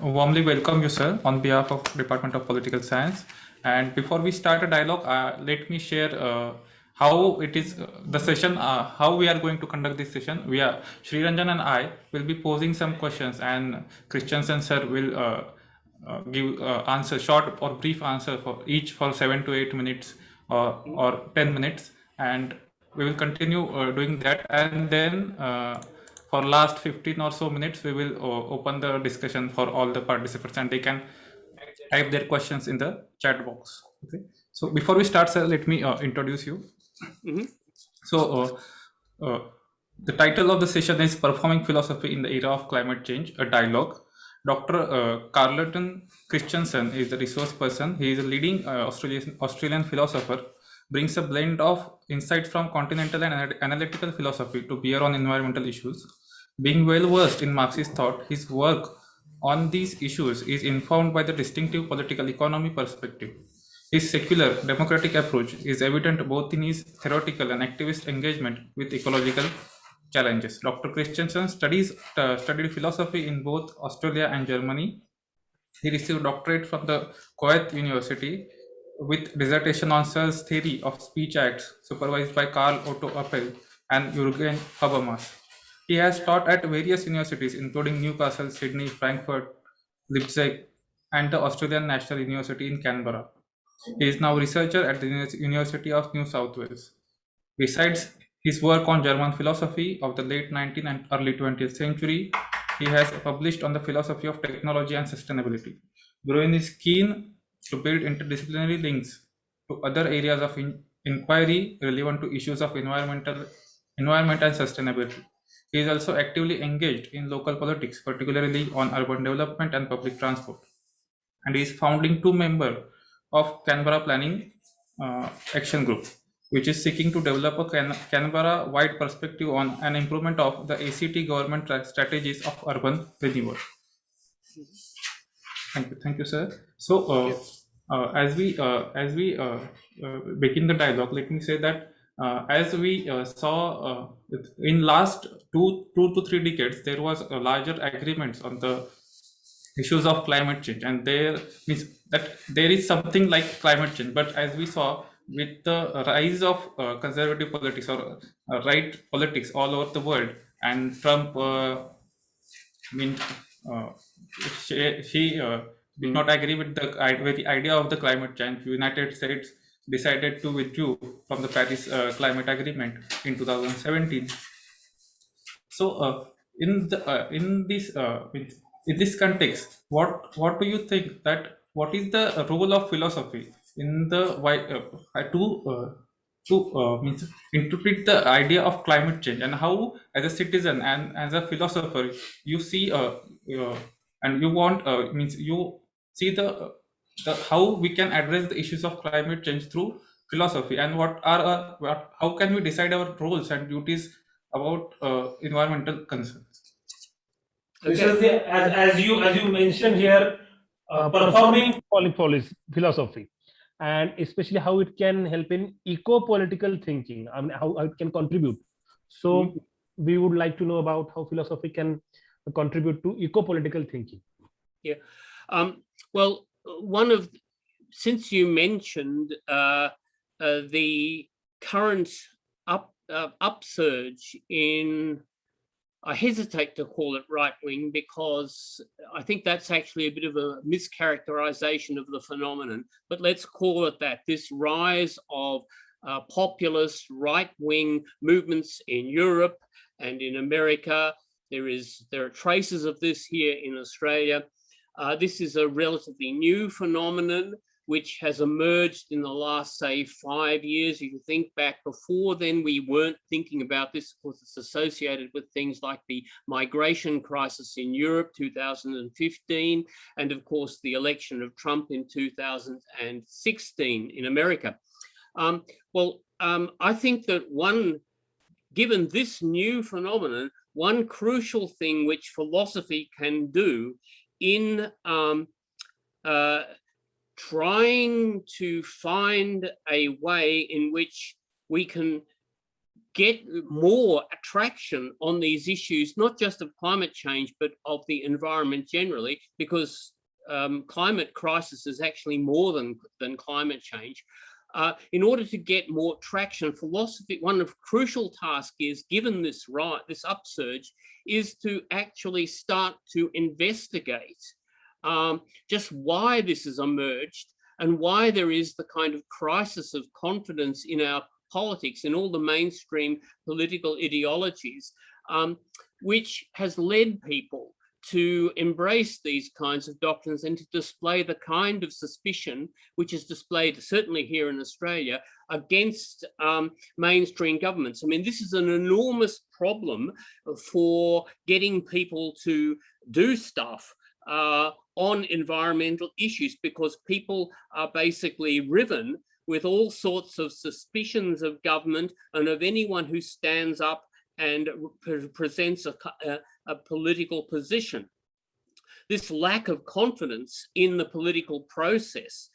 Warmly welcome you, sir, on behalf of Department of Political Science. And before we start a dialogue, let me share how it is the session, how we are going to conduct this session. Sri Ranjan and I will be posing some questions, and Christensen sir will give answer, short or brief answer for each for 7 to 8 minutes or 10 minutes, and we will continue doing that, and then for last 15 or so minutes we will open the discussion for all the participants, and they can type their questions in the chat box. Okay, so before we start, sir, let me introduce you. So the title of the session is Performing Philosophy in the Era of Climate Change, a Dialogue. Dr. Carleton Christensen is the resource person. He is a leading Australian philosopher, brings a blend of insights from continental and analytical philosophy to bear on environmental issues. Being well versed in Marxist thought, his work on these issues is informed by the distinctive political economy perspective. His secular, democratic approach is evident both in his theoretical and activist engagement with ecological challenges. Dr. Christensen studied philosophy in both Australia and Germany. He received doctorate from the Kuwait University with dissertation on Searle's theory of speech acts, supervised by Karl Otto Appel and Jürgen Habermas. He has taught at various universities, including Newcastle, Sydney, Frankfurt, Leipzig, and the Australian National University in Canberra. He is now researcher at the University of New South Wales. Besides his work on German philosophy of the late 19th and early 20th century, he has published on the philosophy of technology and sustainability. Bruin is keen to build interdisciplinary links to other areas of inquiry relevant to issues of environment and sustainability. He is also actively engaged in local politics, particularly on urban development and public transport, and he is founding member of Canberra Planning Action Group, which is seeking to develop a Canberra-wide perspective on an improvement of the ACT government strategies of urban renewal. Thank you, sir. So, as we begin the dialogue, let me say that as we saw in last two to three decades, there was a larger agreements on the issues of climate change, and there means that there is something like climate change. But as we saw with the rise of conservative politics or right politics all over the world, and Trump mean uh, she did not agree with the idea of the climate change. United States decided to withdraw from the Paris climate agreement in 2017. So in this context, what do you think that what is the role of philosophy in the why to means interpret the idea of climate change, and how as a citizen and as a philosopher you see and you want means you see the how we can address the issues of climate change through philosophy, and how can we decide our roles and duties about environmental concerns. This is the as you mentioned here, performing philosophy, and especially how it can help in eco-political thinking. I mean, how it can contribute. So we would like to know about how philosophy can contribute to eco-political thinking. Yeah. Well, since you mentioned the current upsurge in, I hesitate to call it right wing, because I think that's actually a bit of a mischaracterization of the phenomenon, but let's call it that. This rise of populist right wing movements in Europe and in America. There are traces of this here in Australia. This is a relatively new phenomenon which has emerged in the last, say, 5 years. You can think back before then, we weren't thinking about this. Of course, it's associated with things like the migration crisis in Europe, 2015, and of course, the election of Trump in 2016 in America. I think that given this new phenomenon, one crucial thing which philosophy can do in trying to find a way in which we can get more attraction on these issues, not just of climate change, but of the environment generally, because climate crisis is actually more than climate change. In order to get more traction, philosophy, one of crucial tasks is, given this upsurge, is to actually start to investigate just why this has emerged and why there is the kind of crisis of confidence in our politics, in all the mainstream political ideologies, which has led people to embrace these kinds of doctrines and to display the kind of suspicion which is displayed, certainly here in Australia, against mainstream governments. I mean, this is an enormous problem for getting people to do stuff on environmental issues, because people are basically riven with all sorts of suspicions of government and of anyone who stands up and presents a political position. This lack of confidence in the political process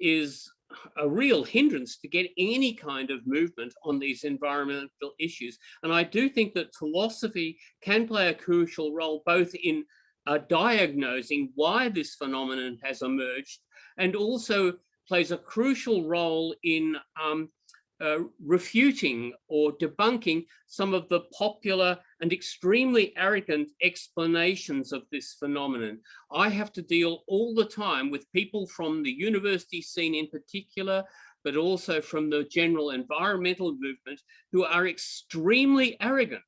is a real hindrance to get any kind of movement on these environmental issues. And I do think that philosophy can play a crucial role, both in diagnosing why this phenomenon has emerged, and also plays a crucial role in refuting or debunking some of the popular and extremely arrogant explanations of this phenomenon. I have to deal all the time with people from the university scene in particular, but also from the general environmental movement, who are extremely arrogant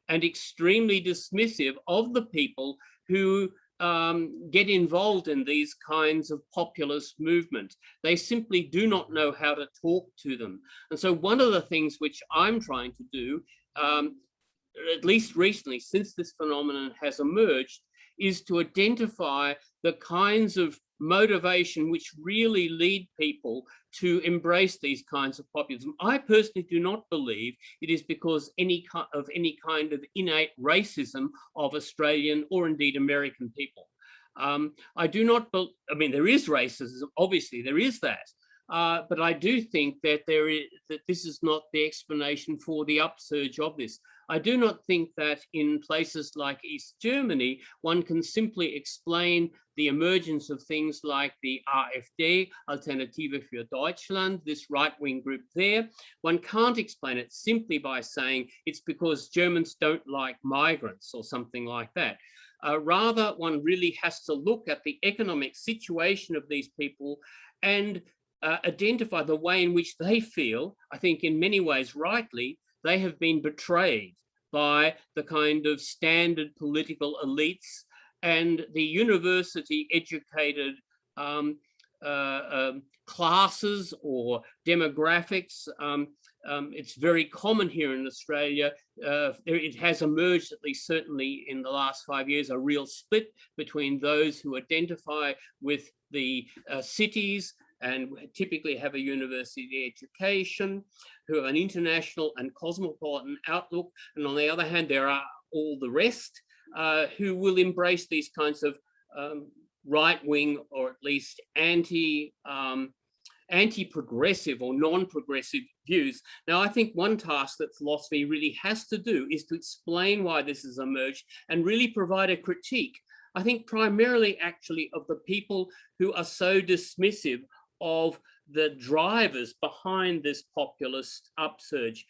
and extremely dismissive of the people who get involved in these kinds of populist movement. They simply do not know how to talk to them. And so one of the things which I'm trying to do, at least recently, since this phenomenon has emerged, is to identify the kinds of motivation which really lead people to embrace these kinds of populism. I personally do not believe it is because any kind of innate racism of Australian or indeed American people. I do not, I mean, there is racism, obviously there is that, but I do think that this is not the explanation for the upsurge of this. I do not think that in places like East Germany, one can simply explain the emergence of things like the AfD, Alternative für Deutschland, this right-wing group there. One can't explain it simply by saying it's because Germans don't like migrants or something like that. Rather, one really has to look at the economic situation of these people and identify the way in which they feel, I think in many ways rightly, they have been betrayed by the kind of standard political elites and the university educated classes or demographics. It's very common here in Australia. It has emerged, at least certainly in the last 5 years, a real split between those who identify with the cities and typically have a university education, who have an international and cosmopolitan outlook. And on the other hand, there are all the rest who will embrace these kinds of right-wing or at least anti-progressive or non-progressive views. Now, I think one task that philosophy really has to do is to explain why this has emerged and really provide a critique, I think primarily actually of the people who are so dismissive of the drivers behind this populist upsurge.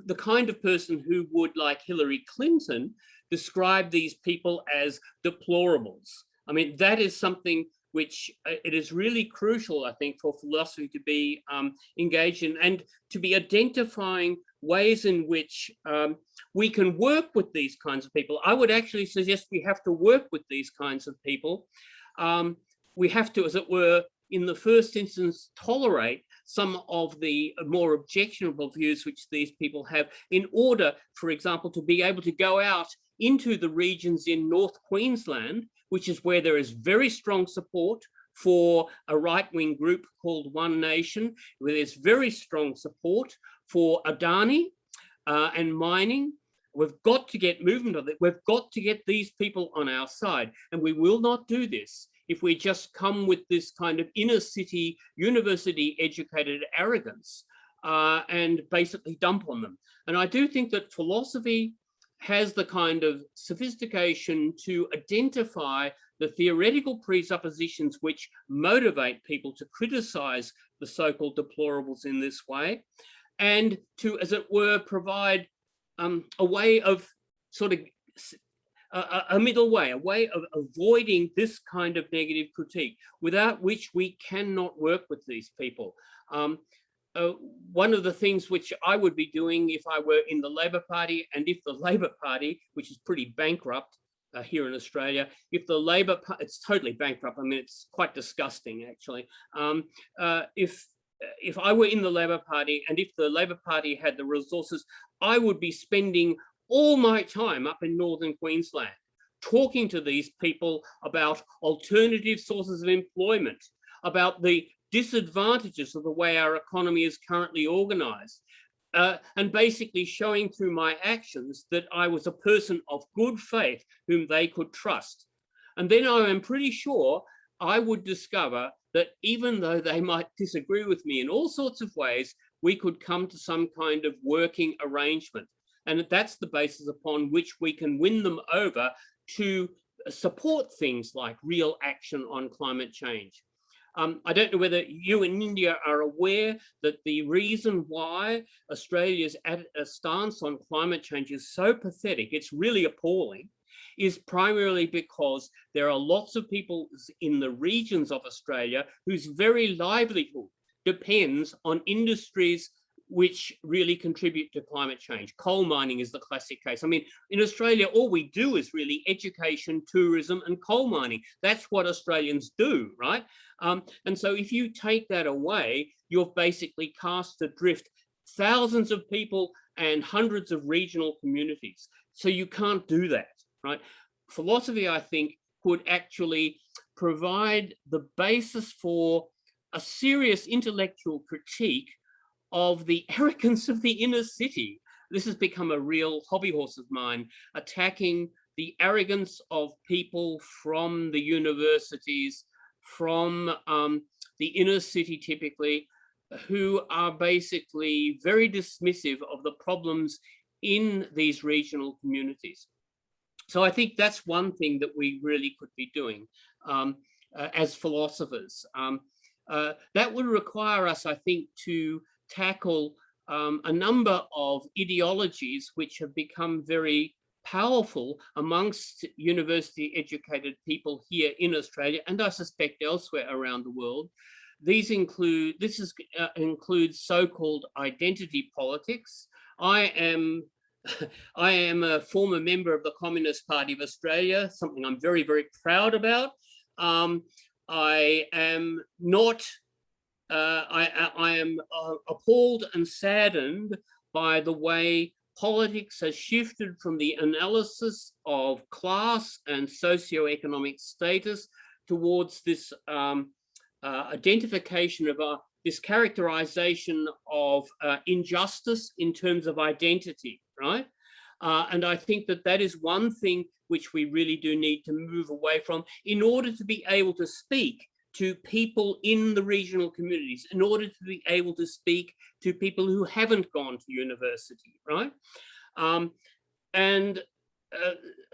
The kind of person who would, like Hillary Clinton, describe these people as deplorables. I mean, that is something which it is really crucial, I think, for philosophy to be engaged in and to be identifying ways in which we can work with these kinds of people. I would actually suggest we have to work with these kinds of people. We have to, as it were, in the first instance, tolerate some of the more objectionable views which these people have in order, for example, to be able to go out into the regions in North Queensland, which is where there is very strong support for a right-wing group called One Nation, where there's very strong support for Adani and mining. We've got to get movement of it. We've got to get these people on our side, and we will not do this if we just come with this kind of inner city, university educated arrogance. and basically dump on them. And I do think that philosophy has the kind of sophistication to identify the theoretical presuppositions which motivate people to criticize the so-called deplorables in this way, and to, as it were, provide a way of sort of a middle way, a way of avoiding this kind of negative critique, without which we cannot work with these people. One of the things which I would be doing if I were in the Labor Party, and if the Labor Party, which is pretty bankrupt here in Australia, if the Labor Party, it's totally bankrupt, I mean, it's quite disgusting actually. If I were in the Labor Party, and if the Labor Party had the resources, I would be spending all my time up in northern Queensland talking to these people about alternative sources of employment, about the disadvantages of the way our economy is currently organized, and basically showing through my actions that I was a person of good faith whom they could trust. And then I am pretty sure I would discover that even though they might disagree with me in all sorts of ways, we could come to some kind of working arrangement. And that's the basis upon which we can win them over to support things like real action on climate change. I don't know whether you in India are aware that the reason why Australia's stance on climate change is so pathetic, it's really appalling, is primarily because there are lots of people in the regions of Australia whose very livelihood depends on industries which really contribute to climate change. Coal mining is the classic case. I mean, in Australia, all we do is really education, tourism, and coal mining. That's what Australians do, right? And so if you take that away, you've basically cast adrift thousands of people and hundreds of regional communities. So you can't do that, right? Philosophy, I think, could actually provide the basis for a serious intellectual critique of the arrogance of the inner city. This has become a real hobby horse of mine, attacking the arrogance of people from the universities, from the inner city typically, who are basically very dismissive of the problems in these regional communities. So I think that's one thing that we really could be doing as philosophers. That would require us, I think, to tackle a number of ideologies which have become very powerful amongst university educated people here in Australia, and I suspect elsewhere around the world. These include, includes so-called identity politics. I am a former member of the Communist Party of Australia, something I'm very, very proud about. I am not I am appalled and saddened by the way politics has shifted from the analysis of class and socioeconomic status towards this identification of this characterization of injustice in terms of identity, right? And I think that that is one thing which we really do need to move away from in order to be able to speak to people in the regional communities, in order to be able to speak to people who haven't gone to university, right?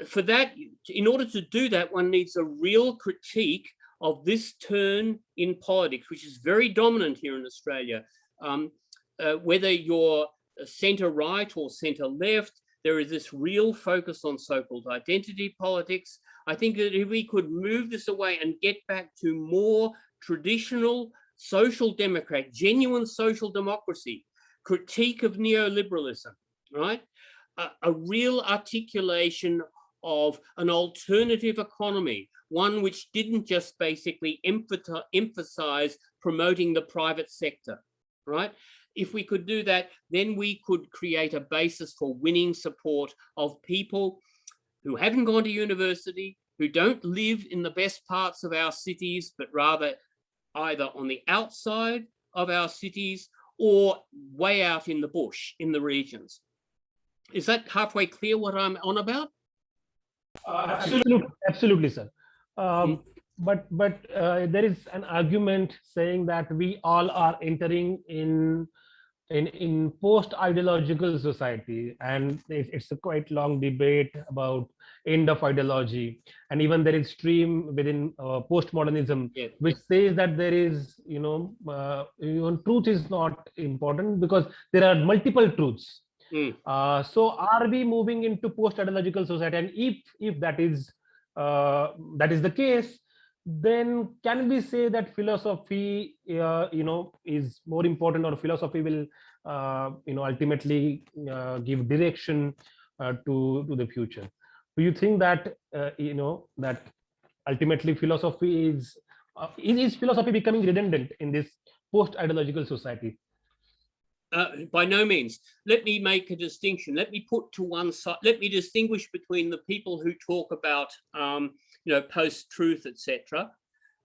For that, in order to do that, one needs a real critique of this turn in politics, which is very dominant here in Australia. Whether you're centre-right or centre-left, there is this real focus on so-called identity politics. I think that if we could move this away and get back to more traditional social democrat, genuine social democracy, critique of neoliberalism, right? A real articulation of an alternative economy, one which didn't just basically emphasize promoting the private sector, right? If we could do that, then we could create a basis for winning support of people who haven't gone to university, who don't live in the best parts of our cities, but rather either on the outside of our cities or way out in the bush, in the regions. Is that halfway clear what I'm on about? Absolutely, sir. But there is an argument saying that we all are entering in in post-ideological society, and it's a quite long debate about end of ideology, and even there is stream within postmodernism, Yeah. which says that there is, truth is not important because there are multiple truths. So are we moving into post-ideological society? And if that is the case, then can we say that philosophy is more important, or philosophy will ultimately give direction to the future? Do you think that that ultimately philosophy is philosophy becoming redundant in this post-ideological society? By no means. Let me make a distinction. Let me put to one side, let me distinguish between the people who talk about, post-truth, etc.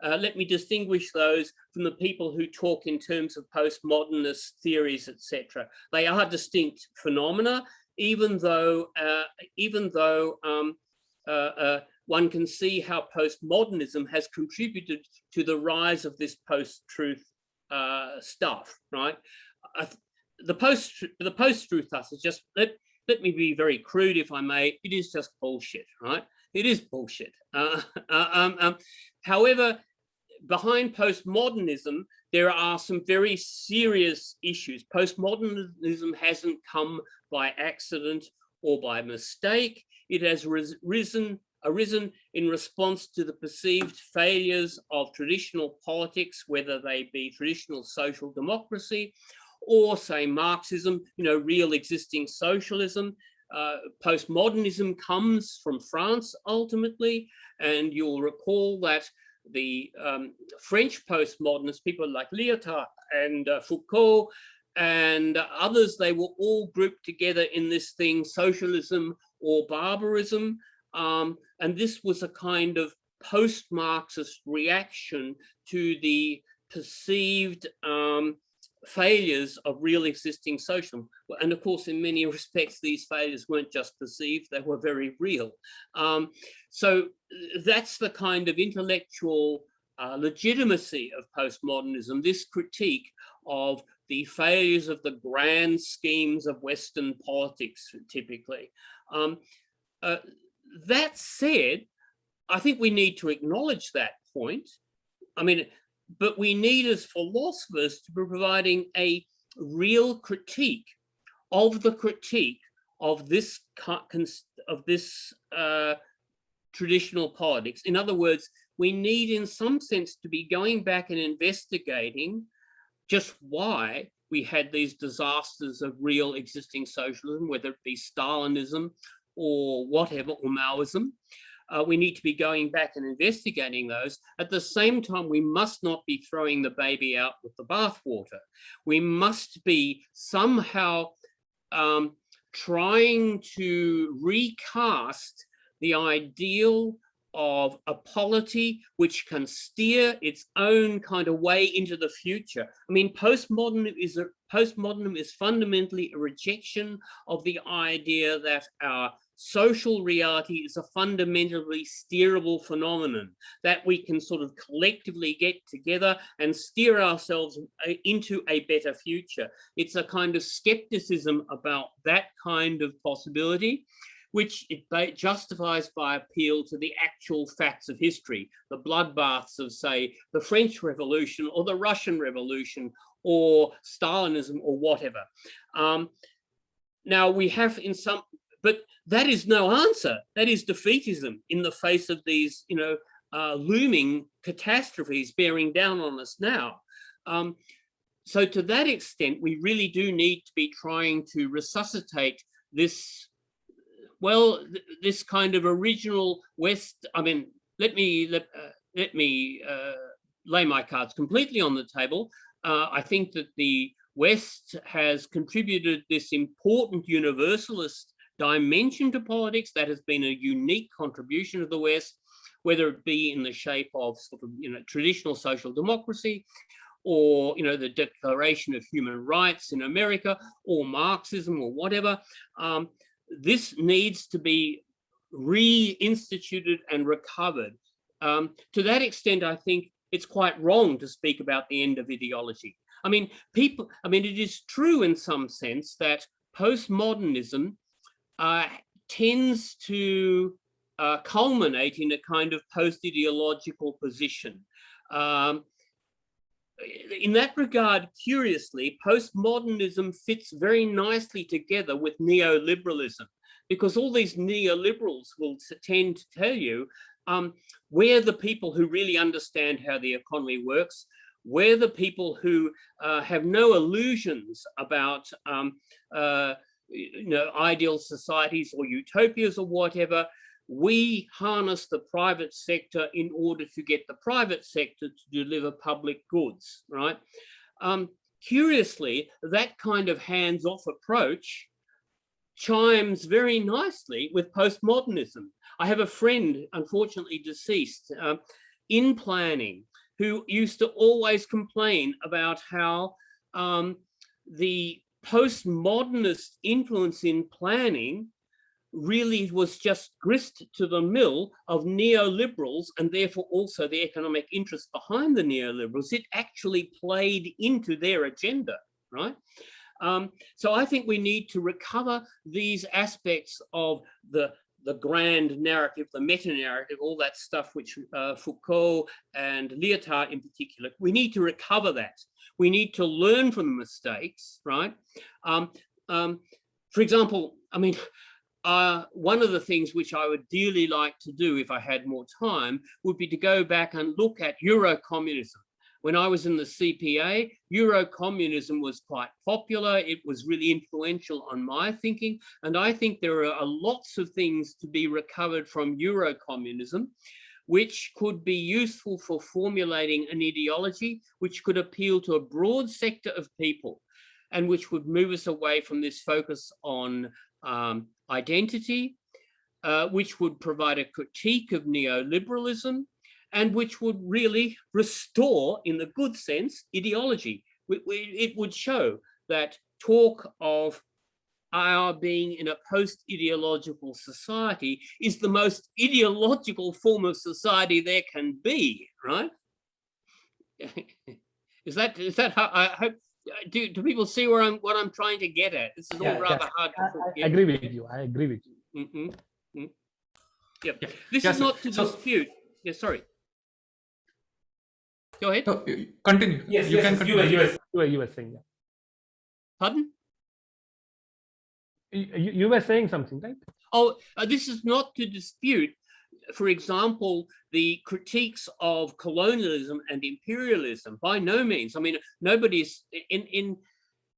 Let me distinguish those from the people who talk in terms of postmodernist theories, etc. They are distinct phenomena, even though one can see how postmodernism has contributed to the rise of this post-truth stuff, right? The post-truth stuff is just, let me be very crude if I may, it is just bullshit, right? It is bullshit. However, behind postmodernism, there are some very serious issues. Postmodernism hasn't come by accident or by mistake. It has arisen in response to the perceived failures of traditional politics, whether they be traditional social democracy or, say, Marxism, real existing socialism. Postmodernism comes from France ultimately, and you'll recall that the French postmodernists, people like Lyotard and Foucault and others, they were all grouped together in this thing, socialism or barbarism. And this was a kind of post-Marxist reaction to the perceived failures of real existing socialism. And of course, in many respects, these failures weren't just perceived, they were very real. So that's the kind of intellectual legitimacy of postmodernism, this critique of the failures of the grand schemes of Western politics, typically. That said, I think we need to acknowledge that point. I mean, but we need, as philosophers, to be providing a real critique of this traditional politics. In other words, we need, in some sense, to be going back and investigating just why we had these disasters of real existing socialism, whether it be Stalinism or whatever, or Maoism. We need to be going back and investigating those. At the same time, we must not be throwing the baby out with the bathwater. We must be somehow trying to recast the ideal of a polity which can steer its own kind of way into the future. I mean, postmodernism is fundamentally a rejection of the idea that our social reality is a fundamentally steerable phenomenon, that we can sort of collectively get together and steer ourselves into a better future. It's a kind of skepticism about that kind of possibility, which it justifies by appeal to the actual facts of history, the bloodbaths of, say, the French Revolution or the Russian Revolution or Stalinism or whatever. Now we have but that is no answer. That is defeatism in the face of these, looming catastrophes bearing down on us now. So to that extent, we really do need to be trying to resuscitate this, this kind of original West. I mean, let me lay my cards completely on the table. I think that the West has contributed this important universalist dimension to politics that has been a unique contribution of the West, whether it be in the shape of sort of, traditional social democracy, or, the Declaration of Human Rights in America, or Marxism, or whatever. This needs to be reinstituted and recovered. To that extent, I think it's quite wrong to speak about the end of ideology. I mean, it is true in some sense that postmodernism tends to culminate in a kind of post-ideological position. In that regard, curiously, postmodernism fits very nicely together with neoliberalism, because all these neoliberals will tend to tell you we're the people who really understand how the economy works. We're the people who have no illusions about ideal societies or utopias or whatever. We harness the private sector in order to get the private sector to deliver public goods, right? Curiously, that kind of hands-off approach chimes very nicely with postmodernism. I have a friend, unfortunately deceased, in planning, who used to always complain about how the postmodernist influence in planning really was just grist to the mill of neoliberals, and therefore also the economic interests behind the neoliberals. It actually played into their agenda, right? So I think we need to recover these aspects of the grand narrative, the meta-narrative, all that stuff which Foucault and Lyotard in particular, we need to recover that. We need to learn from the mistakes, right? For example, I mean, one of the things which I would dearly like to do if I had more time would be to go back and look at Eurocommunism. When I was in the CPA, Eurocommunism was quite popular. It was really influential on my thinking. And I think there are lots of things to be recovered from Eurocommunism, which could be useful for formulating an ideology which could appeal to a broad sector of people and which would move us away from this focus on identity, which would provide a critique of neoliberalism, and which would really restore, in the good sense, ideology. It would show that talk of our being in a post-ideological society is the most ideological form of society there can be, right? Is that how I hope? Do people see what I'm trying to get at? This is all rather hard to I agree with you. I agree with you. Yep. This is not to dispute. Yeah, sorry. Go ahead. So, continue. Yes, you yes, can continue. You were saying that. Pardon? You were saying something, right? Oh, this is not to dispute, for example, the critiques of colonialism and imperialism. By no means. I mean, nobody's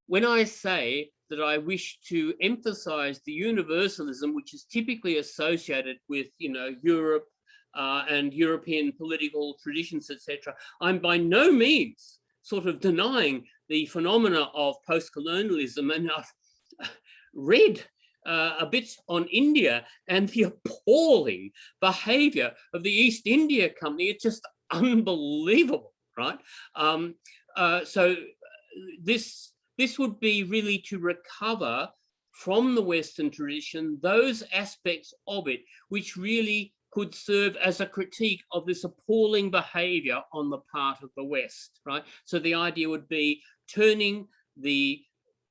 when I say that I wish to emphasize the universalism, which is typically associated with, Europe and European political traditions, etc., I'm by no means sort of denying the phenomena of post-colonialism. And I've read a bit on India and the appalling behavior of the East India Company. It's just unbelievable, right? So this would be really to recover from the Western tradition those aspects of it which really could serve as a critique of this appalling behavior on the part of the West, right? So the idea would be turning the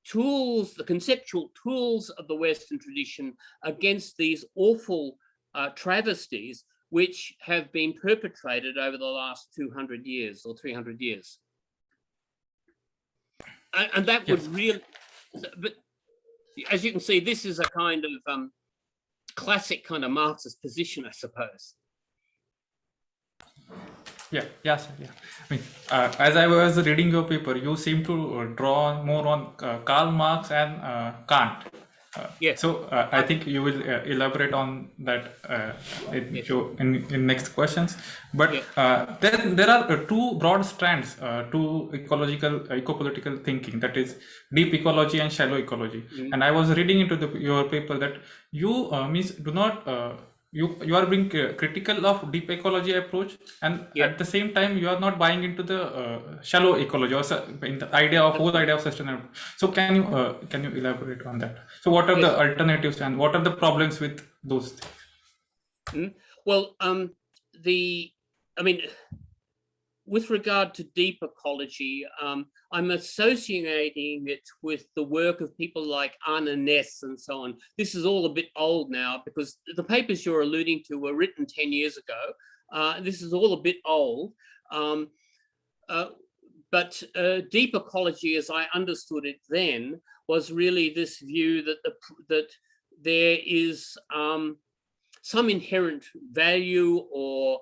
tools, the conceptual tools of the Western tradition against these awful travesties which have been perpetrated over the last 200 years or 300 years. And that would really, but as you can see, this is a kind of classic kind of Marxist position, I suppose. Yeah, yes, yeah. I mean, as I was reading your paper, you seem to draw more on Karl Marx and Kant. Yes. So I think you will elaborate on that in next questions. But there are two broad strands to ecopolitical thinking, that is deep ecology and shallow ecology. And I was reading into your paper that you do not you are being critical of deep ecology approach, and at the same time you are not buying into the shallow ecology or in the whole idea of sustainable. So can you elaborate on that? So what are the alternatives and what are the problems with those things? Well, with regard to deep ecology, I'm associating it with the work of people like Anna Ness and so on. This is all a bit old now because the papers you're alluding to were written 10 years ago. This is all a bit old. But deep ecology, as I understood it then, was really this view that that there is some inherent value or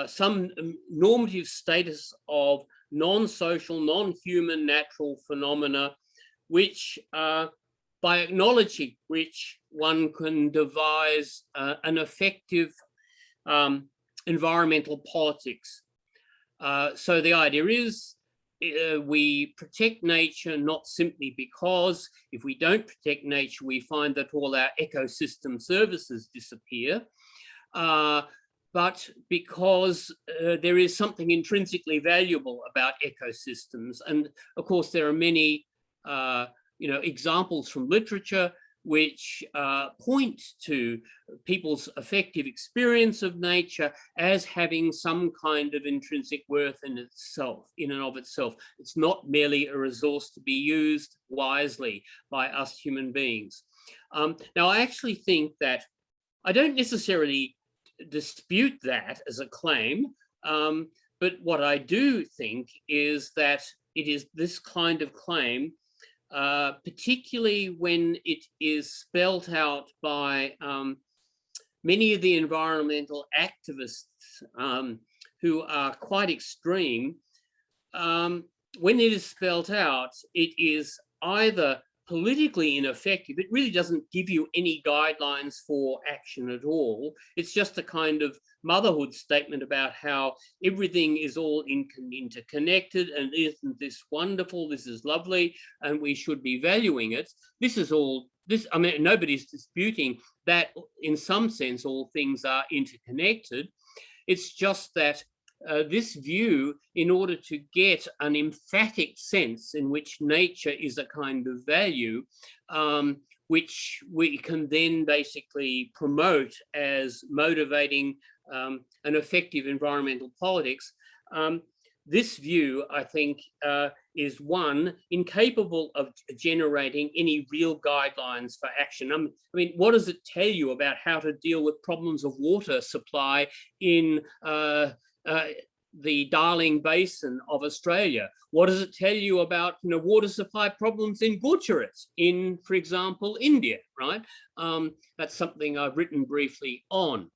some normative status of non-social, non-human natural phenomena, which by acknowledging which one can devise an effective environmental politics. So the idea is we protect nature not simply because if we don't protect nature, we find that all our ecosystem services disappear, but because there is something intrinsically valuable about ecosystems. And of course, there are many examples from literature which point to people's effective experience of nature as having some kind of intrinsic worth in itself, in and of itself. It's not merely a resource to be used wisely by us human beings. Now, I actually think that I don't necessarily dispute that as a claim, but what I do think is that it is this kind of claim, particularly when it is spelt out by many of the environmental activists who are quite extreme. When it is spelt out, it is either politically ineffective. It really doesn't give you any guidelines for action at all. It's just a kind of motherhood statement about how everything is all interconnected and isn't this wonderful, this is lovely, and we should be valuing it. This is all, I mean, nobody's disputing that in some sense all things are interconnected. It's just that this view, in order to get an emphatic sense in which nature is a kind of value, which we can then basically promote as motivating an effective environmental politics, this view, I think, is one incapable of generating any real guidelines for action. I mean, what does it tell you about how to deal with problems of water supply in the Darling Basin of Australia? What does it tell you about water supply problems in Gujarat, in, for example, India, right? That's something I've written briefly on.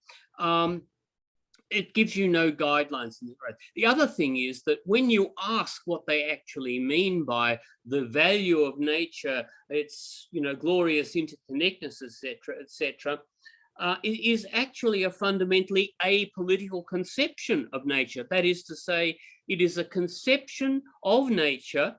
It gives you no guidelines. The other thing is that when you ask what they actually mean by the value of nature, its glorious interconnectedness, etc., it is actually a fundamentally apolitical conception of nature. That is to say, it is a conception of nature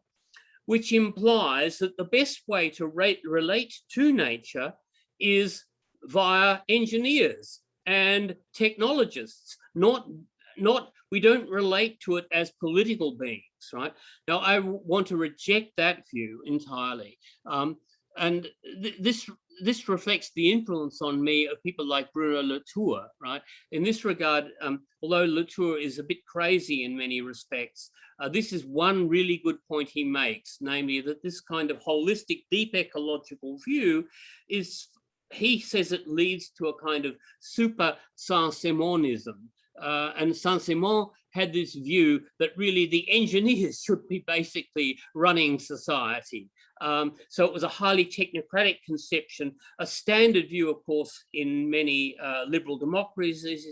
which implies that the best way to relate to nature is via engineers and technologists. We don't relate to it as political beings, right? Now, I want to reject that view entirely. And this reflects the influence on me of people like Bruno Latour, right? In this regard, although Latour is a bit crazy in many respects, this is one really good point he makes, namely that this kind of holistic, deep ecological view is, he says, it leads to a kind of super Saint-Simonism. And Saint-Simon had this view that really the engineers should be basically running society. So it was a highly technocratic conception, a standard view, of course, in many liberal democracies.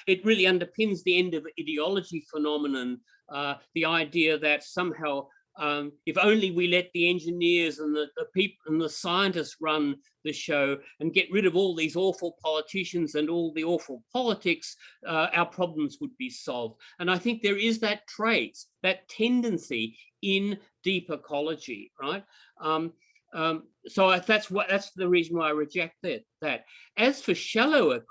It really underpins the end of ideology phenomenon, the idea that somehow if only we let the engineers and the people and the scientists run the show and get rid of all these awful politicians and all the awful politics, our problems would be solved. And I think there is that trait, that tendency in deep ecology, right? So that's the reason why I reject that. As for shallow,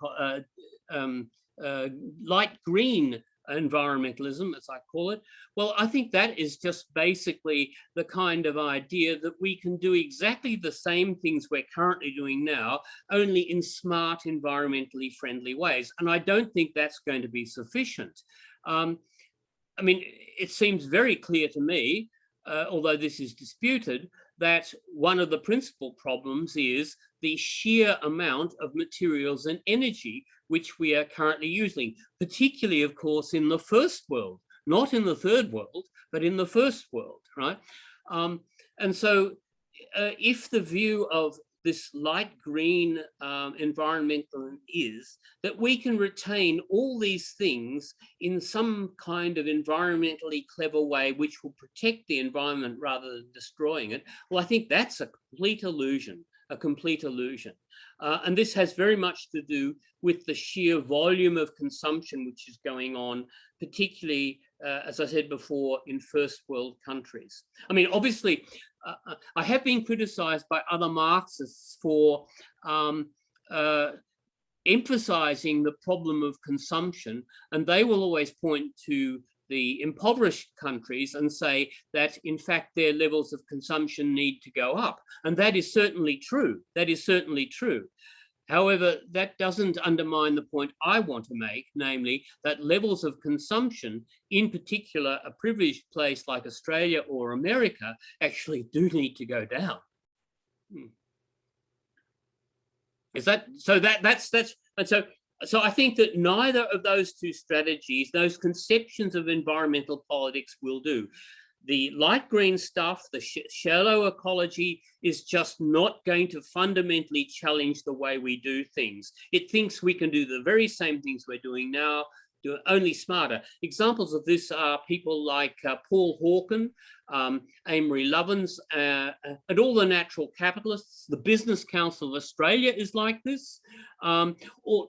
light green environmentalism, as I call it, well, I think that is just basically the kind of idea that we can do exactly the same things we're currently doing now, only in smart, environmentally friendly ways. And I don't think that's going to be sufficient. I mean, it seems very clear to me, although this is disputed, that one of the principal problems is the sheer amount of materials and energy which we are currently using, particularly, of course, in the first world, not in the third world, but in the first world, right? And so if the view of this light green environmental is that we can retain all these things in some kind of environmentally clever way which will protect the environment rather than destroying it, well, I think that's a complete illusion, and this has very much to do with the sheer volume of consumption which is going on, particularly, as I said before, in first world countries. I mean, obviously, I have been criticized by other Marxists for emphasizing the problem of consumption, and they will always point to the impoverished countries and say that, in fact, their levels of consumption need to go up. And that is certainly true. That is certainly true. However, that doesn't undermine the point I want to make, namely that levels of consumption, in particular a privileged place like Australia or America, actually do need to go down. Is that so? So I think that neither of those two strategies, those conceptions of environmental politics, will do. The light green stuff, the shallow ecology, is just not going to fundamentally challenge the way we do things. It thinks we can do the very same things we're doing now, do it only smarter. Examples of this are people like Paul Hawken, Amory Lovins, and all the natural capitalists. The Business Council of Australia is like this, or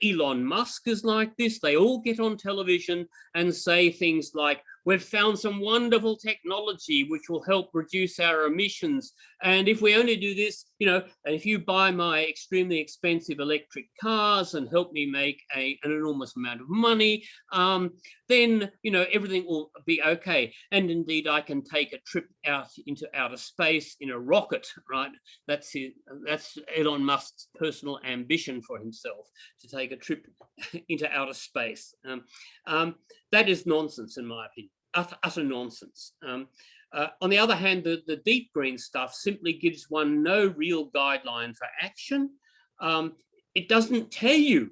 Elon Musk is like this. They all get on television and say things like, we've found some wonderful technology which will help reduce our emissions. And if we only do this, you know, and if you buy my extremely expensive electric cars and help me make an enormous amount of money, then, you know, everything will be okay. And indeed, I can take a trip out into outer space in a rocket, right? That's it. That's Elon Musk's personal ambition for himself, to take a trip into outer space. That is nonsense, in my opinion, utter nonsense. On the other hand, the deep green stuff simply gives one no real guideline for action. It doesn't tell you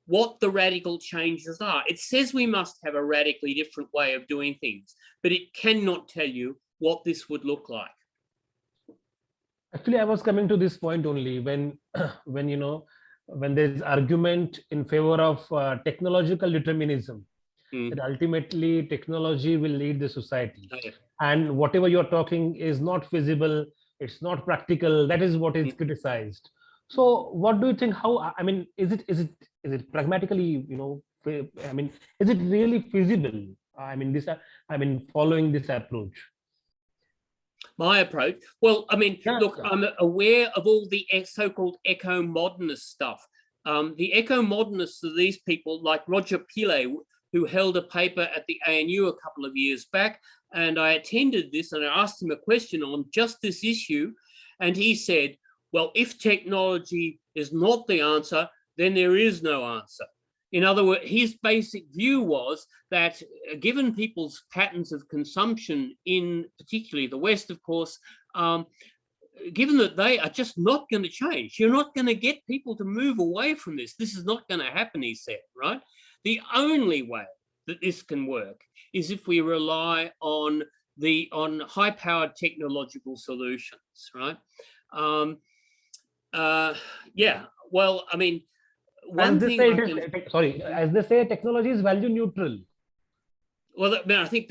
what the radical changes are. It says we must have a radically different way of doing things, but it cannot tell you what this would look like. Actually, I was coming to this point only when you know, when there's argument in favor of technological determinism, that ultimately technology will lead the society. Oh, yeah. And whatever you're talking is not feasible, it's not practical, that is what is criticized. So what do you think, how, I mean, is it pragmatically, you know, I mean, is it really feasible? I mean, following this approach? My approach? Well, I mean, Yeah, look, yeah. I'm aware of all the so-called eco-modernist stuff. The eco-modernists are these people like Roger Pillay, who held a paper at the ANU a couple of years back, and I attended this and I asked him a question on just this issue, and he said, well, if technology is not the answer, then there is no answer. In other words, his basic view was that given people's patterns of consumption in particularly the West, of course, given that they are just not going to change, you're not going to get people to move away from this. This is not going to happen, he said, right? The only way that this can work is if we rely on high-powered technological solutions, right? Yeah, well, I mean, one thing as they say, technology is value neutral. Well, I mean,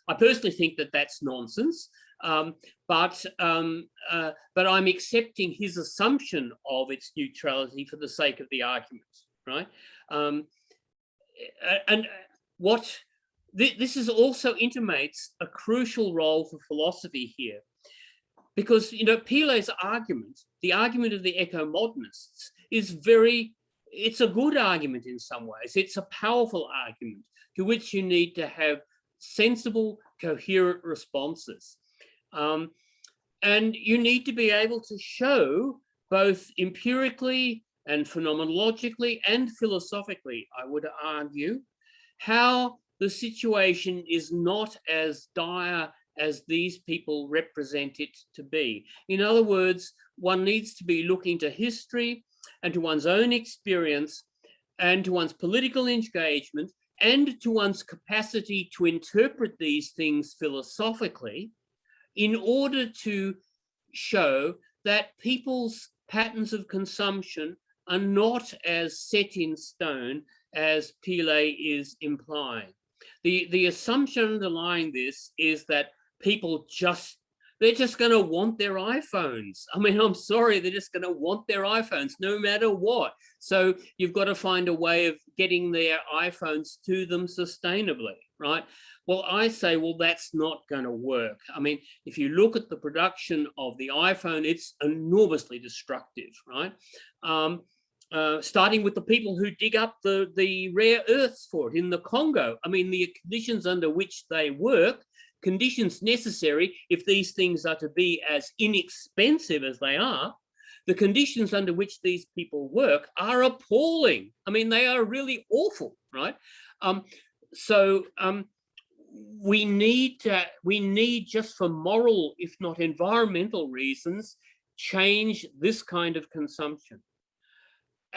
I personally think that that's nonsense. But I'm accepting his assumption of its neutrality for the sake of the argument, right? And what this is also intimates a crucial role for philosophy here, because, you know, Pillay's argument, the argument of the eco-modernists, is it's a good argument in some ways. It's a powerful argument to which you need to have sensible, coherent responses. And you need to be able to show both empirically and phenomenologically and philosophically, I would argue, how the situation is not as dire as these people represent it to be. In other words, one needs to be looking to history and to one's own experience and to one's political engagement and to one's capacity to interpret these things philosophically in order to show that people's patterns of consumption are not as set in stone as Pile is implying. The assumption underlying this is that people they're just going to want their iPhones. I mean, I'm sorry, they're just going to want their iPhones no matter what. So you've got to find a way of getting their iPhones to them sustainably, right? Well, I say, well, that's not going to work. I mean, if you look at the production of the iPhone, it's enormously destructive, right? Starting with the people who dig up the rare earths for it in the Congo. I mean, the conditions under which they work, conditions necessary if these things are to be as inexpensive as they are, the conditions under which these people work are appalling. I mean, they are really awful, right? We need, just for moral, if not environmental reasons, change this kind of consumption.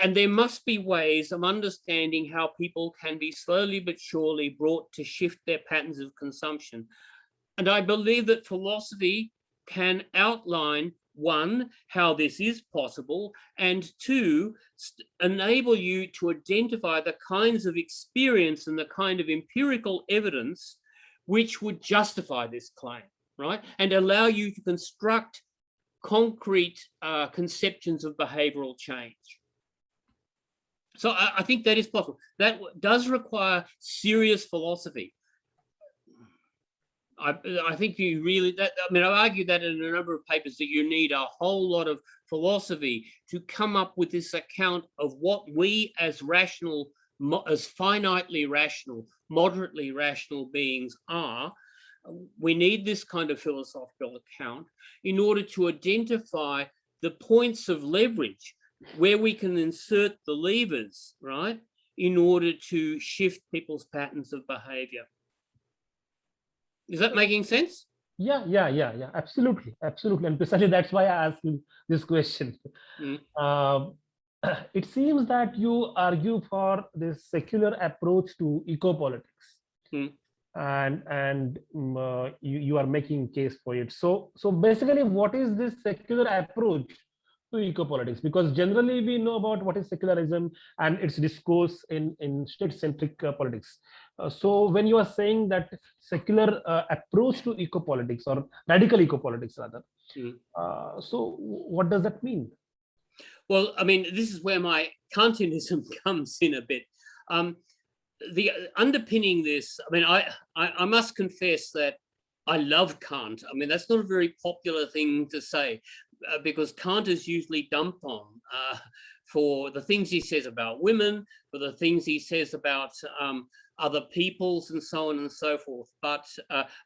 And there must be ways of understanding how people can be slowly but surely brought to shift their patterns of consumption. And I believe that philosophy can outline, one, how this is possible, and two, enable you to identify the kinds of experience and the kind of empirical evidence which would justify this claim, right? And allow you to construct concrete conceptions of behavioral change. So I think that is possible. That does require serious philosophy. I think you really, I mean, I've argued that in a number of papers, that you need a whole lot of philosophy to come up with this account of what we as rational, as finitely rational, moderately rational beings are. We need this kind of philosophical account in order to identify the points of leverage where we can insert the levers, right, in order to shift people's patterns of behavior. Is that making sense? Yeah, absolutely, and precisely that's why I asked you this question. It seems that you argue for this secular approach to ecopolitics, and you are making case for it. So basically, what is this secular approach to ecopolitics? Because generally we know about what is secularism and its discourse in state-centric politics. So when you are saying that secular approach to ecopolitics, or radical ecopolitics rather, so what does that mean? Well, I mean, this is where my Kantianism comes in a bit. The underpinning this, I mean, I must confess that I love Kant. I mean, that's not a very popular thing to say, because Kant is usually dumped on for the things he says about women, for the things he says about other peoples and so on and so forth. But,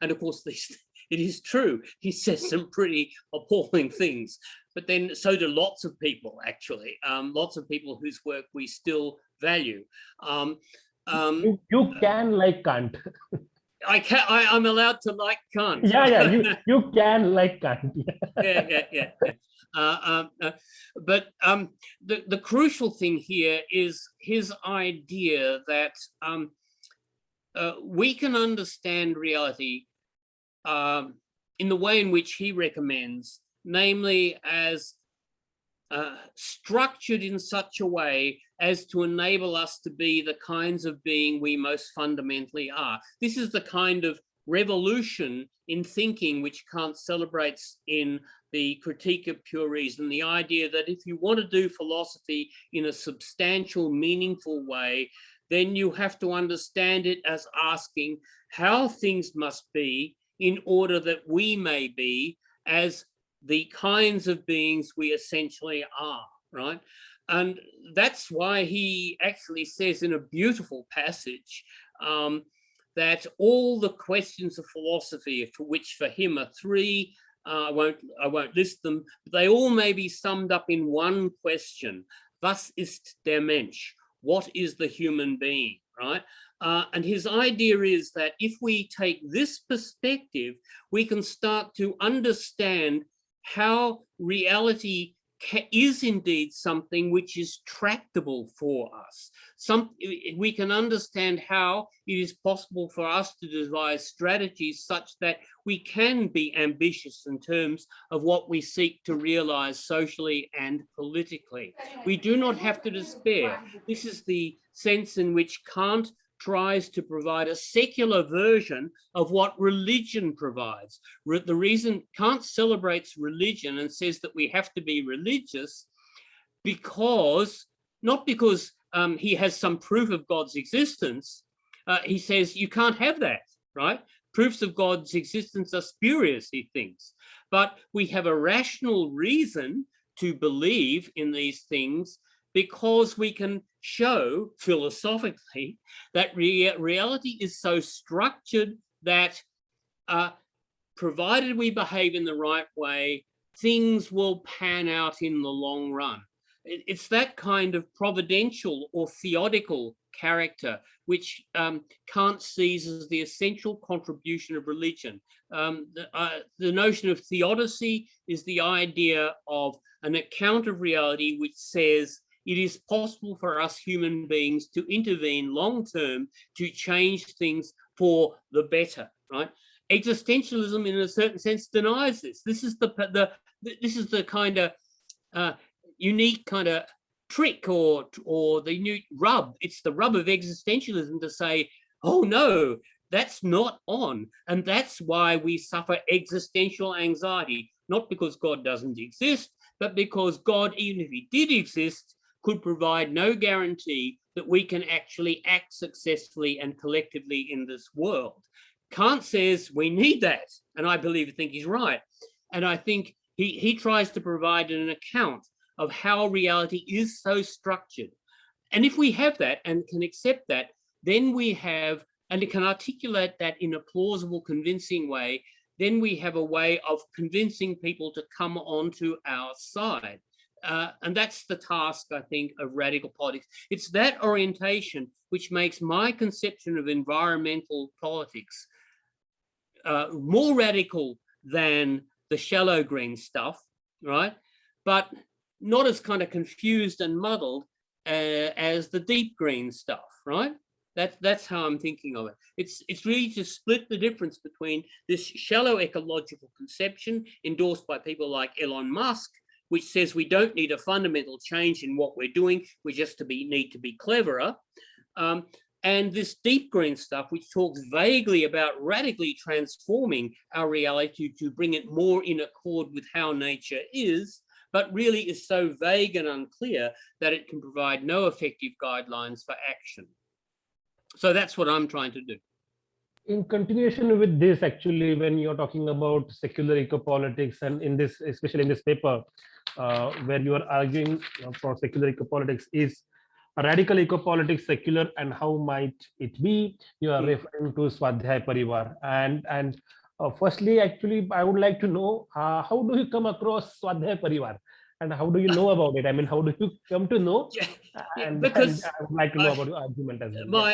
and of course, it is true, he says some pretty appalling things, but then so do lots of people, actually, lots of people whose work we still value. You can like Kant. I'm allowed to like Kant. You can like Kant. But the crucial thing here is his idea that we can understand reality in the way in which he recommends, namely as structured in such a way as to enable us to be the kinds of being we most fundamentally are. This is the kind of revolution in thinking which Kant celebrates in the Critique of Pure Reason, the idea that if you want to do philosophy in a substantial, meaningful way, then you have to understand it as asking how things must be in order that we may be as the kinds of beings we essentially are, right? And that's why he actually says in a beautiful passage that all the questions of philosophy, for which for him are three, I won't list them, but they all may be summed up in one question: Was ist der Mensch? What is the human being, right? And his idea is that if we take this perspective, we can start to understand how reality is indeed something which is tractable for us. We can understand how it is possible for us to devise strategies such that we can be ambitious in terms of what we seek to realize socially and politically. We do not have to despair. This is the sense in which Kant tries to provide a secular version of what religion provides. The reason Kant celebrates religion and says that we have to be religious because, not because he has some proof of God's existence, he says you can't have that, right? Proofs of God's existence are spurious, he thinks. But we have a rational reason to believe in these things because we can show philosophically that reality is so structured that provided we behave in the right way, things will pan out in the long run. It's that kind of providential or theodical character which Kant sees as the essential contribution of religion. The notion of theodicy is the idea of an account of reality which says it is possible for us human beings to intervene long-term to change things for the better, right? Existentialism, in a certain sense, denies this. This is the kind of unique kind of trick or the new rub. It's the rub of existentialism to say, oh no, that's not on. And that's why we suffer existential anxiety, not because God doesn't exist, but because God, even if he did exist, could provide no guarantee that we can actually act successfully and collectively in this world. Kant says we need that, and I think he's right. And I think he tries to provide an account of how reality is so structured. And if we have that and can accept that, then we have, and it can articulate that in a plausible, convincing way, then we have a way of convincing people to come onto our side. And that's the task, I think, of radical politics. It's that orientation which makes my conception of environmental politics more radical than the shallow green stuff, right? But not as kind of confused and muddled as the deep green stuff, right? That's how I'm thinking of it. It's really to split the difference between this shallow ecological conception endorsed by people like Elon Musk, which says we don't need a fundamental change in what we're doing, we just need to be cleverer. And this deep green stuff, which talks vaguely about radically transforming our reality to bring it more in accord with how nature is, but really is so vague and unclear that it can provide no effective guidelines for action. So that's what I'm trying to do. In continuation with this, actually, when you're talking about secular ecopolitics, and in this, especially in this paper, where you are arguing for secular ecopolitics, is a radical ecopolitics secular, and how might it be? You are referring to waddhaparivar, and firstly, actually, I would like to know how do you come across waddhaparivar, and how do you know about it? I mean, how do you come to know? Because I would like to know about your argument as well.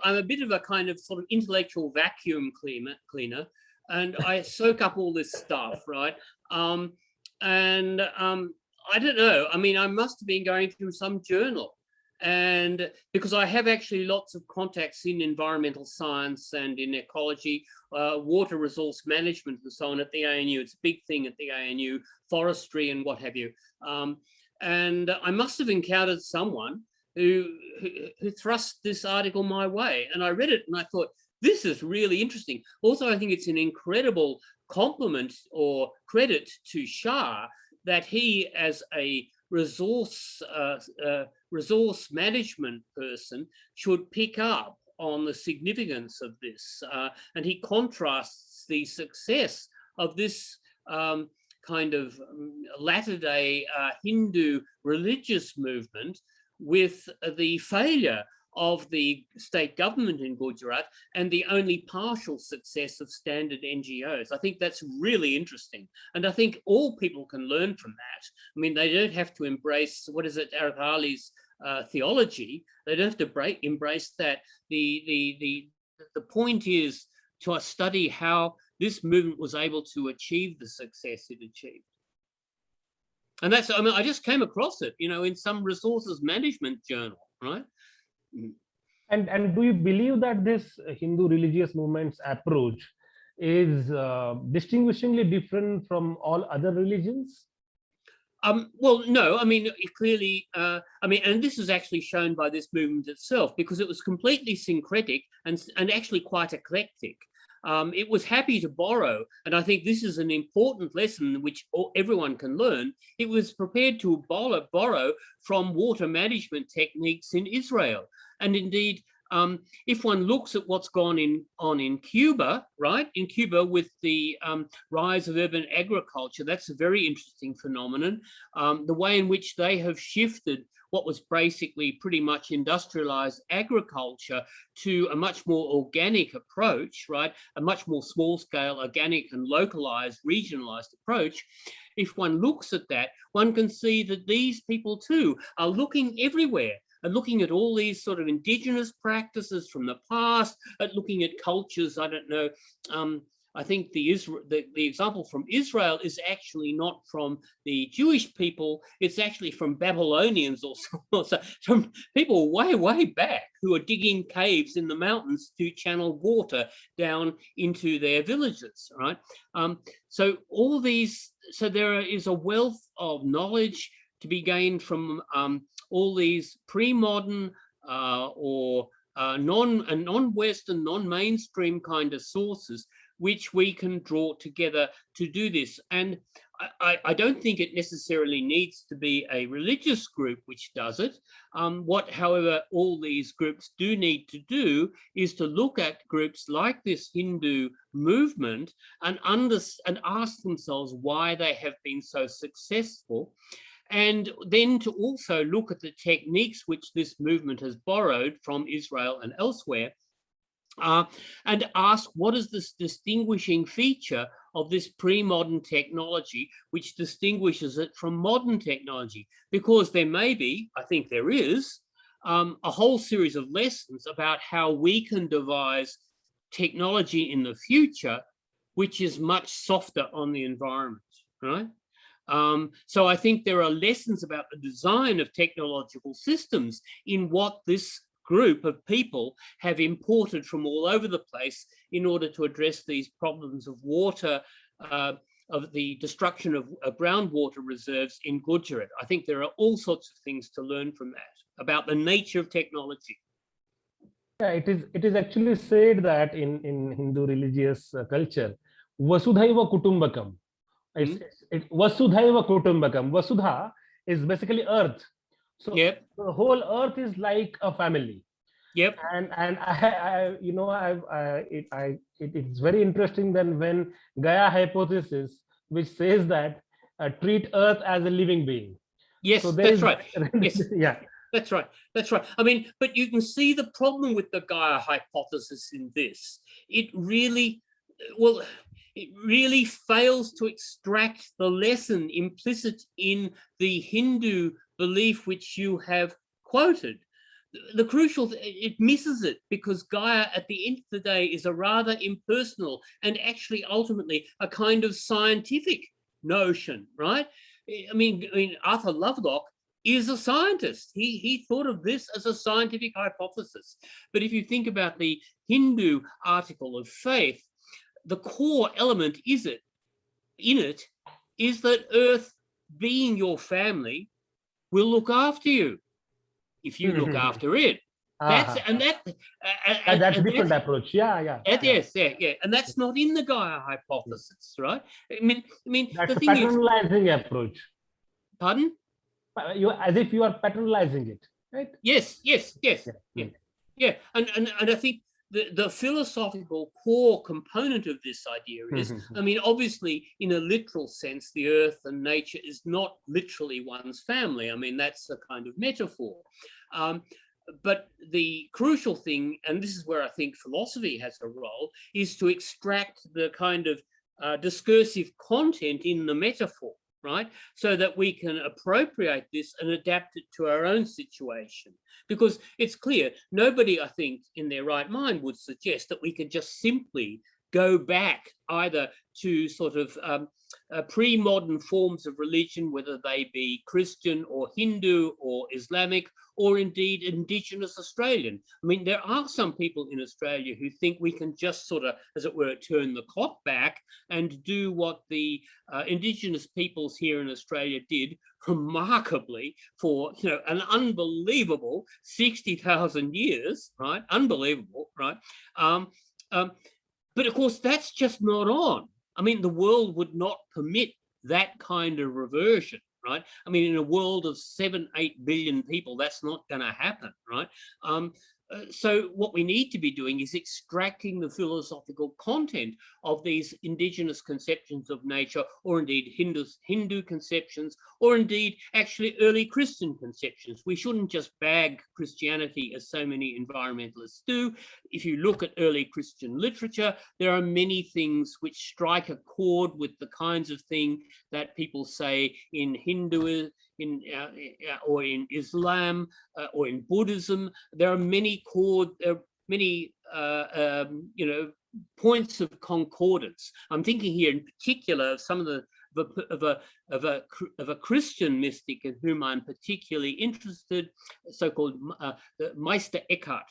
I'm a bit of a kind of sort of intellectual vacuum cleaner, and I soak up all this stuff, right? I don't know. I mean, I must have been going through some journal, and because I have actually lots of contacts in environmental science and in ecology, water resource management and so on at the ANU. It's a big thing at the ANU, forestry and what have you. And I must have encountered someone who thrust this article my way, and I read it and I thought, this is really interesting. Also, I think it's an incredible compliment or credit to Shah that he, as a resource management person, should pick up on the significance of this. And he contrasts the success of this kind of latter-day Hindu religious movement with the failure of the state government in Gujarat and the only partial success of standard NGOs. I think that's really interesting. And I think all people can learn from that. I mean, they don't have to embrace, what is it, Arif Ali's theology. They don't have to embrace that. The point is to study how this movement was able to achieve the success it achieved. And that's, I mean, I just came across it, in some resources management journal, right? And do you believe that this Hindu religious movement's approach is distinguishingly different from all other religions? Well, no, I mean, clearly, and this is actually shown by this movement itself, because it was completely syncretic and actually quite eclectic. It was happy to borrow, and I think this is an important lesson which everyone can learn. It was prepared to borrow from water management techniques in Israel. And indeed, if one looks at what's gone on in Cuba, right? In Cuba with the rise of urban agriculture, that's a very interesting phenomenon. The way in which they have shifted what was basically pretty much industrialized agriculture to a much more organic approach, right? A much more small scale, organic and localized, regionalized approach. If one looks at that, one can see that these people too are looking everywhere and looking at all these sort of indigenous practices from the past, at looking at cultures, I don't know, I think the example from Israel is actually not from the Jewish people, it's actually from Babylonians or so, from people way, way back who are digging caves in the mountains to channel water down into their villages, right? So all these, so there is a wealth of knowledge to be gained from all these pre-modern or non-Western, non-mainstream kind of sources, which we can draw together to do this. And I don't think it necessarily needs to be a religious group which does it. What, however, all these groups do need to do is to look at groups like this Hindu movement and ask themselves why they have been so successful. And then to also look at the techniques which this movement has borrowed from Israel and elsewhere, and ask what is this distinguishing feature of this pre-modern technology which distinguishes it from modern technology? Because there may be, I think there is, a whole series of lessons about how we can devise technology in the future which is much softer on the environment, right? So I think there are lessons about the design of technological systems in what this group of people have imported from all over the place in order to address these problems of water, of the destruction of groundwater reserves in Gujarat. I think there are all sorts of things to learn from that about the nature of technology. Yeah, it is actually said that in Hindu religious culture, Vasudhaiva Kutumbakam. Vasudhaiva Kutumbakam. Vasudha is basically earth. So yep. The whole earth is like a family. Yep. And it's very interesting then when Gaia hypothesis, which says that treat earth as a living being. Yes, so that's right. Yes. Yeah. That's right. That's right. I mean, but you can see the problem with the Gaia hypothesis in this. It really fails to extract the lesson implicit in the Hindu belief which you have quoted. The crucial, it misses it because Gaia at the end of the day is a rather impersonal and actually ultimately a kind of scientific notion, right? I mean Arthur Lovelock is a scientist. He thought of this as a scientific hypothesis. But if you think about the Hindu article of faith, the core element in it is that Earth, being your family, will look after you if you look after it. That's a different approach. Yeah. Yes, yeah, and that's not in the Gaia hypothesis, right? I mean, that's the a thing paternalizing approach. Pardon? As if you are paternalizing it, right? Yes. Yeah. And I think the philosophical core component of this idea is, I mean, obviously, in a literal sense, the earth and nature is not literally one's family. I mean, that's a kind of metaphor. But the crucial thing, and this is where I think philosophy has a role, is to extract the kind of discursive content in the metaphor, right? So that we can appropriate this and adapt it to our own situation. Because it's clear, nobody, I think, in their right mind would suggest that we could just simply go back either to sort of pre-modern forms of religion, whether they be Christian or Hindu or Islamic, or indeed indigenous Australian. I mean, there are some people in Australia who think we can just sort of, as it were, turn the clock back and do what the indigenous peoples here in Australia did remarkably for, you know, an unbelievable 60,000 years, right? Unbelievable, right? But of course, that's just not on. I mean, the world would not permit that kind of reversion, right? I mean, in a world of 7-8 billion people, that's not going to happen, right? So what we need to be doing is extracting the philosophical content of these indigenous conceptions of nature, or indeed Hindu conceptions, or indeed actually early Christian conceptions. We shouldn't just bag Christianity as so many environmentalists do. If you look at early Christian literature, there are many things which strike a chord with the kinds of thing that people say in Hinduism, or in Islam, or in Buddhism. There are many you know, points of concordance. I'm thinking here in particular of some of a Christian mystic in whom I'm particularly interested, so-called Meister Eckhart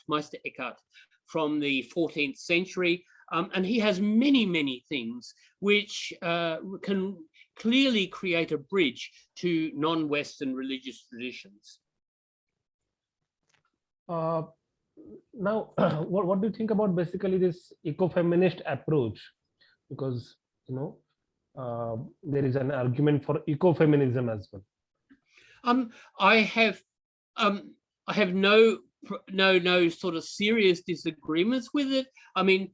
from the 14th century. And he has many things which can clearly create a bridge to non-Western religious traditions. Now, what do you think about basically this ecofeminist approach? Because, you know, there is an argument for ecofeminism as well. I have no sort of serious disagreements with it. I mean,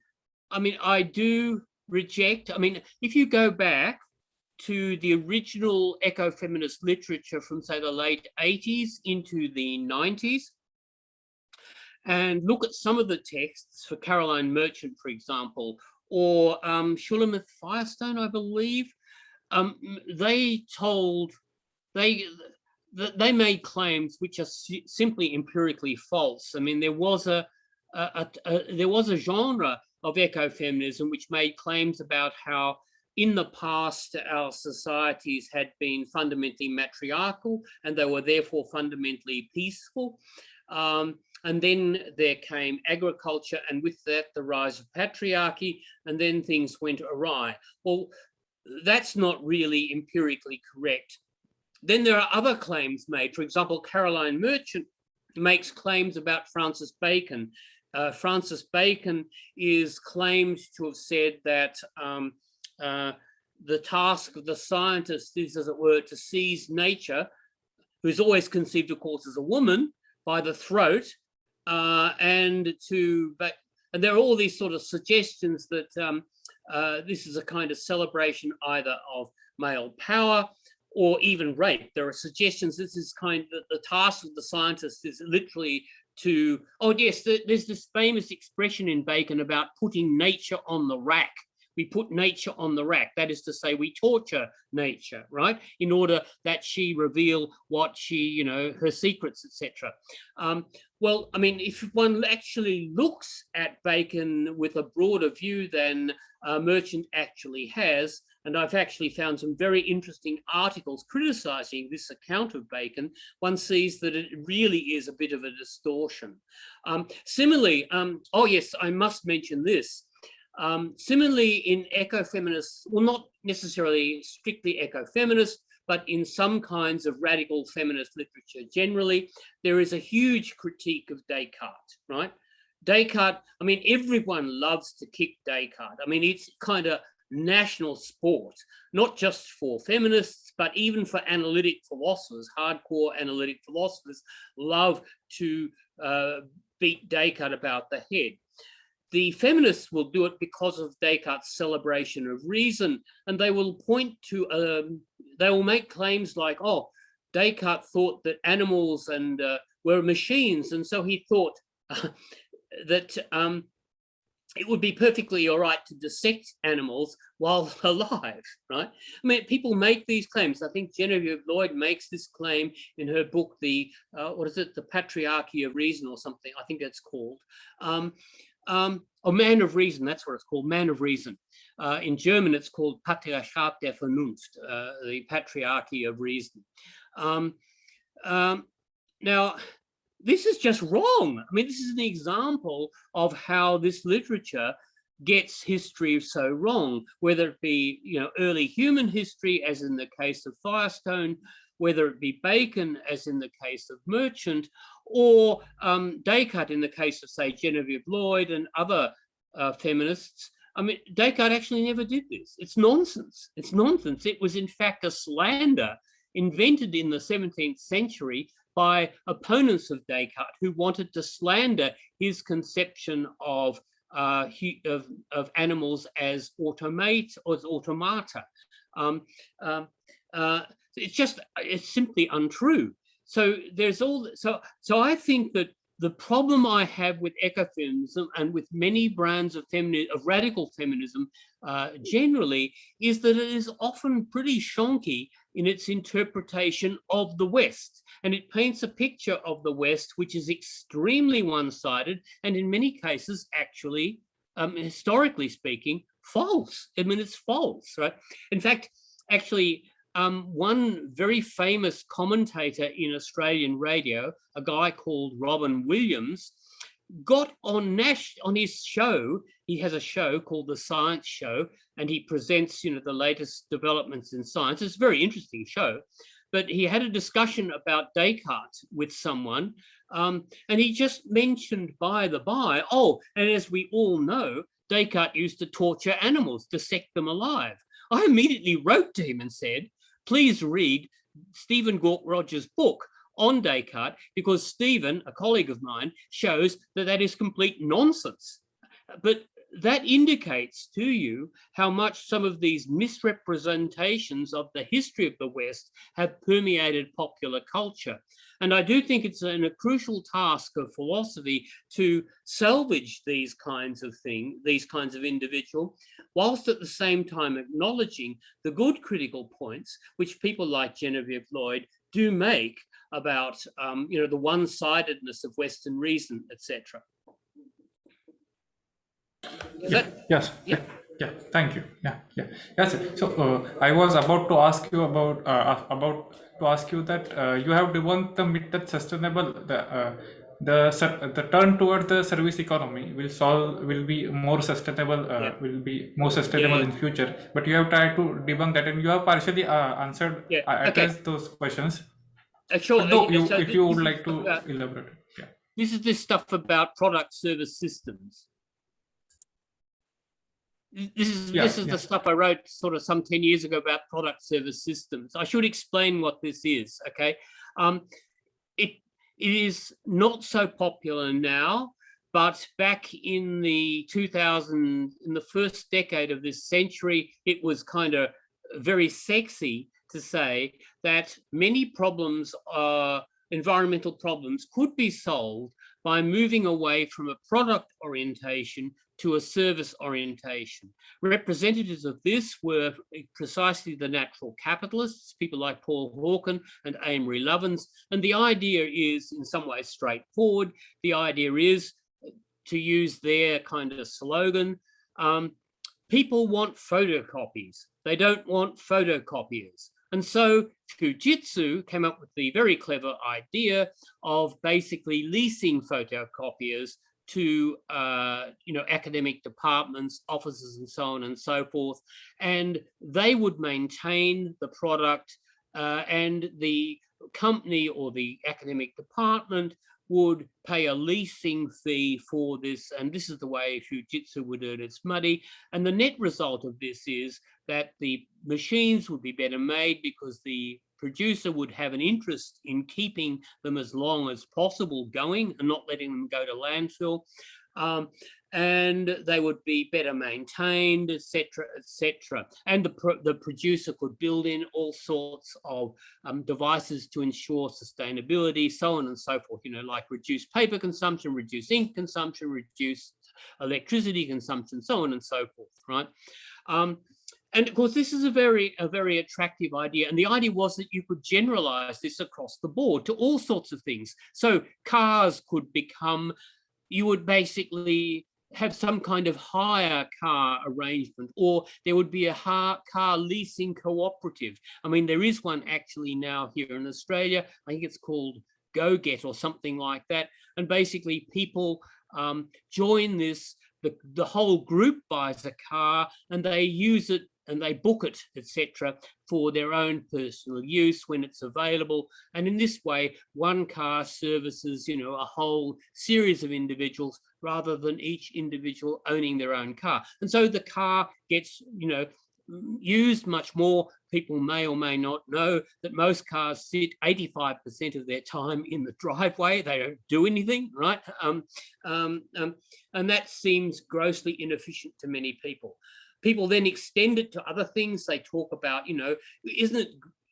I do reject. I mean, if you go back to the original ecofeminist literature from, say, the late 80s into the 90s, and look at some of the texts for Caroline Merchant, for example, or Shulamith Firestone, I believe, they made claims which are simply empirically false. I mean, there was a genre of ecofeminism which made claims about how in the past our societies had been fundamentally matriarchal and they were therefore fundamentally peaceful. And then there came agriculture, and with that the rise of patriarchy, and then things went awry. Well, that's not really empirically correct. Then there are other claims made. For example, Caroline Merchant makes claims about Francis Bacon. Francis Bacon is claimed to have said that the task of the scientist is, as it were, to seize nature, who's always conceived, of course, as a woman, by the throat, and there are all these sort of suggestions that this is a kind of celebration either of male power or even rape. There are suggestions this is the task of the scientist is literally to, oh yes, there's this famous expression in Bacon about putting nature on the rack. We put nature on the rack. That is to say, we torture nature, right? In order that she reveal what she, you know, her secrets, etc. Well, I mean, if one actually looks at Bacon with a broader view than Merchant actually has, and I've actually found some very interesting articles criticizing this account of Bacon, one sees that it really is a bit of a distortion. Similarly, oh yes, I must mention this. Similarly, in ecofeminist, well, not necessarily strictly ecofeminist, but in some kinds of radical feminist literature generally, there is a huge critique of Descartes, right? Descartes, I mean, everyone loves to kick Descartes. I mean, it's kind of national sport, not just for feminists, but even for analytic philosophers. Hardcore analytic philosophers love to beat Descartes about the head. The feminists will do it because of Descartes' celebration of reason, and they will point to, they will make claims like, oh, Descartes thought that animals were machines, and so he thought that it would be perfectly all right to dissect animals while alive, right? I mean, people make these claims. I think Genevieve Lloyd makes this claim in her book, the what is it, The Patriarchy of Reason or something, I think that's called. Or Man of Reason, that's what it's called, Man of Reason. In German, it's called Patriarchat der Vernunft, the Patriarchy of Reason. Now, this is just wrong. I mean, this is an example of how this literature gets history so wrong, whether it be, you know, early human history, as in the case of Firestone, whether it be Bacon, as in the case of Merchant, or Descartes in the case of, say, Genevieve Lloyd and other feminists. I mean, Descartes actually never did this. It's nonsense. It's nonsense. It was, in fact, a slander invented in the 17th century by opponents of Descartes who wanted to slander his conception of animals as automata. It's simply untrue. So there's all. So I think that the problem I have with ecofeminism and with many brands of radical feminism generally is that it is often pretty shonky in its interpretation of the West. And it paints a picture of the West which is extremely one-sided and in many cases actually, historically speaking, false. I mean, it's false, right? In fact, actually, one very famous commentator in Australian radio, a guy called Robin Williams, got on his show. He has a show called The Science Show, and he presents, you know, the latest developments in science. It's a very interesting show. But he had a discussion about Descartes with someone, and he just mentioned by the by, oh, and as we all know, Descartes used to torture animals, dissect them alive. I immediately wrote to him and said, please read Stephen Gawke-Rogers' book on Descartes, because Stephen, a colleague of mine, shows that that is complete nonsense. But that indicates to you how much some of these misrepresentations of the history of the West have permeated popular culture. And I do think it's a crucial task of philosophy to salvage these kinds of things, these kinds of individual, whilst at the same time acknowledging the good critical points which people like Genevieve Lloyd do make about you know, the one-sidedness of Western reason, etc. Yes. Yeah. Thank you. Yes. So I was about to ask you about that you have debunked the myth that sustainable the turn toward the service economy will be more sustainable in future. But you have tried to debunk that, and you have partially addressed those questions. Sure. Though if you would like to elaborate. Yeah. This is this stuff about product service systems. This is the stuff I wrote sort of some 10 years ago about product service systems. I should explain what this is, okay? It is not so popular now, but back in the first decade of this century, it was kind of very sexy to say that many problems, environmental problems, could be solved by moving away from a product orientation to a service orientation. Representatives of this were precisely the natural capitalists, people like Paul Hawken and Amory Lovins. And the idea is in some ways straightforward. The idea is, to use their kind of slogan, people want photocopies. They don't want photocopiers. And so Fujitsu came up with the very clever idea of basically leasing photocopiers to you know, academic departments, offices, and so on and so forth, and they would maintain the product, and the company or the academic department would pay a leasing fee for this, and this is the way Fujitsu would earn its money. And the net result of this is that the machines would be better made because the producer would have an interest in keeping them as long as possible going and not letting them go to landfill. And they would be better maintained, etc., etc. And the producer could build in all sorts of devices to ensure sustainability, so on and so forth, you know, like reduce paper consumption, reduce ink consumption, reduce electricity consumption, so on and so forth, right? And of course, this is a very attractive idea. And the idea was that you could generalize this across the board to all sorts of things. So cars could become, you would basically have some kind of hire car arrangement, or there would be a car leasing cooperative. I mean, there is one actually now here in Australia. I think it's called Go Get or something like that. And basically people join this, the whole group buys a car and they use it and they book it, etc., for their own personal use when it's available. And in this way, one car services, you know, a whole series of individuals rather than each individual owning their own car. And so the car gets, you know, used much more. People may or may not know that most cars sit 85% of their time in the driveway. They don't do anything, right? And that seems grossly inefficient to many people. People then extend it to other things. They talk about, you know,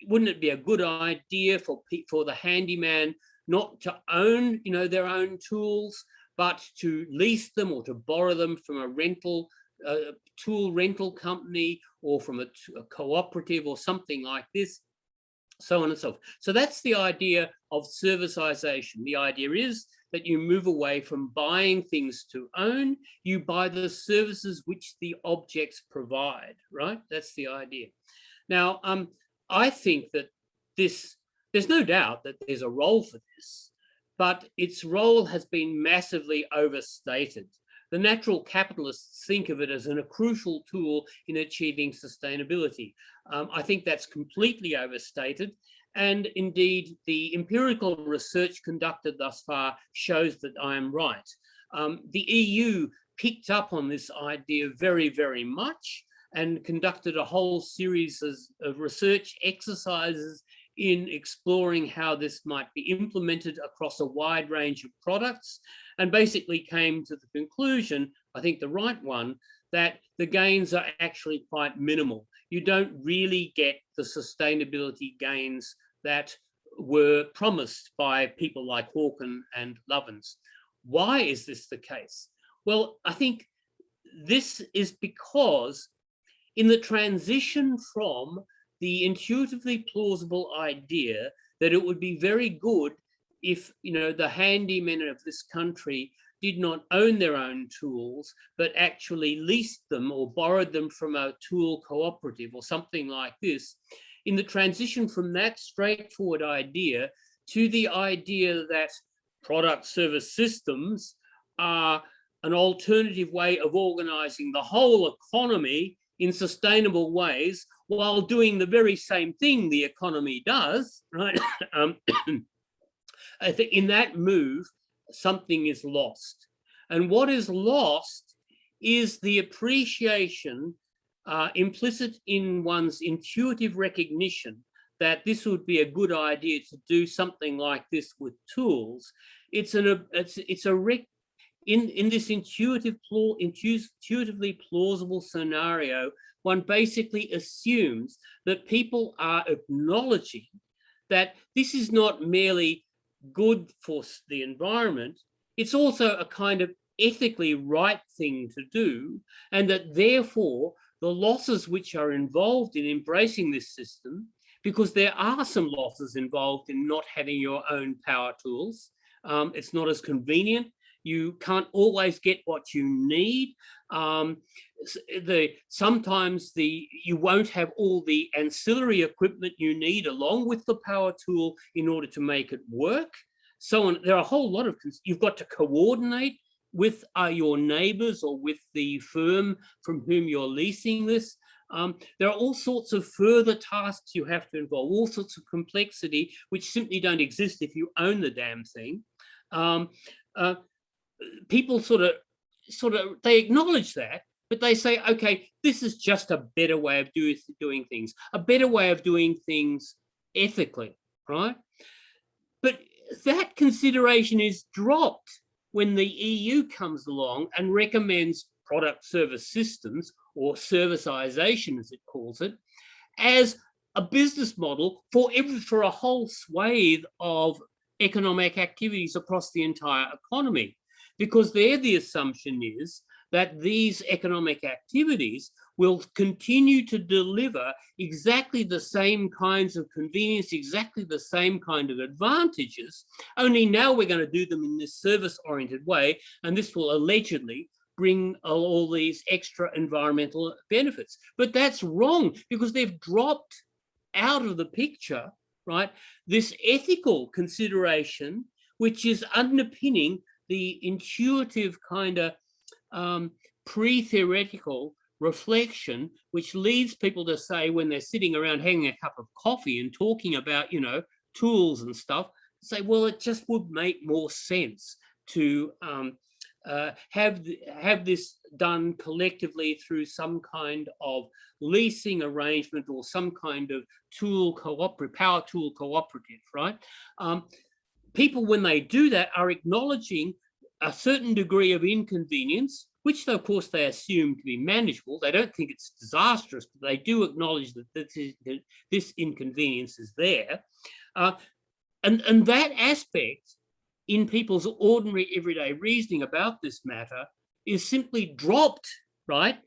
wouldn't it be a good idea for the handyman not to own, you know, their own tools, but to lease them or to borrow them from a tool rental company or from a cooperative or something like this, so on and so forth. So that's the idea of servicization. The idea is that you move away from buying things to own, you buy the services which the objects provide, right? That's the idea. Now, I think that there's no doubt that there's a role for this, but its role has been massively overstated. The natural capitalists think of it as a crucial tool in achieving sustainability. I think that's completely overstated. And indeed, the empirical research conducted thus far shows that I am right. The EU picked up on this idea very, very much and conducted a whole series of research exercises in exploring how this might be implemented across a wide range of products, and basically came to the conclusion, I think the right one, that the gains are actually quite minimal. You don't really get the sustainability gains that were promised by people like Hawken and Lovins. Why is this the case? Well, I think this is because in the transition from the intuitively plausible idea that it would be very good if, you know, the handymen of this country did not own their own tools, but actually leased them or borrowed them from a tool cooperative or something like this, in the transition from that straightforward idea to the idea that product service systems are an alternative way of organizing the whole economy in sustainable ways while doing the very same thing the economy does, right? I think in that move, something is lost. And what is lost is the appreciation implicit in one's intuitive recognition that this would be a good idea to do something like this with tools. In this intuitively plausible scenario, one basically assumes that people are acknowledging that this is not merely good for the environment, it's also a kind of ethically right thing to do, and that therefore the losses which are involved in embracing this system, because there are some losses involved in not having your own power tools, it's not as convenient, you can't always get what you need. Sometimes you won't have all the ancillary equipment you need along with the power tool in order to make it work. So there are a whole lot of, you've got to coordinate with your neighbors or with the firm from whom you're leasing this. There are all sorts of further tasks you have to involve, all sorts of complexity, which simply don't exist if you own the damn thing. People sort of, they acknowledge that, but they say, okay, this is just a better way of doing things, a better way of doing things ethically, right? But that consideration is dropped when the EU comes along and recommends product service systems, or serviceization as it calls it, as a business model for a whole swathe of economic activities across the entire economy. Because there the assumption is that these economic activities will continue to deliver exactly the same kinds of convenience, exactly the same kind of advantages, only now we're going to do them in this service-oriented way, and this will allegedly bring all these extra environmental benefits. But that's wrong, because they've dropped out of the picture, right, this ethical consideration, which is underpinning the intuitive kind of pre-theoretical reflection, which leads people to say, when they're sitting around having a cup of coffee and talking about, you know, tools and stuff, say, well, it just would make more sense to have this done collectively through some kind of leasing arrangement or some kind of power tool cooperative, right? People, when they do that, are acknowledging a certain degree of inconvenience, which of course they assume to be manageable. They don't think it's disastrous, but they do acknowledge that this inconvenience is there. And that aspect in people's ordinary everyday reasoning about this matter is simply dropped, right,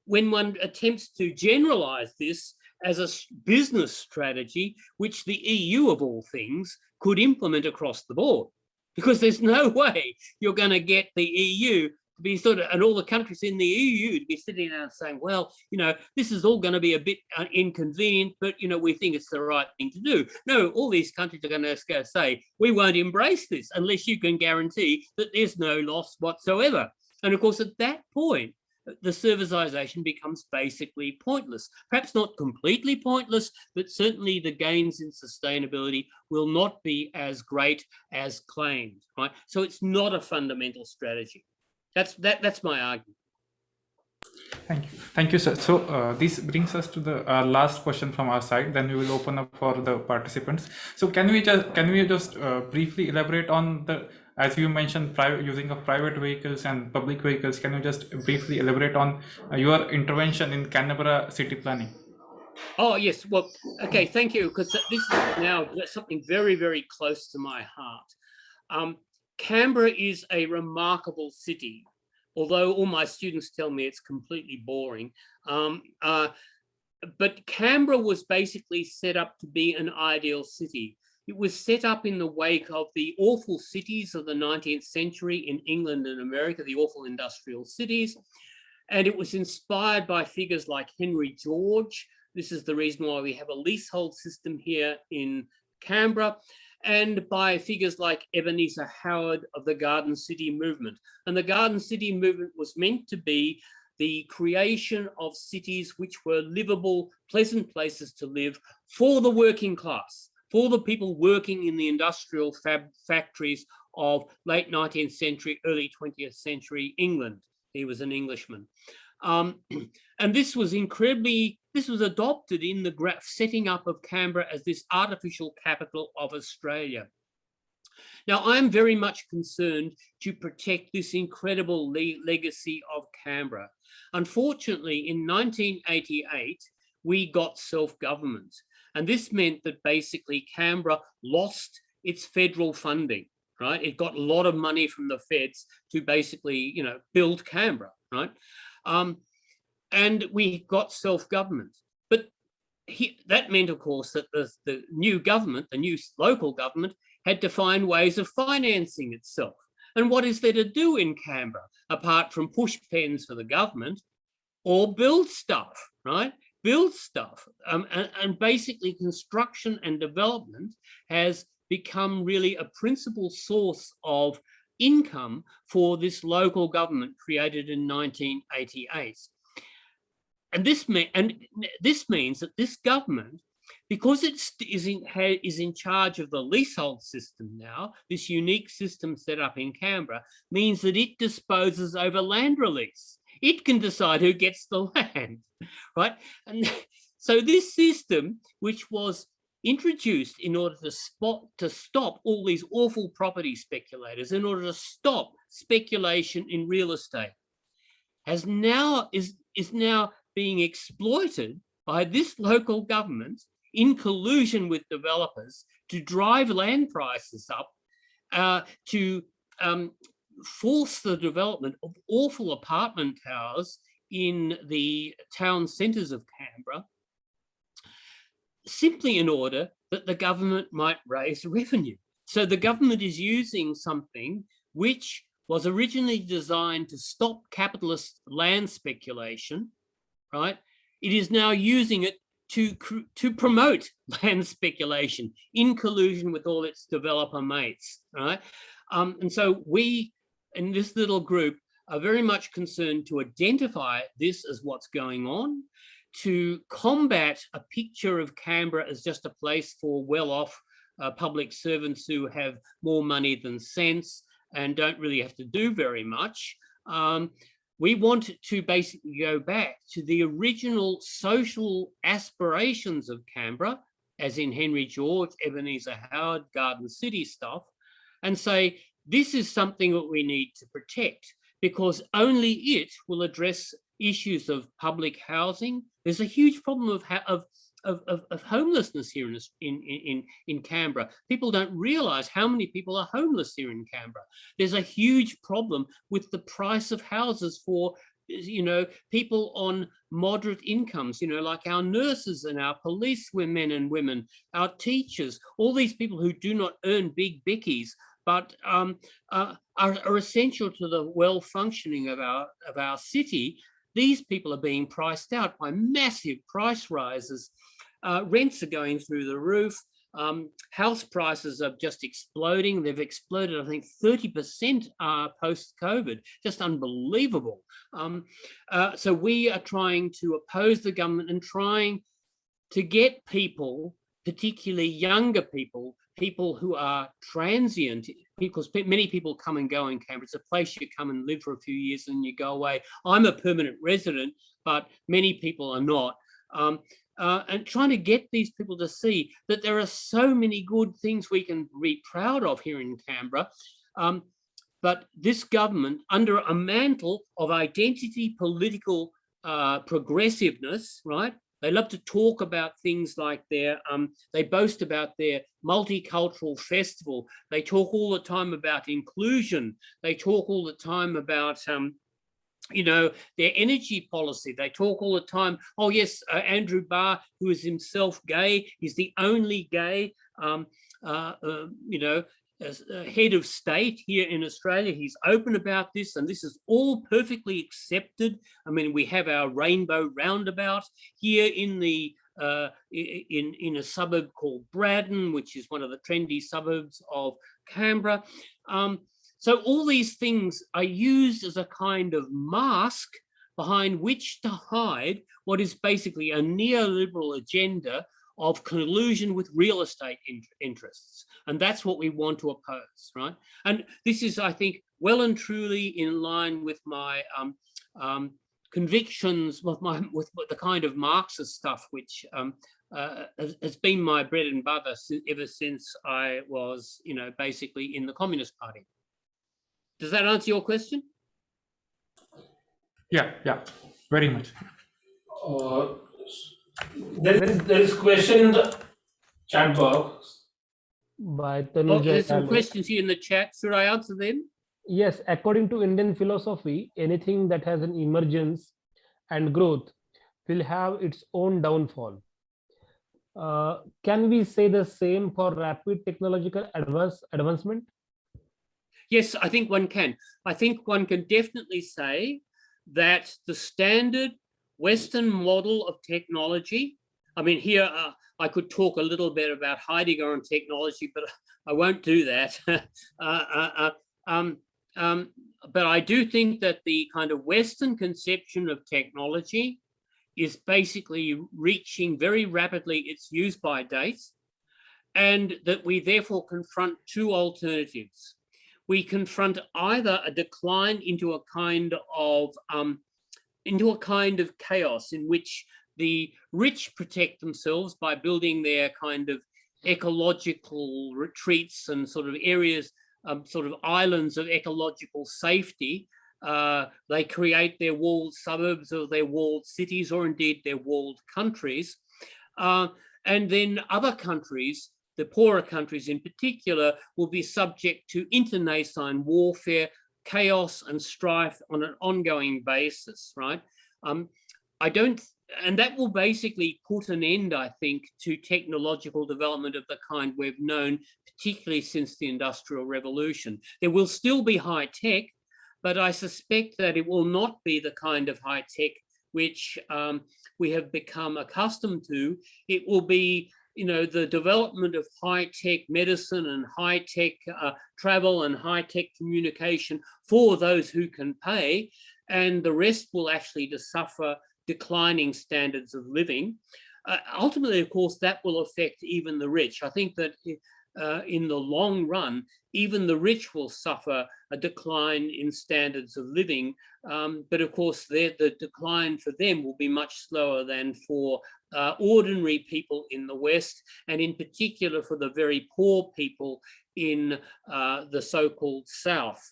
when one attempts to generalize this as a business strategy, which the EU, of all things, could implement across the board. Because there's no way you're going to get the EU to be sort of, and all the countries in the EU to be sitting there and saying, well, you know, this is all going to be a bit inconvenient, but, you know, we think it's the right thing to do. No, all these countries are going to say, we won't embrace this unless you can guarantee that there's no loss whatsoever. And of course, at that point, the servicization becomes basically pointless. Perhaps not completely pointless, but certainly the gains in sustainability will not be as great as claimed, right? So it's not a fundamental strategy. That's my argument. Thank you, sir. So this brings us to the last question from our side. Then we will open up for the participants. So can we just briefly elaborate on the, as you mentioned, using of private vehicles and public vehicles? Can you just briefly elaborate on your intervention in Canberra city planning? Oh, yes. Well, okay, thank you, because this is now something very, very close to my heart. Canberra is a remarkable city, although all my students tell me it's completely boring. But Canberra was basically set up to be an ideal city. It was set up in the wake of the awful cities of the 19th century in England and America, the awful industrial cities. And it was inspired by figures like Henry George. This is the reason why we have a leasehold system here in Canberra, and by figures like Ebenezer Howard of the Garden City movement. And the Garden City movement was meant to be the creation of cities which were livable, pleasant places to live for the working class, for the people working in the industrial factories of late 19th century, early 20th century England. He was an Englishman. And this was adopted in the setting up of Canberra as this artificial capital of Australia. Now, I'm very much concerned to protect this incredible legacy of Canberra. Unfortunately, in 1988, we got self-government. And this meant that basically Canberra lost its federal funding, right? It got a lot of money from the feds to basically, you know, build Canberra, right? And we got self-government. But that meant, of course, that the new government, the new local government, had to find ways of financing itself. And what is there to do in Canberra, apart from push pens for the government, or build stuff, right? Build stuff. And basically construction and development has become really a principal source of income for this local government created in 1988. And this means that this government, because it is in charge of the leasehold system now, this unique system set up in Canberra, means that it disposes over land release. It can decide who gets the land, right? And so this system, which was introduced in order to stop all these awful property speculators, in order to stop speculation in real estate is now being exploited by this local government in collusion with developers to drive land prices up, to force the development of awful apartment towers in the town centres of Canberra, simply in order that the government might raise revenue. So the government is using something which was originally designed to stop capitalist land speculation, right? It is now using it to promote land speculation in collusion with all its developer mates, right? And so we, in this little group, are very much concerned to identify this as what's going on, to combat a picture of Canberra as just a place for well-off public servants who have more money than sense and don't really have to do very much. We want to basically go back to the original social aspirations of Canberra, as in Henry George, Ebenezer Howard, Garden City stuff, and say, this is something that we need to protect, because only it will address issues of public housing. There's a huge problem of homelessness here in Canberra. People don't realise how many people are homeless here in Canberra. There's a huge problem with the price of houses for, you know, people on moderate incomes, you know, like our nurses and our police men and women, our teachers, all these people who do not earn big bickies, but are essential to the well-functioning of our city. These people are being priced out by massive price rises. Rents are going through the roof. House prices are just exploding. They've exploded, I think, 30% post-COVID, just unbelievable. So we are trying to oppose the government and trying to get people, particularly younger people who are transient, because many people come and go in Canberra. It's a place you come and live for a few years and you go away. I'm a permanent resident, but many people are not. And trying to get these people to see that there are so many good things we can be proud of here in Canberra. But this government, under a mantle of identity political progressiveness, right? They love to talk about things like they boast about their multicultural festival. They talk all the time about inclusion. They talk all the time about, you know, their energy policy. They talk all the time, oh yes, Andrew Barr, who is himself gay, is the only gay, you know, as head of state here in Australia. He's open about this, and this is all perfectly accepted. I mean, we have our rainbow roundabout here in the in a suburb called Braddon, which is one of the trendy suburbs of Canberra. So all these things are used as a kind of mask behind which to hide what is basically a neoliberal agenda of collusion with real estate interests. And that's what we want to oppose, right? And this is, I think, well and truly in line with my convictions, with the kind of Marxist stuff which has been my bread and butter ever since I was, you know, basically in the Communist Party. Does that answer your question? Yeah, very much. There is question in the chat box. By Oh, there's some questions here in the chat. Should I answer them? Yes, according to Indian philosophy, anything that has an emergence and growth will have its own downfall. Can we say the same for rapid technological advancement? Yes, I think one can. I think one can definitely say that the standard Western model of technology, I mean, here I could talk a little bit about Heidegger and technology, but I won't do that. But I do think that the kind of Western conception of technology is basically reaching very rapidly its use-by date, and that we therefore confront two alternatives. We confront either a decline into a kind of chaos in which the rich protect themselves by building their kind of ecological retreats and sort of areas sort of islands of ecological safety. They create their walled suburbs or their walled cities, or indeed their walled countries. And then other countries, the poorer countries in particular, will be subject to internecine warfare, chaos and strife on an ongoing basis, right? And that will basically put an end, I think, to technological development of the kind we've known, particularly since the Industrial Revolution. There will still be high tech, but I suspect that it will not be the kind of high tech which we have become accustomed to. It will be, you know, the development of high-tech medicine and high-tech travel and high-tech communication for those who can pay, and the rest will actually just suffer declining standards of living. Ultimately, of course, that will affect even the rich. I think that in the long run, even the rich will suffer a decline in standards of living. But of course, the decline for them will be much slower than for ordinary people in the West, and in particular for the very poor people in the so-called South.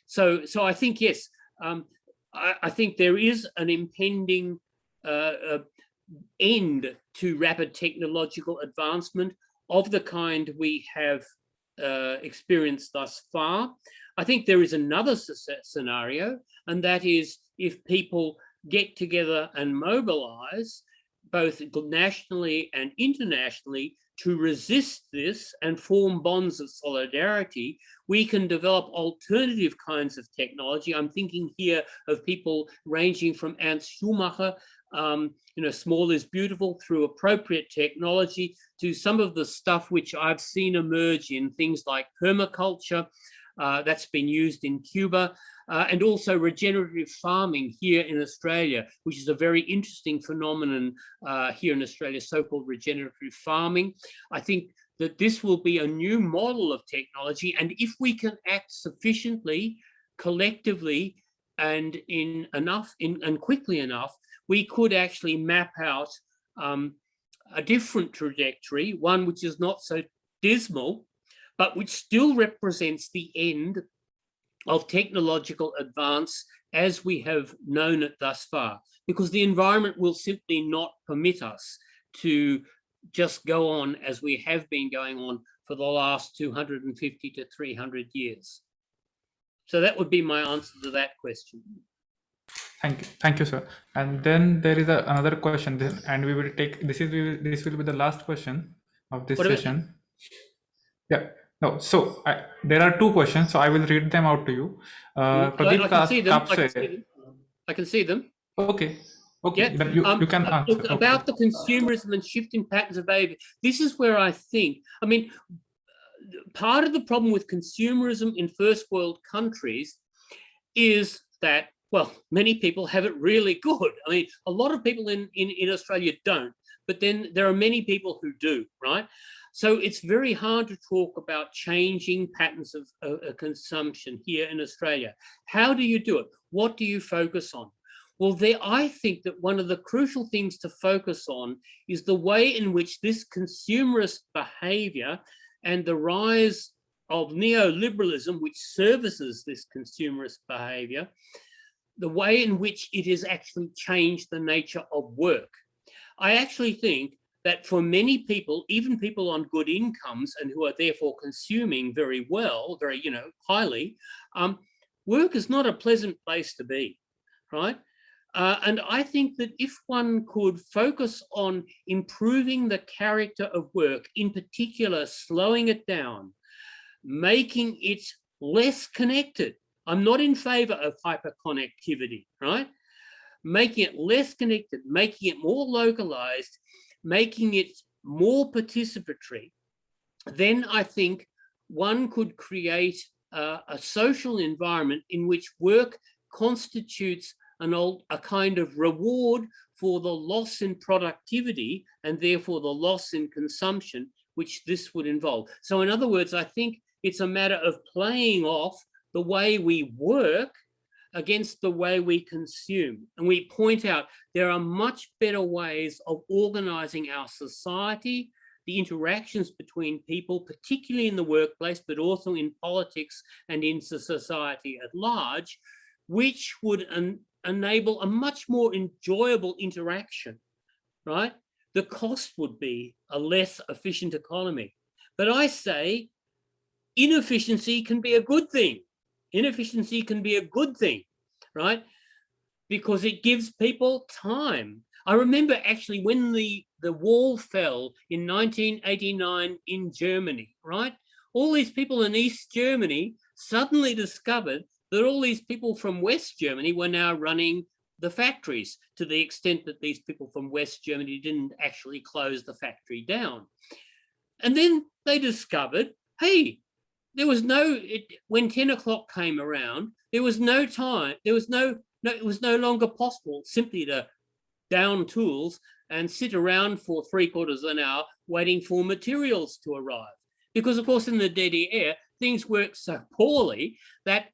So I think, yes, I think there is an impending end to rapid technological advancement of the kind we have experienced thus far. I think there is another scenario, and that is if people get together and mobilize, both nationally and internationally, to resist this and form bonds of solidarity, we can develop alternative kinds of technology. I'm thinking here of people ranging from Ernst Schumacher, you know, small is beautiful, through appropriate technology, to some of the stuff which I've seen emerge in things like permaculture, that's been used in Cuba, and also regenerative farming here in Australia, which is a very interesting phenomenon here in Australia, so-called regenerative farming. I think that this will be a new model of technology, and if we can act sufficiently, collectively, and and quickly enough, we could actually map out a different trajectory, one which is not so dismal, but which still represents the end of technological advance as we have known it thus far, because the environment will simply not permit us to just go on as we have been going on for the last 250 to 300 years. So that would be my answer to that question. Thank you, sir. And then there is another question, and we will take this will be the last question of this session. Yeah. No. So there are two questions, so I will read them out to you. Pradeep I can see them. Okay. Yeah. Then you can answer. Look, about the consumerism and shifting patterns of behavior, this is where I think, I mean, part of the problem with consumerism in first world countries is that, well, many people have it really good. I mean, a lot of people in Australia don't, but then there are many people who do, right? So it's very hard to talk about changing patterns of consumption here in Australia. How do you do it? What do you focus on? Well, I think that one of the crucial things to focus on is the way in which this consumerist behavior and the rise of neoliberalism, which services this consumerist behavior, the way in which it has actually changed the nature of work. I actually think that for many people, even people on good incomes and who are therefore consuming very well, very, you know, highly, work is not a pleasant place to be, right? And I think that if one could focus on improving the character of work, in particular, slowing it down, making it less connected. I'm not in favor of hyperconnectivity, right? Making it less connected, making it more localized, making it more participatory, then I think one could create a social environment in which work constitutes a kind of reward for the loss in productivity and therefore the loss in consumption, which this would involve. So in other words, I think it's a matter of playing off the way we work against the way we consume. And we point out there are much better ways of organizing our society, the interactions between people, particularly in the workplace, but also in politics and in society at large, which would enable a much more enjoyable interaction, right? The cost would be a less efficient economy. But I say inefficiency can be a good thing. Inefficiency can be a good thing, right? Because it gives people time. I remember actually when the wall fell in 1989 in Germany, right? All these people in East Germany suddenly discovered that all these people from West Germany were now running the factories, to the extent that these people from West Germany didn't actually close the factory down. And then they discovered, hey, there was when 10 o'clock came around, there was no time, it was no longer possible simply to down tools and sit around for 3/4 of an hour waiting for materials to arrive. Because of course in the DDR, things worked so poorly that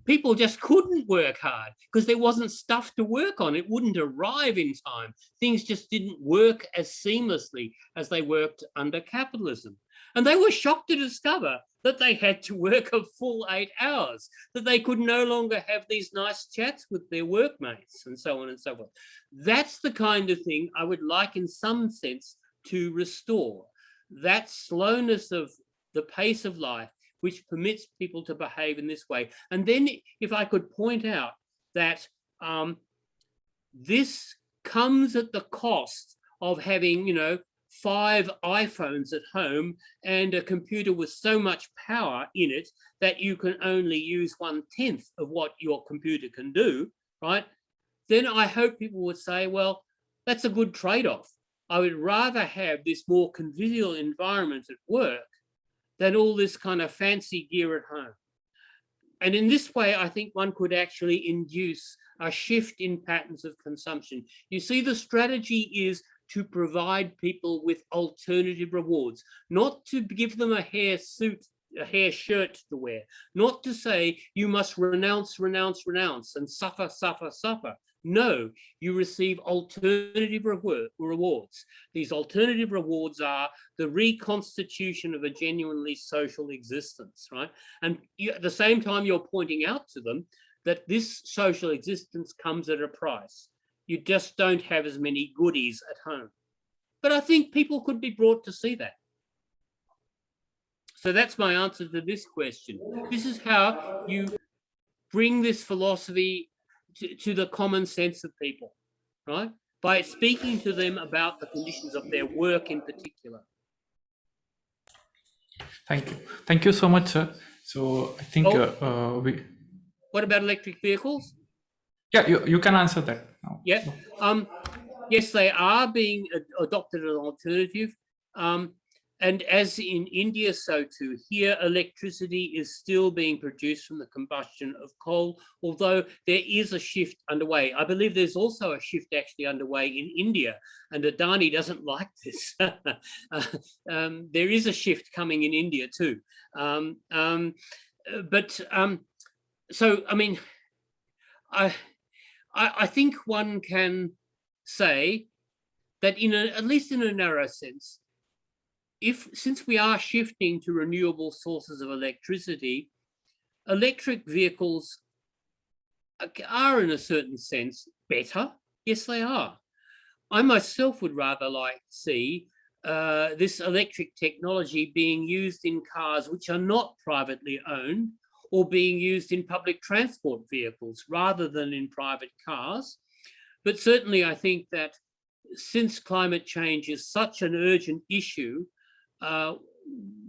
people just couldn't work hard because there wasn't stuff to work on. It wouldn't arrive in time. Things just didn't work as seamlessly as they worked under capitalism. And they were shocked to discover that they had to work a full 8 hours, that they could no longer have these nice chats with their workmates and so on and so forth. That's the kind of thing I would like in some sense to restore. That slowness of the pace of life, which permits people to behave in this way. And then if I could point out that this comes at the cost of having, 5 iPhones at home and a computer with so much power in it that you can only use 1/10 of what your computer can do, right? Then I hope people would say, well, that's a good trade-off. I would rather have this more convivial environment at work than all this kind of fancy gear at home. And in this way, I think one could actually induce a shift in patterns of consumption. You see, the strategy is to provide people with alternative rewards, not to give them a hair shirt to wear, not to say you must renounce, renounce, renounce and suffer, suffer, suffer. No, you receive alternative rewards. These alternative rewards are the reconstitution of a genuinely social existence, right? And at the same time, you're pointing out to them that this social existence comes at a price. You just don't have as many goodies at home. But I think people could be brought to see that. So that's my answer to this question. This is how you bring this philosophy to the common sense of people, right? By speaking to them about the conditions of their work in particular. Thank you so much, sir. So I think What about electric vehicles? Yeah, you can answer that now. Yeah. Yes, they are being adopted as an alternative. And as in India, so too, here electricity is still being produced from the combustion of coal, although there is a shift underway. I believe there's also a shift actually underway in India, and Adani doesn't like this. There is a shift coming in India too. So, I mean, I think one can say that at least in a narrow sense, since we are shifting to renewable sources of electricity, electric vehicles are in a certain sense better. Yes, they are. I myself would rather like to see this electric technology being used in cars which are not privately owned or being used in public transport vehicles rather than in private cars. But certainly I think that since climate change is such an urgent issue,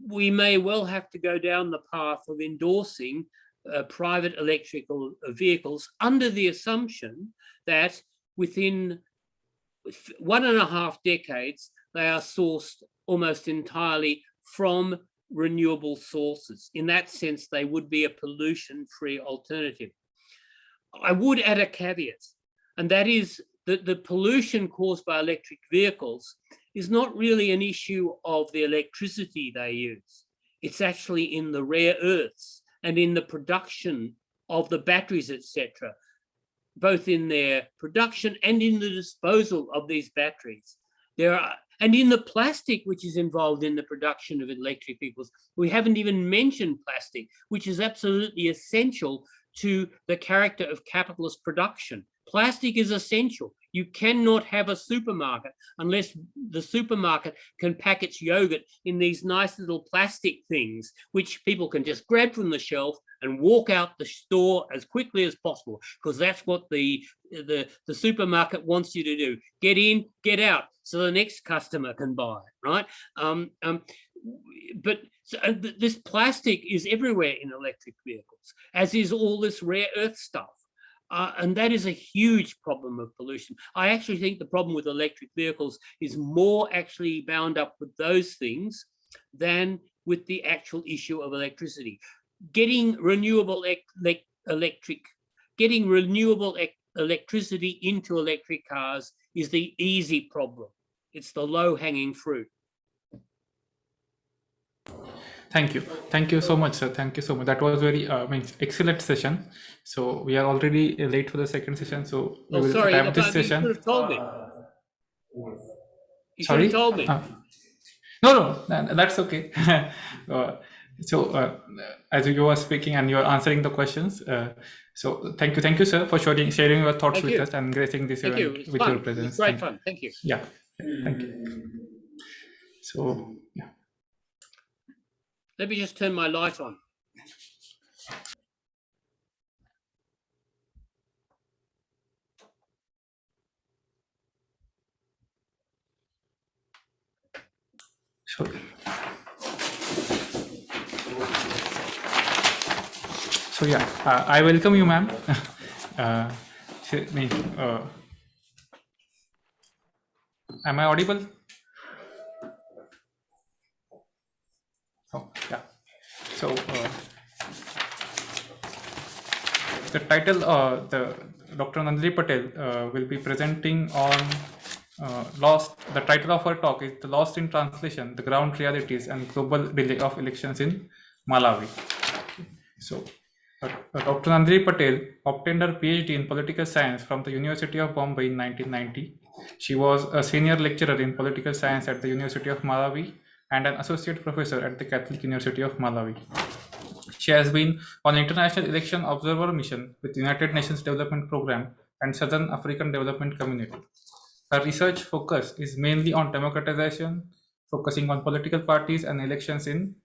we may well have to go down the path of endorsing private electrical vehicles under the assumption that within 1.5 decades, they are sourced almost entirely from renewable sources. In that sense, they would be a pollution-free alternative. I would add a caveat, and that is that the pollution caused by electric vehicles is not really an issue of the electricity they use. It's actually in the rare earths and in the production of the batteries, etc., both in their production and in the disposal of these batteries. And in the plastic, which is involved in the production of electric vehicles, we haven't even mentioned plastic, which is absolutely essential to the character of capitalist production. Plastic is essential. You cannot have a supermarket unless the supermarket can pack its yogurt in these nice little plastic things, which people can just grab from the shelf and walk out the store as quickly as possible, because that's what the supermarket wants you to do. Get in, get out, so the next customer can buy it, right? But this plastic is everywhere in electric vehicles, as is all this rare earth stuff. And that is a huge problem of pollution. I actually think the problem with electric vehicles is more actually bound up with those things than with the actual issue of electricity. Getting renewable electricity into electric cars is the easy problem. It's the low-hanging fruit. Thank you so much, sir. Thank you so much. That was very excellent session. So we are already late for the second session, so we will sorry, wrap this you session. should have told me. You Sorry? should have told me. No, that's okay. As you were speaking and you are answering the questions, so thank you, sir, for sharing your thoughts with us and gracing this event with your presence. It's great fun. Thank you. Yeah, thank you. So, yeah. Let me just turn my light on. So yeah, I welcome you, ma'am. Am I audible? Oh, yeah. So the title, the Dr. Nandini Patel will be presenting on Lost. The title of her talk is "The Lost in Translation: The Ground Realities and Global Delay of Elections in Malawi." So, Dr. Nandini Patel obtained her PhD in political science from the University of Bombay in 1990. She was a senior lecturer in political science at the University of Malawi and an associate professor at the Catholic University of Malawi. She has been on international election observer mission with United Nations Development Programme and Southern African Development Community. Her research focus is mainly on democratization, focusing on political parties and elections in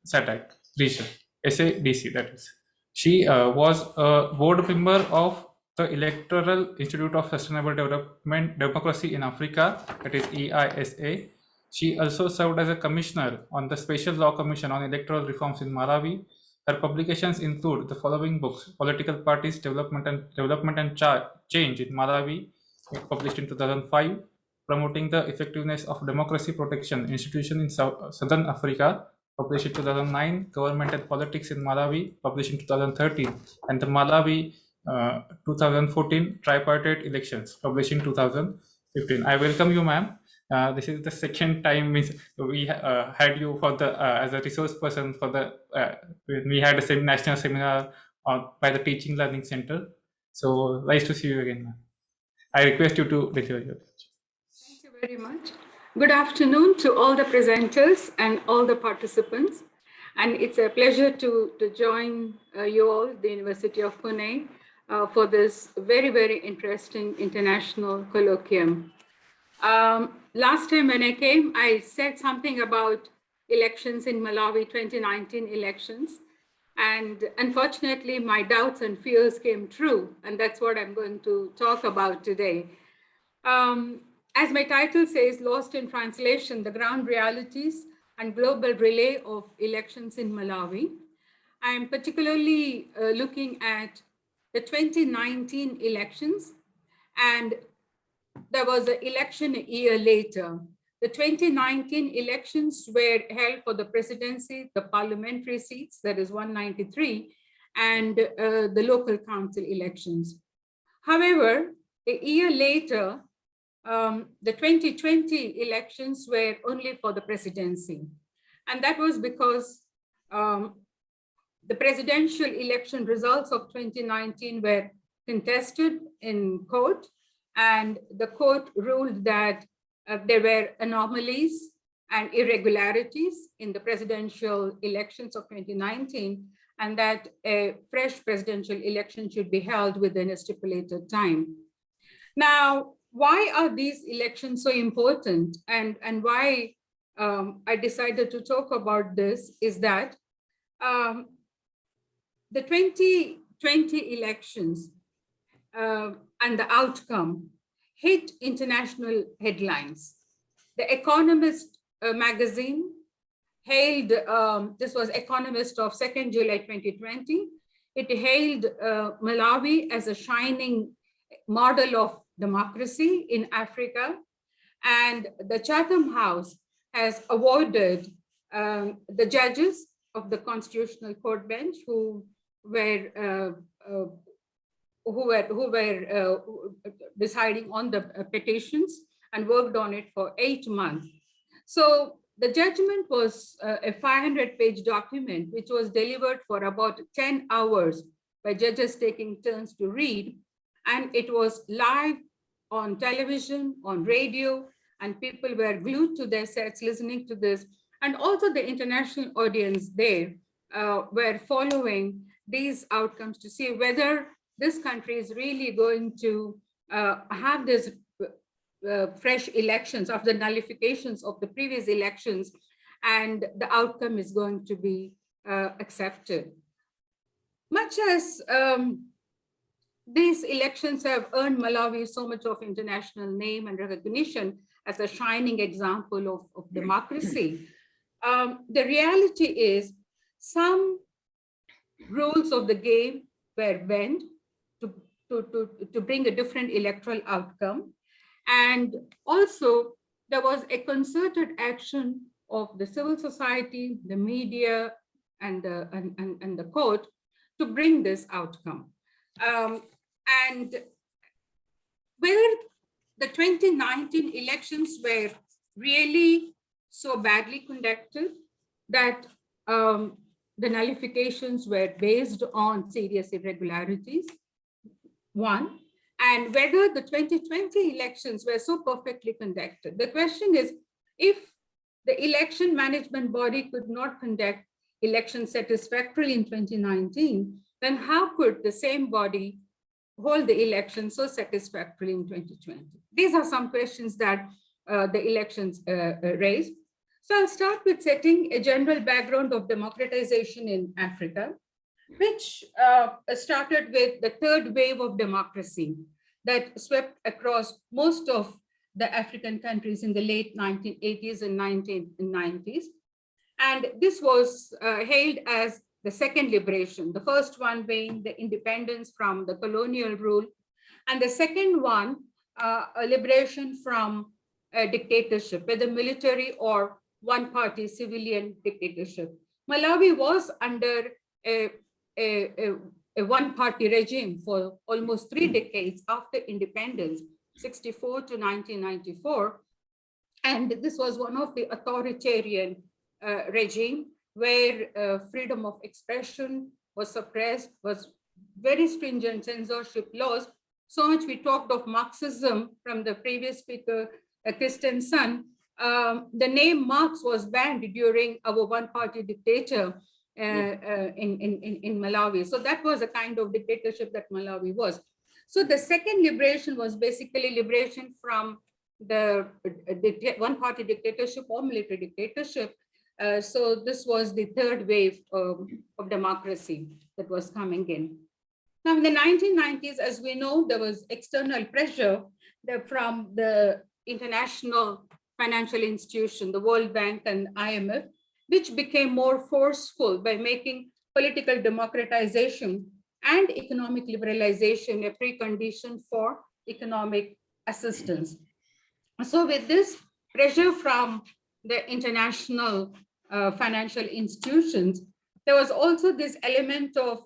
SADC region, SADC that is. She was a board member of the Electoral Institute of Sustainable Development Democracy in Africa, that is EISA. She also served as a commissioner on the Special Law Commission on Electoral Reforms in Malawi. Her publications include the following books: Political Parties, Development and Change in Malawi, published in 2005, Promoting the Effectiveness of Democracy Protection Institution in Southern Africa, published in 2009, Government and Politics in Malawi, published in 2013, and the Malawi 2014 Tripartite Elections, published in 2015. I welcome you, ma'am. This is the second time we had you for the as a resource person for the when we had a national seminar by the Teaching Learning Center. So nice to see you again, ma'am. I request you to deliver your speech. Thank you very much. Good afternoon to all the presenters and all the participants. And it's a pleasure to join you all, the University of Pune, for this very, very interesting international colloquium. Last time when I came, I said something about elections in Malawi, 2019 elections. And unfortunately, my doubts and fears came true. And that's what I'm going to talk about today. As my title says, Lost in Translation, the Ground Realities and Global Relay of Elections in Malawi. I'm particularly looking at the 2019 elections, and there was an election a year later. The 2019 elections were held for the presidency, the parliamentary seats, that is 193, and the local council elections. However, a year later, the 2020 elections were only for the presidency. And that was because the presidential election results of 2019 were contested in court, and the court ruled that there were anomalies and irregularities in the presidential elections of 2019, and that a fresh presidential election should be held within a stipulated time. Now, why are these elections so important, and why I decided to talk about this is that the 2020 elections and the outcome hit international headlines. The Economist magazine hailed, this was Economist of 2nd July 2020, it hailed Malawi as a shining model of democracy in Africa. And the Chatham House has awarded the judges of the Constitutional Court bench who were deciding on the petitions and worked on it for 8 months. So the judgment was a 500-page document, which was delivered for about 10 hours by judges taking turns to read. And it was live on television, on radio, and people were glued to their sets listening to this. And also the international audience there were following these outcomes to see whether this country is really going to have this fresh elections after nullifications of the previous elections, and the outcome is going to be accepted. Much as these elections have earned Malawi so much of international name and recognition as a shining example of democracy, the reality is some rules of the game were bent to bring a different electoral outcome. And also there was a concerted action of the civil society, the media, and the court to bring this outcome. And whether the 2019 elections were really so badly conducted that the nullifications were based on serious irregularities, one, and whether the 2020 elections were so perfectly conducted. The question is, if the election management body could not conduct elections satisfactorily in 2019, then how could the same body hold the election so satisfactorily in 2020? These are some questions that the elections raised. So I'll start with setting a general background of democratization in Africa, which started with the third wave of democracy that swept across most of the African countries in the late 1980s and 1990s. And this was hailed as the second liberation, the first one being the independence from the colonial rule, and the second one, a liberation from dictatorship, whether military or one-party civilian dictatorship. Malawi was under a one-party regime for almost 3 decades after independence, 64 to 1994. And this was one of the authoritarian regime where freedom of expression was suppressed, was very stringent censorship laws. So much we talked of Marxism from the previous speaker, Christensen. The name Marx was banned during our one-party dictator in Malawi. So that was a kind of dictatorship that Malawi was. So the second liberation was basically liberation from the one-party dictatorship or military dictatorship. So this was the third wave of democracy that was coming in. Now in the 1990s, as we know, there was external pressure from the international financial institution, the World Bank and IMF, which became more forceful by making political democratization and economic liberalization a precondition for economic assistance. So with this pressure from the international financial institutions, there was also this element of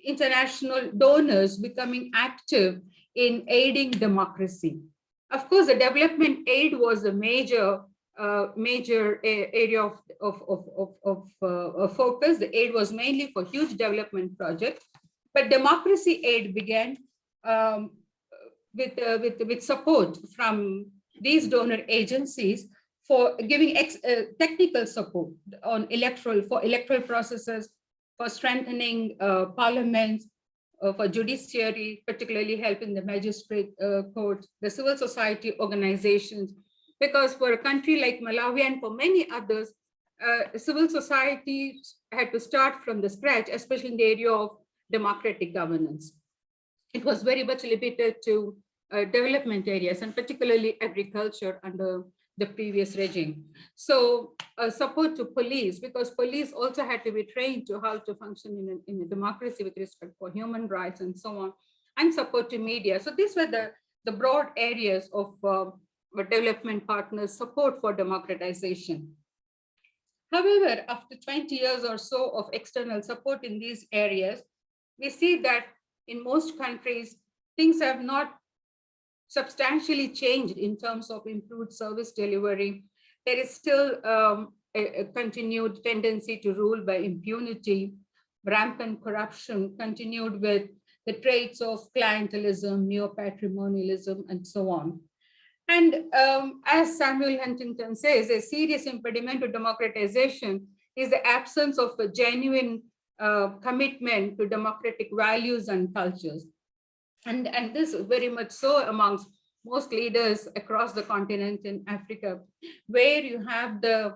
international donors becoming active in aiding democracy. Of course, the development aid was a major area of focus. The aid was mainly for huge development projects, but democracy aid began with support from these donor agencies for giving technical support on electoral processes, for strengthening parliaments, for judiciary, particularly helping the magistrate courts, the civil society organizations, because for a country like Malawi and for many others, civil society had to start from the scratch, especially in the area of democratic governance. It was very much limited to development areas and particularly agriculture under the previous regime. So support to police, because police also had to be trained to how to function in a democracy with respect for human rights and so on, and support to media. So these were the broad areas of development partners' support for democratization. However, after 20 years or so of external support in these areas, we see that in most countries, things have not substantially changed in terms of improved service delivery. There is still a continued tendency to rule by impunity, rampant corruption, continued with the traits of clientelism, neo-patrimonialism, and so on. And as Samuel Huntington says, a serious impediment to democratization is the absence of a genuine commitment to democratic values and cultures. And this very much so amongst most leaders across the continent in Africa, where you have the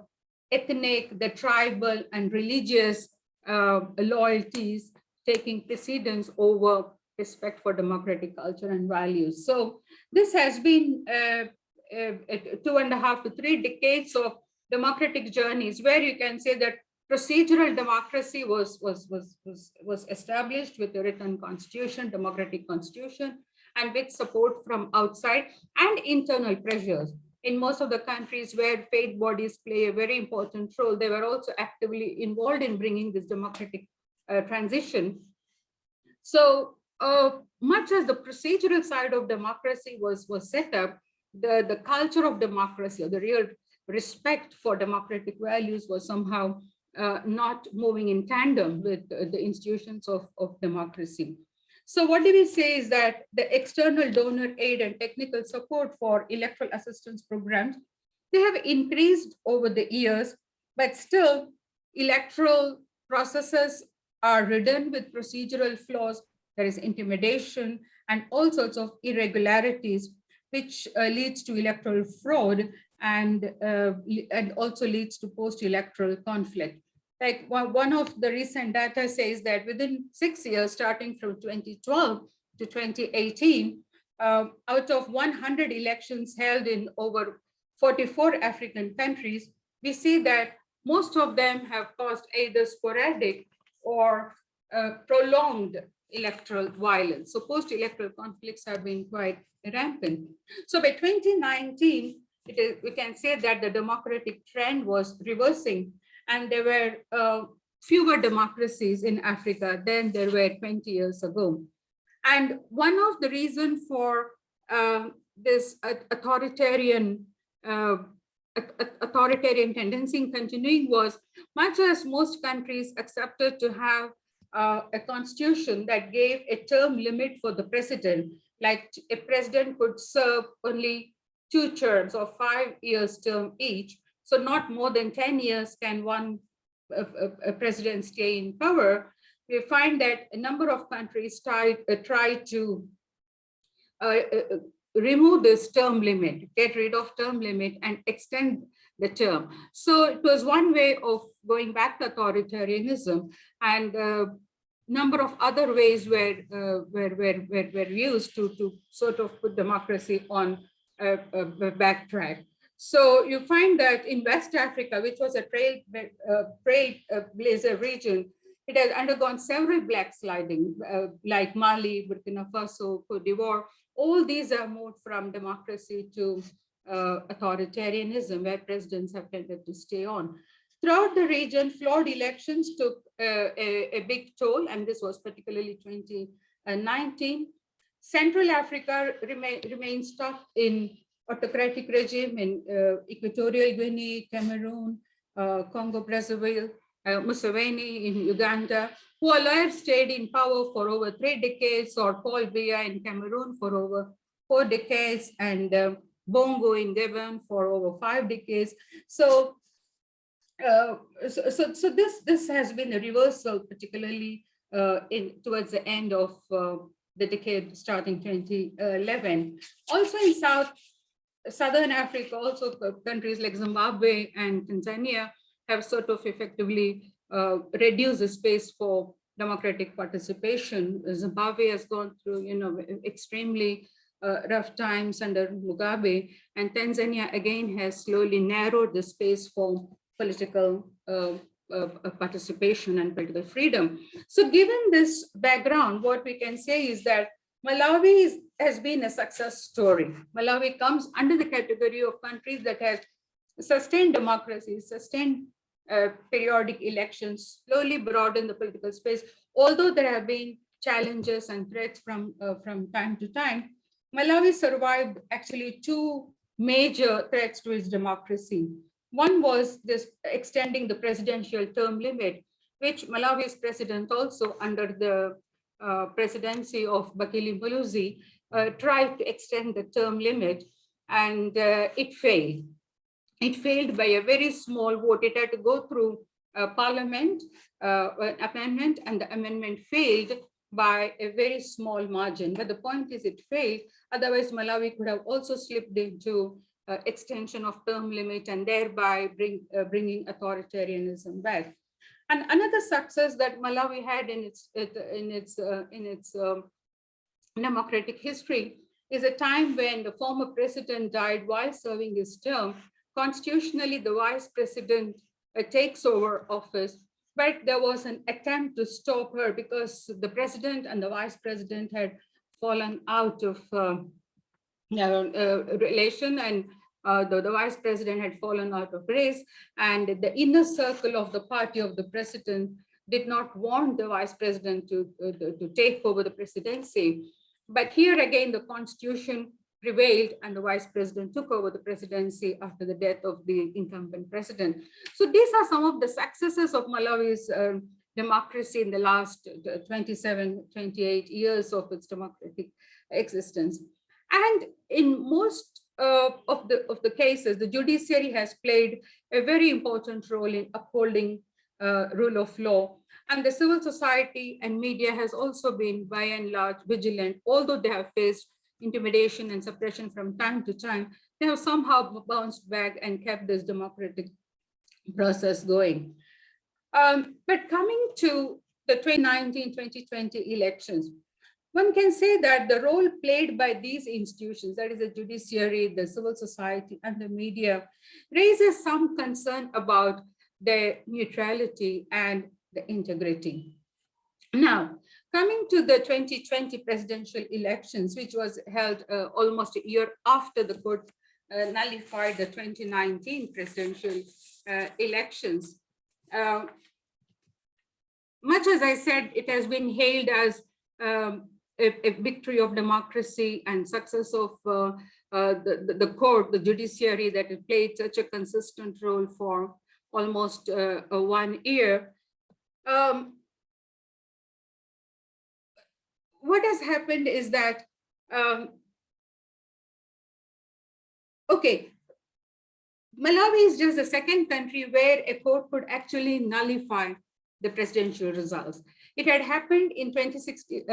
ethnic, the tribal, and religious loyalties taking precedence over respect for democratic culture and values. So this has been 2.5 to 3 decades of democratic journeys, where you can say that procedural democracy was established with the written constitution, democratic constitution, and with support from outside and internal pressures. In most of the countries where faith bodies play a very important role, they were also actively involved in bringing this democratic transition. So much as the procedural side of democracy was set up, the culture of democracy, or the real respect for democratic values, was somehow not moving in tandem with the institutions of democracy. So what do we say is that the external donor aid and technical support for electoral assistance programs, they have increased over the years, but still electoral processes are ridden with procedural flaws. There is intimidation and all sorts of irregularities, which leads to electoral fraud and also leads to post-electoral conflict. Like one of the recent data says that within 6 years, starting from 2012 to 2018, out of 100 elections held in over 44 African countries, we see that most of them have caused either sporadic or prolonged electoral violence. So post-electoral conflicts have been quite rampant. So by 2019, we can say that the democratic trend was reversing, and there were fewer democracies in Africa than there were 20 years ago. And one of the reasons for this authoritarian tendency continuing was, much as most countries accepted to have a constitution that gave a term limit for the president, like a president could serve only 2 terms or 5 years term each. So not more than 10 years can one president stay in power. We find that a number of countries try to remove this term limit, get rid of term limit and extend the term. So it was one way of going back to authoritarianism, and number of other ways were used to sort of put democracy on a backtrack. So you find that in West Africa, which was a trailblazer region, it has undergone several backsliding, like Mali, Burkina Faso, Cote d'Ivoire. All these are moved from democracy to authoritarianism, where presidents have tended to stay on. Throughout the region, flawed elections took a big toll, and this was particularly 2019. Central Africa remains stuck in autocratic regime in Equatorial Guinea, Cameroon, Congo, Brazzaville, Museveni in Uganda, who alive stayed in power for over 3 decades, or Paul Biya in Cameroon for over 4 decades, and bongo in Gabon for over 5 decades. So this has been a reversal, particularly towards the end of the decade starting 2011. Also in Southern Africa, also countries like Zimbabwe and Tanzania have sort of effectively reduced the space for democratic participation. Zimbabwe has gone through, extremely rough times under Mugabe, and Tanzania again has slowly narrowed the space for political participation and political freedom. So given this background, what we can say is that Malawi has been a success story. Malawi comes under the category of countries that have sustained democracy, sustained periodic elections, slowly broadened the political space. Although there have been challenges and threats from time to time, Malawi survived actually 2 major threats to its democracy. One was this extending the presidential term limit, which Malawi's president also under the presidency of Bakili Muluzi tried to extend the term limit, and it failed. It failed by a very small vote. It had to go through parliament, an amendment, and the amendment failed by a very small margin. But the point is it failed. Otherwise, Malawi could have also slipped into extension of term limit and thereby bringing authoritarianism back. And another success that Malawi had in its democratic history is a time when the former president died while serving his term. Constitutionally, the vice president takes over office, but there was an attempt to stop her because the president and the vice president had fallen out of relation, and the vice president had fallen out of race, and the inner circle of the party of the president did not want the vice president to take over the presidency. But here again, the constitution prevailed and the vice president took over the presidency after the death of the incumbent president. So these are some of the successes of Malawi's democracy in the last 27, 28 years of its democratic existence. And in most of the cases, the judiciary has played a very important role in upholding rule of law. And the civil society and media has also been by and large vigilant, although they have faced intimidation and suppression from time to time, they have somehow bounced back and kept this democratic process going. But coming to the 2019-2020 elections, one can say that the role played by these institutions, that is the judiciary, the civil society, and the media, raises some concern about their neutrality and the integrity. Now, coming to the 2020 presidential elections, which was held almost a year after the court nullified the 2019 presidential elections. Much as I said, it has been hailed as a victory of democracy and success of the court, the judiciary, that it played such a consistent role for almost 1 year. What has happened is that, Malawi is just the second country where a court could actually nullify the presidential results. It had happened in 2016,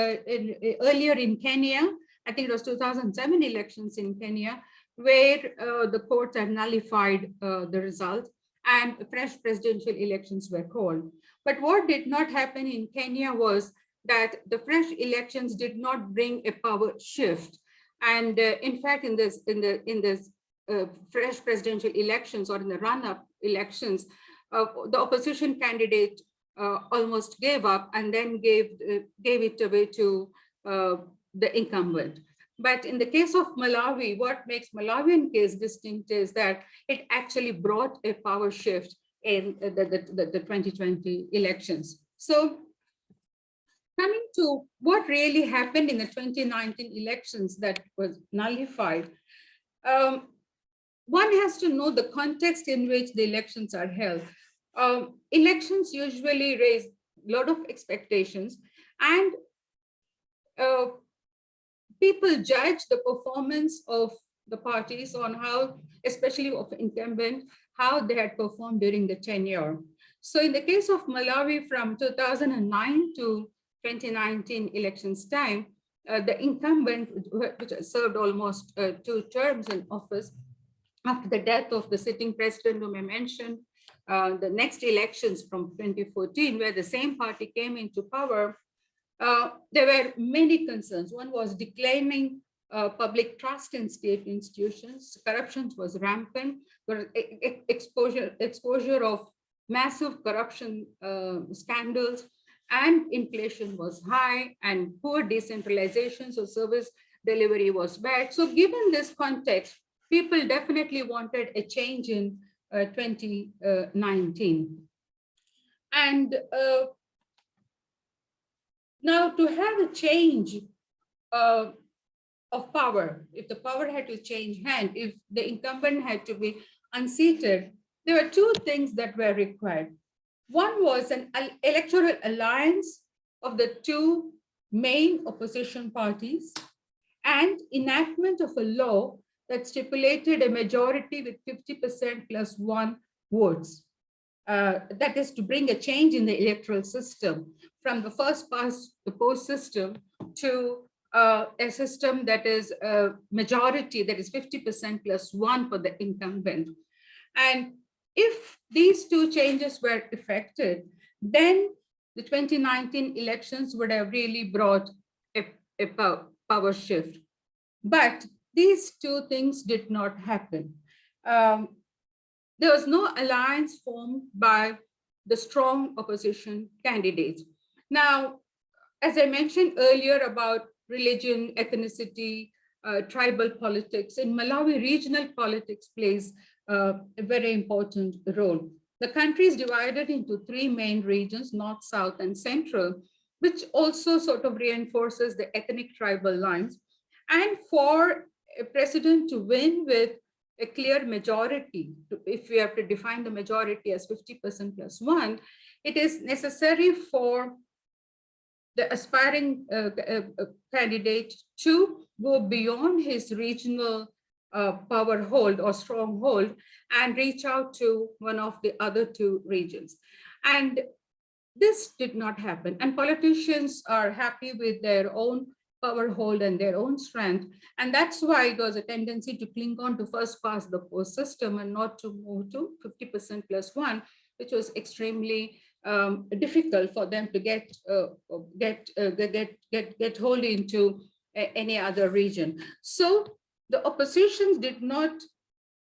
earlier in Kenya. I think it was 2007 elections in Kenya, where the courts had nullified the result and fresh presidential elections were called. But what did not happen in Kenya was that the fresh elections did not bring a power shift. And in fact, in this fresh presidential elections, or in the run-up elections, the opposition candidate almost gave up and then gave it away to the incumbent. But in the case of Malawi, what makes Malawian case distinct is that it actually brought a power shift in the 2020 elections. So coming to what really happened in the 2019 elections that was nullified, one has to know the context in which the elections are held. Elections usually raise a lot of expectations, and people judge the performance of the parties on how, especially of incumbent, how they had performed during the tenure. So in the case of Malawi, from 2009 to 2019 elections time, the incumbent, which served almost 2 terms in office, after the death of the sitting president whom I mentioned, the next elections from 2014, where the same party came into power, there were many concerns. One was declining public trust in state institutions. Corruption was rampant. There was exposure of massive corruption scandals, and inflation was high, and poor decentralization, so service delivery was bad. So given this context, people definitely wanted a change in 2019. And now to have a change of power, if the power had to change hand, if the incumbent had to be unseated, there were 2 things that were required. One was an electoral alliance of the 2 main opposition parties and enactment of a law that stipulated a majority with 50% plus 1 votes. That is to bring a change in the electoral system from the first past the post system to a system that is a majority, that is 50% plus 1 for the incumbent. And if these 2 changes were effected, then the 2019 elections would have really brought a power shift. But these 2 things did not happen. There was no alliance formed by the strong opposition candidates. Now, as I mentioned earlier about religion, ethnicity, tribal politics, in Malawi, regional politics plays a very important role. The country is divided into 3 main regions, North, South, and Central, which also sort of reinforces the ethnic tribal lines. And for a president to win with a clear majority, if we have to define the majority as 50% plus 1, it is necessary for the aspiring candidate to go beyond his regional power hold or stronghold and reach out to one of the other 2 regions. And this did not happen. And politicians are happy with their own power hold and their own strength. And that's why there was a tendency to cling on to first past the post system and not to move to 50% plus 1, which was extremely difficult for them to get hold into any other region. So the opposition did not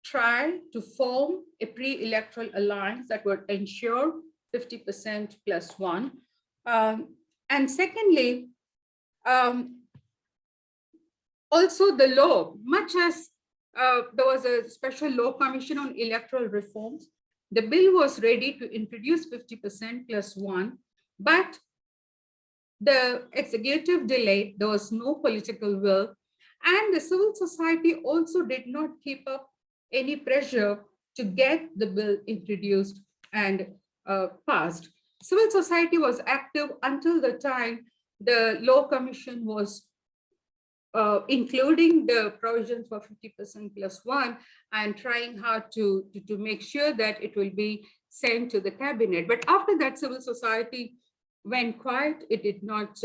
try to form a pre-electoral alliance that would ensure 50% plus 1. And secondly, also the law, much as there was a special law commission on electoral reforms, the bill was ready to introduce 50% plus 1, but the executive delayed, there was no political will, and the civil society also did not keep up any pressure to get the bill introduced and passed. Civil society was active until the time the law commission was including the provisions for 50% plus 1 and trying hard to make sure that it will be sent to the cabinet. But after that, civil society went quiet. It did not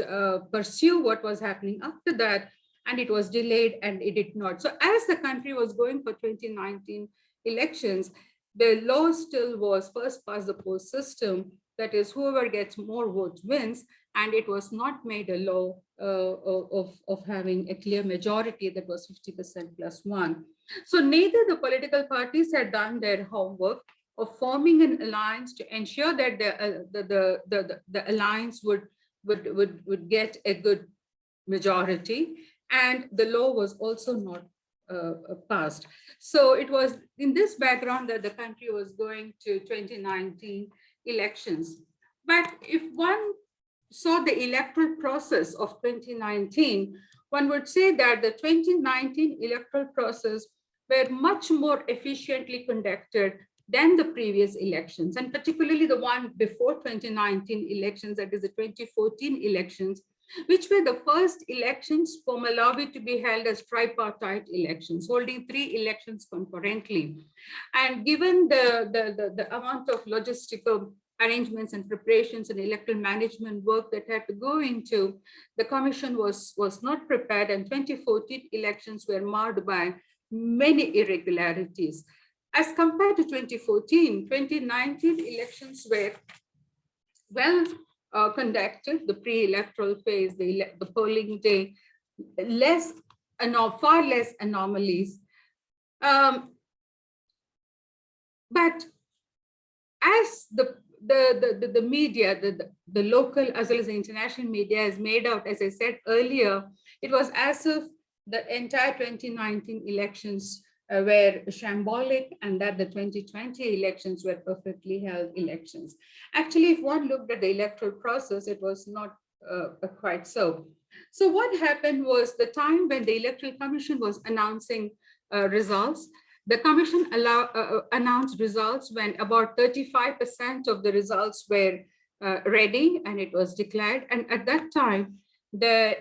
pursue what was happening after that, and it was delayed and it did not. So as the country was going for 2019 elections, the law still was first past the post system, that is whoever gets more votes wins, and it was not made a law of having a clear majority that was 50% plus 1. So neither the political parties had done their homework of forming an alliance to ensure that the alliance would get a good majority, and the law was also not passed. So it was in this background that the country was going to 2019 elections. But if one saw the electoral process of 2019, one would say that the 2019 electoral process were much more efficiently conducted than the previous elections, and particularly the one before 2019 elections, that is the 2014 elections, which were the first elections for Malawi to be held as tripartite elections, holding 3 elections concurrently. And given the amount of logistical arrangements and preparations and electoral management work that had to go into, the commission was not prepared, and 2014 elections were marred by many irregularities. As compared to 2014, 2019 elections were well conducted, the pre-electoral phase, the polling day, far less anomalies. But as the media, the local as well as the international media has made out, as I said earlier, it was as if the entire 2019 elections were shambolic, and that the 2020 elections were perfectly held elections. Actually, if one looked at the electoral process, it was not quite so. So what happened was, the time when the Electoral Commission was announcing results, the commission announced results when about 35% of the results were ready and it was declared. And at that time, the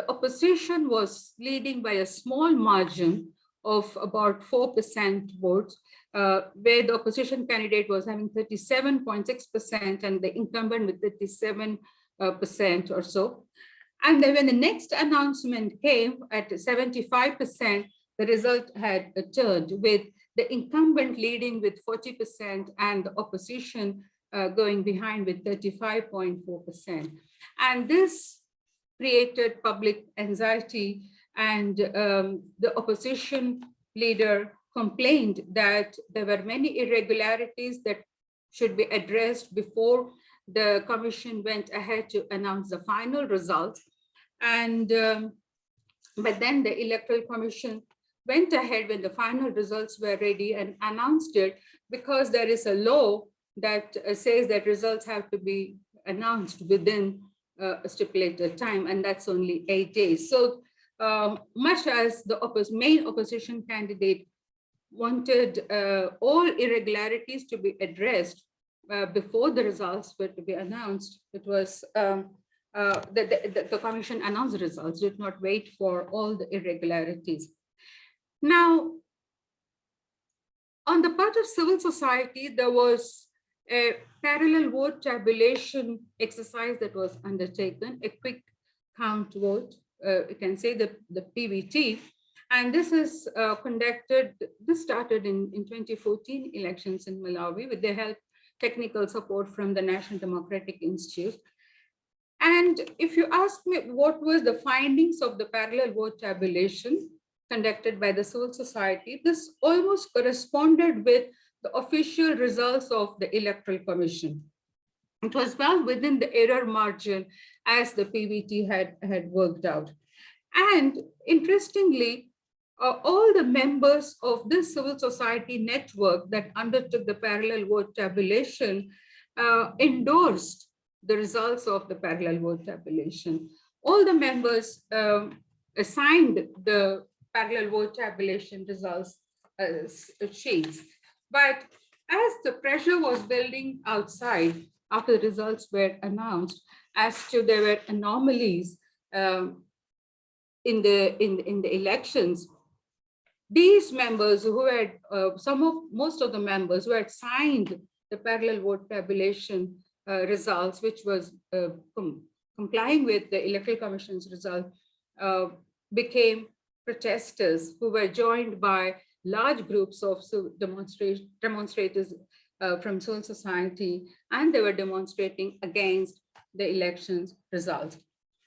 opposition was leading by a small margin of about 4% votes, where the opposition candidate was having 37.6% and the incumbent with 37% or so. And then when the next announcement came at 75%, the result had turned, with the incumbent leading with 40% and the opposition going behind with 35.4%. And this created public anxiety, and the opposition leader complained that there were many irregularities that should be addressed before the commission went ahead to announce the final results. And but then the Electoral Commission went ahead when the final results were ready and announced it, because there is a law that says that results have to be announced within a stipulated time, and that's only 8 days. So much as the main opposition candidate wanted all irregularities to be addressed before the results were to be announced, it was the commission announced the results, did not wait for all the irregularities. Now, on the part of civil society, there was a parallel vote tabulation exercise that was undertaken, a quick count vote, you can say the PVT. And this is this started in 2014 elections in Malawi with the help, technical support from the National Democratic Institute. And if you ask me what was the findings of the parallel vote tabulation conducted by the civil society, this almost corresponded with the official results of the Electoral Commission. It was well within the error margin as the PVT had worked out. And interestingly, all the members of this civil society network that undertook the parallel vote tabulation endorsed the results of the parallel vote tabulation. All the members assigned the parallel vote tabulation results sheets. But as the pressure was building outside after the results were announced, as to there were anomalies in the elections, these members who had most of the members who had signed the parallel vote tabulation results, which was complying with the Electoral Commission's result, became protesters who were joined by large groups of demonstrators from civil society, and they were demonstrating against the elections results.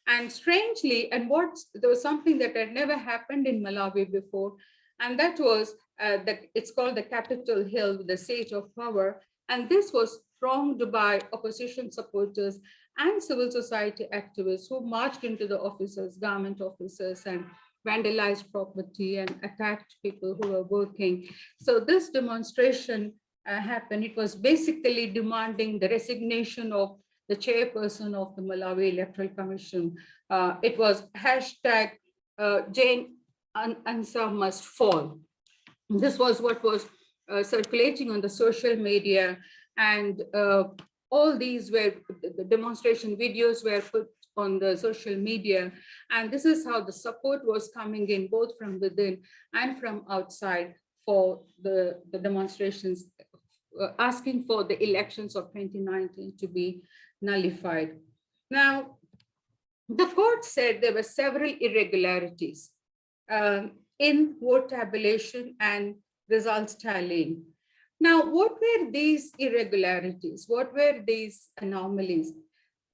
And strangely, there was something that had never happened in Malawi before, and that was that it's called the Capitol Hill, the seat of power. And this was thronged by opposition supporters and civil society activists who marched into the offices, government offices, and vandalized property and attacked people who were working. So this demonstration happened. It was basically demanding the resignation of the chairperson of the Malawi Electoral Commission. It was hashtag Jane Ansah must fall. This was what was circulating on the social media, and all these were, the demonstration videos were put on the social media. And this is how the support was coming in, both from within and from outside, for the demonstrations asking for the elections of 2019 to be nullified. Now, the court said there were several irregularities in vote tabulation and results tallying. Now, what were these irregularities? What were these anomalies?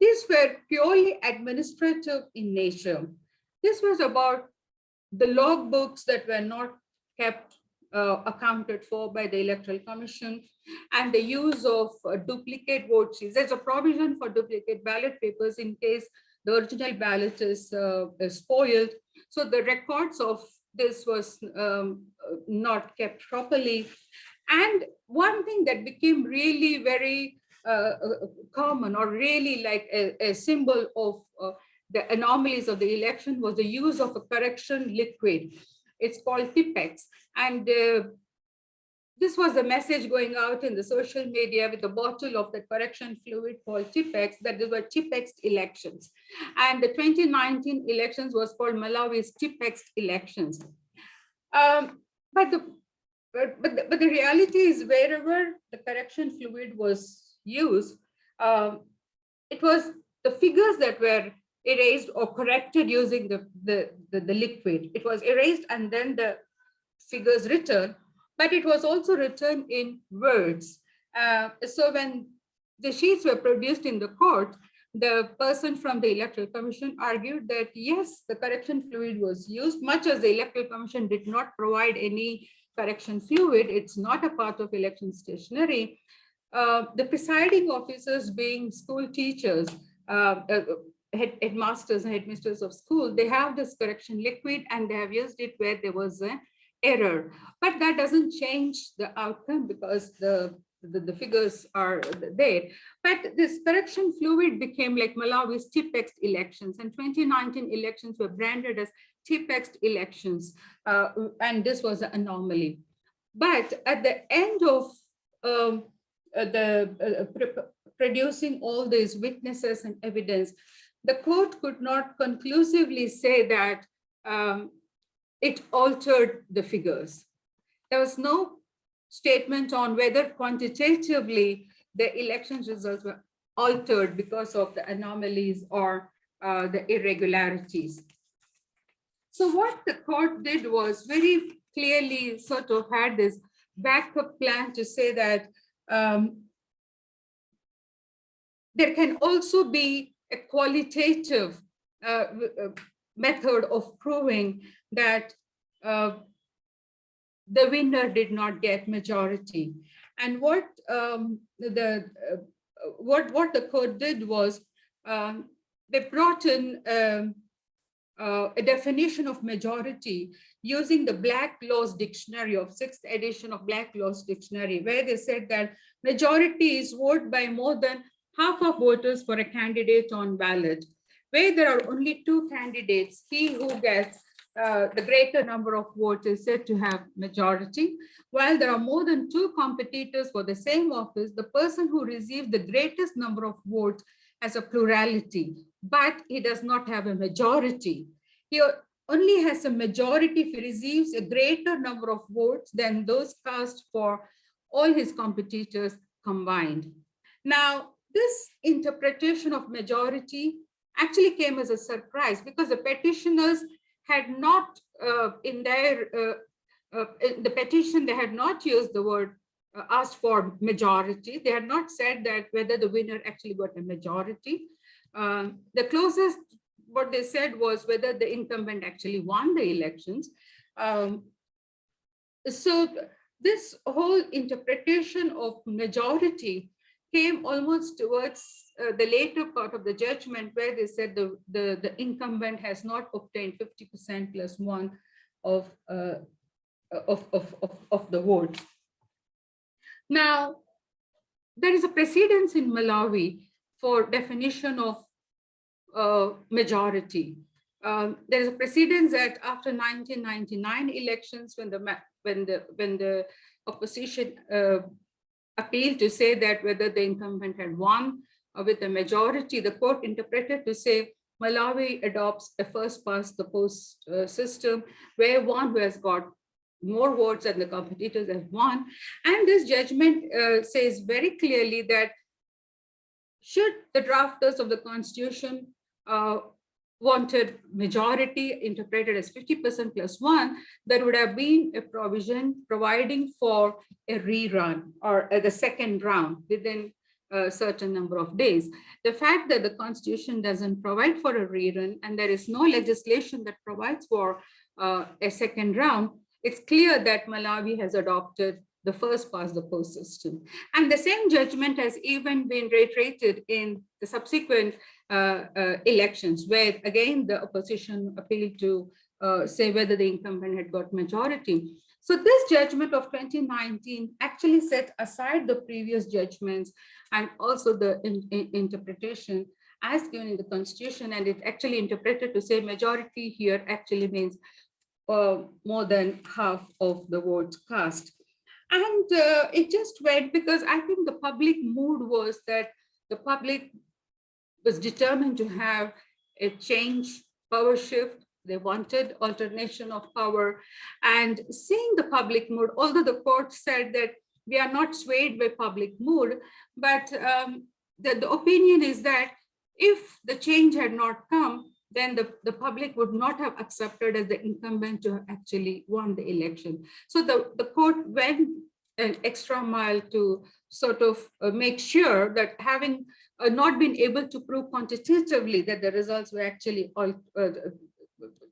These were purely administrative in nature. This was about the logbooks that were not kept accounted for by the Electoral Commission, and the use of duplicate vote sheets. There's a provision for duplicate ballot papers in case the original ballot is spoiled. So the records of this was not kept properly. And one thing that became really very common, or really like a symbol of the anomalies of the election, was the use of a correction liquid. It's called Tipex. And this was the message going out in the social media with a bottle of the correction fluid called Tipex, that there were Tipexed elections. And the 2019 elections was called Malawi's Tipexed elections. But the reality is, wherever the correction fluid was used, it was the figures that were erased or corrected using the liquid. It was erased and then the figures returned, but it was also written in words. So when the sheets were produced in the court, the person from the Electoral Commission argued that yes, the correction fluid was used, much as the Electoral Commission did not provide any correction fluid. It's not a part of election stationery. The presiding officers, being school teachers, headmasters and headmisters of school, they have this correction liquid and they have used it where there was an error. But that doesn't change the outcome because the figures are there. But this correction fluid became like Malawi's Tipexed elections, and 2019 elections were branded as Tipexed elections, and this was an anomaly. But at the end of producing all these witnesses and evidence, the court could not conclusively say that it altered the figures. There was no statement on whether quantitatively the election results were altered because of the anomalies or the irregularities. So what the court did was very clearly sort of had this backup plan to say that there can also be a qualitative method of proving that the winner did not get majority. And what the court did was they brought in a definition of majority using the Black Laws Dictionary of 6th edition of Black Laws Dictionary, where they said that majority is voted by more than half of voters for a candidate on ballot. Where there are only 2 candidates, he who gets the greater number of votes is said to have majority. While there are more than 2 competitors for the same office, the person who receives the greatest number of votes has a plurality, but he does not have a majority. He only has a majority if he receives a greater number of votes than those cast for all his competitors combined. Now, this interpretation of majority actually came as a surprise because the petitioners had not, in the petition, they had not used the word asked for majority. They had not said that whether the winner actually got a majority. The closest what they said was whether the incumbent actually won the elections. So this whole interpretation of majority came almost towards the later part of the judgment, where they said the incumbent has not obtained 50% plus 1 of the votes. Now, there is a precedence in Malawi for definition of majority. There is a precedence that after 1999 elections, when the opposition appealed to say that whether the incumbent had won with a majority, the court interpreted to say Malawi adopts a first past the post system, where one who has got more votes than the competitors have won. And this judgment says very clearly that should the drafters of the constitution wanted majority interpreted as 50% plus one, there would have been a provision providing for a rerun or the second round within a certain number of days. The fact that the constitution doesn't provide for a rerun and there is no legislation that provides for a second round, it's clear that Malawi has adopted the first past the post system. And the same judgment has even been reiterated in the subsequent elections, where again the opposition appealed to say whether the incumbent had got majority. So this judgment of 2019 actually set aside the previous judgments and also the interpretation as given in the constitution, and it actually interpreted to say majority here actually means more than half of the votes cast. And it just went because I think the public mood was that the public was determined to have a change, power shift. They wanted alternation of power. And seeing the public mood, although the court said that we are not swayed by public mood, but the opinion is that if the change had not come, then the public would not have accepted as the incumbent to have actually won the election. So the court went an extra mile to sort of make sure that having not been able to prove quantitatively that the results were actually all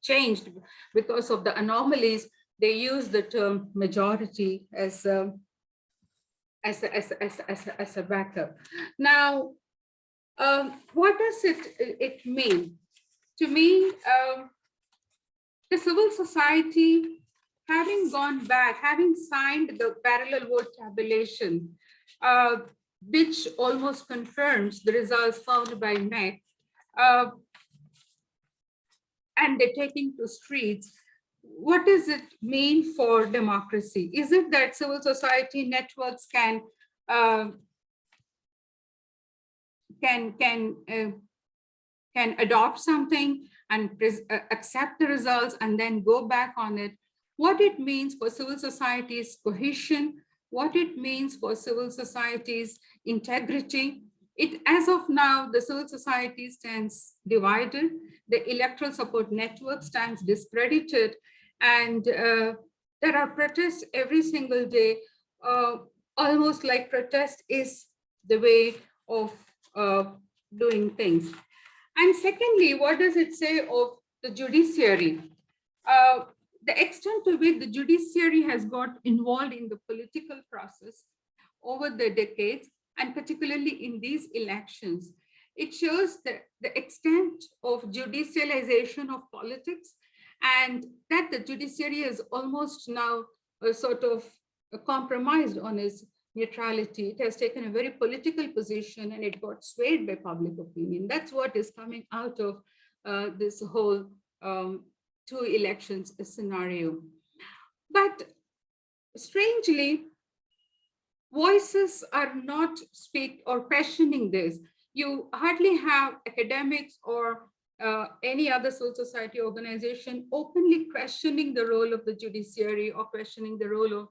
changed because of the anomalies, they use the term majority as a backup. Now, what does it mean? To me, the civil society, having gone back, having signed the parallel vote tabulation, which almost confirms the results found by NEC, and they're taking to streets, what does it mean for democracy? Is it that civil society networks can adopt something and accept the results and then go back on it? What it means for civil society's cohesion, what it means for civil society's integrity. As of now, the civil society stands divided, the electoral support network stands discredited, and there are protests every single day, almost like protest is the way of doing things. And secondly, what does it say of the judiciary? The extent to which the judiciary has got involved in the political process over the decades, and particularly in these elections, it shows the extent of judicialization of politics, and that the judiciary is almost now sort of compromised on its neutrality. It has taken a very political position and it got swayed by public opinion. That's what is coming out of this whole two elections scenario. But strangely, voices are not speak or questioning this. You hardly have academics or any other civil society organization openly questioning the role of the judiciary or questioning the role of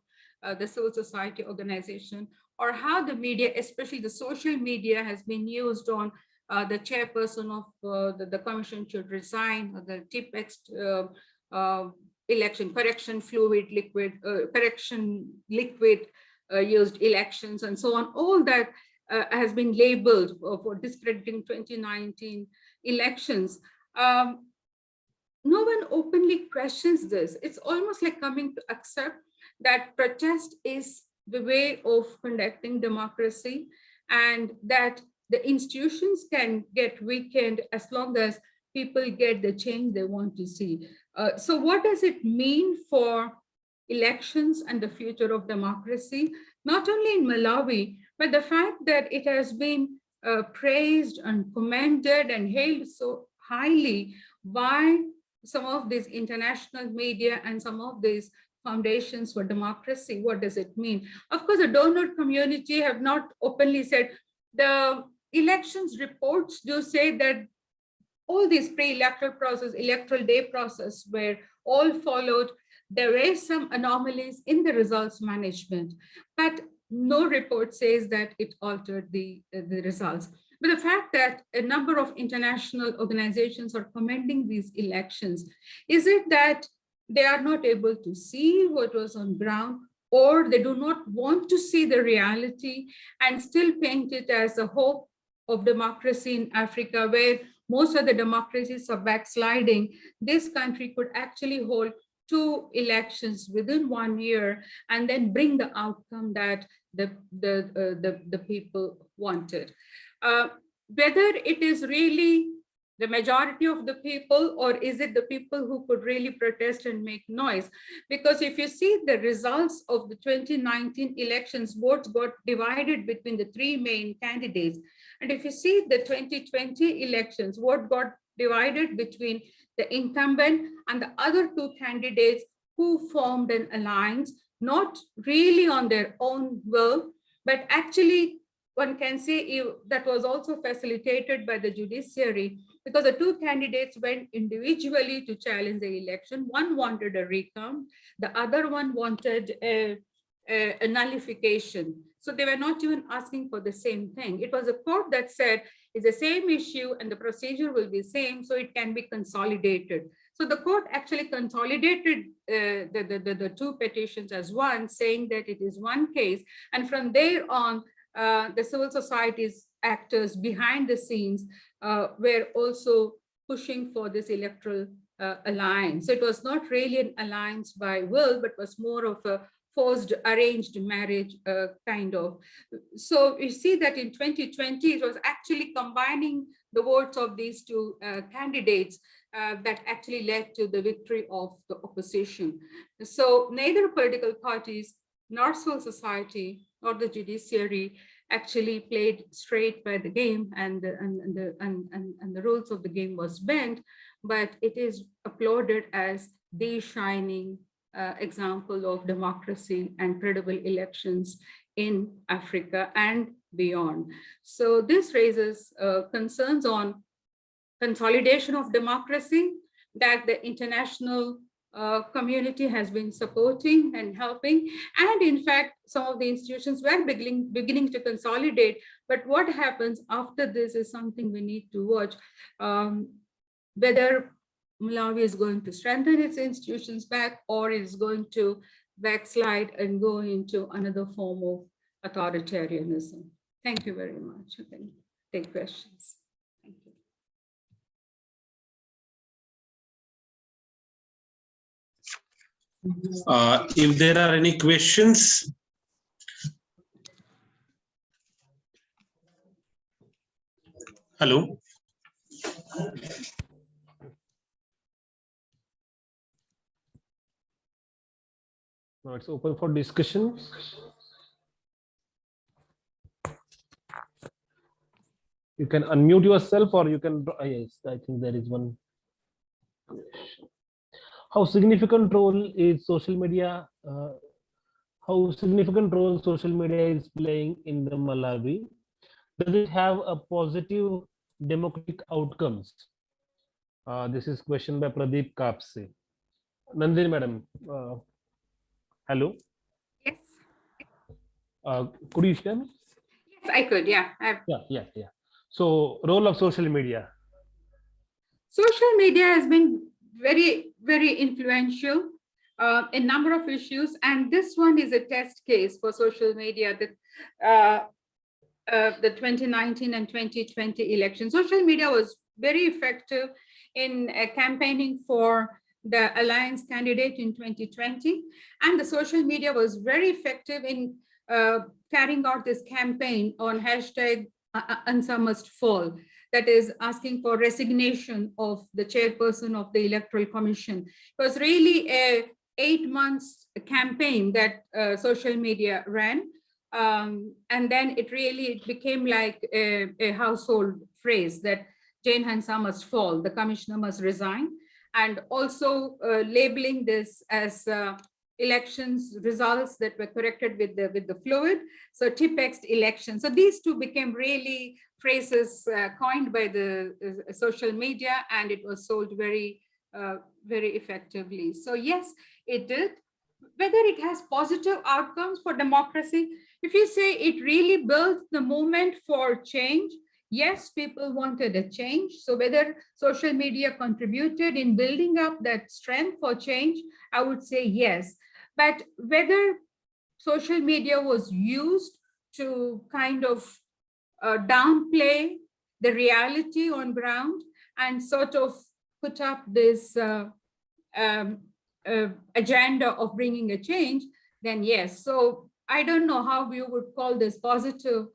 the civil society organization, or how the media, especially the social media, has been used on the chairperson of the commission should resign, or the text election, correction fluid, liquid, correction liquid used elections, and so on. All that has been labeled for discrediting 2019 elections. No one openly questions this. It's almost like coming to accept that protest is the way of conducting democracy, and that the institutions can get weakened as long as people get the change they want to see. So what does it mean for elections and the future of democracy, not only in Malawi, but the fact that it has been praised and commended and hailed so highly by some of these international media and some of these foundations for democracy? What does it mean? Of course, the donor community have not openly said. The elections reports do say that all these pre-electoral process, electoral day process were all followed. There were some anomalies in the results management, but no report says that it altered the results. But the fact that a number of international organizations are commending these elections, is it that they are not able to see what was on ground, or they do not want to see the reality and still paint it as a hope of democracy in Africa, where most of the democracies are backsliding? This country could actually hold 2 elections within 1 year and then bring the outcome that the people wanted. Whether it is really the majority of the people, or is it the people who could really protest and make noise? Because if you see the results of the 2019 elections, votes got divided between the 3 main candidates. And if you see the 2020 elections, vote got divided between the incumbent and the other 2 candidates who formed an alliance, not really on their own will, but actually one can say that was also facilitated by the judiciary, because the 2 candidates went individually to challenge the election. One wanted a recount, the other one wanted a nullification. So they were not even asking for the same thing. It was a court that said it's the same issue and the procedure will be same, so it can be consolidated. So the court actually consolidated the 2 petitions as one, saying that it is one case. And from there on, the civil society's actors behind the scenes were also pushing for this electoral alliance. So it was not really an alliance by will, but was more of a forced arranged marriage kind of. So you see that in 2020, it was actually combining the votes of these 2 candidates that actually led to the victory of the opposition. So neither political parties nor civil society or the judiciary actually played straight by the game, and the rules of the game was bent, but it is applauded as the shining example of democracy and credible elections in Africa and beyond. So this raises concerns on consolidation of democracy that the international community has been supporting and helping. And in fact, some of the institutions were beginning to consolidate. But what happens after this is something we need to watch. Whether Malawi is going to strengthen its institutions back, or is going to backslide and go into another form of authoritarianism. Thank you very much. I can take questions. Thank you. If there are any questions. Hello. Now it's open for discussion. You can unmute yourself, or you can, yes, I think there is one question. How significant role is social media? How significant role social media is playing in the Malawi? Does it have a positive democratic outcomes? This is question by Pradeep Kapse. Nandini madam, hello. Yes. Could you hear me? Yes, I could. Yeah. Yeah. So, role of social media. Social media has been very, very influential in a number of issues, and this one is a test case for social media. That the 2019 and 2020 elections, social media was very effective in campaigning for the alliance candidate in 2020, and the social media was very effective in carrying out this campaign on hashtag Ansa must fall, that is asking for resignation of the chairperson of the Electoral Commission. It was really a 8 months campaign that social media ran. And then it became like a household phrase that Jane Hansa must fall, the commissioner must resign, and also labeling this as elections results that were corrected with the fluid. So text election. So these two became really phrases coined by the social media, and it was sold very effectively. So yes, it did. Whether it has positive outcomes for democracy, if you say it really built the movement for change, yes, people wanted a change. So whether social media contributed in building up that strength for change, I would say yes. But whether social media was used to kind of downplay the reality on ground and sort of put up this agenda of bringing a change, then yes. So I don't know how we would call this positive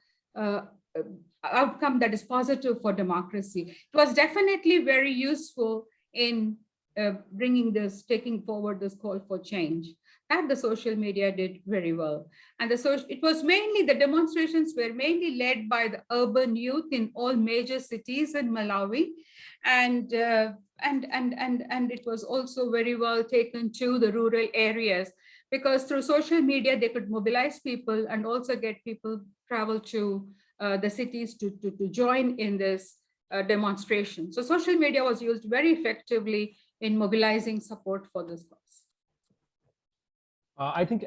outcome that is positive for democracy. It was definitely very useful in taking forward this call for change. And the social media did very well. And it was mainly, the demonstrations were mainly led by the urban youth in all major cities in Malawi. And it was also very well taken to the rural areas, because through social media, they could mobilize people and also get people travel to the cities to join in this demonstration. So social media was used very effectively in mobilizing support for this cause. I think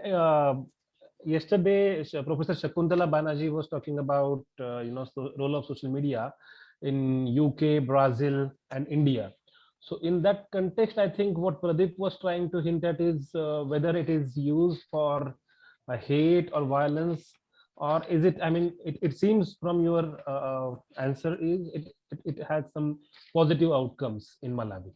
yesterday Professor Shakuntala Banerjee was talking about the role of social media in UK, Brazil, and India. So in that context, I think what Pradeep was trying to hint at is whether it is used for hate or violence, or is it? I mean, it seems from your answer is it has some positive outcomes in Malawi.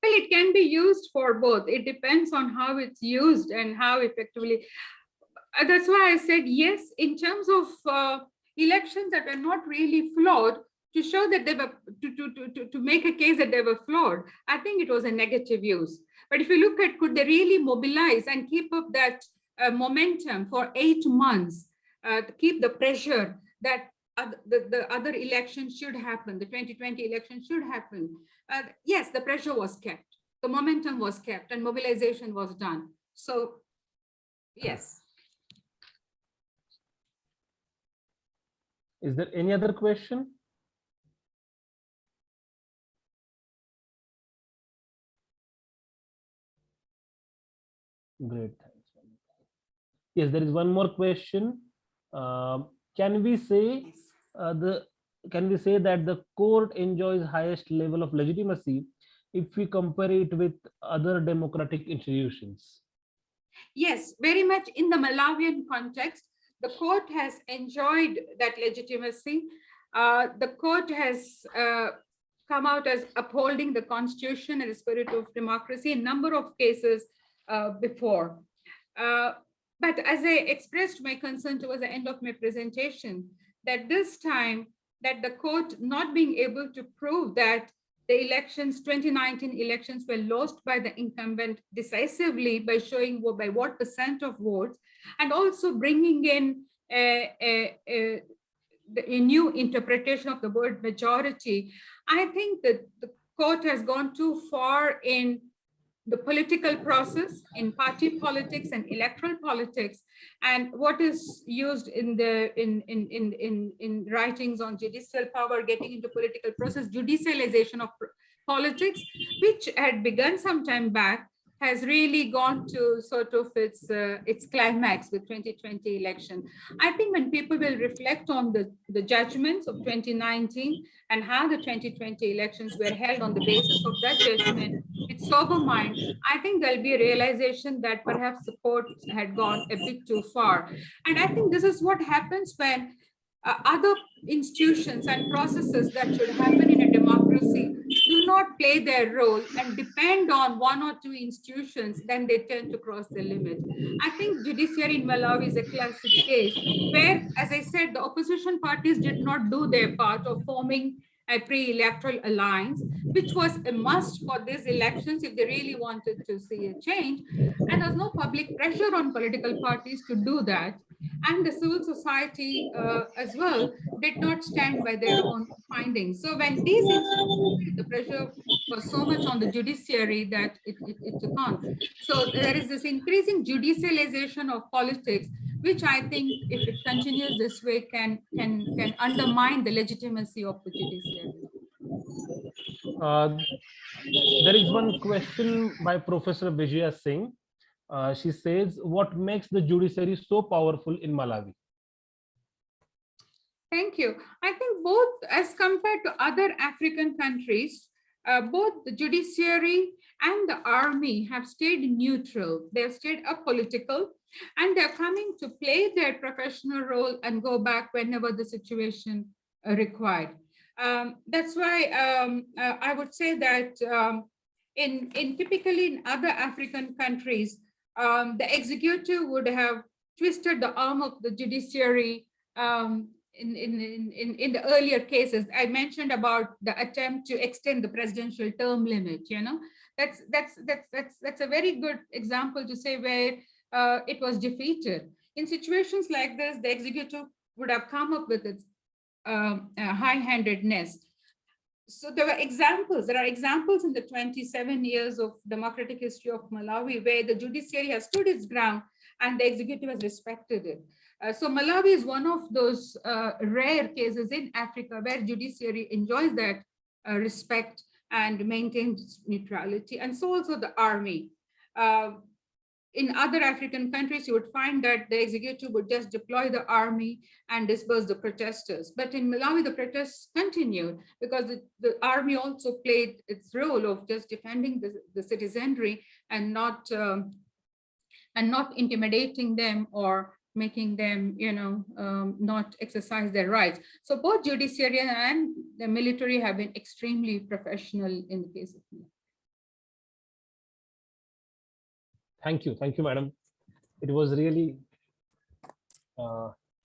Well, it can be used for both. It depends on how it's used and how effectively. That's why I said yes, in terms of elections that are not really flawed, to show that they were, to make a case that they were flawed, I think it was a negative use. But if you look at, could they really mobilize and keep up that momentum for 8 months, to keep the pressure that the other election should happen, the 2020 election should happen. Yes, the pressure was kept, the momentum was kept, and mobilization was done. So, yes. Is there any other question? Great, thanks. Yes, there is one more question. Can we say that the court enjoys highest level of legitimacy if we compare it with other democratic institutions? Yes, very much in the Malawian context, the court has enjoyed that legitimacy. The court has come out as upholding the constitution and the spirit of democracy in a number of cases before. But as I expressed my concern towards the end of my presentation, that this time that the court not being able to prove that the elections, 2019 elections, were lost by the incumbent decisively by showing by what % of votes, and also bringing in a new interpretation of the word majority. I think that the court has gone too far in the political process, in party politics and electoral politics, and what is used in the in writings on judicial power getting into political process, judicialization of politics, which had begun some time back, has really gone to sort of its climax with 2020 election. I think when people will reflect on the judgments of 2019 and how the 2020 elections were held on the basis of that judgment, with sober mind, I think there'll be a realization that perhaps the court had gone a bit too far. And I think this is what happens when other institutions and processes that should happen in a democracy do not play their role and depend on one or two institutions, then they tend to cross the limit. I think judiciary in Malawi is a classic case where, as I said, the opposition parties did not do their part of forming a pre-electoral alliance, which was a must for these elections if they really wanted to see a change. And there's no public pressure on political parties to do that. and the civil society as well did not stand by their own findings. So when these institutions, the pressure was so much on the judiciary that it took on. So there is this increasing judicialization of politics, which I think, if it continues this way, can undermine the legitimacy of the judiciary. There is one question by Professor Vijaya Singh. She says, what makes the judiciary so powerful in Malawi? Thank you. I think both, as compared to other African countries, both the judiciary and the army have stayed neutral. They have stayed apolitical, and they're coming to play their professional role and go back whenever the situation required. That's why I would say that in typically in other African countries, the executive would have twisted the arm of the judiciary in the earlier cases. I mentioned about the attempt to extend the presidential term limit. That's a very good example to say where it was defeated. In situations like this, the executive would have come up with its high-handedness. So there are examples in the 27 years of democratic history of Malawi where the judiciary has stood its ground and the executive has respected it. So Malawi is one of those rare cases in Africa where judiciary enjoys that respect and maintains neutrality, and so also the army. In other African countries, you would find that the executive would just deploy the army and disperse the protesters. But in Malawi, the protests continued because the army also played its role of just defending the citizenry and not intimidating them or making them, not exercise their rights. So both judiciary and the military have been extremely professional in the case of me. Thank you, madam. It was really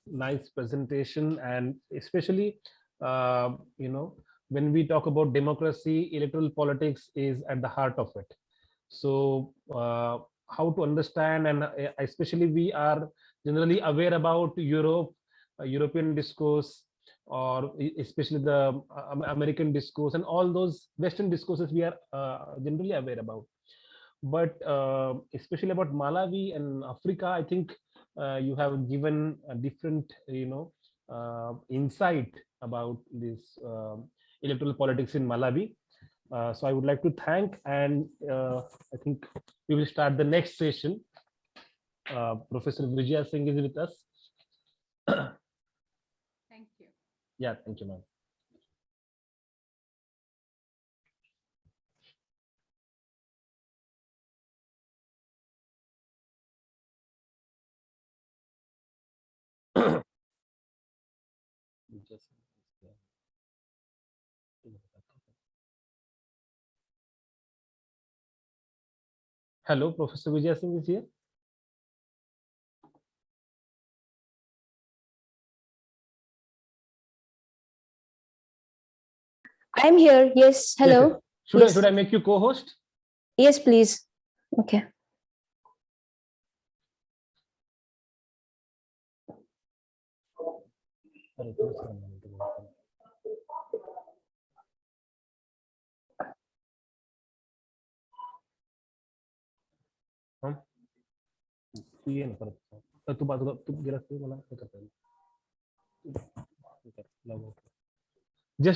nice presentation, and especially, when we talk about democracy, electoral politics is at the heart of it. So how to understand, and especially we are generally aware about European discourse, or especially the American discourse and all those Western discourses we are generally aware about. But especially about Malawi and Africa, I think you have given a different, insight about this electoral politics in Malawi. So I would like to thank, and I think we will start the next session. Professor Vijaya Singh is with us. Thank you. Yeah, thank you, ma'am. Hello, Professor Vijaya Singh is here. I'm here. Yes. Hello. Yes. Should I make you co-host? Yes, please. Okay.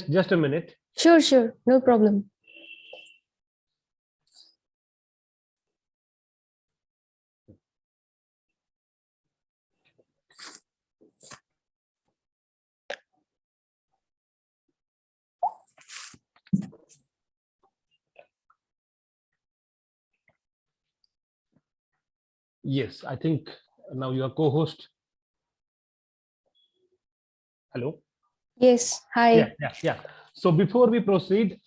Just a minute. Sure. No problem. Yes, I think now you are co-host. Hello. Yes. Hi. Yeah. So before we proceed,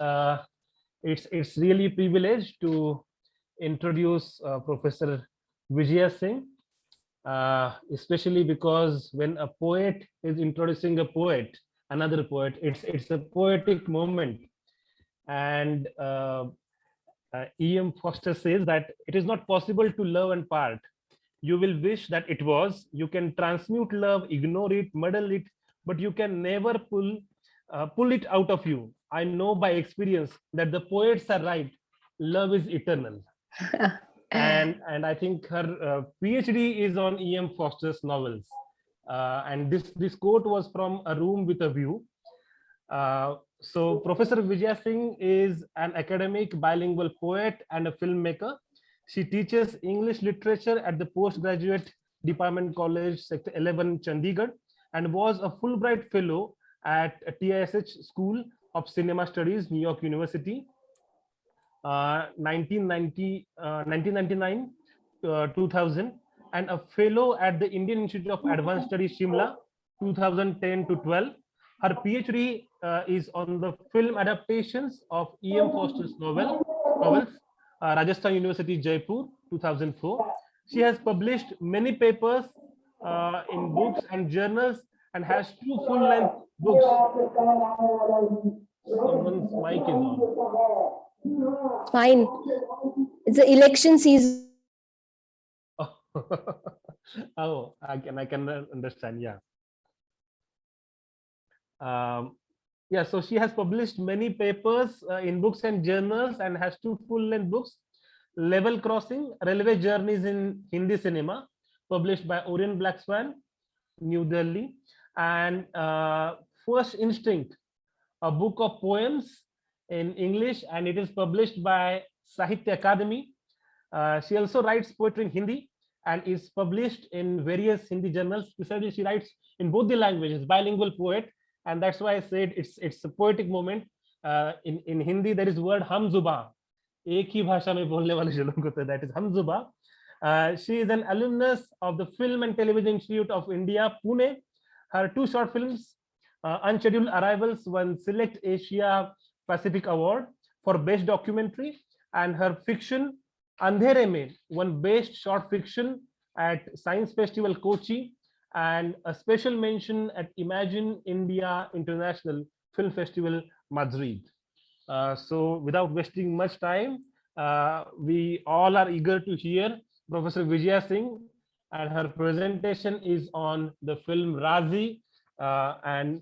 it's really a privilege to introduce Professor Vijaya Singh, especially because when a poet is introducing a poet, another poet, it's a poetic moment. And E.M. Foster says that it is not possible to love and part. You will wish that it was. You can transmute love, ignore it, muddle it, but you can never pull it out of you. I know by experience that the poets are right. Love is eternal. And I think her PhD is on E.M. Foster's novels. And this quote was from A Room with a View. So Professor Vijaya Singh is an academic bilingual poet and a filmmaker. She teaches English literature at the postgraduate department college, Sector 11, Chandigarh, and was a Fulbright fellow at TISH School of Cinema Studies, New York University, 1999 2000, and a fellow at the Indian Institute of Advanced Studies, Shimla, 2010 to 12. Her PhD is on the film adaptations of E.M. Foster's novels, Rajasthan University, Jaipur, 2004. She has published many papers in books and journals and has 2 full-length books. Someone's mic is on. Fine. It's the election season. Oh, I can understand. Yeah. Yeah, so she has published many papers in books and journals and has 2 full-length books: Level Crossing, Railway Journeys in Hindi Cinema, published by Orient Black Swan, New Delhi, and First Instinct, a book of poems in English, and it is published by Sahitya Akademi. She also writes poetry in Hindi and is published in various Hindi journals. Besides, she writes in both the languages, bilingual poet, and that's why I said it's a poetic moment. In Hindi, there is word हम जुबां, एक ही भाषा में बोलने वाले जो लोग होते हैं, that is हम जुबां. She is an alumnus of the Film and Television Institute of India, Pune. Her 2 short films, Unscheduled Arrivals, won Select Asia Pacific Award for Best Documentary, and her fiction Andhere Mein won Best Short Fiction at Science Festival Kochi and a special mention at Imagine India International Film Festival Madrid. So without wasting much time, we all are eager to hear Professor Vijaya Singh, and her presentation is on the film Raazi, and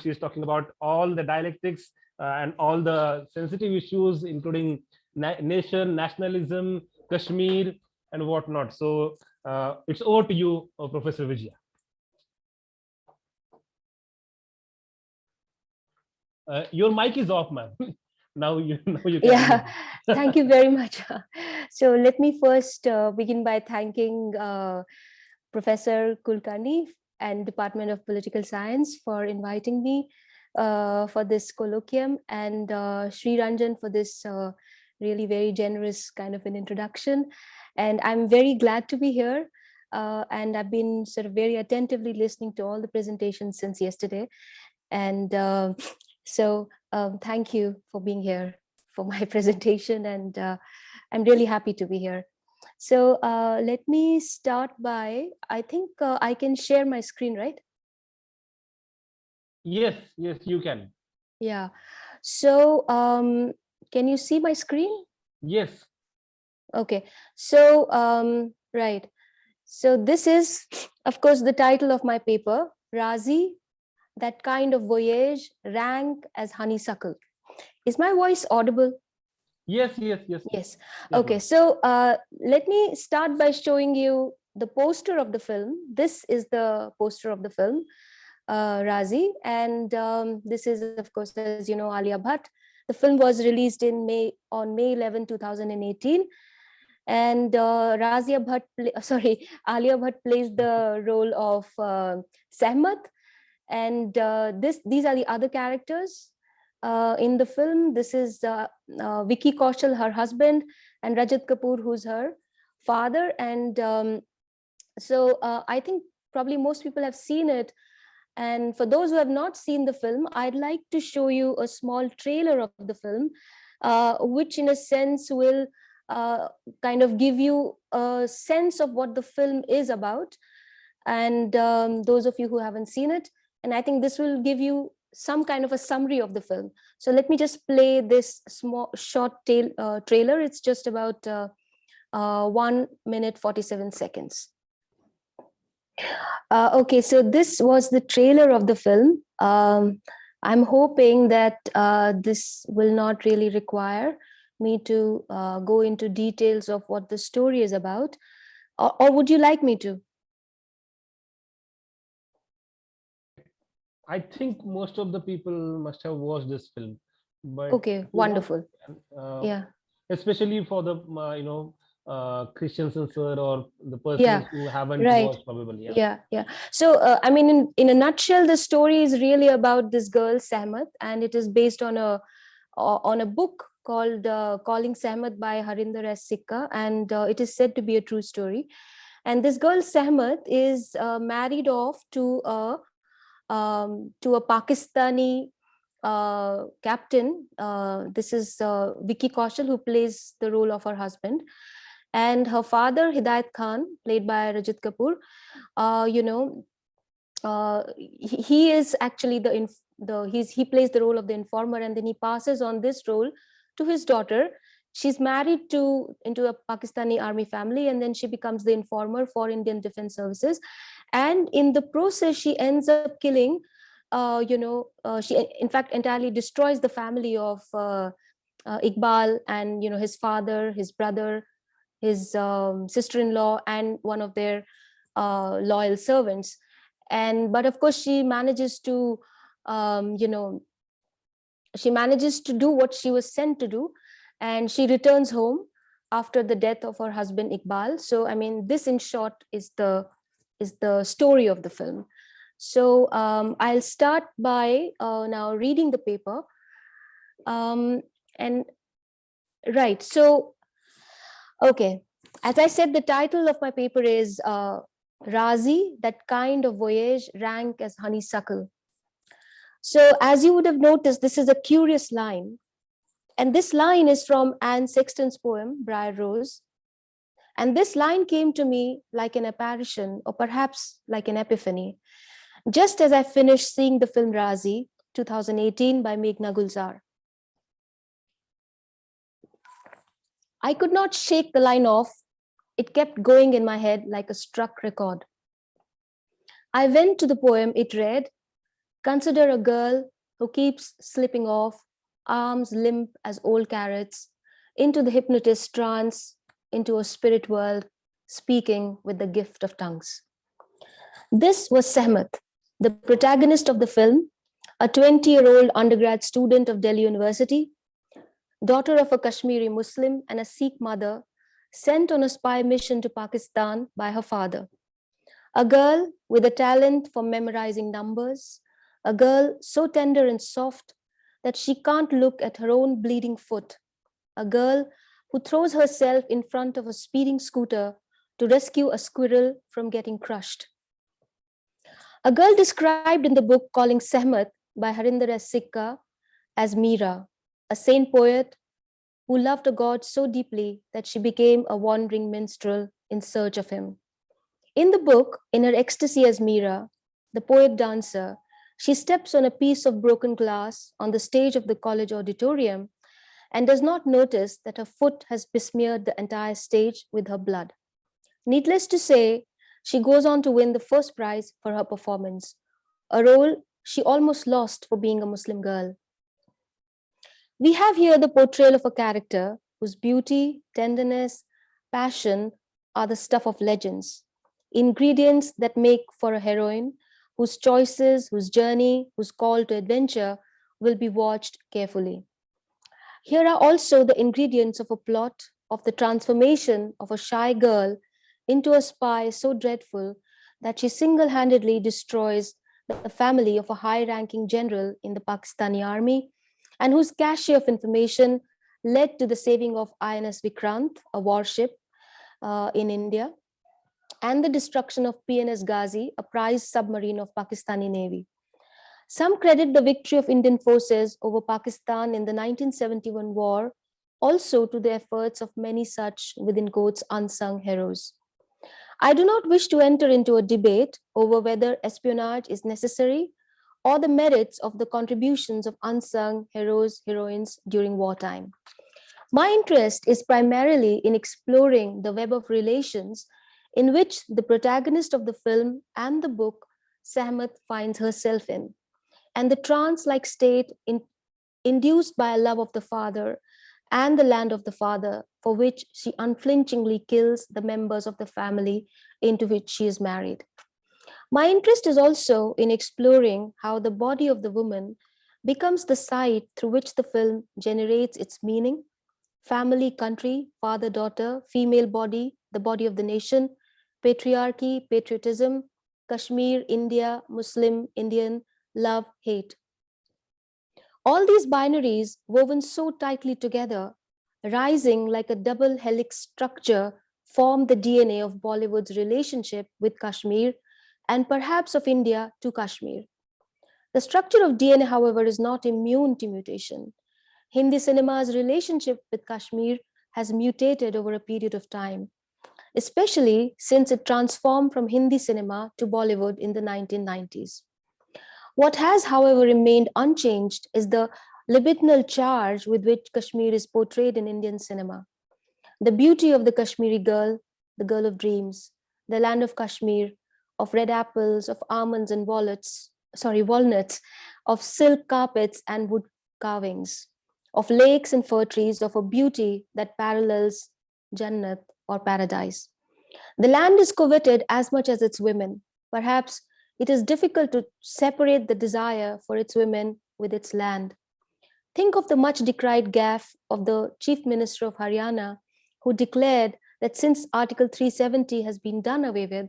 she is talking about all the dialectics and all the sensitive issues, including nation, nationalism, Kashmir, and whatnot. So it's over to you, Professor Vijaya. Your mic is off, ma'am. Now you can. Yeah, thank you very much. So let me first begin by thanking Professor Kulkarni and Department of Political Science for inviting me for this colloquium, and Sri Ranjan for this really very generous kind of an introduction. And I'm very glad to be here. And I've been sort of very attentively listening to all the presentations since yesterday. And so thank you for being here for my presentation. And I'm really happy to be here. So let me start by, I think I can share my screen, right? Yes, you can. Yeah. So can you see my screen? Yes. Okay. So, right. So this is, of course, the title of my paper, Raazi, that kind of voyage, rank as honeysuckle. Is my voice audible? Yes. Okay, so let me start by showing you the poster of the film. This is the poster of the film, Raazi, and this is, of course, as you know, Alia Bhatt. The film was released on May 11, 2018, and Alia Bhatt plays the role of Sehmat, and these are the other characters in the film. This is Vicky Kaushal, her husband, and Rajat Kapoor, who's her father. And so I think probably most people have seen it. And for those who have not seen the film, I'd like to show you a small trailer of the film, which in a sense will kind of give you a sense of what the film is about. And those of you who haven't seen it, and I think this will give you some kind of a summary of the film. So let me just play this small short trailer. It's just about 1 minute 47 seconds. Okay, so this was the trailer of the film. I'm hoping that this will not really require me to go into details of what the story is about, or would you like me to? I think most of the people must have watched this film, but Okay, wonderful. Yeah. Especially for the Christensen sir or the persons Yeah, who haven't right. watched probably. Yeah. So I mean, in a nutshell, the story is really about this girl Sehmat, and it is based on a book called Calling Sehmat by Harinder S. Sikka, and it is said to be a true story. And this girl Sehmat is married off to a Pakistani captain. This is Vicky Kaushal, who plays the role of her husband, and her father Hidayat Khan, played by Rajat Kapoor. He is actually he plays the role of the informer, and then he passes on this role to his daughter. She's married into a Pakistani army family, and then she becomes the informer for Indian Defense Services. And in the process, she ends up killing, she in fact entirely destroys the family of Iqbal, and his father, his brother, his sister-in-law, and one of their loyal servants. But of course, she manages to do what she was sent to do, and she returns home after the death of her husband Iqbal. So I mean, this in short is the story of the film. So I'll start by now reading the paper. And right, so okay, as I said, the title of my paper is Raazi, that kind of voyage, rank as honeysuckle. So as you would have noticed, this is a curious line. And this line is from Anne Sexton's poem, Briar Rose. And this line came to me like an apparition, or perhaps like an epiphany, just as I finished seeing the film Raazi, 2018 by Meghna Gulzar. I could not shake the line off. It kept going in my head like a struck record. I went to the poem. It read, consider a girl who keeps slipping off, arms limp as old carrots, into the hypnotist trance, into a spirit world, speaking with the gift of tongues. This was Sehmat, the protagonist of the film, a 20-year-old undergrad student of Delhi University, daughter of a Kashmiri Muslim and a Sikh mother, sent on a spy mission to Pakistan by her father. A girl with a talent for memorizing numbers, a girl so tender and soft that she can't look at her own bleeding foot, a girl who throws herself in front of a speeding scooter to rescue a squirrel from getting crushed. A girl described in the book Calling Sehmat by Harinder S. Sikka as Meera, a saint poet who loved a god so deeply that she became a wandering minstrel in search of him. In the book, in her ecstasy as Meera, the poet dancer, she steps on a piece of broken glass on the stage of the college auditorium and does not notice that her foot has besmeared the entire stage with her blood. Needless to say, she goes on to win the first prize for her performance, a role she almost lost for being a Muslim girl. We have here the portrayal of a character whose beauty, tenderness, passion are the stuff of legends, ingredients that make for a heroine whose choices, whose journey, whose call to adventure will be watched carefully. Here are also the ingredients of a plot of the transformation of a shy girl into a spy so dreadful that she single-handedly destroys the family of a high-ranking general in the Pakistani army, and whose cache of information led to the saving of INS Vikrant, a warship in India, and the destruction of PNS Ghazi, a prize submarine of Pakistani Navy. Some credit the victory of Indian forces over Pakistan in the 1971 war also to the efforts of many such, within quotes, unsung heroes. I do not wish to enter into a debate over whether espionage is necessary or the merits of the contributions of unsung heroes, heroines during wartime. My interest is primarily in exploring the web of relations in which the protagonist of the film and the book, Sahmat, finds herself in, and the trance-like state induced by a love of the father and the land of the father, for which she unflinchingly kills the members of the family into which she is married. My interest is also in exploring how the body of the woman becomes the site through which the film generates its meaning: family, country, father, daughter, female body, the body of the nation, patriarchy, patriotism, Kashmir, India, Muslim, Indian, love, hate. All these binaries woven so tightly together, rising like a double helix structure, form the DNA of Bollywood's relationship with Kashmir and perhaps of India to Kashmir. The structure of DNA, however, is not immune to mutation. Hindi cinema's relationship with Kashmir has mutated over a period of time, especially since it transformed from Hindi cinema to Bollywood in the 1990s. What has, however, remained unchanged is the libidinal charge with which Kashmir is portrayed in Indian cinema. The beauty of the Kashmiri girl, the girl of dreams, the land of Kashmir, of red apples, of almonds and walnuts, of silk carpets and wood carvings, of lakes and fir trees, of a beauty that parallels Jannat or paradise. The land is coveted as much as its women. Perhaps it is difficult to separate the desire for its women with its land. Think of the much decried gaffe of the Chief Minister of Haryana, who declared that since Article 370 has been done away with,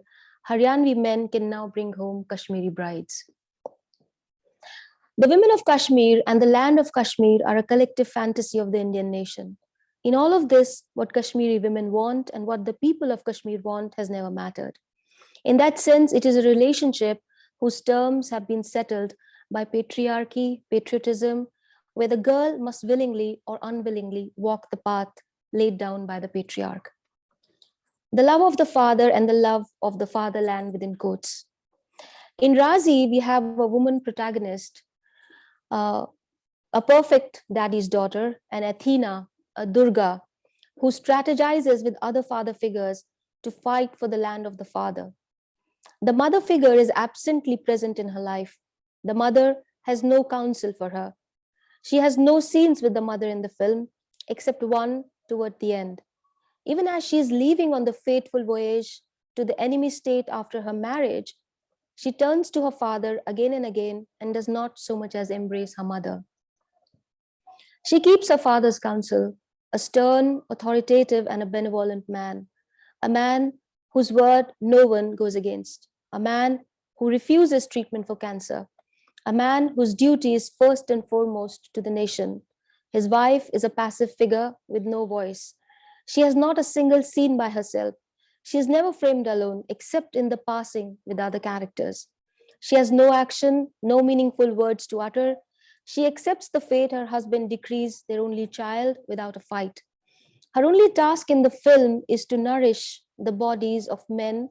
Haryanvi men can now bring home Kashmiri brides. The women of Kashmir and the land of Kashmir are a collective fantasy of the Indian nation. In all of this, what Kashmiri women want and what the people of Kashmir want has never mattered. In that sense, it is a relationship whose terms have been settled by patriarchy, patriotism, where the girl must willingly or unwillingly walk the path laid down by the patriarch. The love of the father and the love of the fatherland within quotes. In Raazi, we have a woman protagonist, a perfect daddy's daughter, an Athena, a Durga, who strategizes with other father figures to fight for the land of the father. The mother figure is absently present in her life. The mother has no counsel for her. She has no scenes with the mother in the film, except one toward the end. Even as she is leaving on the fateful voyage to the enemy state after her marriage, she turns to her father again and again and does not so much as embrace her mother. She keeps her father's counsel, a stern, authoritative, and a benevolent man, a man whose word no one goes against, a man who refuses treatment for cancer, a man whose duty is first and foremost to the nation. His wife is a passive figure with no voice. She has not a single scene by herself. She is never framed alone, except in the passing with other characters. She has no action, no meaningful words to utter. She accepts the fate her husband decrees their only child without a fight. Her only task in the film is to nourish the bodies of men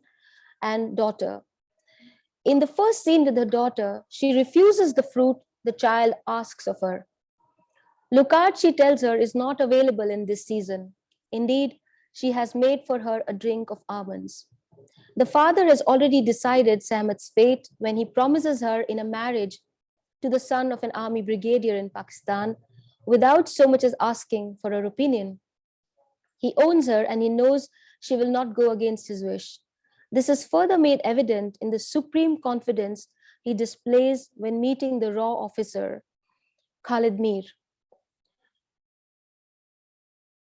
and daughter. In the first scene with her daughter, she refuses the fruit the child asks of her. Lucard, she tells her, is not available in this season. Indeed, she has made for her a drink of almonds. The father has already decided Sahmat's fate when he promises her in a marriage to the son of an army brigadier in Pakistan without so much as asking for her opinion. He owns her and he knows she will not go against his wish. This is further made evident in the supreme confidence he displays when meeting the raw officer, Khalid Mir.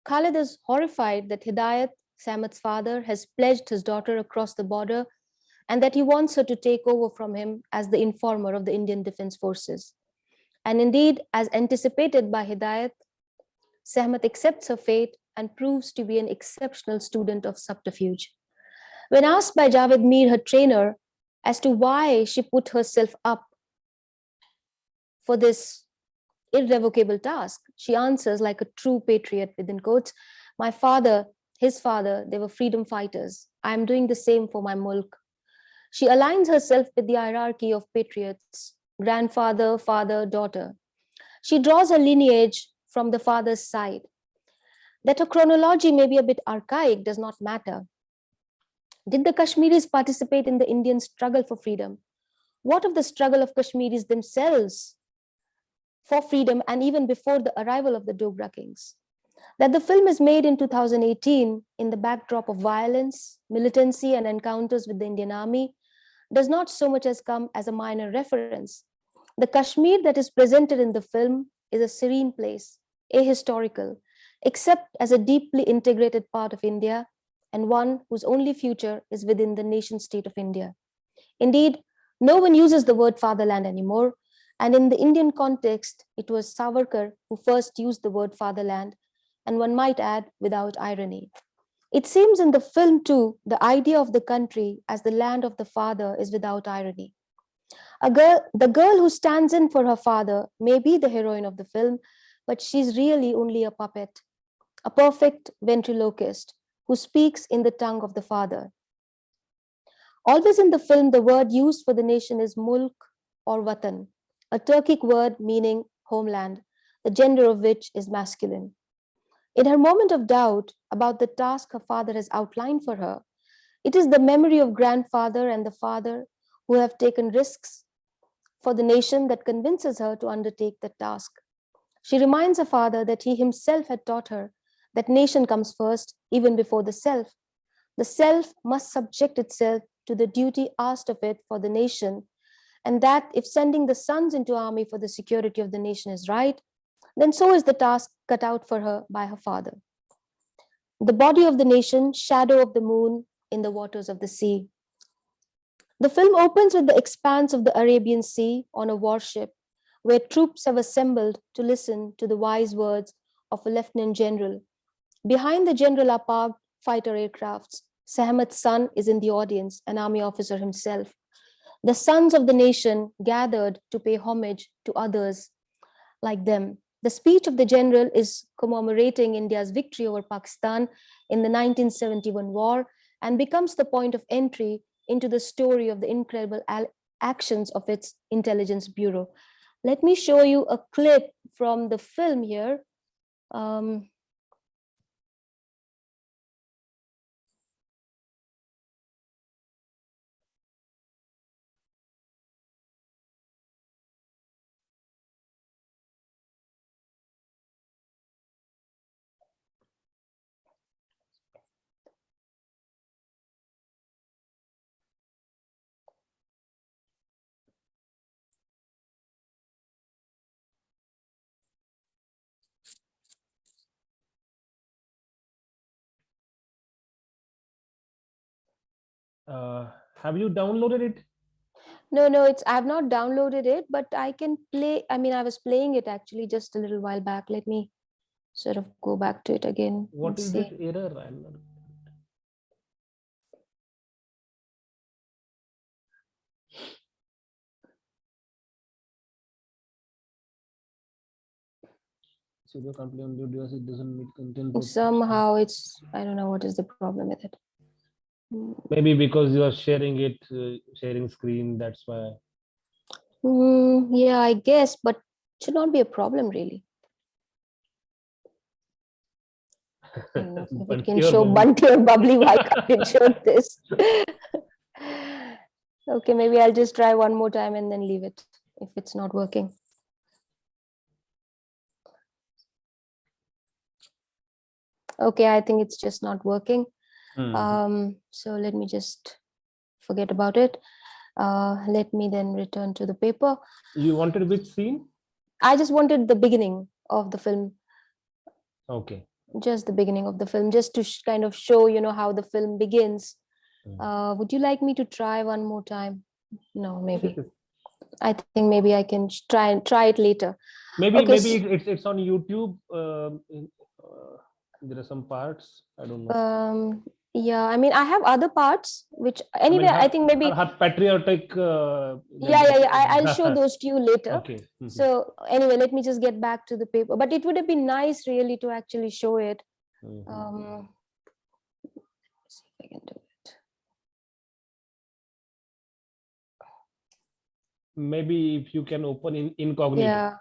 Khalid is horrified that Hidayat, Sahmat's father, has pledged his daughter across the border and that he wants her to take over from him as the informer of the Indian Defense Forces. And indeed, as anticipated by Hidayat, Sahmat accepts her fate and proves to be an exceptional student of subterfuge. When asked by Javed Mir, her trainer, as to why she put herself up for this irrevocable task, she answers like a true patriot within quotes, my father, his father, they were freedom fighters. I am doing the same for my mulk. She aligns herself with the hierarchy of patriots, grandfather, father, daughter. She draws her lineage from the father's side. That a chronology may be a bit archaic does not matter. Did the Kashmiris participate in the Indian struggle for freedom? What of the struggle of Kashmiris themselves for freedom and even before the arrival of the Dogra kings? That the film is made in 2018 in the backdrop of violence, militancy, and encounters with the Indian army does not so much as come as a minor reference. The Kashmir that is presented in the film is a serene place, ahistorical, except as a deeply integrated part of India and one whose only future is within the nation state of India. Indeed, no one uses the word fatherland anymore, and in the Indian context, it was Savarkar who first used the word fatherland, and one might add, without irony. It seems in the film too, the idea of the country as the land of the father is without irony. The girl who stands in for her father may be the heroine of the film, but she's really only a puppet, a perfect ventriloquist who speaks in the tongue of the father. Always in the film, the word used for the nation is mulk or watan, a Turkic word meaning homeland, the gender of which is masculine. In her moment of doubt about the task her father has outlined for her, it is the memory of grandfather and the father who have taken risks for the nation that convinces her to undertake the task. She reminds her father that he himself had taught her that nation comes first, even before the self. The self must subject itself to the duty asked of it for the nation, and that if sending the sons into army for the security of the nation is right, then so is the task cut out for her by her father. The body of the nation, shadow of the moon in the waters of the sea. The film opens with the expanse of the Arabian Sea on a warship where troops have assembled to listen to the wise words of a lieutenant general. Behind the general are parked fighter aircrafts. Sahmat's son is in the audience, an army officer himself. The sons of the nation gathered to pay homage to others like them. The speech of the general is commemorating India's victory over Pakistan in the 1971 war and becomes the point of entry into the story of the incredible actions of its intelligence bureau. Let me show you a clip from the film here. Have you downloaded it? No, I've not downloaded it, but I can play. I mean, I was playing it actually just a little while back. Let me sort of go back to it again. What and is see. that error? I'm not... Pseudo complete on videos, it doesn't meet content. Somehow it's, I don't know what is the problem with it. Maybe because you are sharing it, sharing screen, that's why. Yeah, I guess, but it should not be a problem really. I don't know if it can show Bunty or Bubbly, why can't it show this? Okay, maybe I'll just try one more time and then leave it if it's not working. Okay, I think it's just not working. So let me just forget about it. Let me then return to the paper. You wanted which scene? I just wanted the beginning of the film. Okay. Just the beginning of the film, just to kind of show, you know, how the film begins. Would you like me to try one more time? No, maybe. I think maybe I can try it later. Maybe okay, maybe it's on YouTube. There are some parts. I don't know. Yeah, I mean, I have other parts, which anyway, I think maybe her patriotic. I'll show those to you later. Okay. So anyway, let me just get back to the paper. But it would have been nice, really, to actually show it. Let's see if I can do it. Maybe if you can open in incognito. Yeah.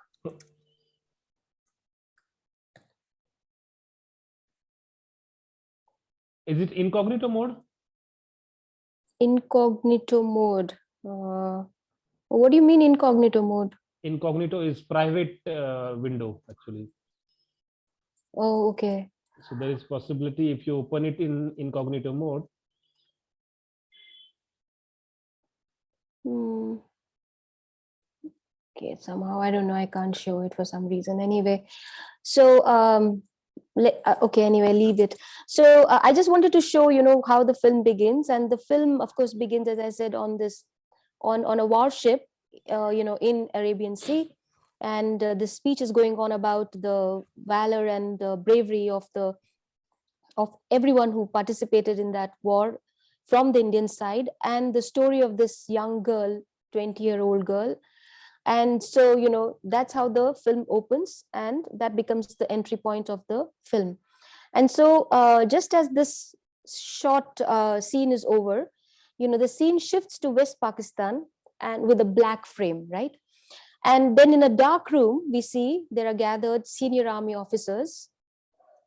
Is it incognito mode? Incognito mode. What do you mean incognito mode? Incognito is private window actually. Oh, okay. So there is possibility if you open it in incognito mode. Okay, somehow I don't know, I can't show it for some reason. Anyway, so okay, anyway, leave it. So I just wanted to show, how the film begins, and the film, of course, begins, as I said, on a warship, in Arabian Sea, and the speech is going on about the valor and the bravery of everyone who participated in that war from the Indian side, and the story of this young girl, 20-year-old girl. And so, that's how the film opens, and that becomes the entry point of the film. And so just as this short scene is over, the scene shifts to West Pakistan, and with a black frame, right? And then in a dark room, we see there are gathered senior army officers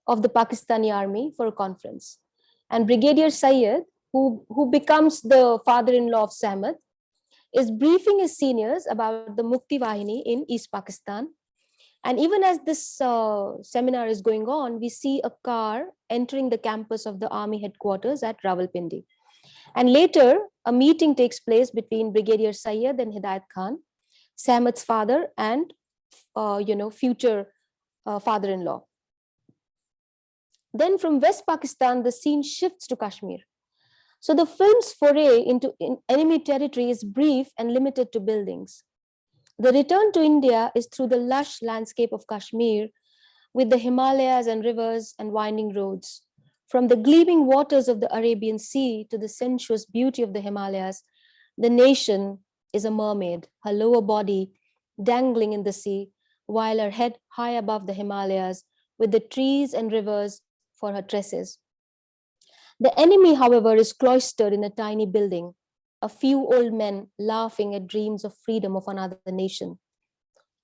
of the Pakistani army for a conference. And Brigadier Syed, who becomes the father-in-law of Sahmat, is briefing his seniors about the Mukti Vahini in East Pakistan. And even as this seminar is going on, we see a car entering the campus of the army headquarters at Rawalpindi. And later, a meeting takes place between Brigadier Syed and Hidayat Khan, Sahmat's father and, future father-in-law. Then from West Pakistan, the scene shifts to Kashmir. So the film's foray into enemy territory is brief and limited to buildings. The return to India is through the lush landscape of Kashmir, with the Himalayas and rivers and winding roads. From the gleaming waters of the Arabian Sea to the sensuous beauty of the Himalayas, the nation is a mermaid, her lower body dangling in the sea, while her head high above the Himalayas, with the trees and rivers for her tresses. The enemy, however, is cloistered in a tiny building, a few old men laughing at dreams of freedom of another nation.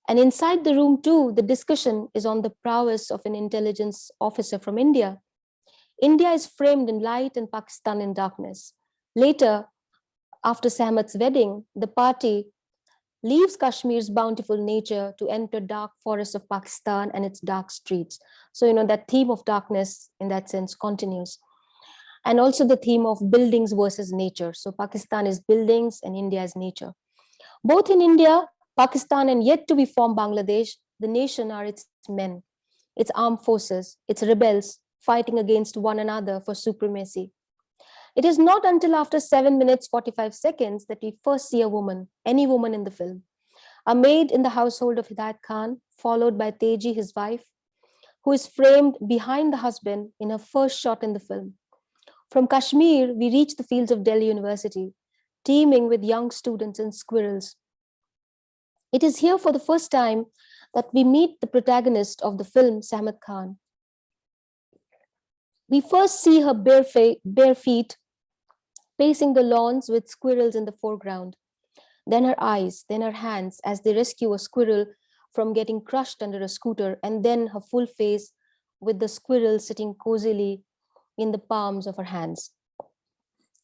And inside the room too, the discussion is on the prowess of an intelligence officer from India. India is framed in light and Pakistan in darkness. Later, after Sahmat's wedding, the party leaves Kashmir's bountiful nature to enter dark forests of Pakistan and its dark streets. So, that theme of darkness in that sense continues. And also the theme of buildings versus nature. So Pakistan is buildings and India is nature. Both in India, Pakistan, and yet to be formed Bangladesh, the nation are its men, its armed forces, its rebels fighting against one another for supremacy. It is not until after 7 minutes, 45 seconds that we first see a woman, any woman in the film. A maid in the household of Hidayat Khan, followed by Teji, his wife, who is framed behind the husband in her first shot in the film. From Kashmir, we reach the fields of Delhi University, teeming with young students and squirrels. It is here for the first time that we meet the protagonist of the film, Sahmat Khan. We first see her bare feet pacing the lawns with squirrels in the foreground, then her eyes, then her hands as they rescue a squirrel from getting crushed under a scooter, and then her full face with the squirrel sitting cozily in the palms of her hands.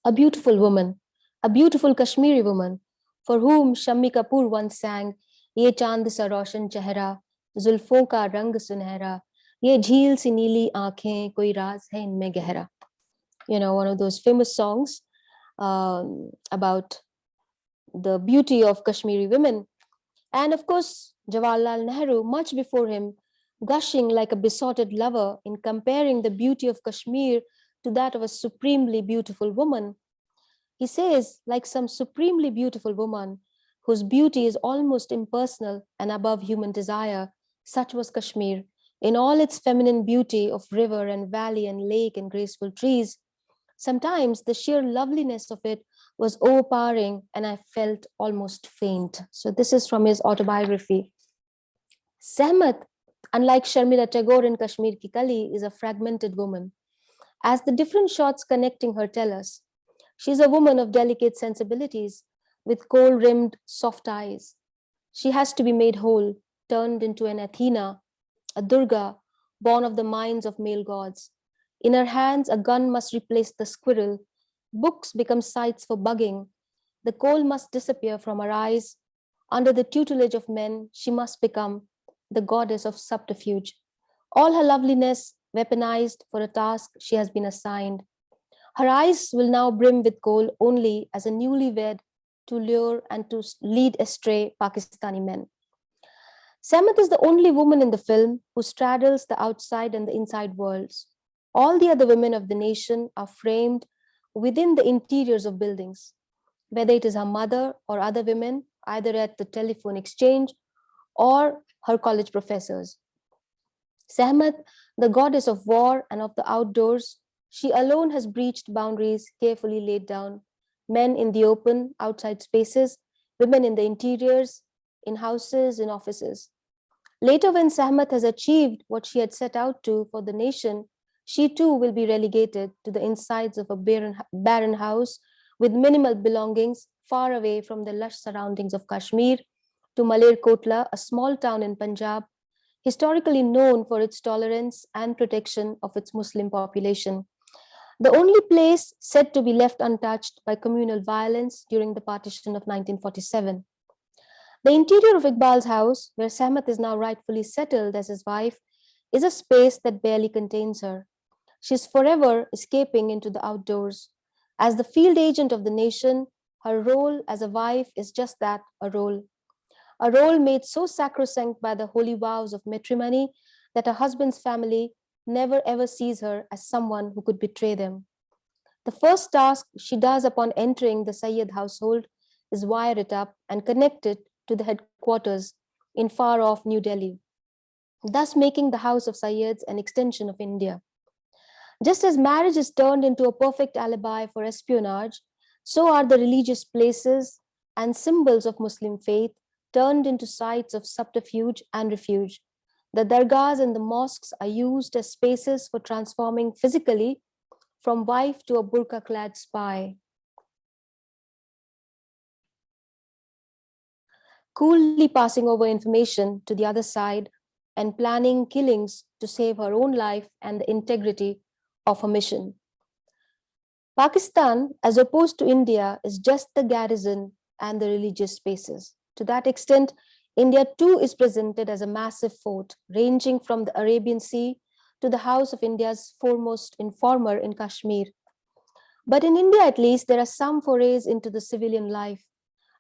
A beautiful woman, a beautiful Kashmiri woman, for whom Shammi Kapoor once sang, "Ye chand sa roshan chehra, zulfon ka rang sunehra, ye jheel si neeli aankhein, koi raaz hai inme gehra." One of those famous songs about the beauty of Kashmiri women. And of course, Jawaharlal Nehru, much before him, gushing like a besotted lover in comparing the beauty of Kashmir to that of a supremely beautiful woman. He says, like some supremely beautiful woman whose beauty is almost impersonal and above human desire, such was Kashmir in all its feminine beauty of river and valley and lake and graceful trees. Sometimes the sheer loveliness of it was overpowering and I felt almost faint. So this is from his autobiography. Sahmat, unlike Sharmila Tagore in Kashmir Ki Kali, is a fragmented woman. As the different shots connecting her tell us, she's a woman of delicate sensibilities with kohl-rimmed soft eyes. She has to be made whole, turned into an Athena, a Durga, born of the minds of male gods. In her hands, a gun must replace the squirrel. Books become sites for bugging. The coal must disappear from her eyes. Under the tutelage of men, she must become the goddess of subterfuge. All her loveliness weaponized for a task she has been assigned. Her eyes will now brim with coal only as a newlywed to lure and to lead astray Pakistani men. Sehmat is the only woman in the film who straddles the outside and the inside worlds. All the other women of the nation are framed within the interiors of buildings, whether it is her mother or other women, either at the telephone exchange or her college professors. Sehmat, the goddess of war and of the outdoors, she alone has breached boundaries carefully laid down. Men in the open, outside spaces, women in the interiors, in houses, in offices. Later, when Sehmat has achieved what she had set out to for the nation, she too will be relegated to the insides of a barren house with minimal belongings, far away from the lush surroundings of Kashmir, to Malerkotla, a small town in Punjab, historically known for its tolerance and protection of its Muslim population. The only place said to be left untouched by communal violence during the partition of 1947. The interior of Iqbal's house, where Sehmat is now rightfully settled as his wife, is a space that barely contains her. She is forever escaping into the outdoors. As the field agent of the nation, her role as a wife is just that, a role made so sacrosanct by the holy vows of matrimony that her husband's family never ever sees her as someone who could betray them. The first task she does upon entering the Sayyid household is wire it up and connect it to the headquarters in far-off New Delhi, thus making the house of Sayyids an extension of India. Just as marriage is turned into a perfect alibi for espionage, so are the religious places and symbols of Muslim faith turned into sites of subterfuge and refuge. The dargahs and the mosques are used as spaces for transforming physically from wife to a burqa-clad spy. Coolly passing over information to the other side and planning killings to save her own life and the integrity of her mission. Pakistan, as opposed to India, is just the garrison and the religious spaces. To that extent, India too is presented as a massive fort, ranging from the Arabian Sea to the house of India's foremost informer in Kashmir. But in India, at least, there are some forays into the civilian life.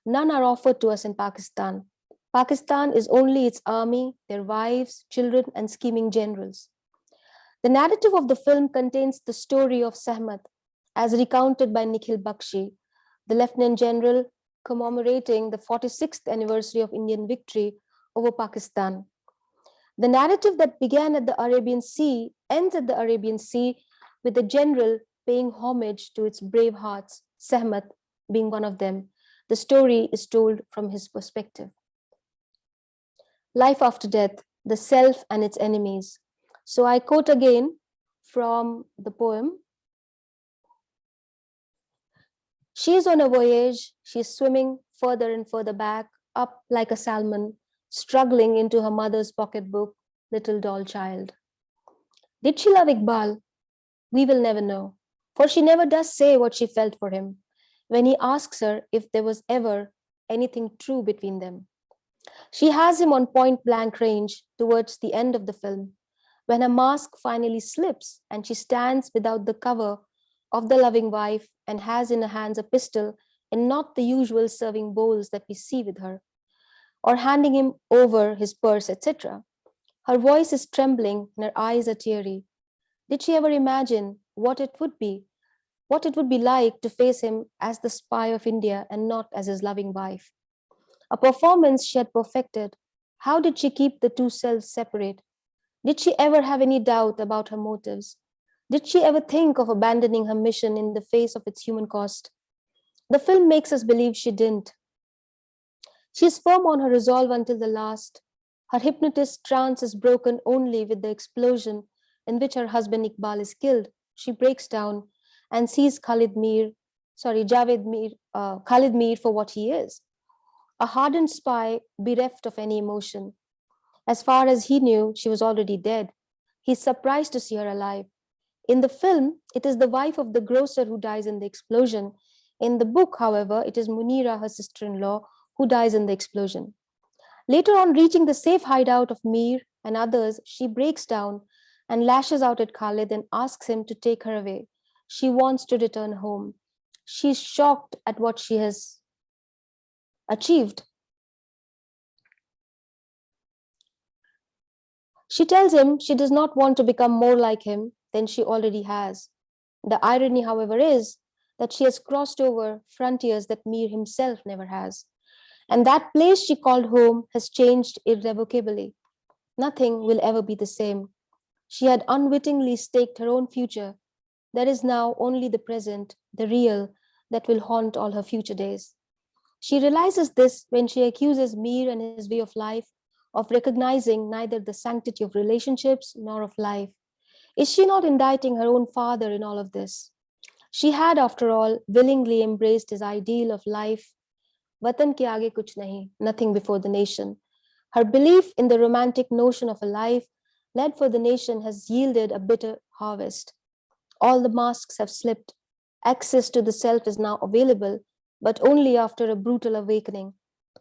None are offered to us in Pakistan. Pakistan is only its army, their wives, children, and scheming generals. The narrative of the film contains the story of Sehmat, as recounted by Nikhil Bakshi, the Lieutenant General commemorating the 46th anniversary of Indian victory over Pakistan. The narrative that began at the Arabian Sea ends at the Arabian Sea with the general paying homage to its brave hearts, Sehmat being one of them. The story is told from his perspective. Life after death, the self and its enemies. So I quote again from the poem. She is on a voyage, she is swimming further and further back, up like a salmon, struggling into her mother's pocketbook, little doll child. Did she love Iqbal? We will never know, for she never does say what she felt for him when he asks her if there was ever anything true between them. She has him on point blank range towards the end of the film, when her mask finally slips and she stands without the cover of the loving wife and has in her hands a pistol and not the usual serving bowls that we see with her, or handing him over his purse, etc. Her voice is trembling and her eyes are teary. Did she ever imagine what it would be like to face him as the spy of India and not as his loving wife? A performance she had perfected. How did she keep the two selves separate? Did she ever have any doubt about her motives? Did she ever think of abandoning her mission in the face of its human cost? The film makes us believe she didn't. She is firm on her resolve until the last. Her hypnotist trance is broken only with the explosion in which her husband Iqbal is killed. She breaks down and sees Khalid Mir for what he is, a hardened spy bereft of any emotion. As far as he knew, she was already dead. He's surprised to see her alive. In the film, it is the wife of the grocer who dies in the explosion. In the book, however, it is Munira, her sister-in-law, who dies in the explosion. Later on, reaching the safe hideout of Mir and others, she breaks down and lashes out at Khalid and asks him to take her away. She wants to return home. She's shocked at what she has achieved. She tells him she does not want to become more like him than she already has. The irony, however, is that she has crossed over frontiers that Mir himself never has. And that place she called home has changed irrevocably. Nothing will ever be the same. She had unwittingly staked her own future. There is now only the present, the real, that will haunt all her future days. She realizes this when she accuses Mir and his way of life of recognizing neither the sanctity of relationships nor of life. Is she not indicting her own father in all of this? She had, after all, willingly embraced his ideal of life, Vatan ke aage kuch nahi, nothing before the nation. Her belief in the romantic notion of a life led for the nation has yielded a bitter harvest. All the masks have slipped. Access to the self is now available, but only after a brutal awakening.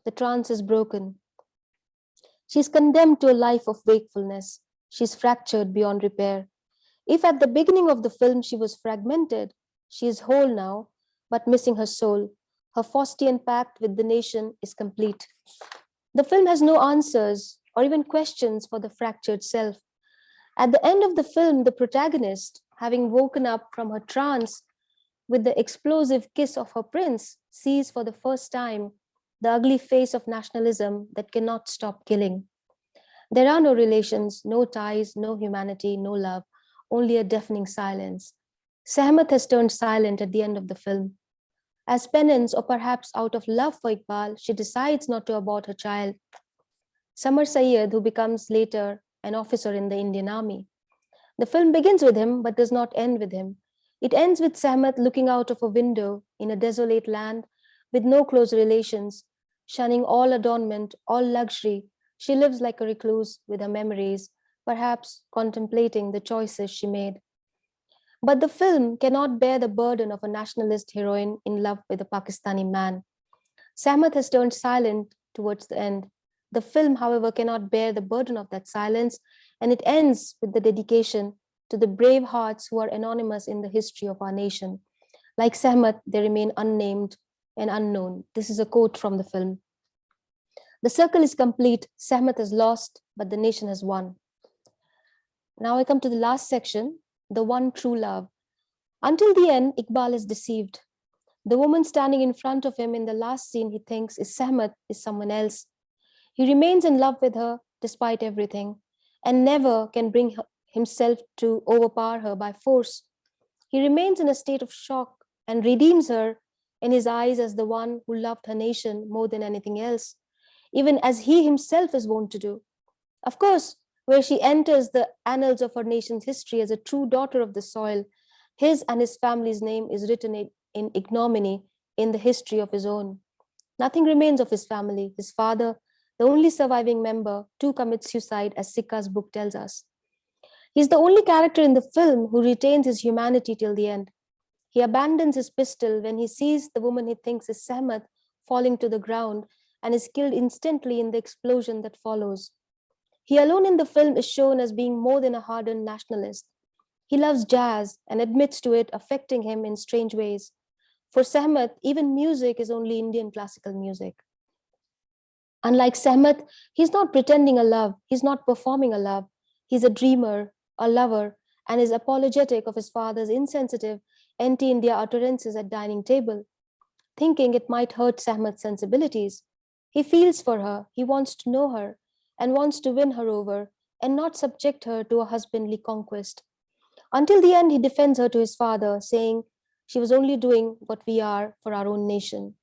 The trance is broken. She's condemned to a life of wakefulness. She's fractured beyond repair. If at the beginning of the film she was fragmented, she is whole now, but missing her soul. Her Faustian pact with the nation is complete. The film has no answers or even questions for the fractured self. At the end of the film, the protagonist, having woken up from her trance with the explosive kiss of her prince, sees for the first time the ugly face of nationalism that cannot stop killing. There are no relations, no ties, no humanity, no love, only a deafening silence. Sehmat has turned silent at the end of the film. As penance, or perhaps out of love for Iqbal, she decides not to abort her child. Samar Sayyed, who becomes later an officer in the Indian Army. The film begins with him, but does not end with him. It ends with Sehmat looking out of a window in a desolate land with no close relations, shunning all adornment, all luxury. She lives like a recluse with her memories, perhaps contemplating the choices she made. But the film cannot bear the burden of a nationalist heroine in love with a Pakistani man. Sehmat has turned silent towards the end. The film, however, cannot bear the burden of that silence, and it ends with the dedication to the brave hearts who are anonymous in the history of our nation. Like Sehmat, they remain unnamed and unknown. This is a quote from the film. The circle is complete. Sehmat has lost, but the nation has won. Now I come to the last section, the one true love. Until the end, Iqbal is deceived. The woman standing in front of him in the last scene he thinks is Sehmat is someone else. He remains in love with her despite everything and never can bring himself to overpower her by force. He remains in a state of shock and redeems her in his eyes as the one who loved her nation more than anything else, even as he himself is wont to do. Of course, where she enters the annals of her nation's history as a true daughter of the soil, his and his family's name is written in ignominy in the history of his own. Nothing remains of his family. His father, the only surviving member, too commits suicide, as Sikka's book tells us. He's the only character in the film who retains his humanity till the end. He abandons his pistol when he sees the woman he thinks is Sehmat falling to the ground and is killed instantly in the explosion that follows. He alone in the film is shown as being more than a hardened nationalist. He loves jazz and admits to it affecting him in strange ways. For Sehmat, even music is only Indian classical music. Unlike Sehmat, he's not pretending a love, he's not performing a love. He's a dreamer, a lover, and is apologetic of his father's insensitive anti-India utterances at dining table, thinking it might hurt Sehmat's sensibilities. He feels for her, he wants to know her, and wants to win her over, and not subject her to a husbandly conquest. Until the end, he defends her to his father, saying she was only doing what we are for our own nation.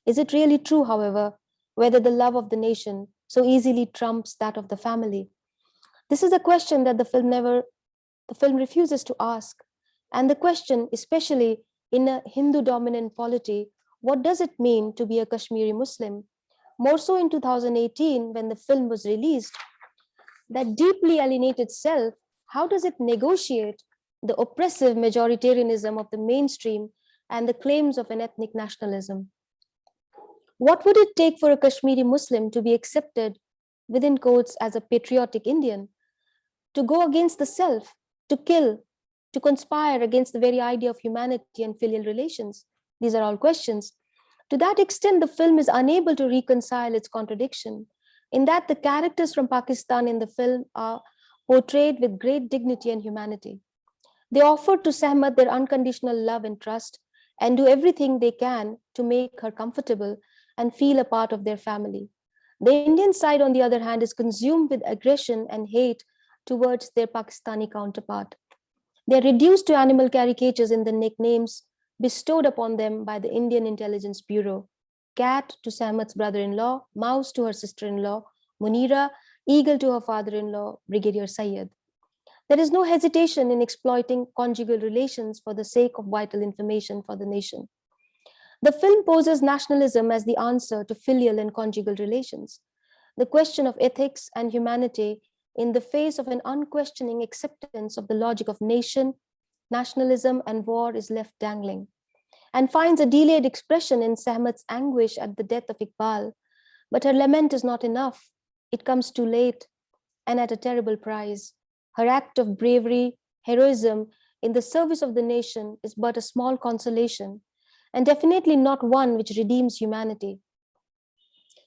Is it really true, however, whether the love of the nation so easily trumps that of the family? This is a question that the film refuses to ask. And the question, especially in a Hindu-dominant polity, what does it mean to be a Kashmiri Muslim? More so in 2018, when the film was released, that deeply alienated self, how does it negotiate the oppressive majoritarianism of the mainstream, and the claims of an ethnic nationalism. What would it take for a Kashmiri Muslim to be accepted, within quotes, as a patriotic Indian, to go against the self, to kill, to conspire against the very idea of humanity and filial relations? These are all questions. To that extent, the film is unable to reconcile its contradiction, in that the characters from Pakistan in the film are portrayed with great dignity and humanity. They offer to Sehmat their unconditional love and trust, and do everything they can to make her comfortable and feel a part of their family. The Indian side, on the other hand, is consumed with aggression and hate towards their Pakistani counterpart. They are reduced to animal caricatures in the nicknames bestowed upon them by the Indian Intelligence Bureau: cat to Sehmat's brother-in-law, mouse to her sister-in-law, Munira, eagle to her father-in-law, Brigadier Syed. There is no hesitation in exploiting conjugal relations for the sake of vital information for the nation. The film poses nationalism as the answer to filial and conjugal relations. The question of ethics and humanity in the face of an unquestioning acceptance of the logic of nation, nationalism, and war is left dangling, and finds a delayed expression in Sehmat's anguish at the death of Iqbal. But her lament is not enough. It comes too late and at a terrible price. Her act of bravery, heroism in the service of the nation is but a small consolation, and definitely not one which redeems humanity.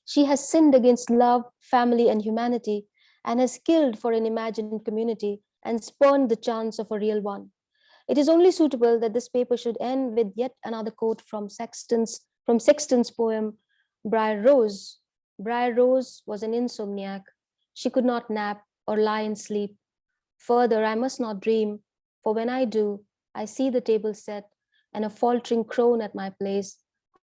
She has sinned against love, family, and humanity, and has killed for an imagined community and spurned the chance of a real one. It is only suitable that this paper should end with yet another quote from Sexton's poem, Briar Rose. Briar Rose was an insomniac. She could not nap or lie in sleep. Further, I must not dream, for when I do, I see the table set and a faltering crone at my place,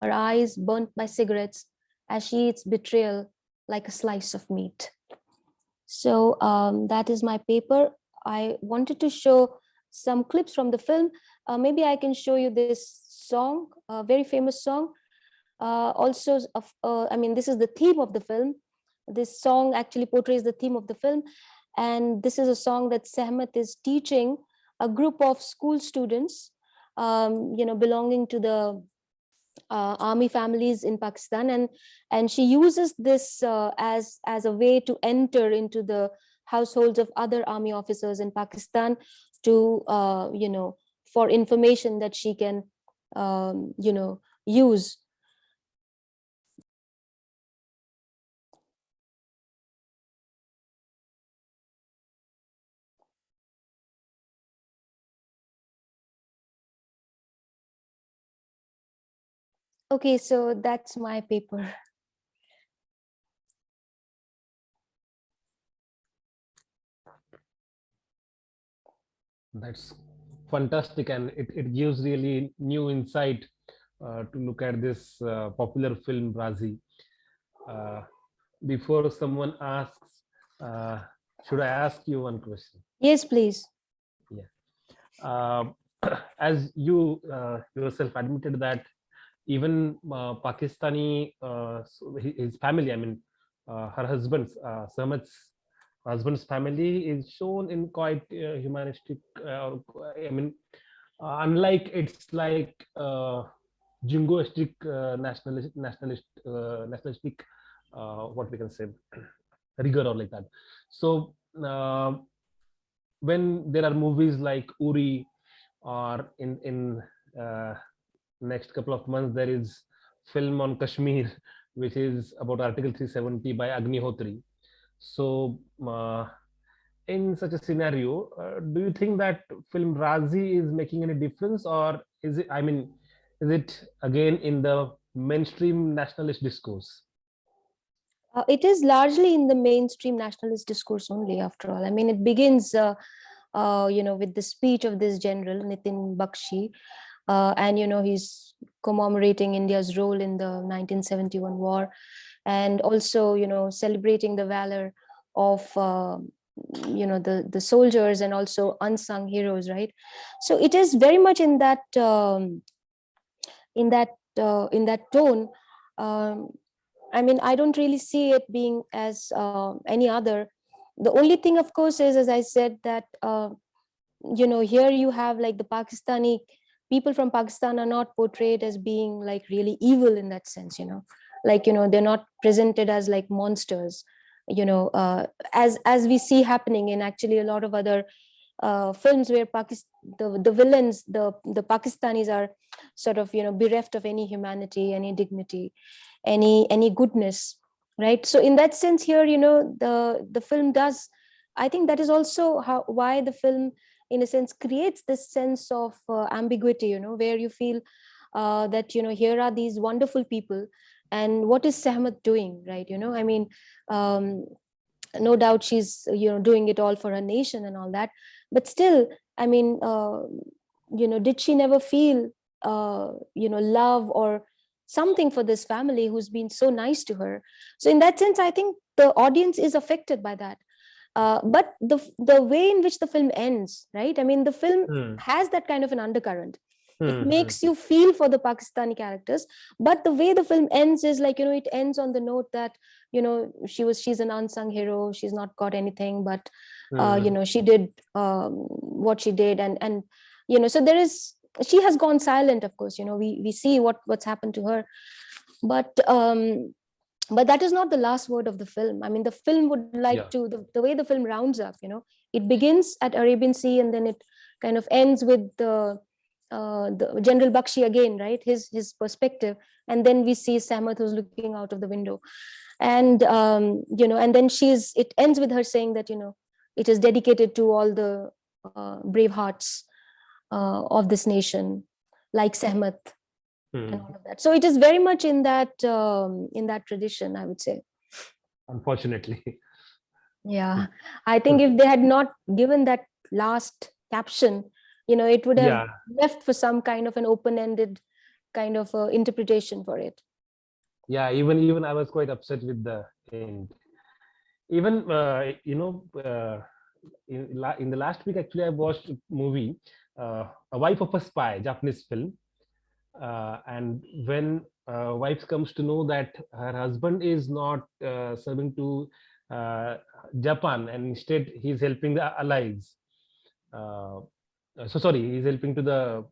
her eyes burnt by cigarettes as she eats betrayal like a slice of meat. So that is my paper. I wanted to show some clips from the film. Maybe I can show you this song, a very famous song. This is the theme of the film. This song actually portrays the theme of the film. And this is a song that Sehmat is teaching a group of school students, belonging to the army families in Pakistan, and she uses this as a way to enter into the households of other army officers in Pakistan to for information that she can use. Okay, so that's my paper. That's fantastic, and it gives really new insight to look at this popular film Raazi. Before someone asks, should I ask you one question? Yes, please. Yeah. As you yourself admitted that even Pakistani, his family, her husband's, Sehmat's husband's family is shown in quite humanistic, unlike it's like jingoistic nationalistic, what we can say, rigor or like that. So when there are movies like Uri, or in next couple of months there is film on Kashmir, which is about Article 370 by Agnihotri. So in such a scenario, do you think that film Raazi is making any difference, or is it, is it again in the mainstream nationalist discourse? It is largely in the mainstream nationalist discourse only, after all. It begins with the speech of this general, Nitin Bakshi, and he's commemorating India's role in the 1971 war, and also celebrating the valor of the soldiers and also unsung heroes, right? So it is very much in that tone. I don't really see it being as any other. The only thing, of course, is, as I said, that here you have like the Pakistani people from Pakistan are not portrayed as being like really evil in that sense, like, they're not presented as like monsters, as we see happening in actually a lot of other films where the villains, the Pakistanis are sort of, bereft of any humanity, any dignity, any goodness, right? So in that sense here, the film does, I think that is also why the film in a sense creates this sense of ambiguity, where you feel that, here are these wonderful people, and what is Sehmat doing, right? I mean, no doubt she's, doing it all for her nation and all that, but still, I mean, did she never feel, love or something for this family who's been so nice to her? So in that sense, I think the audience is affected by that. But the way in which the film ends, right? I mean, the film has that kind of an undercurrent. It makes you feel for the Pakistani characters, but the way the film ends is like, it ends on the note that, she's an unsung hero. She's not got anything, but she did what she did, and so she has gone silent. Of course, we see what's happened to her, but that is not the last word of the film. I mean, the film would like to, the way the film rounds up, it begins at Arabian Sea, and then it kind of ends with the General Bakshi again, right? His perspective, and then we see Sehmat who's looking out of the window, and and then it ends with her saying that, it is dedicated to all the brave hearts of this nation, like Sehmat. And all of that. So it is very much in that tradition, I would say. Unfortunately. Yeah, I think if they had not given that last caption, it would have left for some kind of an open-ended kind of interpretation for it. Yeah, even I was quite upset with the end. Even in the last week, actually, I watched a movie, A Wife of a Spy, Japanese film. And when wife comes to know that her husband is not serving to Japan, and instead he's helping the allies. He's helping to the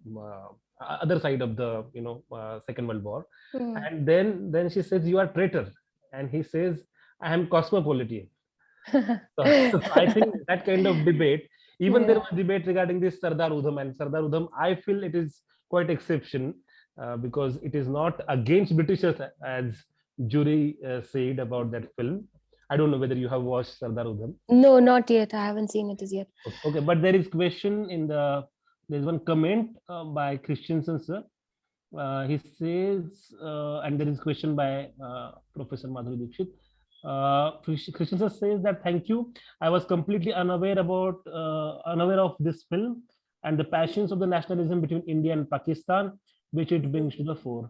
other side of the Second World War. And then she says, "You are traitor," and he says, "I am cosmopolitan." So I think that kind of debate. Even there was debate regarding this Sardar Udham, and Sardar Udham, I feel it is quite exception. Because it is not against Britishers, as jury said about that film. I don't know whether you have watched Sardar Udham. No, not yet. I haven't seen it as yet. Okay, but there is question there's one comment by Christensen, sir. He says, and there is question by Professor Madhuri Dixit. Christensen says that, "Thank you. I was completely unaware of this film and the passions of the nationalism between India and Pakistan, which it brings to the fore."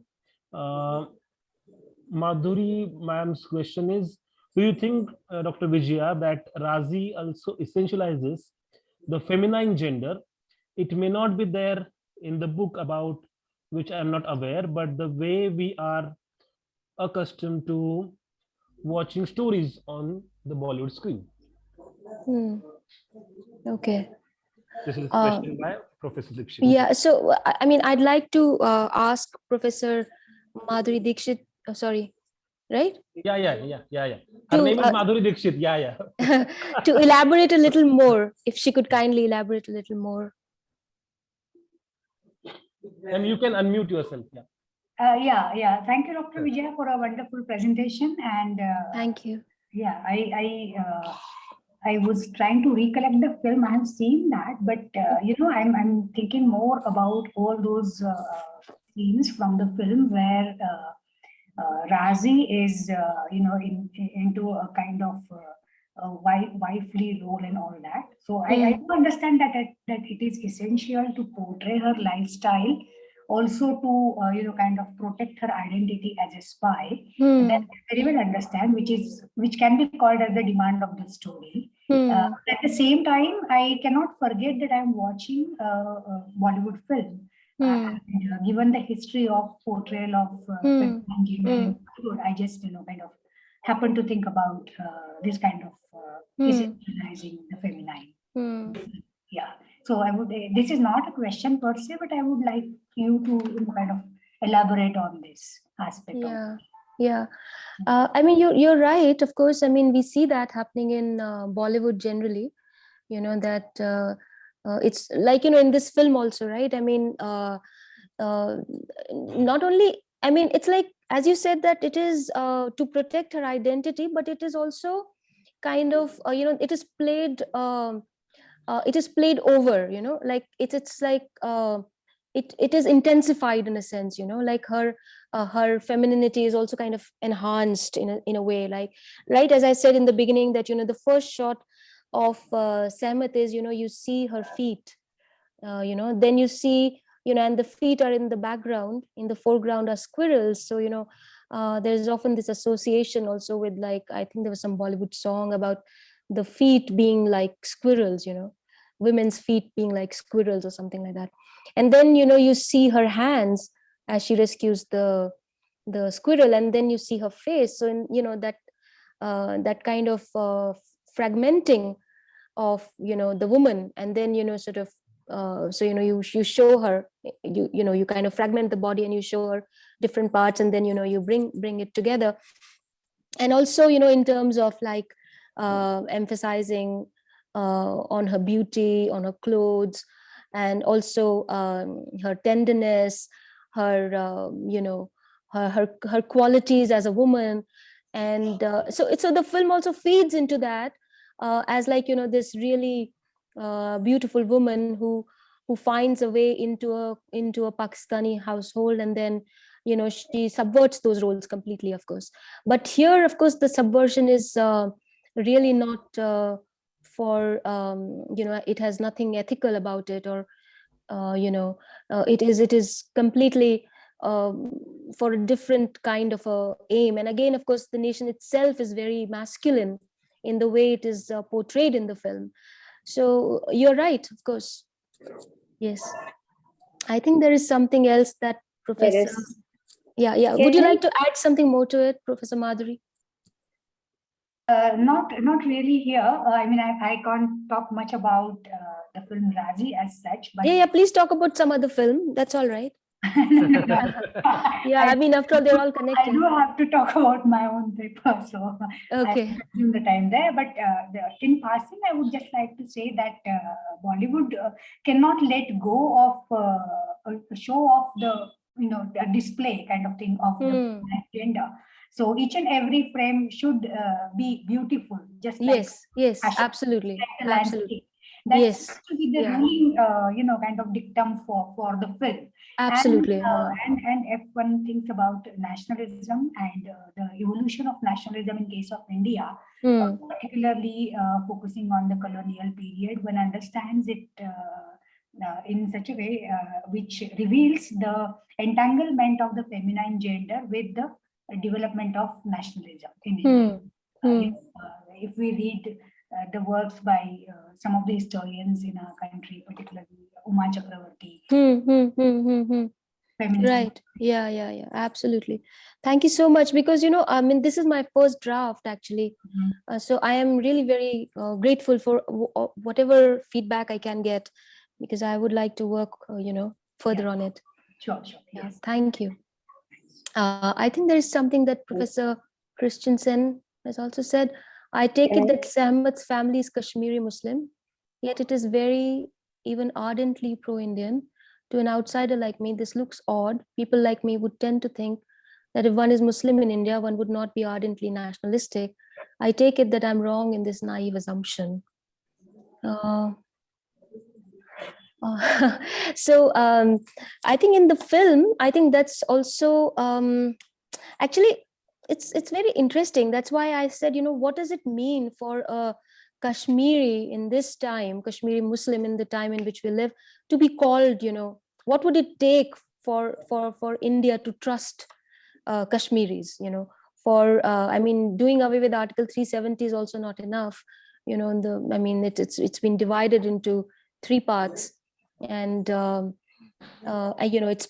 Madhuri ma'am's question is, do you think, Dr. Vijaya, that Raazi also essentializes the feminine gender? It may not be there in the book, about which I'm not aware, but the way we are accustomed to watching stories on the Bollywood screen. Okay. This is a question by Professor Dixit. Yeah, so I mean, I'd like to ask Professor Madhuri Dixit. Sorry, right? Yeah. Her name is Madhuri Dixit. Yeah. To elaborate a little more, if she could kindly elaborate a little more. And you can unmute yourself. Yeah. Thank you, Dr. Vijaya, for a wonderful presentation. And thank you. Yeah, I was trying to recollect the film. I have seen that, but I'm thinking more about all those scenes from the film where Raazi is into a kind of wifely role and all that. So I do understand that it is essential to portray her lifestyle, also to kind of protect her identity as a spy. That I very well understand, which can be called as the demand of the story. At the same time, I cannot forget that I am watching a Bollywood film. And, given the history of portrayal of feminine gender in Bollywood, I just kind of happen to think about this kind of essentializing the feminine. Yeah. So I would, this is not a question per se, but I would like you to kind of elaborate on this aspect. Yeah, yeah. I mean, you're right. Of course, I mean, we see that happening in Bollywood generally. That it's like, in this film also, right? I mean, not only, I mean, it's like, as you said, that it is to protect her identity, but it is also kind of, it is played over, like it's like it is intensified in a sense, like her femininity is also kind of enhanced in a way, like, right, as I said in the beginning, that the first shot of Sehmat is, you see her feet, then you see, and the feet are in the background, in the foreground are squirrels. So there's often this association also with, like, I think there was some Bollywood song about the feet being like squirrels, women's feet being like squirrels or something like that. And then you see her hands as she rescues the squirrel, and then you see her face. So that kind of fragmenting of the woman, and then sort of so you show her, you kind of fragment the body and you show her different parts, and then you bring it together. And also in terms of like emphasizing on her beauty, on her clothes, and also her tenderness, her her qualities as a woman. And so the film also feeds into that as like this really beautiful woman who finds a way into a Pakistani household, and then she subverts those roles completely, of course. But here, of course, the subversion is really not for it has nothing ethical about it, or it is completely for a different kind of a aim. And again, of course, the nation itself is very masculine in the way it is portrayed in the film. So you're right, of course. Yes, I think there is something else that Professor. Yeah. Would you like to add something more to it, Professor Madhuri? Not really here. I mean, I can't talk much about the film Raazi as such. But yeah. Please talk about some other film. That's all right. Yeah, I mean, after all, they're all connected. I do have to talk about my own paper, so okay. I consume the time there. But in passing, I would just like to say that Bollywood cannot let go of a show of the a display kind of thing of the gender. So each and every frame should be beautiful, just like yes, absolutely, absolutely. That's actually the ruling, kind of dictum for the film. Absolutely. And if one thinks about nationalism and the evolution of nationalism in case of India, particularly focusing on the colonial period, one understands it in such a way which reveals the entanglement of the feminine gender with the development of nationalism in India. If we read the works by some of the historians in our country, particularly Uma Chakravarti. Right. Yeah. Absolutely. Thank you so much. Because, I mean, this is my first draft, actually. So I am really very grateful for whatever feedback I can get, because I would like to work, further on it. Sure. Yeah, yes. Thank you. I think there is something that Professor Christensen has also said. I take it that Sehmat's family is Kashmiri Muslim, yet it is very, even ardently pro-Indian. To an outsider like me, this looks odd. People like me would tend to think that if one is Muslim in India, one would not be ardently nationalistic. I take it that I'm wrong in this naive assumption. So I think in the film, I think that's also actually it's very interesting. That's why I said, what does it mean for a Kashmiri in this time, Kashmiri Muslim in the time in which we live, to be called, what would it take for India to trust Kashmiris, for I mean, doing away with Article 370 is also not enough. It's been divided into 3 parts, and its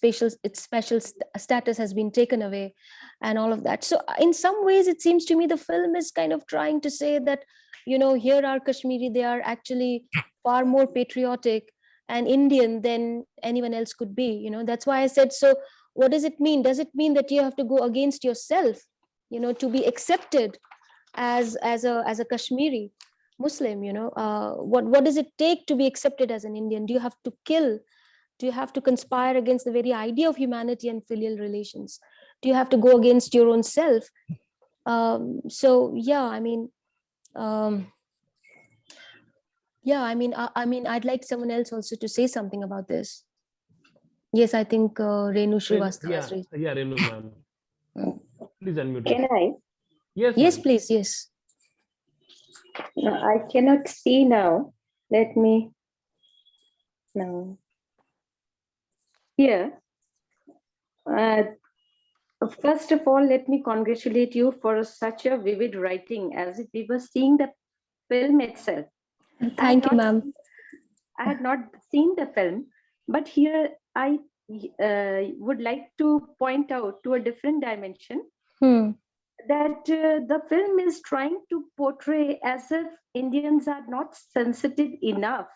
special status has been taken away, and all of that. So in some ways, it seems to me the film is kind of trying to say that, here are Kashmiri, they are actually far more patriotic an Indian than anyone else could be. You know, that's why I said, so what does it mean? Does it mean that you have to go against yourself, you know, to be accepted as a Kashmiri Muslim? You know, what does it take to be accepted as an Indian? Do you have to kill? Do you have to conspire against the very idea of humanity and filial relations? Do you have to go against your own self? So yeah, I mean, I'd like someone else also to say something about this. Yes, I think Renu Srivastava has raised. Yeah, Renu ma'am. Please unmute. Can I? Yes, Yes, ma'am. please. Yes. No, I cannot see now. Let me now. Here. First of all, let me congratulate you for such a vivid writing, as if we were seeing the film itself. Thank you, ma'am. I had not seen the film, but here I would like to point out to a different dimension that the film is trying to portray as if Indians are not sensitive enough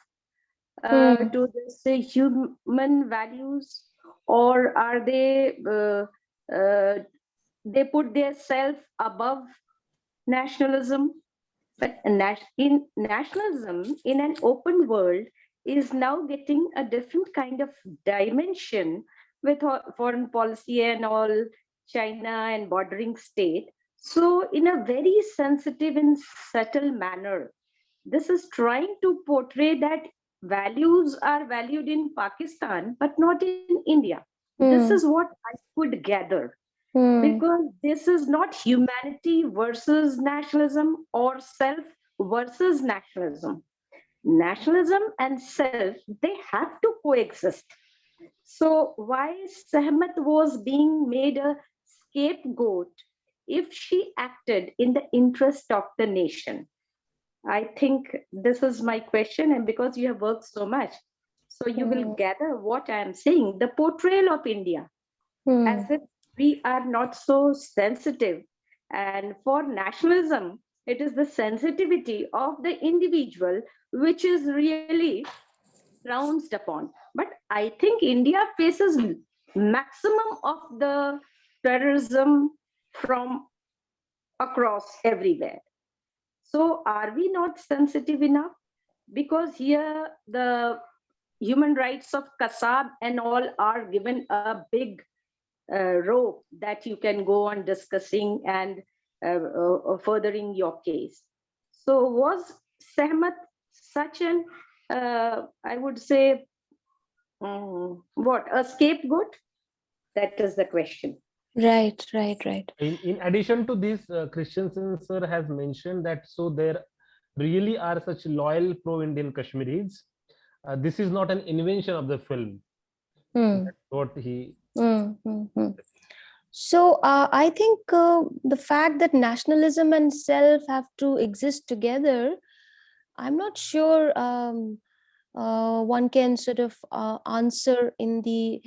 to this human values, or are they put their self above nationalism. But in nationalism in an open world is now getting a different kind of dimension with foreign policy and all, China and bordering state. So in a very sensitive and subtle manner, this is trying to portray that values are valued in Pakistan, but not in India. This is what I could gather. Because this is not humanity versus nationalism or self versus nationalism. Nationalism and self, they have to coexist. So why Sehmat was being made a scapegoat if she acted in the interest of the nation? I think this is my question, and because you have worked so much, so you will gather what I am saying. The portrayal of India as if we are not so sensitive. And for nationalism, it is the sensitivity of the individual which is really frowned upon. But I think India faces maximum of the terrorism from across everywhere. So are we not sensitive enough? Because here the human rights of Kasab and all are given a big rope that you can go on discussing and furthering your case. So was Sehmat such an, I would say, a scapegoat? That is the question. Right. In addition to this, Christensen sir has mentioned that so there really are such loyal pro-Indian Kashmiris. This is not an invention of the film. That's what he. So I think the fact that nationalism and self have to exist together, I'm not sure one can sort of answer in the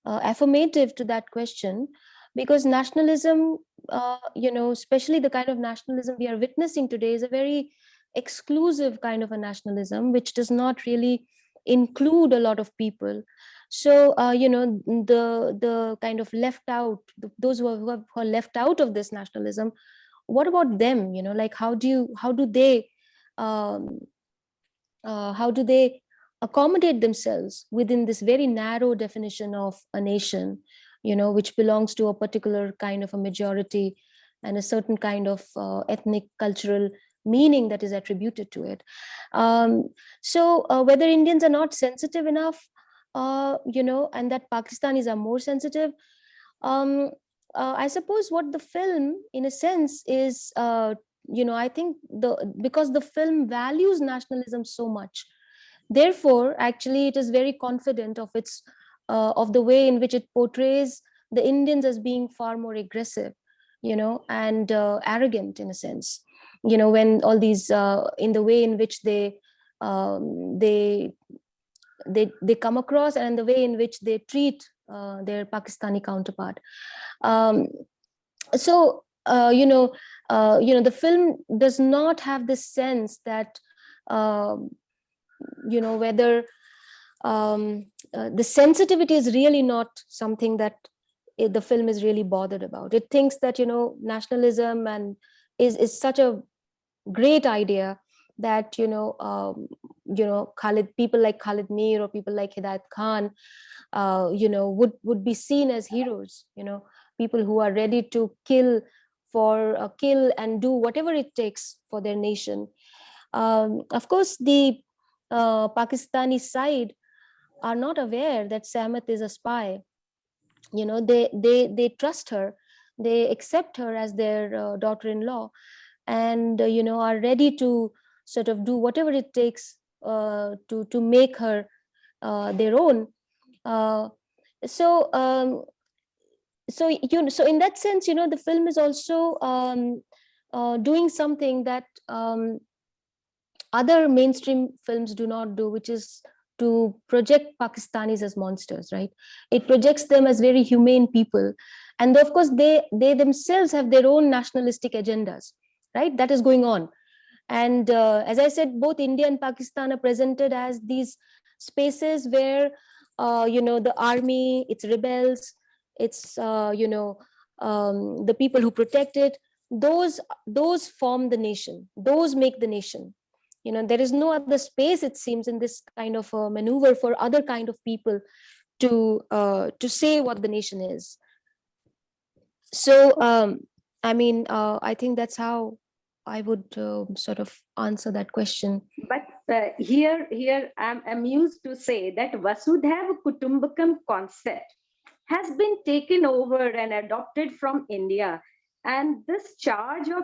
affirmative to that question, because nationalism, especially the kind of nationalism we are witnessing today, is a very exclusive kind of a nationalism, which does not really include a lot of people. So the kind of left out, those who are left out of this nationalism, what about them? Like how do they accommodate themselves within this very narrow definition of a nation, which belongs to a particular kind of a majority and a certain kind of ethnic cultural meaning that is attributed to it. So whether Indians are not sensitive enough, and that Pakistanis are more sensitive, I suppose what the film, in a sense, is, I think because the film values nationalism so much, therefore, actually, it is very confident of its of the way in which it portrays the Indians as being far more aggressive, and arrogant in a sense. When all these in the way in which they come across, and the way in which they treat their Pakistani counterpart. So the film does not have this sense that whether the sensitivity is really not something that the film is really bothered about. It thinks that, nationalism and is such a great idea that, people like Khalid Mir or people like Hidayat Khan, would be seen as heroes, people who are ready to kill and do whatever it takes for their nation. Of course, the Pakistani side are not aware that Sahmat is a spy. They trust her, they accept her as their daughter-in-law, and are ready to sort of do whatever it takes to make her their own. So in that sense, the film is also doing something that other mainstream films do not do, which is to project Pakistanis as monsters, right? It projects them as very humane people, and of course they themselves have their own nationalistic agendas, right? That is going on. And as I said, both India and Pakistan are presented as these spaces where the army, its rebels, it's the people who protect it, those form the nation, those make the nation. There is no other space, it seems, in this kind of maneuver for other kind of people to say what the nation is. So I think that's how I would sort of answer that question. But here I'm amused to say that Vasudhaiva Kutumbakam concept has been taken over and adopted from India, and this charge of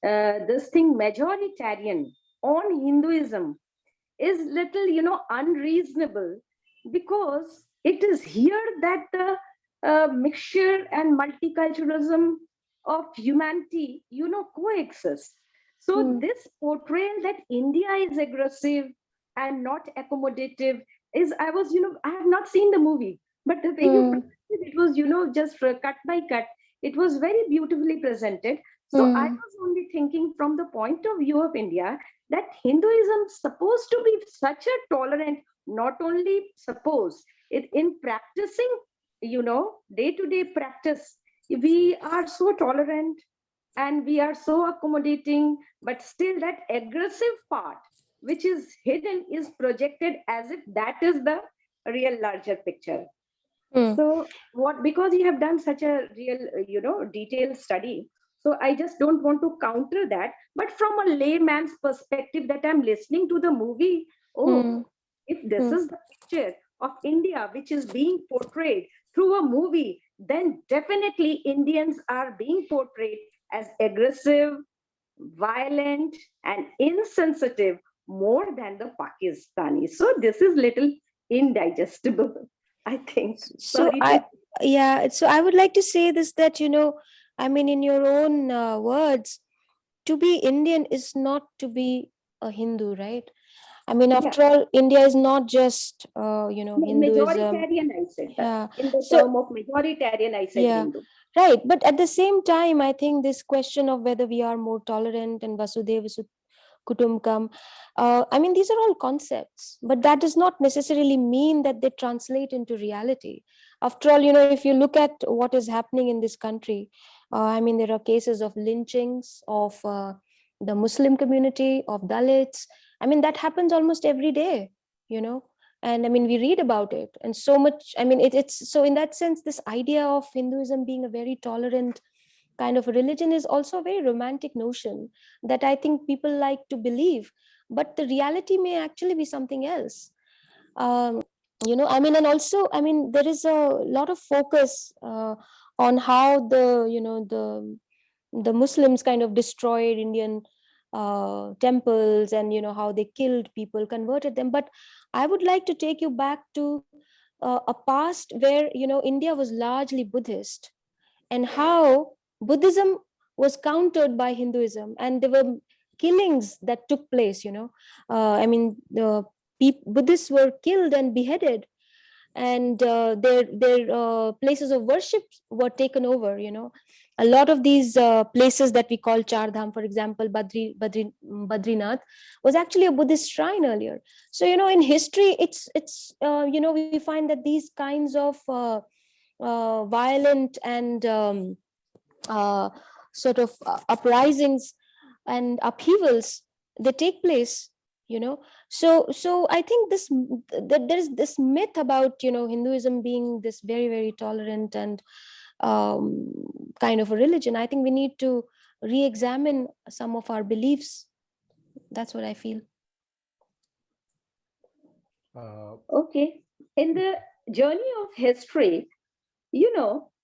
this thing majoritarian on Hinduism is little unreasonable, because it is here that the mixture and multiculturalism of humanity coexist. So this portrayal that India is aggressive and not accommodative is, I have not seen the movie, but the way you presented it was just cut by cut, it was very beautifully presented. So I was only thinking from the point of view of India that Hinduism is supposed to be such a tolerant, not only supposed, in practicing, day-to-day practice, we are so tolerant and we are so accommodating, but still that aggressive part, which is hidden, is projected as if that is the real larger picture. So because you have done such a real, detailed study, so I just don't want to counter that, but from a layman's perspective that I'm listening to the movie, if this is the picture of India, which is being portrayed through a movie, then definitely Indians are being portrayed as aggressive, violent, and insensitive more than the Pakistanis. So this is little indigestible, I think. So I would like to say this, that, in your own words, to be Indian is not to be a Hindu, right? After all, India is not just, Hinduism. Majoritarian, I said that. In the term of majoritarian, I said Hindu. Right. But at the same time, I think this question of whether we are more tolerant and Vasudhaiva Kutumbakam, these are all concepts, but that does not necessarily mean that they translate into reality. After all, if you look at what is happening in this country, there are cases of lynchings of the Muslim community, of Dalits. That happens almost every day, and we read about it, and so much. It's so, in that sense, this idea of Hinduism being a very tolerant kind of a religion is also a very romantic notion that I think people like to believe, but the reality may actually be something else. And also, there is a lot of focus on how the Muslims kind of destroyed Indian temples, and how they killed people, converted them. But I would like to take you back to a past where India was largely Buddhist, and how Buddhism was countered by Hinduism, and there were killings that took place. The Buddhists were killed and beheaded, and their places of worship were taken over. A lot of these places that we call Char Dham, for example, Badrinath was actually a Buddhist shrine earlier. So in history, it's we find that these kinds of violent and sort of uprisings and upheavals, they take place. So I think that there is this myth about Hinduism being this very, very tolerant and kind of a religion. I think we need to re-examine some of our beliefs. That's what I feel. Okay. In the journey of history,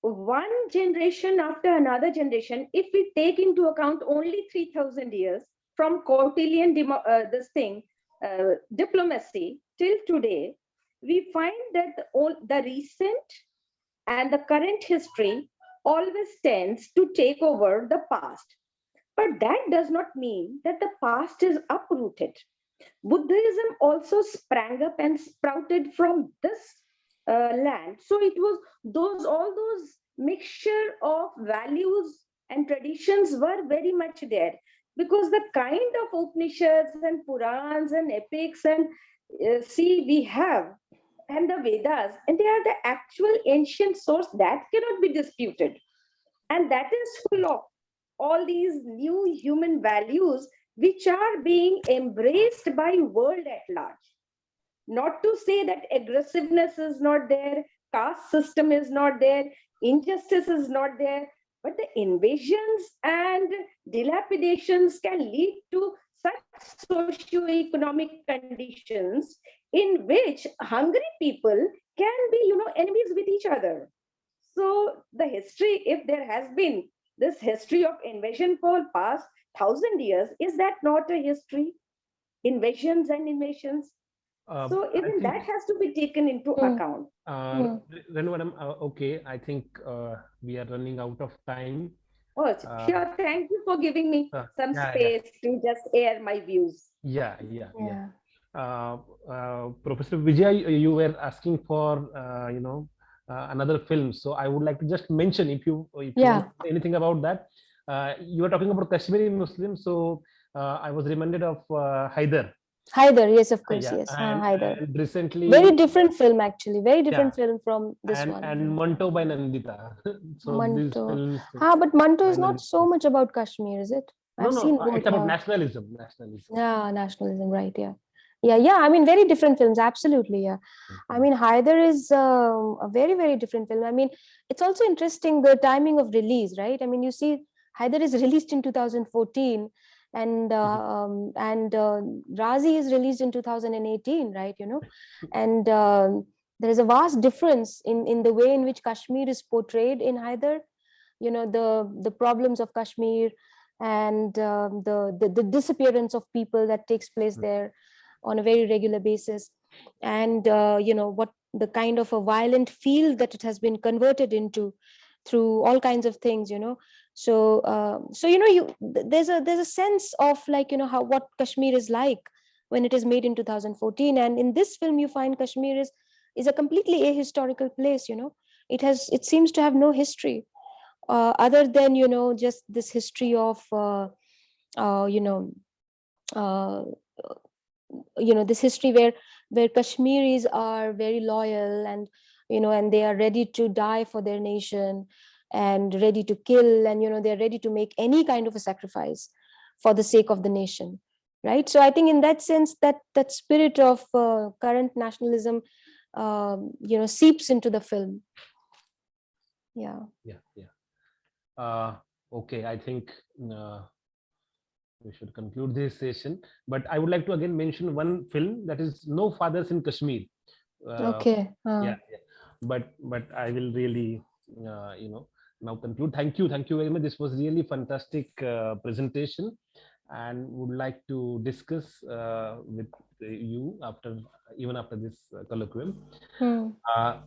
one generation after another generation, if we take into account only 3,000 years from Cortelian diplomacy till today, we find that the recent and the current history always tends to take over the past. But that does not mean that the past is uprooted. Buddhism also sprang up and sprouted from this land. So it was all those mixture of values and traditions were very much there, because the kind of Upanishads and Purans and epics and we have, and the Vedas, and they are the actual ancient source that cannot be disputed. And that is full of all these new human values which are being embraced by world at large. Not to say that aggressiveness is not there, caste system is not there, injustice is not there, but the invasions and dilapidations can lead to such socio-economic conditions in which hungry people can be, enemies with each other. So the history, if there has been this history of invasion for past 1,000 years, is that not a history? Invasions and invasions. So even that has to be taken into account. Madam, okay, I think we are running out of time. Oh, sure. Thank you for giving me some space to just air my views. Yeah. Professor Vijaya, you were asking for another film, so I would like to just mention, if you want anything about that. You were talking about Kashmiri Muslims, so I was reminded of Haider, yes, of course. Yes, Haider. And recently, very different film, actually, very different film from this one. And Manto by Nandita. So Manto. But Manto is not so much about Kashmir, is it? I've seen it's about nationalism. Yeah, nationalism, right? Yeah. I mean, very different films, absolutely. Yeah. I mean, Haider is a very, very different film. I mean, it's also interesting the timing of release, right? I mean, you see, Haider is released in 2014, and Raazi is released in 2018, right? And there is a vast difference in the way in which Kashmir is portrayed in Haider. The problems of Kashmir and the disappearance of people that takes place there on a very regular basis, and what the kind of a violent field that it has been converted into through all kinds of things. So there's a sense of what Kashmir is like when it is made in 2014, and in this film you find Kashmir is a completely ahistorical place. It seems to have no history other than just this history of this history where Kashmiris are very loyal, and and they are ready to die for their nation and ready to kill, and they're ready to make any kind of a sacrifice for the sake of the nation, right? So I think in that sense that spirit of current nationalism seeps into the film. Yeah. Okay, I think we should conclude this session, but I would like to again mention one film, that is No Fathers in Kashmir. Okay. But I will really now conclude. Thank you very much. This was really fantastic presentation, and would like to discuss with you even after this colloquium.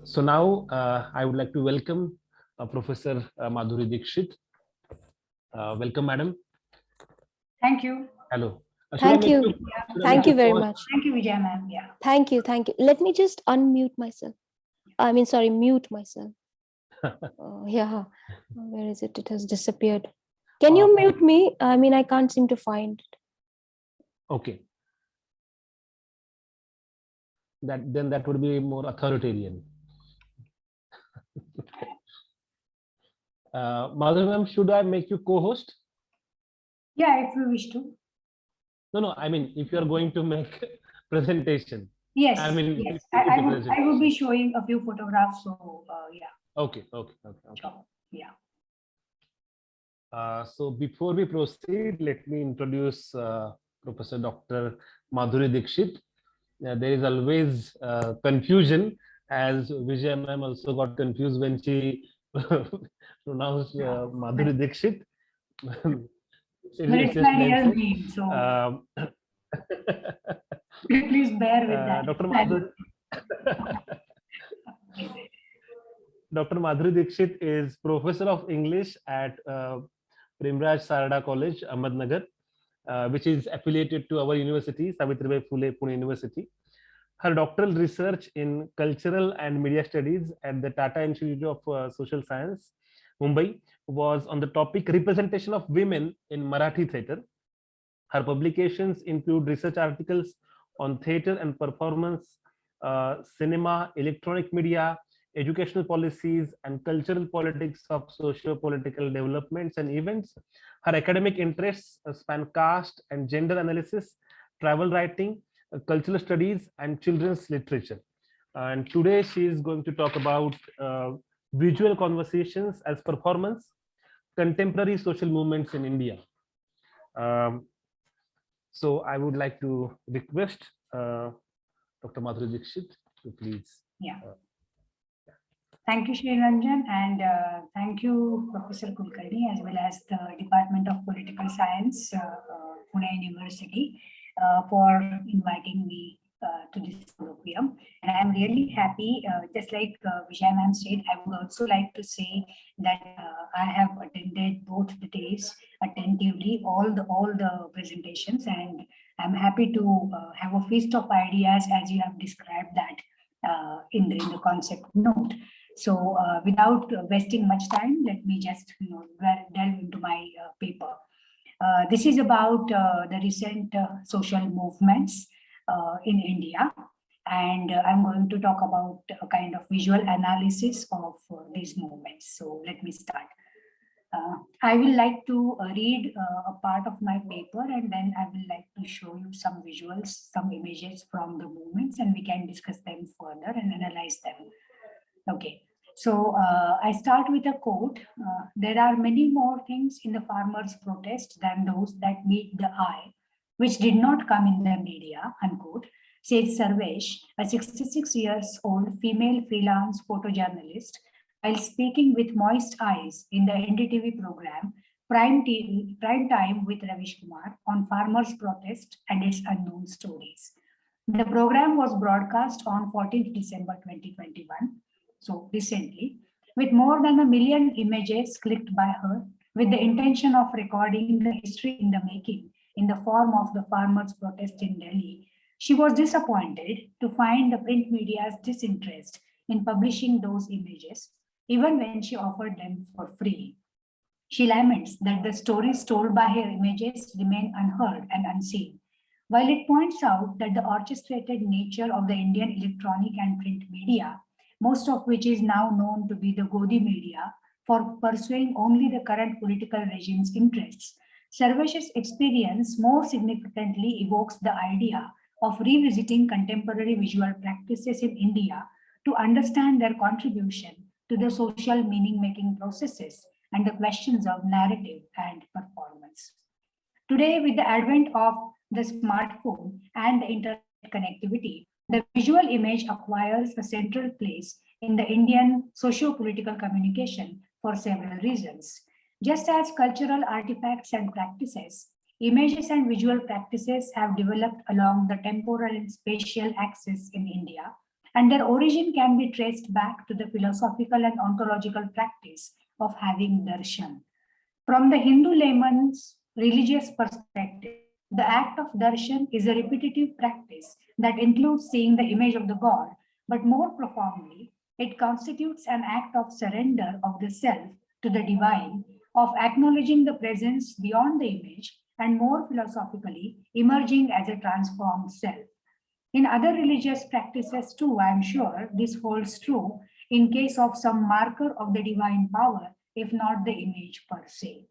So now I would like to welcome Professor Madhuri Dixit. Welcome, madam. Thank you. Hello. Thank you. Thank you very much. Thank you, Vijaya ma'am. Yeah. Thank you. Let me just unmute myself. sorry, mute myself. Yeah, where is it? It has disappeared. Can you mute me? I can't seem to find it. Okay. That would be more authoritarian. Madhavi ma'am, should I make you co-host? Yeah, if you wish to. No, if you are going to make presentation. Yes, Yes. I would be showing a few photographs. So yeah. Okay. Sure. Yeah. So before we proceed, let me introduce Professor Dr. Madhuri Dixit. There is always confusion, as Vijaya ma'am also got confused when she pronounced Madhuri Dixit. But it's my real name, so please bear with that. Dr. Madhuri Dixit is Professor of English at Premraj Sarada College, Ahmednagar, which is affiliated to our university, Savitribai Phule Pune University. Her doctoral research in cultural and media studies at the Tata Institute of Social Science, Mumbai, was on the topic representation of women in Marathi theatre. Her publications include research articles on theatre and performance, cinema, electronic media, educational policies, and cultural politics of socio-political developments and events. Her academic interests span caste and gender analysis, travel writing, cultural studies, and children's literature. And today she is going to talk about visual conversations as performance, contemporary social movements in India. So I would like to request Dr. Madhuri Dixit to please. Yeah. Thank you, Shri Ranjan, and thank you, Professor Kulkarni, as well as the Department of Political Science, Pune University, for inviting me to this colloquium. And I'm really happy, just like Vijaya ma'am said, I would also like to say that I have attended both the days attentively, all the presentations, and I'm happy to have a feast of ideas as you have described that in the concept note. So without wasting much time, let me just delve into my paper. This is about the recent social movements in India, and I'm going to talk about a kind of visual analysis of these movements. So let me start. I will like to read a part of my paper, and then I will like to show you some visuals, some images from the movements, and we can discuss them further and analyze them. Okay, so I start with a quote. There are many more things in the farmers' protest than those that meet the eye, which did not come in the media, unquote, said Sarvesh, a 66 years old female freelance photojournalist, while speaking with moist eyes in the NDTV program Prime Time with Ravish Kumar on farmers' protest and its unknown stories. The program was broadcast on 14th December 2021. So recently, with more than 1 million images clicked by her, with the intention of recording the history in the making in the form of the farmers' protest in Delhi, she was disappointed to find the print media's disinterest in publishing those images, even when she offered them for free. She laments that the stories told by her images remain unheard and unseen, while it points out that the orchestrated nature of the Indian electronic and print media, most of which is now known to be the Godi media, for pursuing only the current political regime's interests. Sarvesh's experience more significantly evokes the idea of revisiting contemporary visual practices in India to understand their contribution to the social meaning-making processes and the questions of narrative and performance. Today, with the advent of the smartphone and the internet connectivity, the visual image acquires a central place in the Indian socio-political communication for several reasons. Just as cultural artifacts and practices, images and visual practices have developed along the temporal and spatial axis in India, and their origin can be traced back to the philosophical and ontological practice of having darshan. From the Hindu layman's religious perspective, the act of darshan is a repetitive practice that includes seeing the image of the god, but more profoundly, It constitutes an act of surrender of the self to the divine, of acknowledging the presence beyond the image, and more philosophically, emerging as a transformed self. In other religious practices too, I am sure this holds true in case of some marker of the divine power, if not the image per se.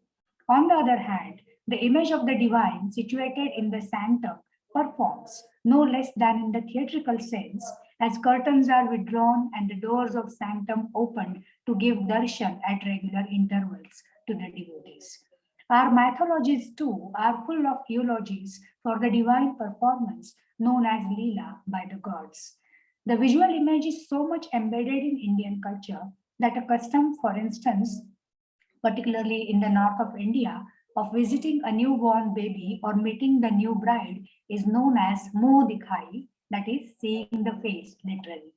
On the other hand, the image of the divine situated in the sanctum performs no less than in the theatrical sense, as curtains are withdrawn and the doors of sanctum opened to give darshan at regular intervals to the devotees. Our mythologies too are full of eulogies for the divine performance known as Leela by the gods. The visual image is so much embedded in Indian culture that a custom, for instance, particularly in the north of India, of visiting a newborn baby or meeting the new bride is known as Moh Dikhai, that is, seeing the face, literally.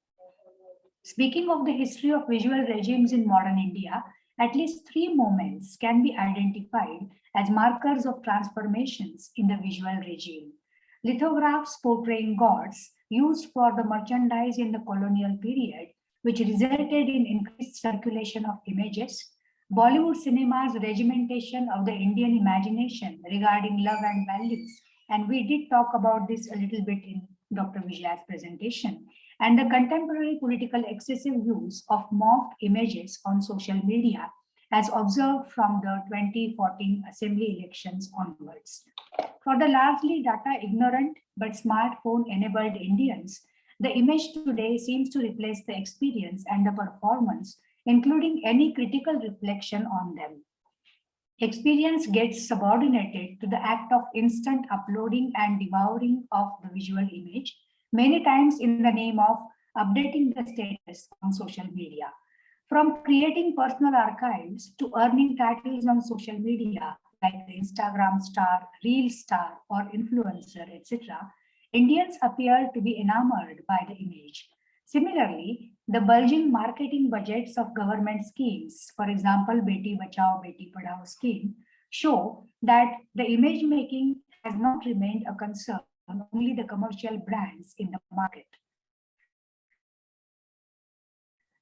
Speaking of the history of visual regimes in modern India, at least 3 moments can be identified as markers of transformations in the visual regime. Lithographs portraying gods used for the merchandise in the colonial period, which resulted in increased circulation of images. Bollywood cinema's regimentation of the Indian imagination regarding love and values, and we did talk about this a little bit in Dr. Vijaya's presentation, and the contemporary political excessive use of morphed images on social media as observed from the 2014 assembly elections onwards. For the largely data ignorant but smartphone enabled Indians, the image today seems to replace the experience and the performance, including any critical reflection on them. Experience gets subordinated to the act of instant uploading and devouring of the visual image, many times in the name of updating the status on social media. From creating personal archives to earning titles on social media like the Instagram star, Reel star, or influencer, etc., Indians appear to be enamored by the image. Similarly, the bulging marketing budgets of government schemes, for example, Beti Bachao, Beti Padhao scheme, show that the image making has not remained a concern on only the commercial brands in the market.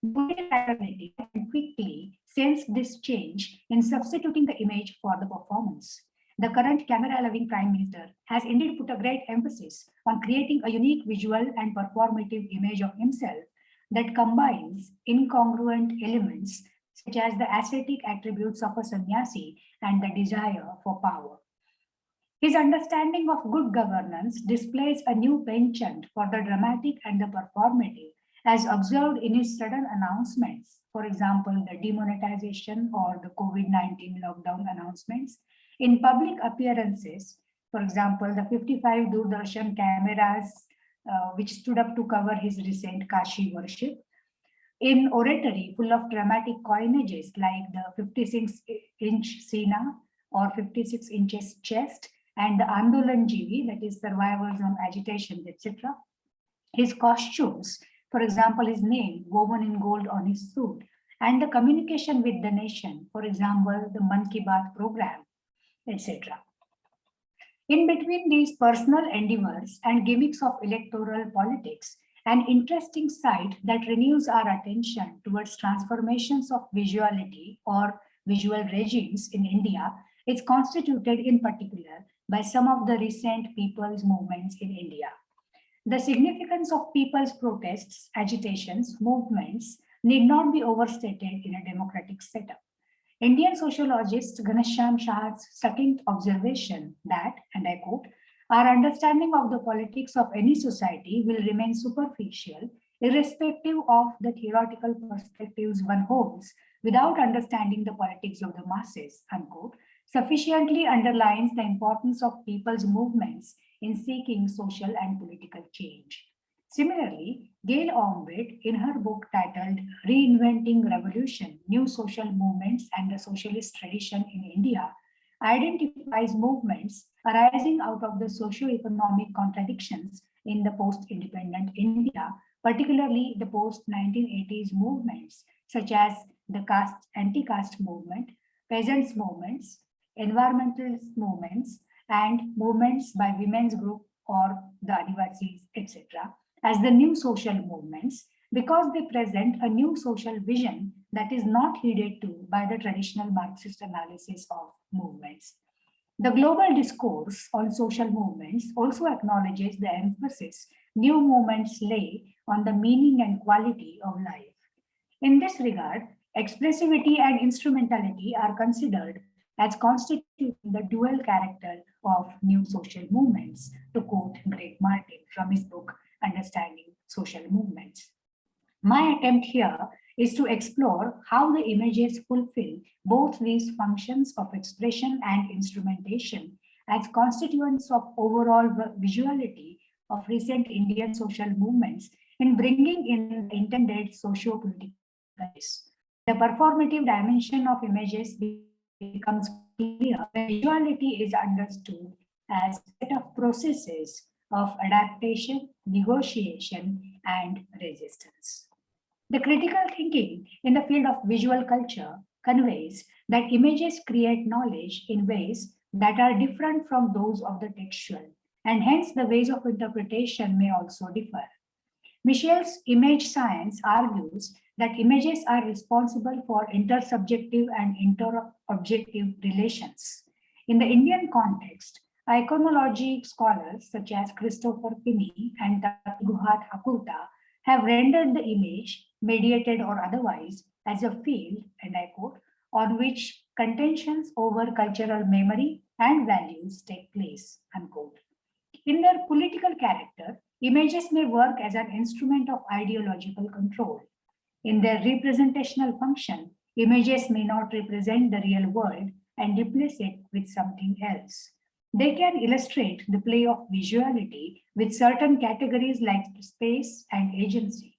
And quickly sensed this change in substituting the image for the performance. The current camera-loving Prime Minister has indeed put a great emphasis on creating a unique visual and performative image of himself that combines incongruent elements such as the ascetic attributes of a sannyasi and the desire for power. His understanding of good governance displays a new penchant for the dramatic and the performative, as observed in his sudden announcements, for example, the demonetization or the COVID-19 lockdown announcements, in public appearances, for example, the 55 Doordarshan cameras which stood up to cover his recent Kashi worship, in oratory full of dramatic coinages like the 56-inch Sina or 56 inches chest and the Andolan Jivi, that is survivors on agitation, etc. His costumes, for example, his name woven in gold on his suit, and the communication with the nation, for example, the Man Ki Baat program, etc. In between these personal endeavors and gimmicks of electoral politics, an interesting sight that renews our attention towards transformations of visuality or visual regimes in India is constituted in particular by some of the recent people's movements in India. The significance of people's protests, agitations, movements need not be overstated in a democratic setup. Indian sociologist Ghanshyam Shah's succinct observation that, and I quote, our understanding of the politics of any society will remain superficial, irrespective of the theoretical perspectives one holds, without understanding the politics of the masses, unquote, sufficiently underlines the importance of people's movements in seeking social and political change. Similarly, Gail Ormbit, in her book titled Reinventing Revolution, New Social Movements and the Socialist Tradition in India, identifies movements arising out of the socio-economic contradictions in the post-independent India, particularly the post-1980s movements, such as the anti-caste movement, peasants' movements, environmentalist movements, and movements by women's group or the Adivasis, etc., as the new social movements because they present a new social vision that is not heeded to by the traditional Marxist analysis of movements. The global discourse on social movements also acknowledges the emphasis new movements lay on the meaning and quality of life. In this regard, expressivity and instrumentality are considered as constituting the dual character of new social movements, to quote Greg Martin from his book, Understanding Social Movements. My attempt here is to explore how the images fulfill both these functions of expression and instrumentation as constituents of overall visuality of recent Indian social movements in bringing in the intended socio-political values. The performative dimension of images becomes clear when visuality is understood as a set of processes of adaptation, negotiation, and resistance. The critical thinking in the field of visual culture conveys that images create knowledge in ways that are different from those of the textual, and hence the ways of interpretation may also differ. Michel's image science argues that images are responsible for intersubjective and interobjective relations. In the Indian context, iconology scholars such as Christopher Pinney and Guhat Hakurta have rendered the image, mediated or otherwise, as a field, and I quote, on which contentions over cultural memory and values take place, unquote. In their political character, images may work as an instrument of ideological control. In their representational function, images may not represent the real world and replace it with something else. They can illustrate the play of visuality with certain categories like space and agency.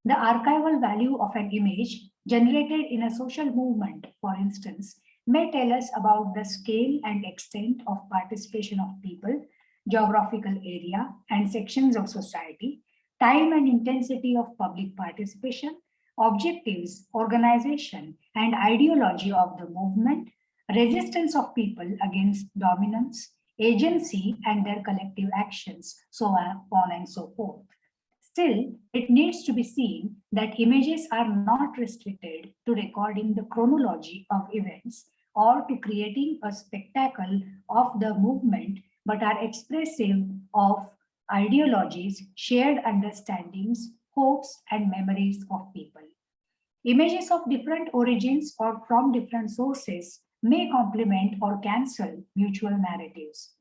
The archival value of an image generated in a social movement, for instance, may tell us about the scale and extent of participation of people, geographical area and sections of society, time and intensity of public participation, objectives, organization, and ideology of the movement, resistance of people against dominance, agency and their collective actions, so on and so forth. Still, it needs to be seen that images are not restricted to recording the chronology of events or to creating a spectacle of the movement, but are expressive of ideologies, shared understandings, hopes, and memories of people. Images of different origins or from different sources may complement or cancel mutual narratives.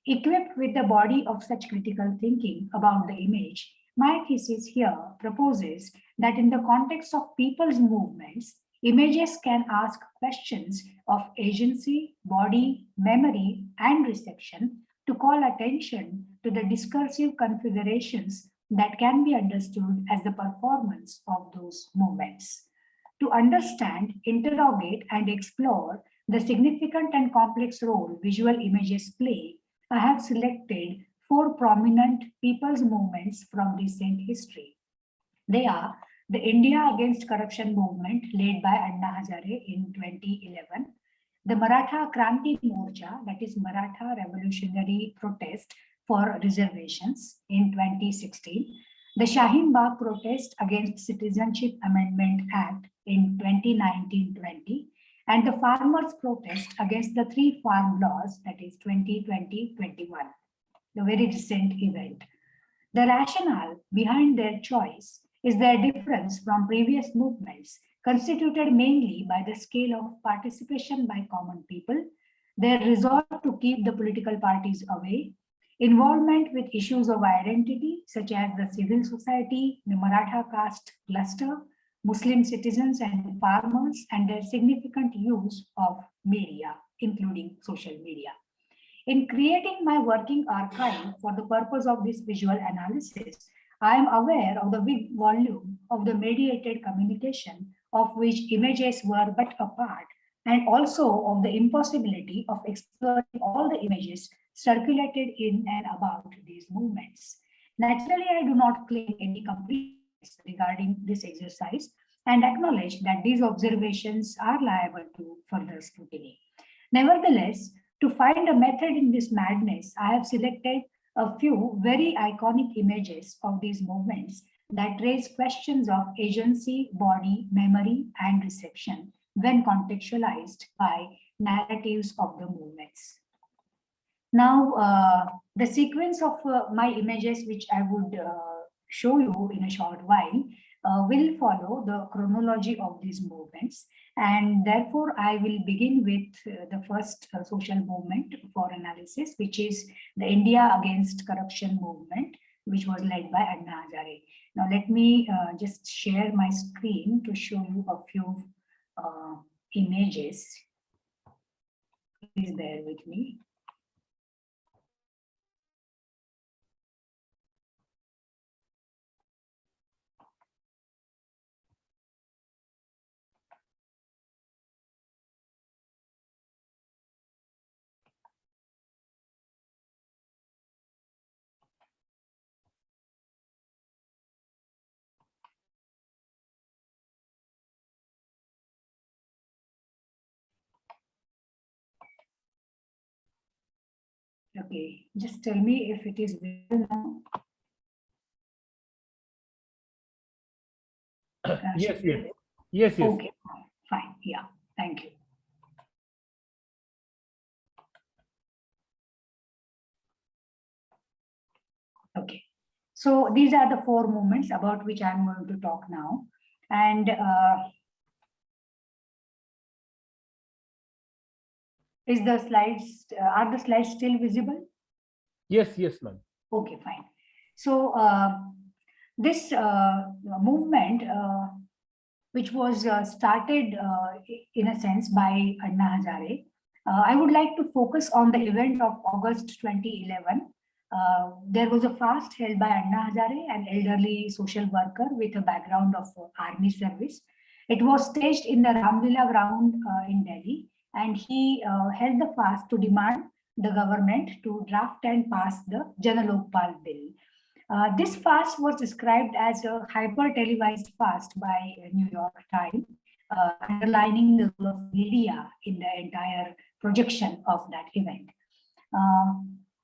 Equipped with the body of such critical thinking about the image, my thesis here proposes that in the context of people's movements, images can ask questions of agency, body, memory, and reception to call attention to the discursive configurations that can be understood as the performance of those movements. To understand, interrogate, and explore the significant and complex role visual images play, I have selected 4 prominent people's movements from recent history. They are the India Against Corruption movement led by Anna Hazare in 2011, the Maratha Kranti Morcha, that is Maratha Revolutionary Protest for Reservations in 2016, the Shaheen Bagh protest against Citizenship Amendment Act in 2019-20, and the farmers' protest against the 3 farm laws, that is 2020-21, the very recent event. The rationale behind their choice is their difference from previous movements, constituted mainly by the scale of participation by common people, their resolve to keep the political parties away, involvement with issues of identity such as the civil society, the Maratha caste cluster, Muslim citizens and farmers, and their significant use of media, including social media. In creating my working archive for the purpose of this visual analysis, I am aware of the big volume of the mediated communication of which images were but a part, and also of the impossibility of exploring all the images circulated in and about these movements. Naturally, I do not claim any completeness regarding this exercise and acknowledge that these observations are liable to further scrutiny. Nevertheless, to find a method in this madness, I have selected a few very iconic images of these movements that raise questions of agency, body, memory, and reception when contextualized by narratives of the movements. Now, the sequence of my images, which I would show you in a short while, will follow the chronology of these movements. And therefore, I will begin with the first social movement for analysis, which is the India Against Corruption movement, which was led by Anna Hazare. Now, let me just share my screen to show you a few images. Please bear with me. Okay, just tell me if it is visible now. Yes. Yes. Okay, fine. Yeah, thank you. Okay, so these are the four movements about which I'm going to talk now. And is the slides, are the slides still visible? Yes, ma'am. Okay, fine. So this movement, which was started in a sense by Anna Hazare, I would like to focus on the event of August 2011. There was a fast held by Anna Hazare, an elderly social worker with a background of army service. It was staged in the Ramlila ground in Delhi, and he held the fast to demand the government to draft and pass the Janalokpal bill. This fast was described as a hyper-televised fast by New York Times, underlining the role of media in the entire projection of that event.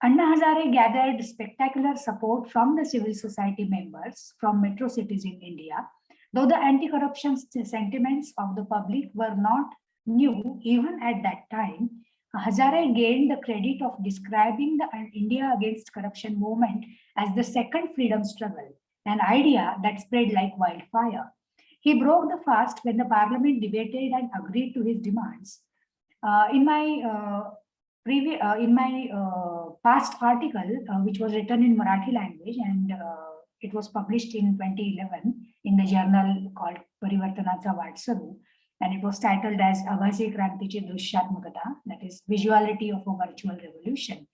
Anna Hazare gathered spectacular support from the civil society members from metro cities in India. Though the anti-corruption sentiments of the public were not new even at that time, Hazare gained the credit of describing the India Against Corruption movement as the second freedom struggle, an idea that spread like wildfire. He broke the fast when the parliament debated and agreed to his demands. In my past article, which was written in Marathi language, and it was published in 2011 in the journal called Parivartanacha Vatsaru, and it was titled as Abhasi Krantichi Drishyatmakata, that is visuality of a virtual revolution.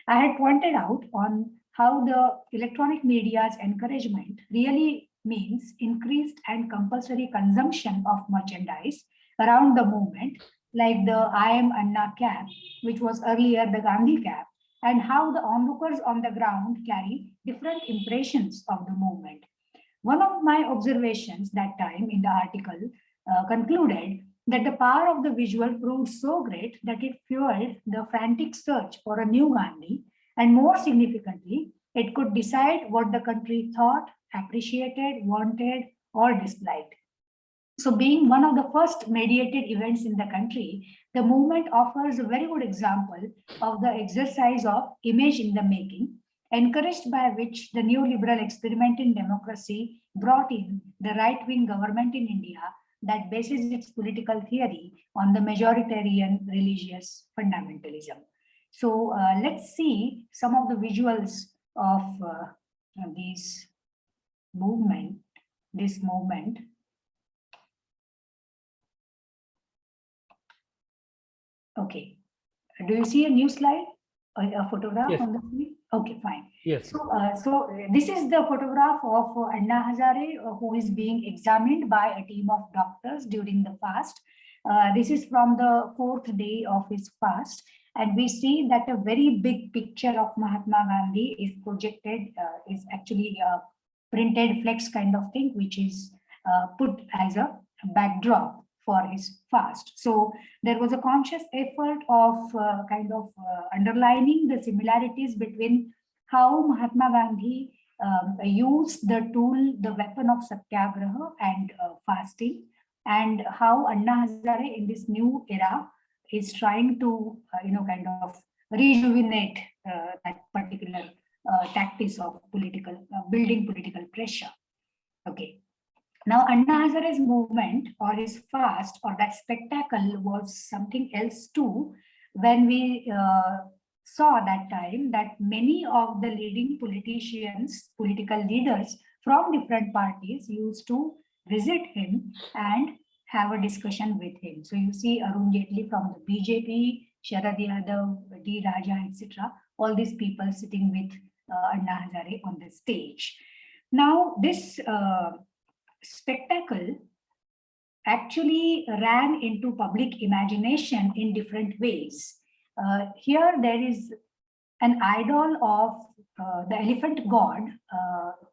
I had pointed out on how the electronic media's encouragement really means increased and compulsory consumption of merchandise around the movement, like the I Am Anna cap, which was earlier the Gandhi cap, and how the onlookers on the ground carry different impressions of the movement. One of my observations that time in the article concluded that the power of the visual proved so great that it fueled the frantic search for a new Gandhi, and more significantly, it could decide what the country thought, appreciated, wanted, or disliked. So being one of the first mediated events in the country, the movement offers a very good example of the exercise of image in the making, encouraged by which the neoliberal experiment in democracy brought in the right-wing government in India that bases its political theory on the majoritarian religious fundamentalism. So let's see some of the visuals of this movement. Okay, do you see a new slide? A photograph Yes. on the screen? Okay, fine. Yes. So this is the photograph of Anna Hazare, who is being examined by a team of doctors during the fast. This is from the 4th day of his fast, and we see that a very big picture of Mahatma Gandhi is projected, is actually a printed flex kind of thing, which is put as a backdrop for his fast. So there was a conscious effort of underlining the similarities between how Mahatma Gandhi used the tool, the weapon of satyagraha and fasting, and how Anna Hazare in this new era is trying to, kind of rejuvenate that particular tactics of political, building political pressure. Okay. Now, Anna Hazare's movement or his fast or that spectacle was something else too, when we saw that time that many of the leading politicians, political leaders from different parties used to visit him and have a discussion with him. So you see Arun Jaitley from the BJP, Sharad Yadav, D. Raja, etc. All these people sitting with Anna Hazare on the stage. Now, this spectacle actually ran into public imagination in different ways. Here there is an idol of the elephant god,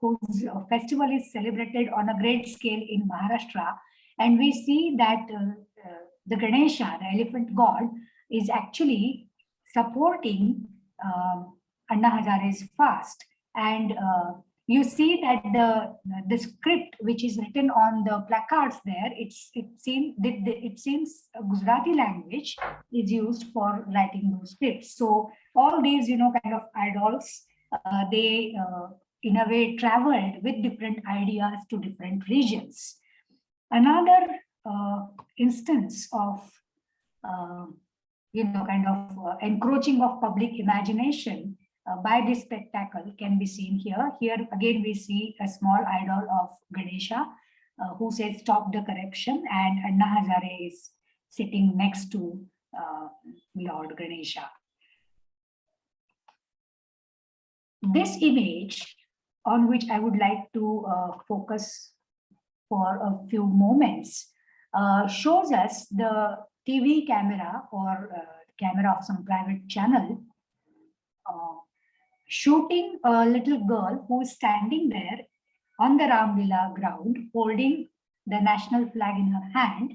whose festival is celebrated on a great scale in Maharashtra. And we see that the Ganesha, the elephant god, is actually supporting Anna Hazare's fast. And you see that the script which is written on the placards there, it seems Gujarati language is used for writing those scripts. So all these, kind of idols, they in a way traveled with different ideas to different regions. Another instance of, kind of encroaching of public imagination by this spectacle can be seen here. Here again we see a small idol of Ganesha who says stop the corruption, and Anna Hazare is sitting next to Lord Ganesha. This image on which I would like to focus for a few moments shows us the TV camera or camera of some private channel shooting a little girl who is standing there on the Ramlila ground holding the national flag in her hand.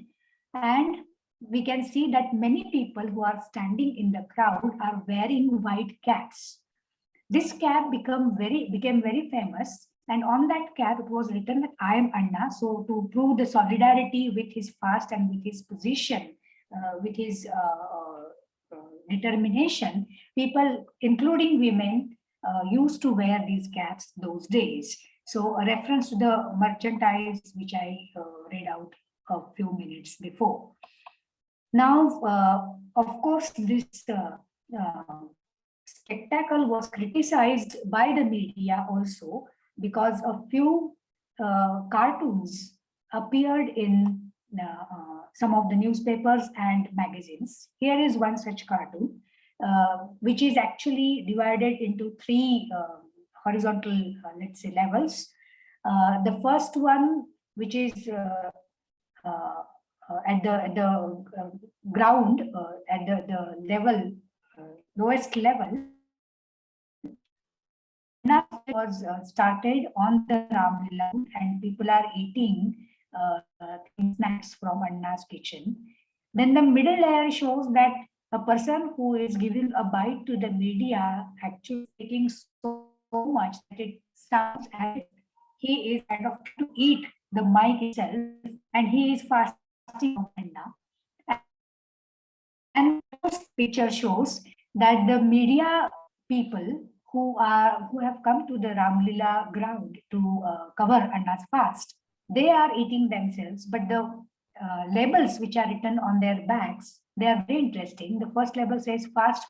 And we can see that many people who are standing in the crowd are wearing white caps. This cap became very famous, and on that cap it was written that I am Anna. So to prove the solidarity with his fast and with his position, with his determination, people, including women, used to wear these caps those days. So a reference to the merchandise which I read out a few minutes before. Now, of course, this spectacle was criticized by the media also, because a few cartoons appeared in some of the newspapers and magazines. Here is one such cartoon, which is actually divided into three horizontal, let's say, levels. The first one, which is at the ground, at the level, lowest level, was started on the Ramlila, and people are eating snacks from Anna's kitchen. Then the middle layer shows that a person who is giving a bite to the media actually taking so much that it sounds as if he is kind of to eat the mic itself, and he is fasting from Anna. And this picture shows that the media people who have come to the Ramlila ground to cover Anna's fast, they are eating themselves, but the labels which are written on their bags, they are very interesting. The first label says fast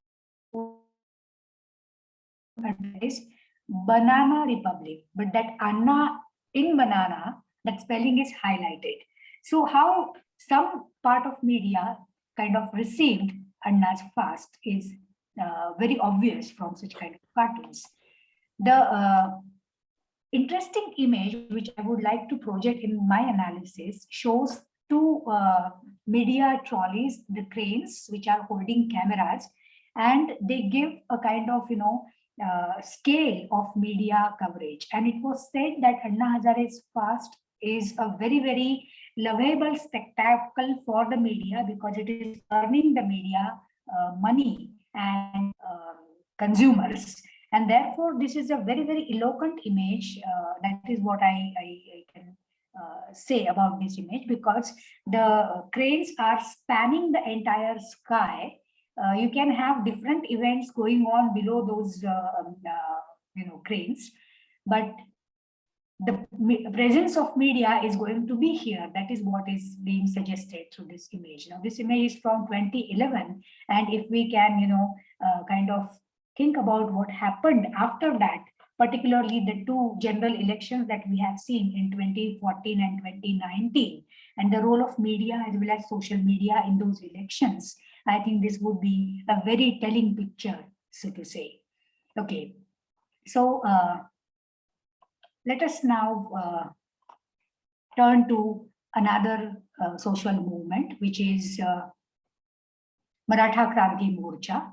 food is Banana Republic, but that Anna in banana, that spelling is highlighted. So how some part of media kind of received Anna's fast is very obvious from such kind of cartoons. The interesting image which I would like to project in my analysis shows two media trolleys, the cranes, which are holding cameras, and they give a kind of, scale of media coverage. And it was said that Anna Hazare's fast is a very, very lovable spectacle for the media, because it is earning the media money and consumers. And therefore, this is a very, very eloquent image. That is what I can say about this image, because the cranes are spanning the entire sky. You can have different events going on below those cranes, but the presence of media is going to be here. That is what is being suggested through this image. Now, this image is from 2011, and if we can, kind of think about what happened after that, particularly the two general elections that we have seen in 2014 and 2019, and the role of media as well as social media in those elections, I think this would be a very telling picture, so to say. Okay, so let us now turn to another social movement, which is Maratha Kranti Morcha.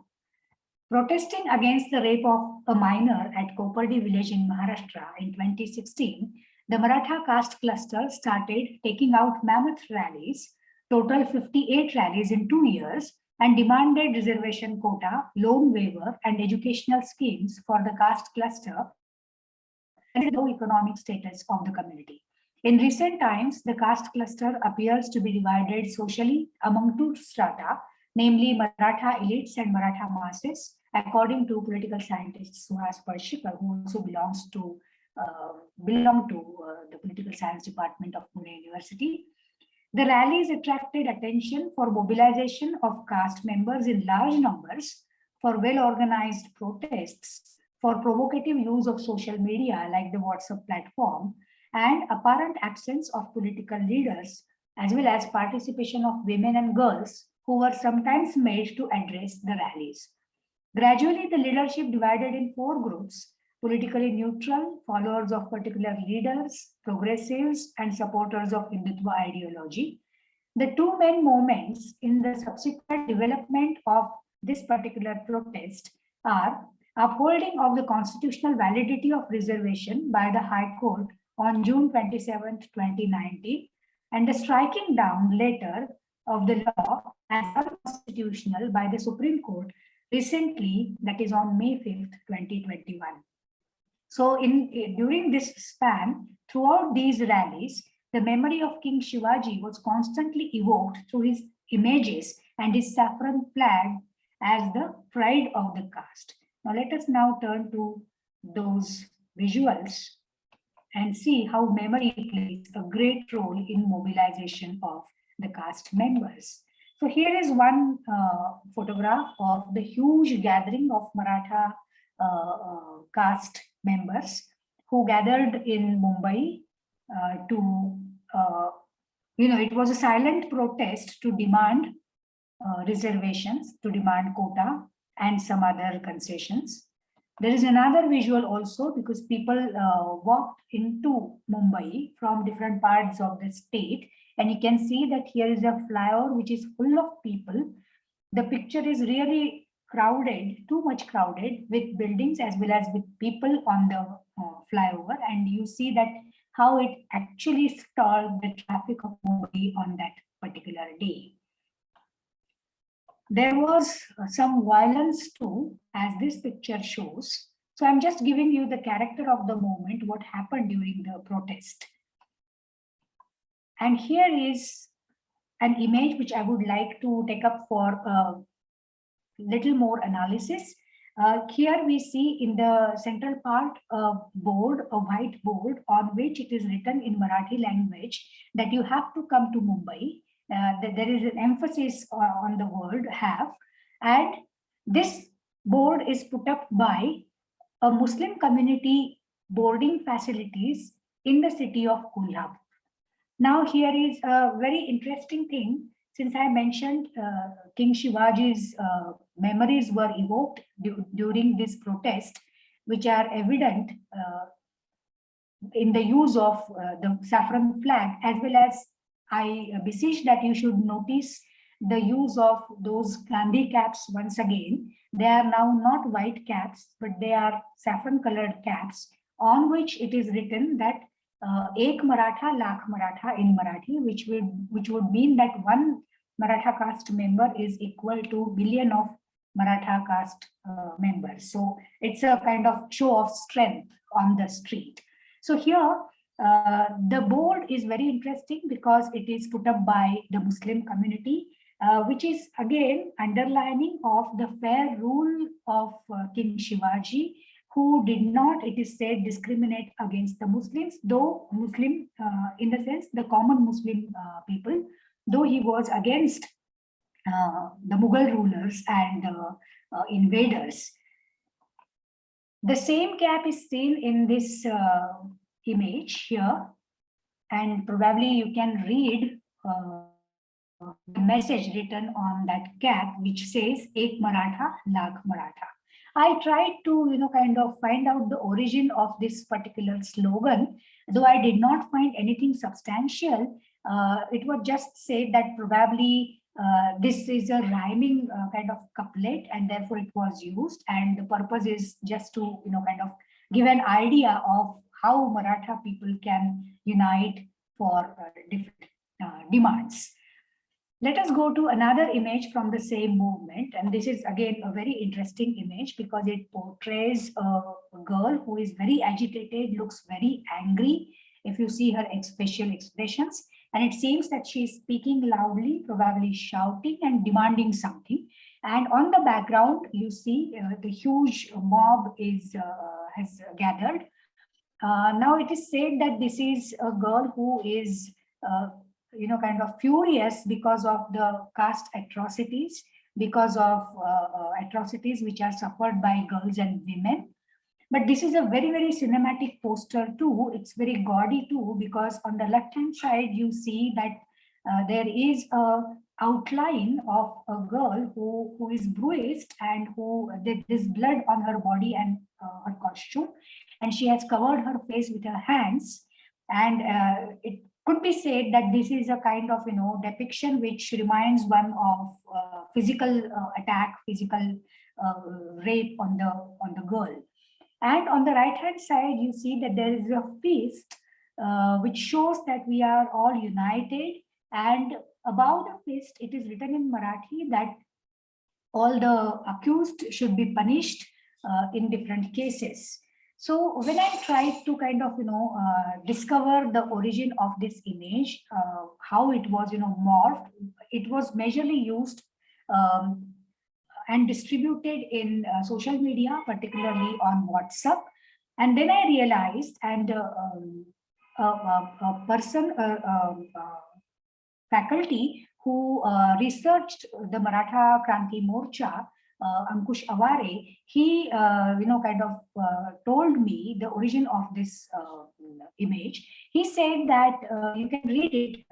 Protesting against the rape of a minor at Kopardi village in Maharashtra in 2016, the Maratha caste cluster started taking out mammoth rallies, total 58 rallies in 2 years, and demanded reservation quota, loan waiver, and educational schemes for the caste cluster and the low economic status of the community. In recent times, the caste cluster appears to be divided socially among two strata, namely Maratha elites and Maratha masses, according to political scientist Suhas Parshikar, who also belongs to the political science department of Pune University. The rallies attracted attention for mobilization of caste members in large numbers, for well-organized protests, for provocative use of social media like the WhatsApp platform, and apparent absence of political leaders, as well as participation of women and girls who were sometimes made to address the rallies. Gradually, the leadership divided in 4 groups: politically neutral, followers of particular leaders, progressives, and supporters of Hindutva ideology. The two main moments in the subsequent development of this particular protest are upholding of the constitutional validity of reservation by the High Court on June 27, 2019, and the striking down later of the law as unconstitutional by the Supreme Court recently, that is on May 5th, 2021. So during this span, throughout these rallies, the memory of King Shivaji was constantly evoked through his images and his saffron flag as the pride of the caste. Now let us now turn to those visuals and see how memory plays a great role in mobilization of the caste members. So here is one photograph of the huge gathering of Maratha caste members who gathered in Mumbai it was a silent protest to demand reservations, to demand quota and some other concessions. There is another visual also, because people walked into Mumbai from different parts of the state, and you can see that here is a flyover which is full of people. The picture is really crowded, too much crowded, with buildings as well as with people on the flyover, and you see that how it actually stalled the traffic of Mumbai on that particular day. There was some violence too, as this picture shows. So I'm just giving you the character of the moment, what happened during the protest. And here is an image which I would like to take up for a little more analysis. Here we see in the central part a board, a white board, on which it is written in Marathi language that you have to come to Mumbai. There is an emphasis on the word have, and this board is put up by a Muslim community boarding facilities in the city of Kolhapur. Now here is a very interesting thing, since I mentioned King Shivaji's memories were evoked during this protest, which are evident in the use of the saffron flag, as well as I beseech that you should notice the use of those Gandhi caps once again. They are now not white caps, but they are saffron colored caps, on which it is written that Ek Maratha, Lakh Maratha in Marathi, which would mean that one Maratha caste member is equal to billion of Maratha caste members. So it's a kind of show of strength on the street. So here, the board is very interesting because it is put up by the Muslim community, which is again underlining of the fair rule of King Shivaji, who did not, it is said, discriminate against the Muslims, though Muslim, in the sense, the common Muslim people, though he was against the Mughal rulers and invaders. The same cap is seen in this image here, and probably you can read the message written on that cap, which says "Ek Maratha, Lakh Maratha." I tried to, kind of find out the origin of this particular slogan, though I did not find anything substantial. It was just said that probably this is a rhyming kind of couplet, and therefore it was used. And the purpose is just to, kind of give an idea of how Maratha people can unite for different demands. Let us go to another image from the same movement. And this is again a very interesting image because it portrays a girl who is very agitated, looks very angry. If you see her facial expressions, and it seems that she is speaking loudly, probably shouting and demanding something. And on the background, you see the huge mob has gathered. Now it is said that this is a girl who is kind of furious because of the caste atrocities, because of atrocities which are suffered by girls and women. But this is a very, very cinematic poster too. It's very gaudy too, because on the left-hand side, you see that there is a outline of a girl who is bruised and who there's blood on her body and her costume, and she has covered her face with her hands. And it could be said that this is a kind of depiction which reminds one of physical attack, physical rape on the girl. And on the right hand side, you see that there is a fist which shows that we are all united. And above the fist, it is written in Marathi that all the accused should be punished in different cases. So when I tried to kind of, discover the origin of this image, how it was, morphed, it was majorly used and distributed in social media, particularly on WhatsApp. And then I realized, and a person, faculty who researched the Maratha Kranti Morcha, Ankush Aware, he kind of told me the origin of this image. He said that you can read it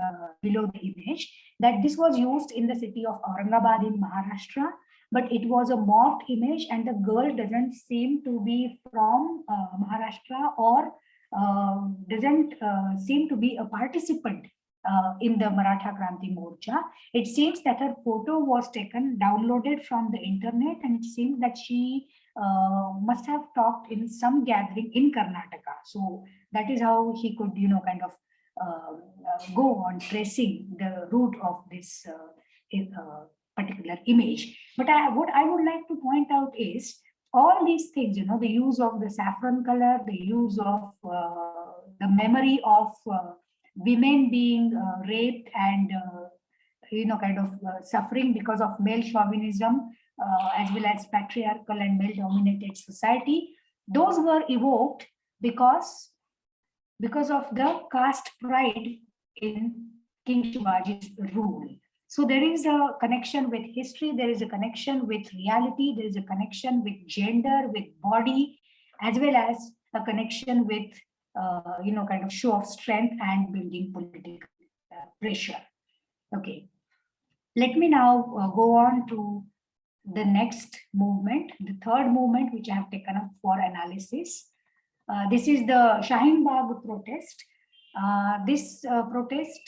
below the image, that this was used in the city of Aurangabad in Maharashtra, but it was a morphed image, and the girl doesn't seem to be from Maharashtra or doesn't seem to be a participant in the Maratha Kranti Morcha. It seems that her photo was taken, downloaded from the internet, and it seems that she must have talked in some gathering in Karnataka. So that is how he could, kind of go on tracing the root of this particular image. But what I would like to point out is all these things, the use of the saffron color, the use of the memory of women being raped and kind of suffering because of male chauvinism, as well as patriarchal and male dominated society, those were evoked because of the caste pride in King Shivaji's rule. So there is a connection with history, there is a connection with reality, there is a connection with gender, with body, as well as a connection with kind of show of strength and building political pressure. Okay, let me now go on to the next movement, the third movement, which I have taken up for analysis. This is the Shaheen Bagh protest. This protest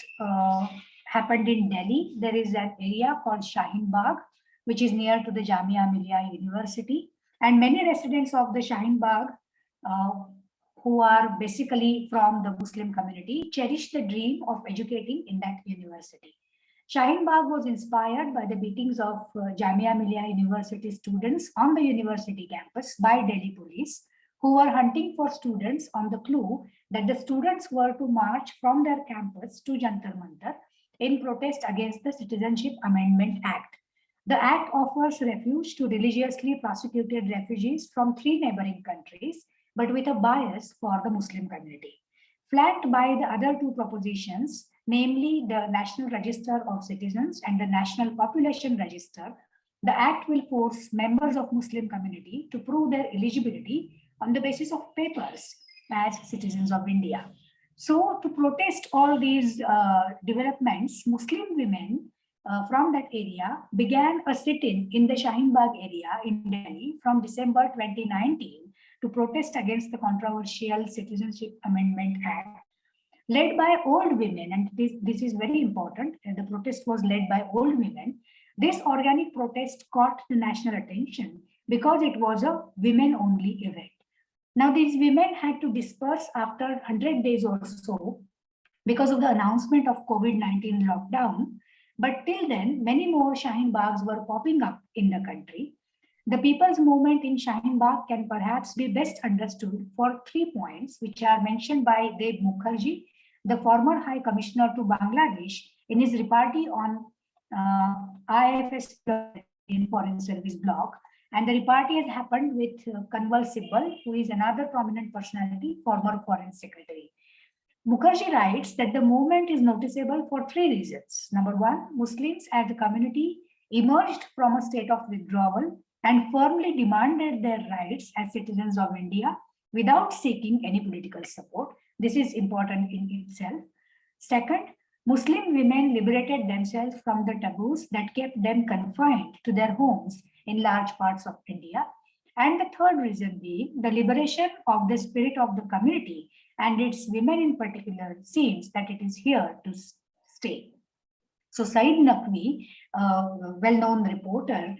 happened in Delhi. There is an area called Shaheen Bagh, which is near to the Jamia Millia University. And many residents of the Shaheen Bagh, who are basically from the Muslim community, cherish the dream of educating in that university. Shaheen Bagh was inspired by the beatings of Jamia Millia University students on the university campus by Delhi police, who were hunting for students on the clue that the students were to march from their campus to Jantar Mantar in protest against the Citizenship Amendment Act. The act offers refuge to religiously persecuted refugees from 3 neighboring countries, but with a bias for the Muslim community. Flanked by the other 2 propositions, namely the National Register of Citizens and the National Population Register, the act will force members of Muslim community to prove their eligibility on the basis of papers as citizens of India. So to protest all these developments, Muslim women from that area began a sit-in in the Shaheen Bagh area in Delhi from December 2019 to protest against the controversial Citizenship Amendment Act, led by old women. And this is very important. The protest was led by old women. This organic protest caught the national attention because it was a women-only event. Now, these women had to disperse after 100 days or so because of the announcement of COVID-19 lockdown. But till then, many more Shaheen Baghs were popping up in the country. The people's movement in Shaheen Bagh can perhaps be best understood for 3 points, which are mentioned by Deb Mukherjee, the former High Commissioner to Bangladesh, in his repartee on IFS in Foreign Service blog. And the repartee has happened with Kanwal Sibbal, who is another prominent personality, former Foreign Secretary. Mukherjee writes that the movement is noticeable for 3 reasons. Number 1, Muslims as a community emerged from a state of withdrawal and firmly demanded their rights as citizens of India without seeking any political support. This is important in itself. Second, Muslim women liberated themselves from the taboos that kept them confined to their homes in large parts of India. And the third reason being the liberation of the spirit of the community, and its women in particular seems that it is here to stay. So Saeed Naqvi, a well-known reporter,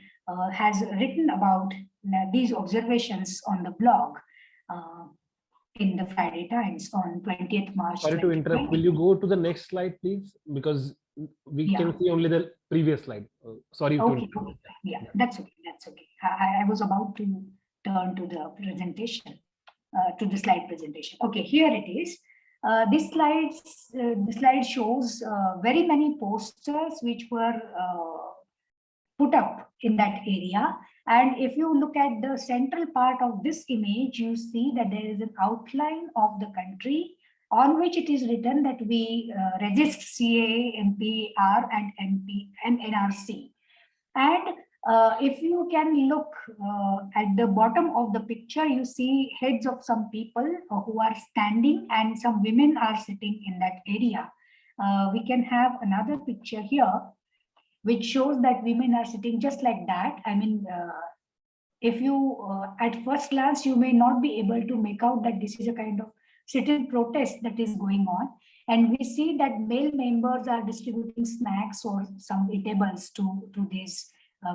has written about these observations on the blog in the Friday Times on 20th March. Sorry to interrupt. Will you go to the next slide, please? Because we can see only the previous slide. Sorry. Okay. Yeah, that's okay. That's okay. I was about to turn to the presentation, to the slide presentation. Okay, here it is. This slide shows very many posters which were put up in that area. And if you look at the central part of this image, you see that there is an outline of the country on which it is written that we resist CAA, NPR, and NRC. And if you can look at the bottom of the picture, you see heads of some people who are standing and some women are sitting in that area. We can have another picture here, which shows that women are sitting just like that. I mean, if you, at first glance, you may not be able to make out that this is a kind of sit-in protest that is going on. And we see that male members are distributing snacks or some eatables to these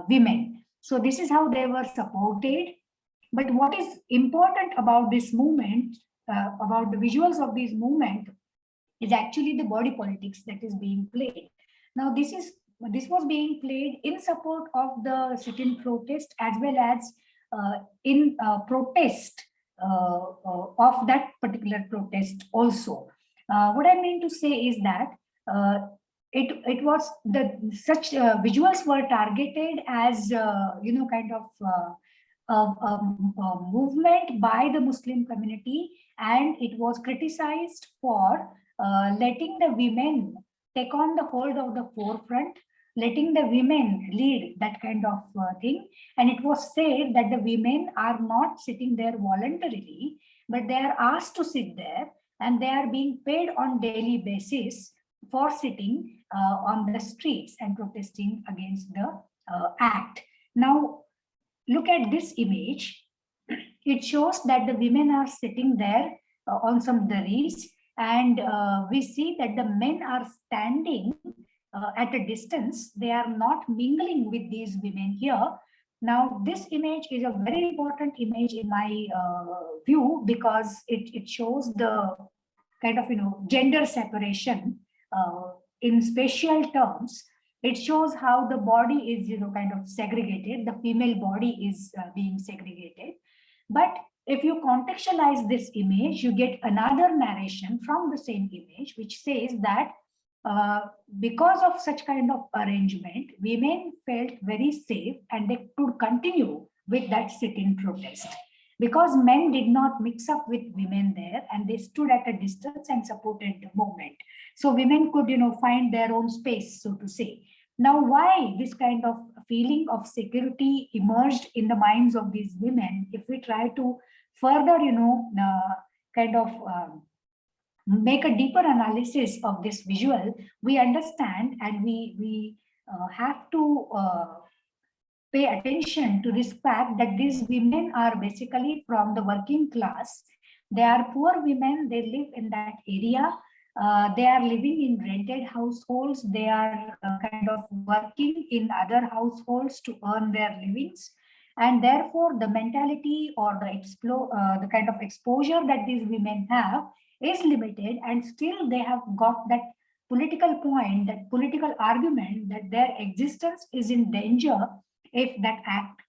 women. So this is how they were supported. But what is important about this movement, about the visuals of this movement, is actually the body politics that is being played. Now, this was being played in support of the sit-in protest as well as in protest of that particular protest also. What I mean to say is that it was such visuals were targeted as kind of a movement by the Muslim community, and it was criticized for letting the women take on the hold of the forefront, letting the women lead that kind of thing. And it was said that the women are not sitting there voluntarily, but they are asked to sit there and they are being paid on daily basis for sitting on the streets and protesting against the act. Now, look at this image. It shows that the women are sitting there on some daris, and we see that the men are standing at a distance. They are not mingling with these women here. Now, this image is a very important image in my view, because it shows the kind of gender separation in spatial terms. It shows how the body is, kind of segregated. The female body is being segregated. But if you contextualize this image, you get another narration from the same image, which says that because of such kind of arrangement, women felt very safe and they could continue with that sit-in protest. Because men did not mix up with women there and they stood at a distance and supported the movement. So women could, find their own space, so to say. Now, why this kind of feeling of security emerged in the minds of these women? If we try to further, kind of make a deeper analysis of this visual, we understand and we have to pay attention to this fact that these women are basically from the working class. They are poor women, they live in that area. They are living in rented households. They are kind of working in other households to earn their livings. And therefore, the mentality or the kind of exposure that these women have is limited, and still they have got that political point, that political argument that their existence is in danger if that act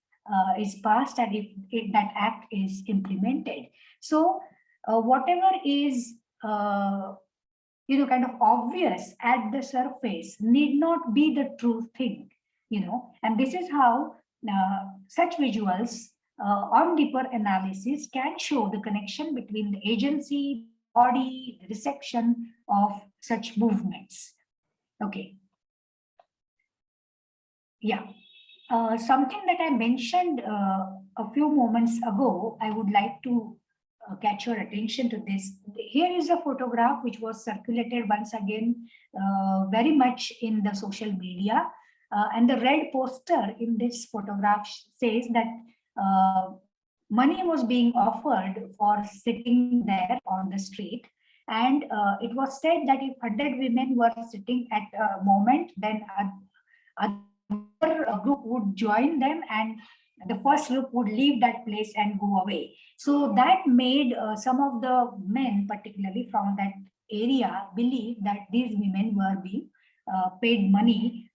is passed and if that act is implemented. So whatever is kind of obvious at the surface need not be the true thing, and this is how such visuals on deeper analysis can show the connection between the agency, body, the reception of such movements. Okay. Yeah. Something that I mentioned a few moments ago, I would like to catch your attention to this. Here is a photograph which was circulated once again very much in the social media. And the red poster in this photograph says that money was being offered for sitting there on the street. And it was said that if 100 women were sitting at a moment, then a group would join them and the first group would leave that place and go away. So that made some of the men, particularly from that area, believe that these women were being paid money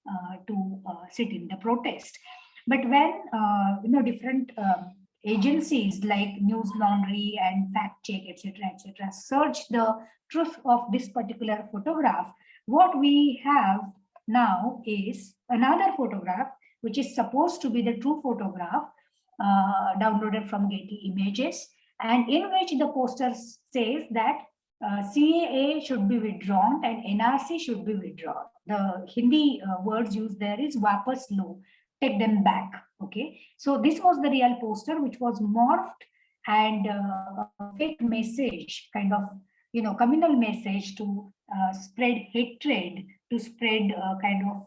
to sit in the protest. But when different agencies like News Laundry and Fact Check, etc., search the truth of this particular photograph, what we have now is another photograph, which is supposed to be the true photograph downloaded from Getty Images, and in which the poster says that CAA should be withdrawn and NRC should be withdrawn. The Hindi words used there is wapas lo, take them back. Okay, so this was the real poster, which was morphed and a fake message, kind of communal message to spread hatred, to spread kind of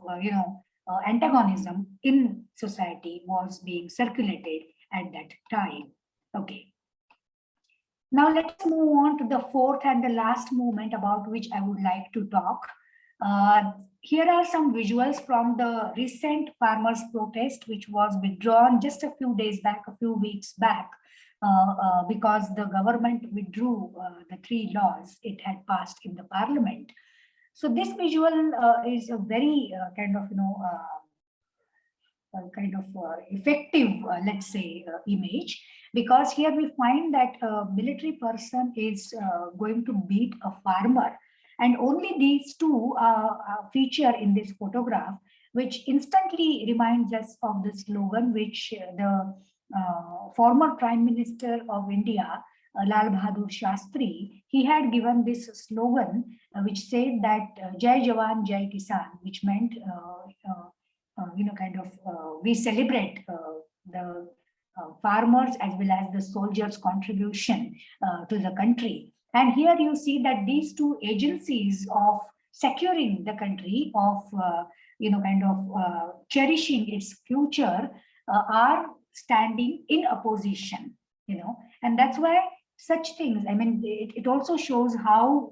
antagonism in society was being circulated at that time. Okay. Now let's move on to the fourth and the last movement about which I would like to talk. Here are some visuals from the recent farmers' protest, which was withdrawn just a few days back, a few weeks back, because the government withdrew the 3 laws it had passed in the parliament. So this visual is a very kind of effective, let's say, image, because here we find that a military person is going to beat a farmer, and only these two feature in this photograph, which instantly reminds us of the slogan which the former Prime Minister of India, Lal Bahadur Shastri, he had given this slogan which said that Jai Jawan, Jai Kisan, which meant we celebrate the farmers as well as the soldiers' contribution to the country. And here you see that these two agencies of securing the country, of cherishing its future, are standing in opposition. And that's why such things, I mean, it also shows how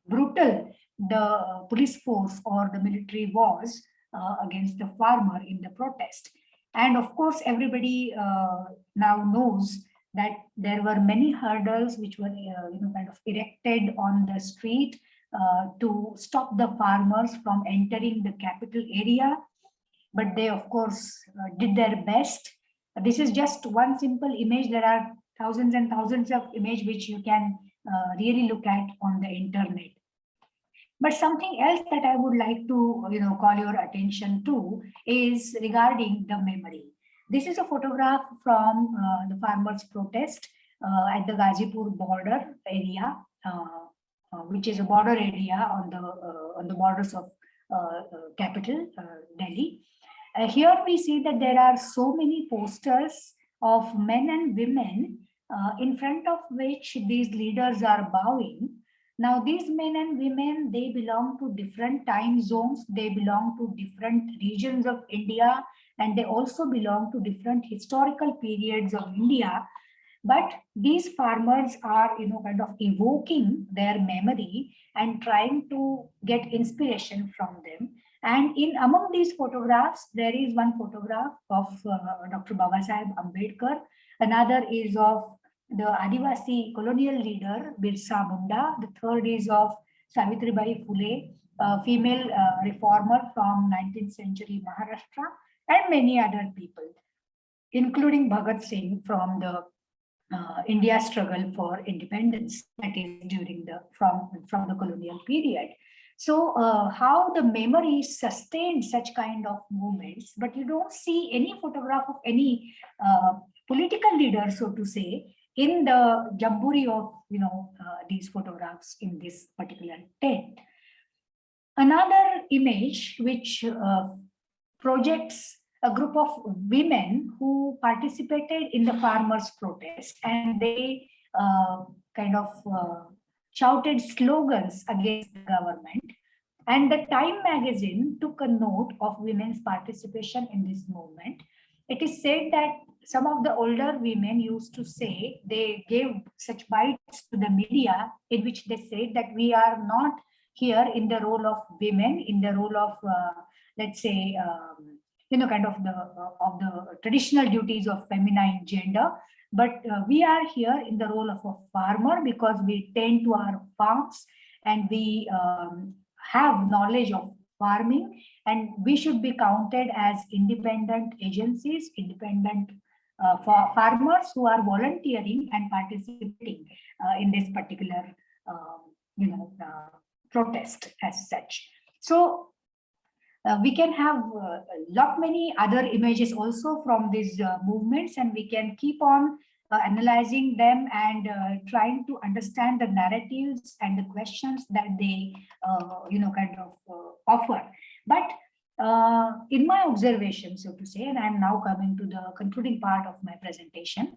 brutal the police force or the military was against the farmer in the protest. And of course, everybody now knows that there were many hurdles which were erected on the street to stop the farmers from entering the capital area. But they, of course, did their best. This is just one simple image. There are thousands and thousands of images which you can really look at on the internet. But something else that I would like to call your attention to is regarding the memory. This is a photograph from the farmers' protest at the Ghazipur border area, which is a border area on the borders of capital Delhi. Here we see that there are so many posters of men and women in front of which these leaders are bowing. Now, these men and women, they belong to different time zones, they belong to different regions of India, and they also belong to different historical periods of India. But these farmers are, kind of evoking their memory and trying to get inspiration from them. And among these photographs, there is one photograph of Dr. Babasaheb Ambedkar. Another is of the Adivasi colonial leader Birsa Munda. The third is of Savitribai Phule, a female reformer from 19th century Maharashtra, and many other people, including Bhagat Singh from the India struggle for independence, that is during from the colonial period. So how the memory sustained such kind of movements, but you don't see any photograph of any political leader, so to say, in the jamburi of these photographs in this particular tent. Another image which projects a group of women who participated in the farmers' protest, and they shouted slogans against the government. And the Time magazine took a note of women's participation in this movement. It is said that some of the older women used to say, they gave such bites to the media in which they said that we are not here in the role of women, in the role of, let's say, of the traditional duties of feminine gender, but we are here in the role of a farmer because we tend to our farms and we have knowledge of farming, and we should be counted as independent agencies, independent farmers who are volunteering and participating in this particular protest as such. So we can have a lot many other images also from these movements, and we can keep on analyzing them and trying to understand the narratives and the questions that they offer. But in my observation, so to say, and I'm now coming to the concluding part of my presentation,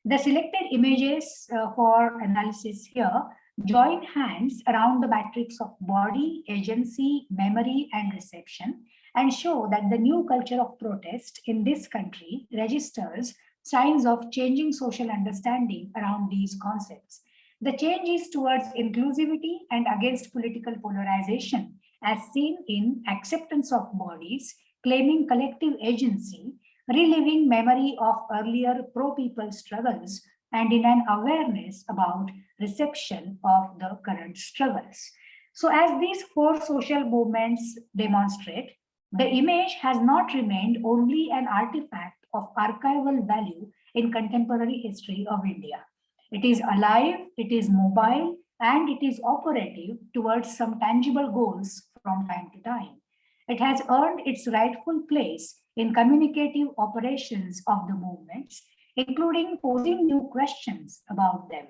the selected images for analysis here join hands around the matrix of body, agency, memory, and reception, and show that the new culture of protest in this country registers signs of changing social understanding around these concepts. The change is towards inclusivity and against political polarization, as seen in acceptance of bodies, claiming collective agency, reliving memory of earlier pro-people struggles, and in an awareness about reception of the current struggles. So as these four social movements demonstrate, the image has not remained only an artifact of archival value in contemporary history of India. It is alive, it is mobile, and it is operative towards some tangible goals from time to time. It has earned its rightful place in communicative operations of the movements, including posing new questions about them.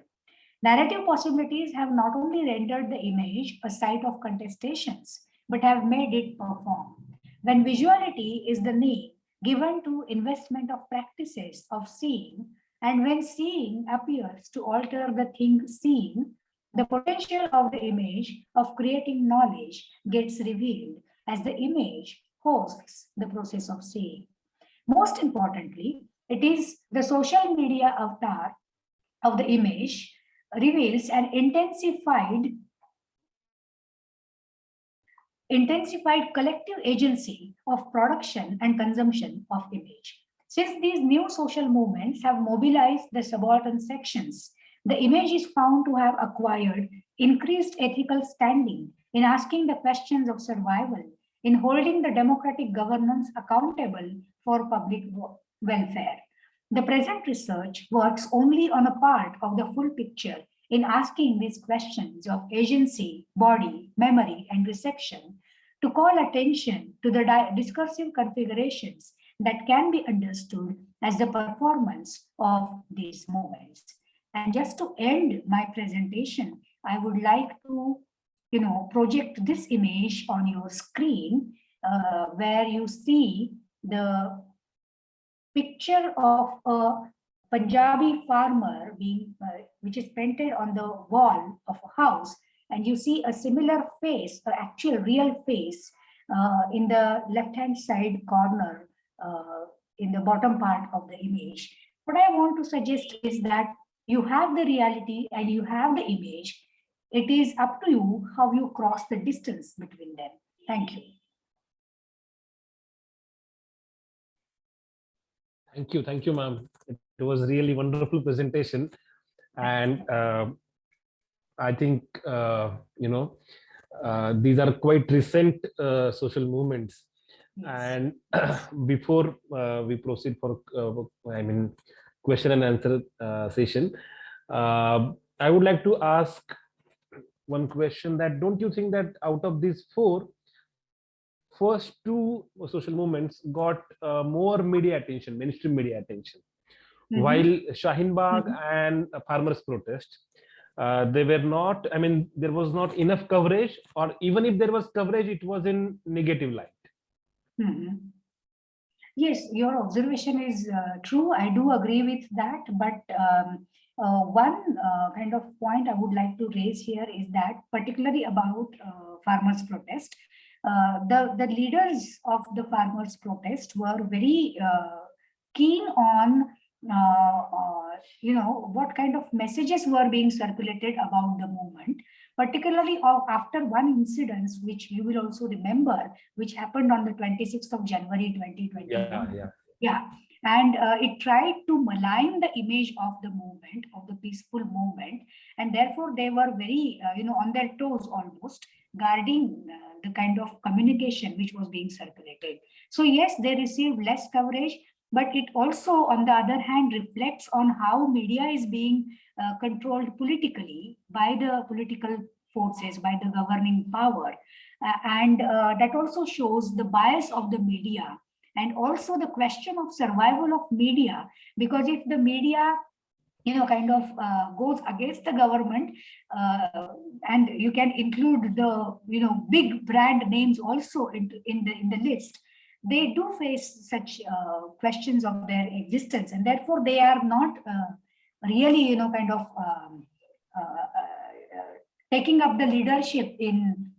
Narrative possibilities have not only rendered the image a site of contestations, but have made it perform. When visuality is the name given to investment of practices of seeing, and when seeing appears to alter the thing seen, the potential of the image of creating knowledge gets revealed as the image hosts the process of seeing. Most importantly, it is the social media avatar of the image reveals an intensified collective agency of production and consumption of image. Since these new social movements have mobilized the subaltern sections, the image is found to have acquired increased ethical standing in asking the questions of survival, in holding the democratic governance accountable for public welfare. The present research works only on a part of the full picture in asking these questions of agency, body, memory, and reception to call attention to the discursive configurations that can be understood as the performance of these moments. And just to end my presentation, I would like to, project this image on your screen where you see the picture of a Punjabi farmer being, which is painted on the wall of a house, and you see a similar face, an actual real face, in the left-hand side corner, in the bottom part of the image. What I want to suggest is that you have the reality and you have the image. It is up to you how you cross the distance between them. Thank you. Thank you, ma'am. It was really wonderful presentation, and I think these are quite recent social movements. Yes. And before we proceed for question and answer session, I would like to ask one question: that don't you think that out of these four, first two social movements got more media attention, mainstream media attention, while Shaheen Bagh and farmers' protest, they were not, there was not enough coverage, or even if there was coverage, it was in negative light. Yes, your observation is true. I do agree with that. But one kind of point I would like to raise here is that, particularly about farmers' protest, the leaders of the farmers' protest were very keen on what kind of messages were being circulated about the movement, particularly after one incident, which you will also remember, which happened on the 26th of January 2021. Yeah. And it tried to malign the image of the movement, of the peaceful movement, and therefore they were very, on their toes almost, guarding the kind of communication which was being circulated. So yes, they received less coverage, but it also, on the other hand, reflects on how media is being controlled politically by the political forces, by the governing power. And that also shows the bias of the media, and also the question of survival of media, because if the media goes against the government, and you can include the big brand names also in the list, they do face such questions of their existence, and therefore they are not really taking up the leadership in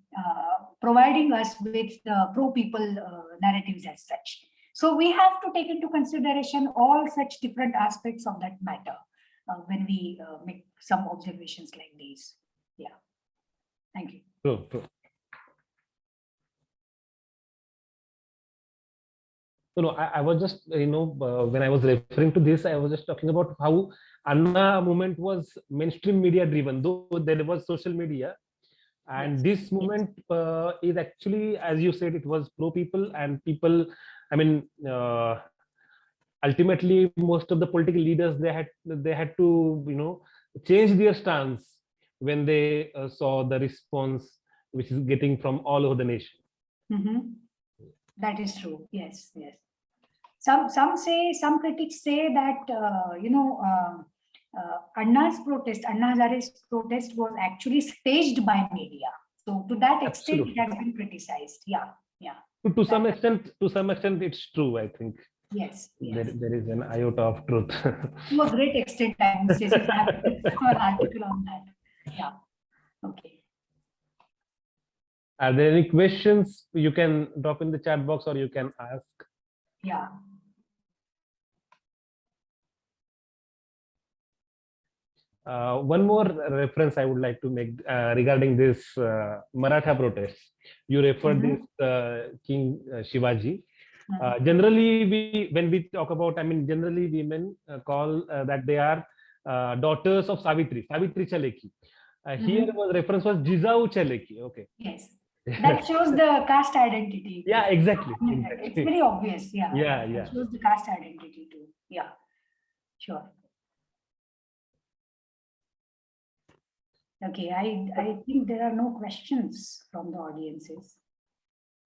providing us with the pro-people narratives as such. So we have to take into consideration all such different aspects of that matter when we make some observations like these. Yeah. Thank you. True. No, I was just, when I was referring to this, I was just talking about how Anna movement was mainstream media driven, though there was social media. And this movement is actually, as you said, it was pro people, and people, ultimately most of the political leaders, they had to, change their stance when they saw the response which is getting from all over the nation. That is true. Yes. Some critics say that Anna Hazare's protest was actually staged by media. So to that extent, Absolutely. It has been criticized. Yeah. To some extent, it's true. I think. Yes. There is an iota of truth. To a great extent, I would say. I have an article on that. Yeah. Okay. Are there any questions you can drop in the chat box, or you can ask? Yeah. One more reference I would like to make regarding this Maratha protest. You referred this King Shivaji. Generally, when we talk about, generally women call that they are daughters of Savitri Chaleki. Here was reference was Jizau Chaleki. Okay. Yes. That shows the caste identity. Yeah, exactly. It's very obvious. Yeah. Yeah, It shows the caste identity too. Yeah. Sure. Okay. I think there are no questions from the audiences.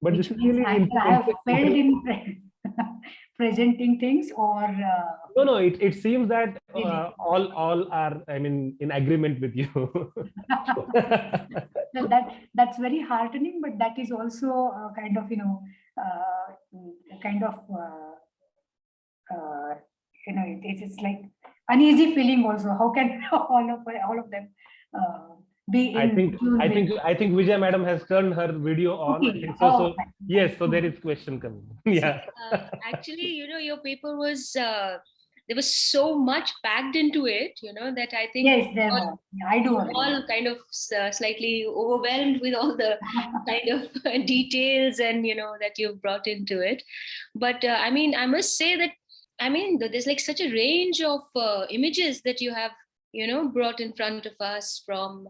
But this is really I have failed in presenting things, or no. It seems that all are, I mean, in agreement with you. So that's very heartening, but that is also kind of it's like uneasy feeling also. How can all of them be in I think Vijaya madam has turned her video on. Okay. So yes, so there is question coming. Yeah. Actually, your paper was there was so much packed into it, that I think yes, there are. I do agree. All kind of slightly overwhelmed with all the kind of details and that you've brought into it. But I mean, I must say that there's like such a range of images that you have brought in front of us, from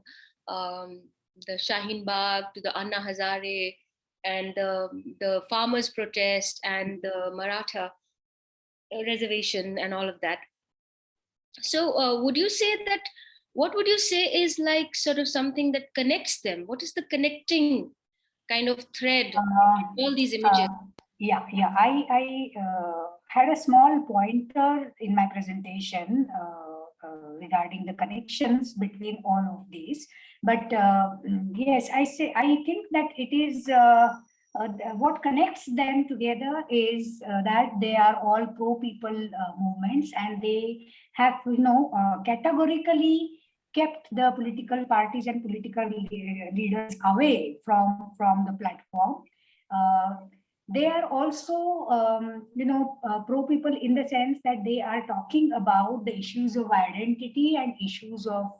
the Shaheen Bagh to the Anna Hazare and the farmers' protest and the Maratha reservation and all of that. So would you say that, what would you say is like sort of something that connects them? What is the connecting kind of thread all these images? Yeah. I had a small pointer in my presentation regarding the connections between all of these. But yes, I think that it is what connects them together is that they are all pro-people movements, and they have categorically kept the political parties and political leaders away from the platform. They are also pro-people in the sense that they are talking about the issues of identity and issues of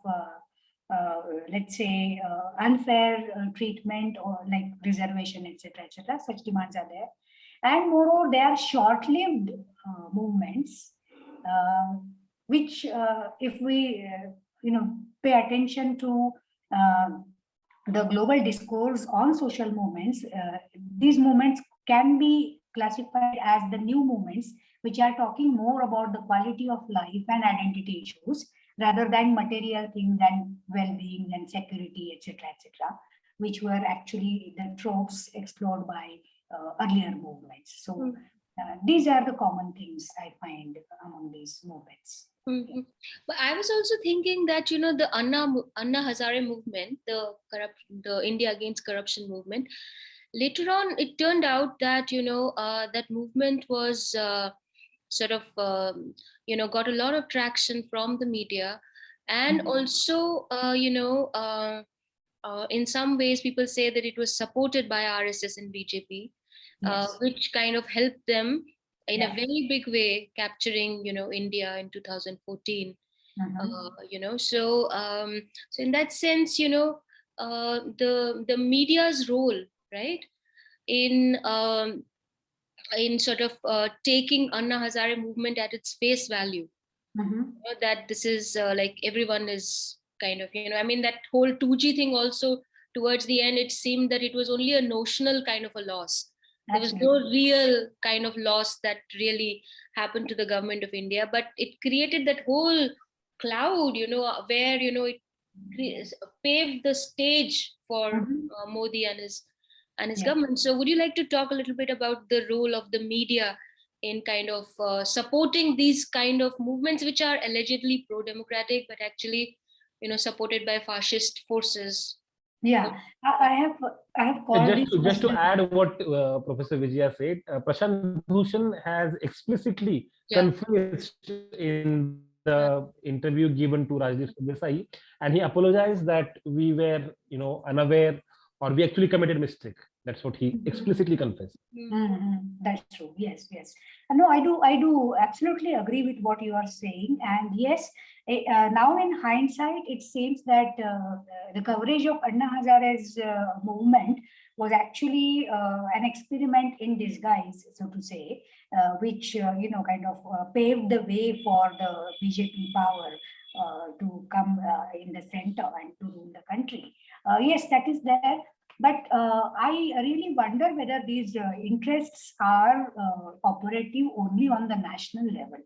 let's say unfair treatment, or like reservation, etc. Such demands are there. And moreover, they are short-lived movements, which if we pay attention to the global discourse on social movements, these movements can be classified as the new movements, which are talking more about the quality of life and identity issues rather than material things and well-being and security, etc., which were actually the tropes explored by earlier movements. So these are the common things I find among these movements. Mm-hmm. But I was also thinking that the Anna Hazare movement, the India Against Corruption movement, later on it turned out that that movement was sort of got a lot of traction from the media, and also in some ways people say that it was supported by RSS and BJP, which kind of helped them in a very big way capturing India in 2014. So in that sense the media's role, right, in sort of taking Anna Hazare movement at its face value, that this is like everyone is kind of that whole 2G thing also, towards the end it seemed that it was only a notional kind of a loss. There was no real kind of loss that really happened to the government of India, but it created that whole cloud, where it paved the stage for Modi and his government. So would you like to talk a little bit about the role of the media in kind of supporting these kind of movements, which are allegedly pro-democratic, but actually supported by fascist forces? Yeah, I have called just to add what Professor Vijaya said, Prashant Bhushan has explicitly confessed in the interview given to Rajdeep Desai, and he apologized that we were unaware, or we actually committed mistake. That's what he explicitly confessed. That's true. Yes. No, I do absolutely agree with what you are saying. And yes, now in hindsight, it seems that the coverage of Anna Hazare's movement was actually an experiment in disguise, so to say, which kind of paved the way for the BJP power to come in the center and to rule the country. Yes, that is there. But I really wonder whether these interests are operative only on the national level.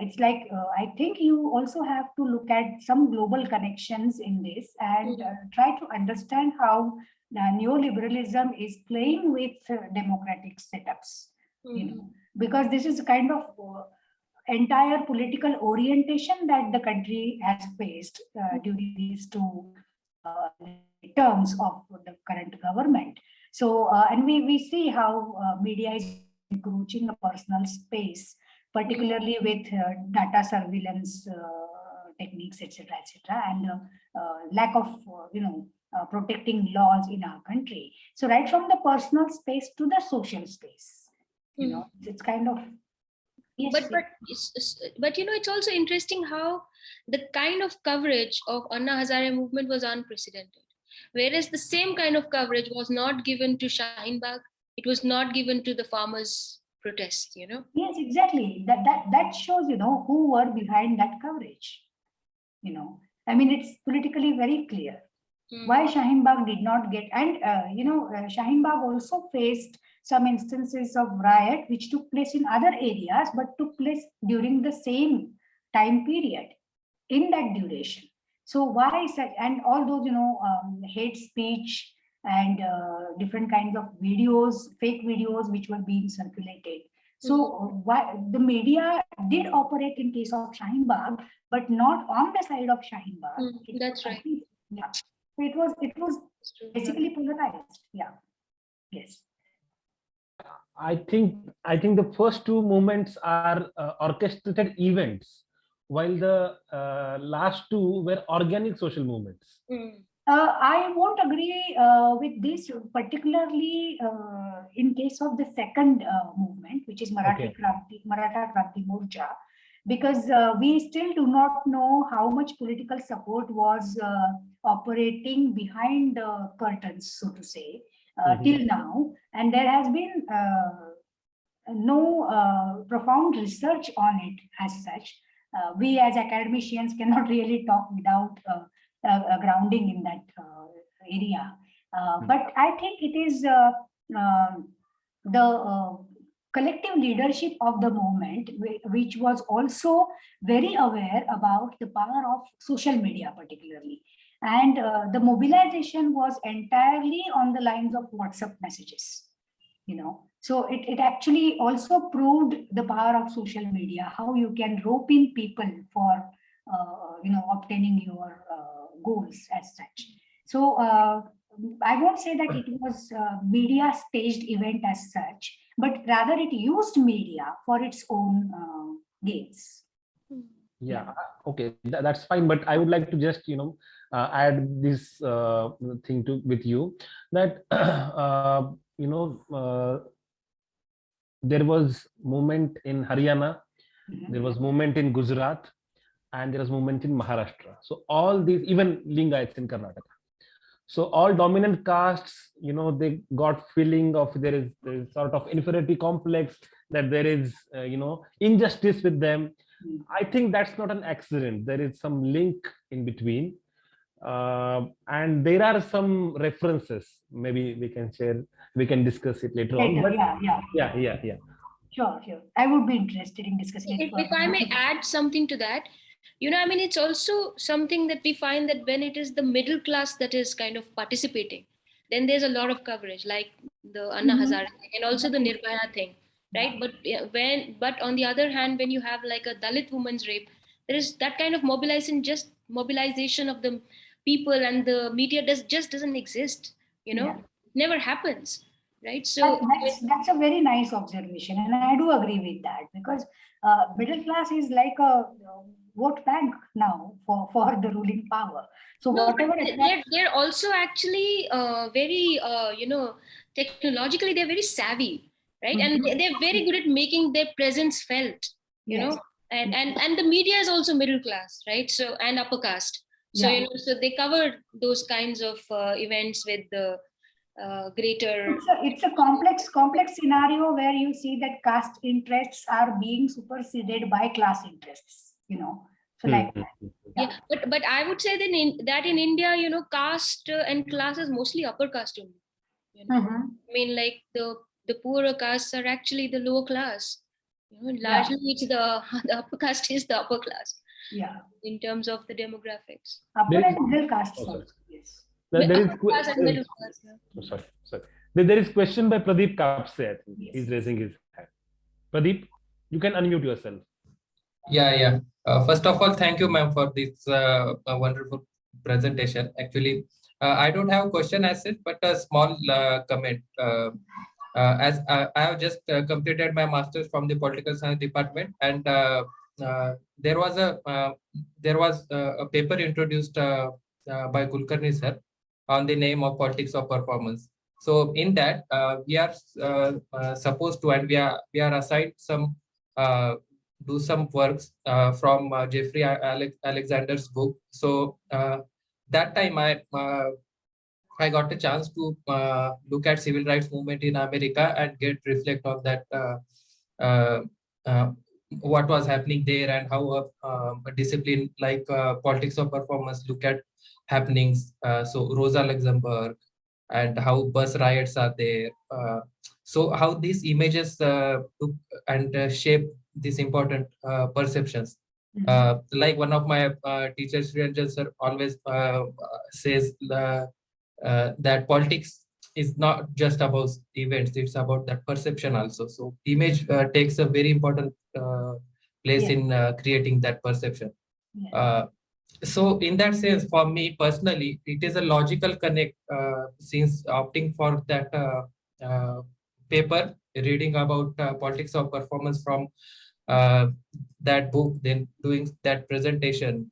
It's like, I think you also have to look at some global connections in this and try to understand how neoliberalism is playing with democratic setups, because this is a kind of entire political orientation that the country has faced during these two terms of the current government. So, and we see how media is encroaching a personal space, particularly with data surveillance techniques, etc., and lack of, protecting laws in our country. So, right from the personal space to the social space, it's kind of. Yes, but it's also interesting how the kind of coverage of Anna Hazare movement was unprecedented, whereas the same kind of coverage was not given to Shaheen Bagh. It was not given to the farmers' protests. Yes, exactly. That shows who were behind that coverage. I mean, it's politically very clear why Shaheen Bagh did not get, and Shaheen Bagh also faced some instances of riot which took place in other areas, but took place during the same time period in that duration. So why is that? And all those, hate speech and different kinds of videos, fake videos which were being circulated. So why the media did operate in case of Shaheen Bagh, but not on the side of Shaheen Bagh. That's right. Yeah. So it was basically polarized. Yeah. Yes. I think the first two movements are orchestrated events, while the last two were organic social movements. I won't agree with this, particularly in case of the second movement, which is Maratha Kranti Morcha, because we still do not know how much political support was operating behind the curtains, so to say, till now, and there has been no profound research on it as such. We as academicians cannot really talk without a grounding in that area. But I think it is the collective leadership of the movement, which was also very aware about the power of social media particularly. And the mobilization was entirely on the lines of WhatsApp messages, So it actually also proved the power of social media, how you can rope in people for, obtaining your goals as such. So I won't say that it was a media staged event as such, but rather it used media for its own gains. Yeah, okay, that's fine. But I would like to just, add this thing with you that, there was movement in Haryana, there was movement in Gujarat, and there was movement in Maharashtra. So all these, even Lingayats in Karnataka. So all dominant castes, they got feeling of there is sort of inferiority complex, that there is, injustice with them. I think that's not an accident. There is some link in between. And there are some references. Maybe we can discuss it later on. But yeah. Sure. I would be interested in discussing it. If I may add something to that, it's also something that we find that when it is the middle class that is kind of participating, then there's a lot of coverage, like the Anna Hazare thing and also the Nirbhaya thing, right? But on the other hand, when you have like a Dalit woman's rape, there is that kind of mobilization of the people, and the media doesn't exist, never happens, right? So that's a very nice observation, and I do agree with that, because middle class is like a vote bank now for the ruling power. So whatever they're also actually very technologically they're very savvy, right? And they're very good at making their presence felt, and the media is also middle class, right? So, and upper caste. So so they cover those kinds of events with the greater. It's a complex scenario where you see that caste interests are being superseded by class interests. So like that. Yeah, but I would say that in India, caste and class is mostly upper caste only. I mean, like the poorer castes are actually the lower class. Largely it's the upper caste is the upper class. Yeah. In terms of the demographics. Upper and middle caste also. Yes. There is Upper class and middle class. Yeah. sorry. There is question by Pradeep Kapse. I think he's raising his hand. Pradeep, you can unmute yourself. Yeah. First of all, thank you, ma'am, for this wonderful presentation. Actually, I don't have a question as such, but a small comment. As I have just completed my master's from the political science department, and there was a paper introduced by Kulkarni sir on the name of politics of performance. So in that, we are supposed to, and we are assigned some do some works from Jeffrey Alexander's book. So that time I got a chance to look at civil rights movement in America and reflect on that what was happening there and how a discipline like politics of performance look at happenings. So Rosa Luxemburg and how bus riots are there. So how these images took and shape these important perceptions. Like one of my teachers, Ranjan sir, always says that politics is not just about events, it's about that perception also. So image takes a very important place in creating that perception. So in that sense, for me personally, it is a logical connect since opting for that paper, reading about politics of performance from that book, then doing that presentation,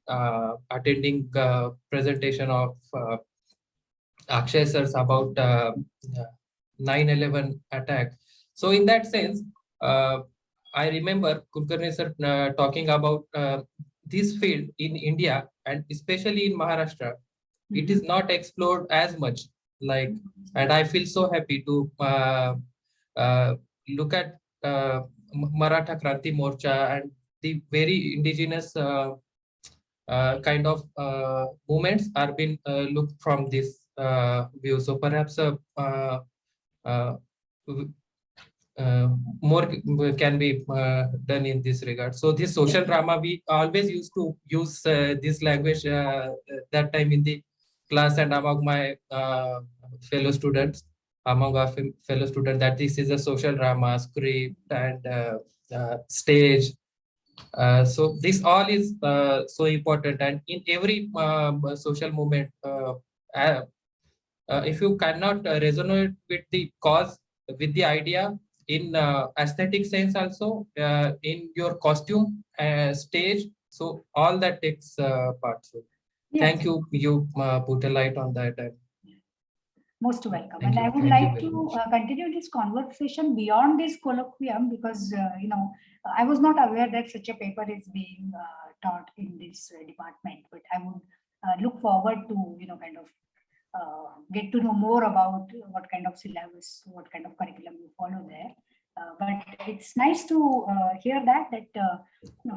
attending presentation of Akshay sir's about 9/11 attack. So in that sense, I remember Kulkarni sir talking about this field in India and especially in Maharashtra. It is not explored as much. And I feel so happy to look at Maratha Kranti Morcha and the very indigenous kind of movements are being looked from this view. So perhaps more can be done in this regard. So this social drama, we always used to use this language that time in the class and among my fellow students, that this is a social drama, script and stage. So this all is so important, and in every social movement, if you cannot resonate with the cause, with the idea, in aesthetic sense also, in your costume, stage, so all that takes part. So thank you, you put a light on that. Most welcome. Thank And you. I would Thank like you to very much. continue this conversation beyond this colloquium because, I was not aware that such a paper is being taught in this department, but I would look forward to, kind of get to know more about what kind of syllabus, what kind of curriculum you follow there. But it's nice to hear that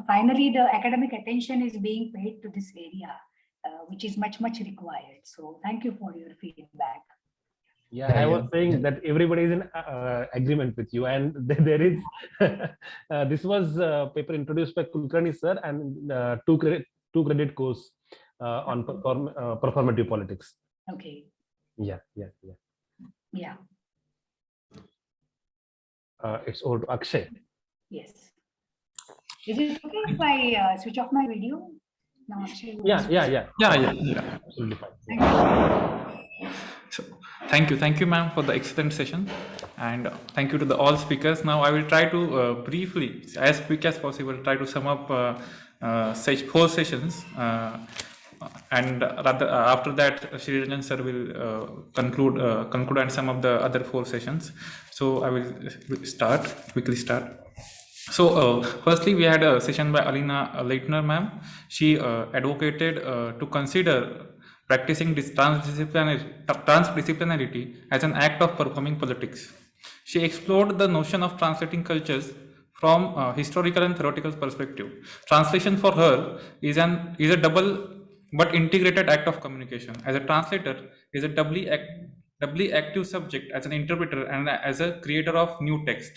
finally the academic attention is being paid to this area, which is much required. So thank you for your feedback. Yeah, I was saying that everybody is in agreement with you, and there is this was a paper introduced by Kulkarni sir and two credit course on performative politics. Okay. Yeah. It's over to Akshay. Yes. Is it okay if I switch off my video? Now, Akshay, Yeah. Absolutely fine. So, thank you, ma'am, for the excellent session, and thank you to all speakers. Now, I will try to briefly, as quick as possible, try to sum up 4 sessions, and rather after that, Shri Ranjan sir will conclude and sum up the other 4 sessions. So, I will quickly start. So, firstly, we had a session by Alina Leitner, ma'am. She advocated to consider practicing this transdisciplinarity as an act of performing politics. She explored the notion of translating cultures from historical and theoretical perspective. Translation for her is a double but integrated act of communication. As a translator, is a doubly active subject as an interpreter and as a creator of new text.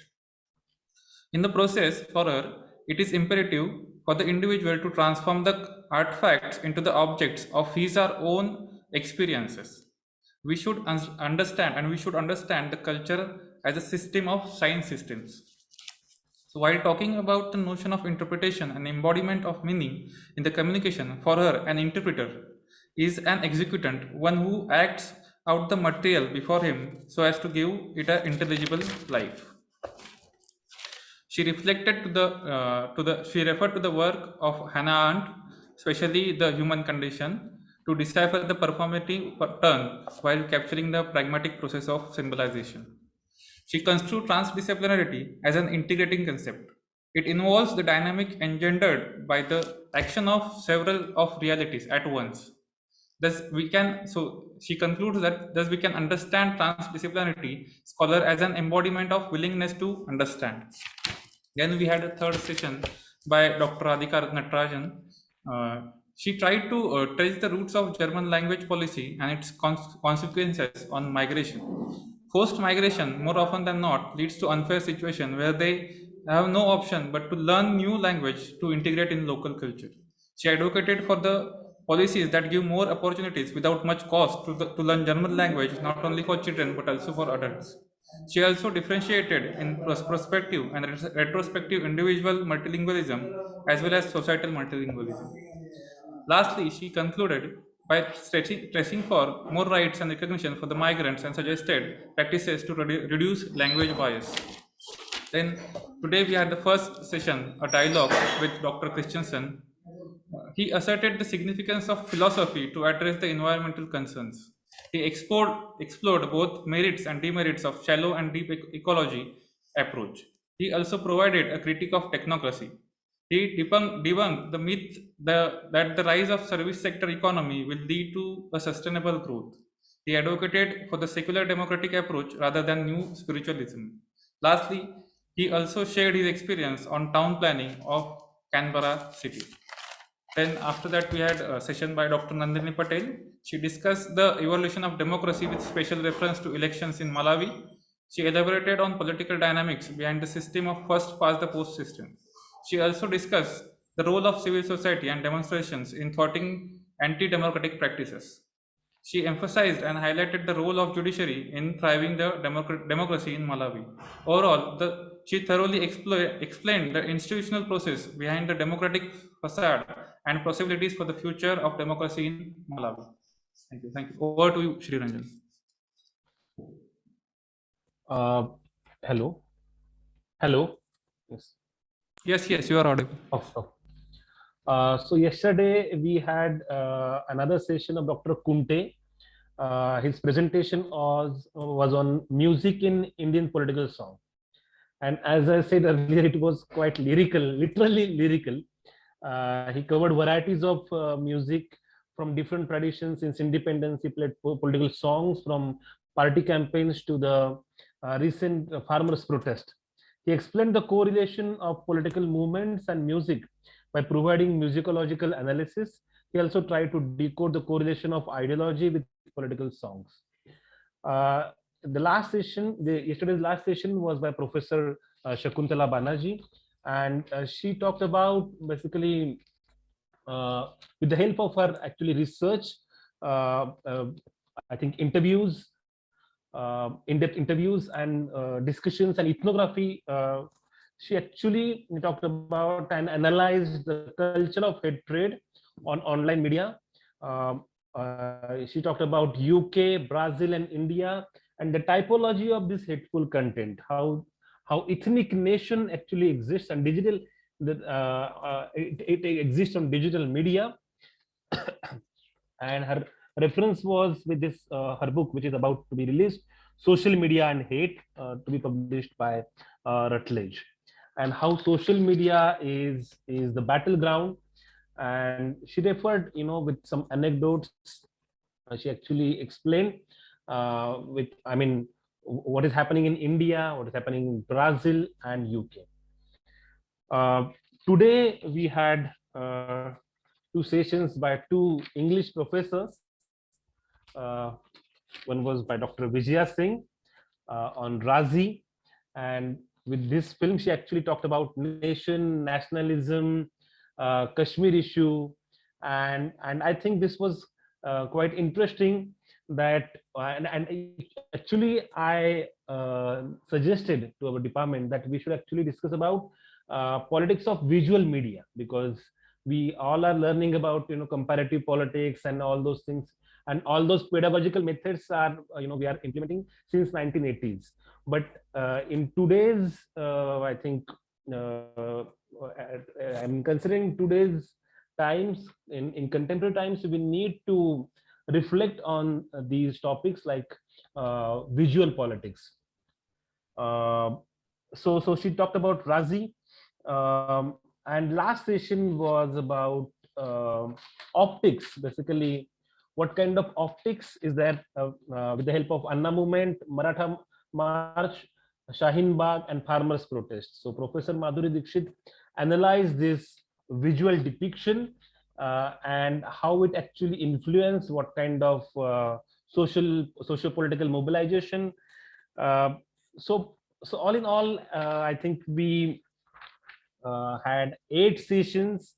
In the process, for her, it is imperative for the individual to transform the artifacts into the objects of his or own experiences. We should understand the culture as a system of sign systems. So while talking about the notion of interpretation and embodiment of meaning in the communication, for her, an interpreter is an executant, one who acts out the material before him so as to give it an intelligible life. She she referred to the work of Hannah Arendt, especially the human condition, to decipher the performative turn while capturing the pragmatic process of symbolization. She construed transdisciplinarity as an integrating concept. It involves the dynamic engendered by the action of several of realities at once. She concludes that thus we can understand transdisciplinarity scholar as an embodiment of willingness to understand. Then we had a third session by Dr. Radhika Natarajan. She tried to trace the roots of German language policy and its consequences on migration. Forced migration, more often than not, leads to unfair situation where they have no option but to learn new language to integrate in local culture. She advocated for the policies that give more opportunities without much cost to learn German language, not only for children but also for adults. She also differentiated in prospective and retrospective individual multilingualism as well as societal multilingualism. Lastly, she concluded by stressing for more rights and recognition for the migrants and suggested practices to reduce language bias. Then today we had the first session, a dialogue with Dr. Christensen. He asserted the significance of philosophy to address the environmental concerns. He explored both merits and demerits of shallow and deep ecology approach. He also provided a critique of technocracy. He debunked the myth that the rise of service sector economy will lead to a sustainable growth. He advocated for the secular democratic approach rather than new spiritualism. Lastly, he also shared his experience on town planning of Canberra city. Then after that, we had a session by Dr. Nandini Patel. She discussed the evolution of democracy with special reference to elections in Malawi. She elaborated on political dynamics behind the system of first past the post system. She also discussed the role of civil society and demonstrations in thwarting anti-democratic practices. She emphasized and highlighted the role of judiciary in thriving the democracy in Malawi. Overall, she thoroughly explained the institutional process behind the democratic facade and possibilities for the future of democracy in Malawi. Thank you. Thank you. Over to you, Shri Ranjan. Hello. Hello. Yes. Yes, you are audible. So yesterday we had another session of Dr. Kunte. His presentation was on music in Indian political song. And as I said earlier, it was quite lyrical, literally lyrical. He covered varieties of music from different traditions. Since independence, he played political songs from party campaigns to the recent farmers' protest. He explained the correlation of political movements and music by providing musicological analysis. He also tried to decode the correlation of ideology with political songs. Yesterday's last session was by Professor Shakuntala Banerjee, and she talked about basically with the help of her actually research, I think interviews, in-depth interviews and discussions and ethnography. She actually talked about and analyzed the culture of hatred on online media. She talked about UK, Brazil, and India, and the typology of this hateful content. How ethnic nation actually exists and digital. It exists on digital media. And her reference was with this her book, which is about to be released, Social Media and Hate, to be published by Routledge, and how social media is the battleground. And she referred, with some anecdotes. She actually explained what is happening in India, what is happening in Brazil and UK. Today we had two sessions by two English professors. One was by Dr. Vijaya Singh on Raazi, and with this film she actually talked about nation, nationalism, Kashmir issue, and I think this was quite interesting. That and actually I suggested to our department that we should actually discuss about politics of visual media, because we all are learning about comparative politics and all those things, and all those pedagogical methods are we are implementing since 1980s. But in today's I think I'm considering today's times, in contemporary times, we need to reflect on these topics like visual politics. So she talked about Raazi, and last session was about optics, basically what kind of optics is there with the help of Anna movement, Maratha march, Shaheen Bagh, and farmers protest. So Professor Madhuri Dixit analyzed this visual depiction and how it actually influenced what kind of socio-political mobilization. So all in all, I think we had 8 sessions,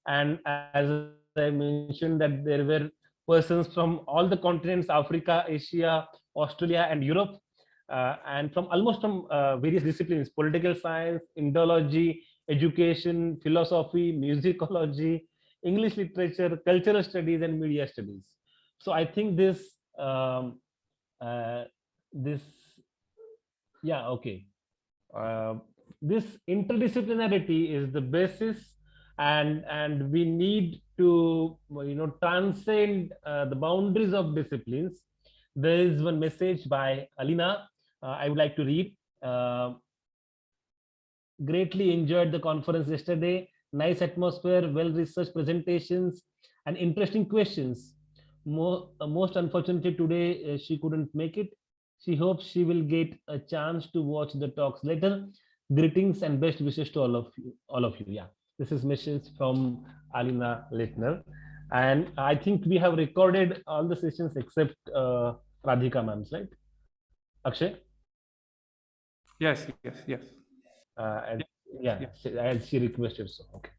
and as I mentioned that there were persons from all the continents, Africa, Asia, Australia, and Europe, and from almost from various disciplines: political science, Indology, education, philosophy, musicology, English literature, cultural studies, and media studies. So I think this this interdisciplinarity is the basis, and we need to transcend the boundaries of disciplines. There is one message by Alina I would like to read. Greatly enjoyed the conference yesterday. Nice atmosphere, well-researched presentations, and interesting questions. Most unfortunately today she couldn't make it. She hopes she will get a chance to watch the talks later. Greetings and best wishes to all of you. Yeah, this is message from Alina Littner, and I think we have recorded all the sessions except Radhika ma'am's, right? Akshay? Yes. And yeah, as she requested. So okay.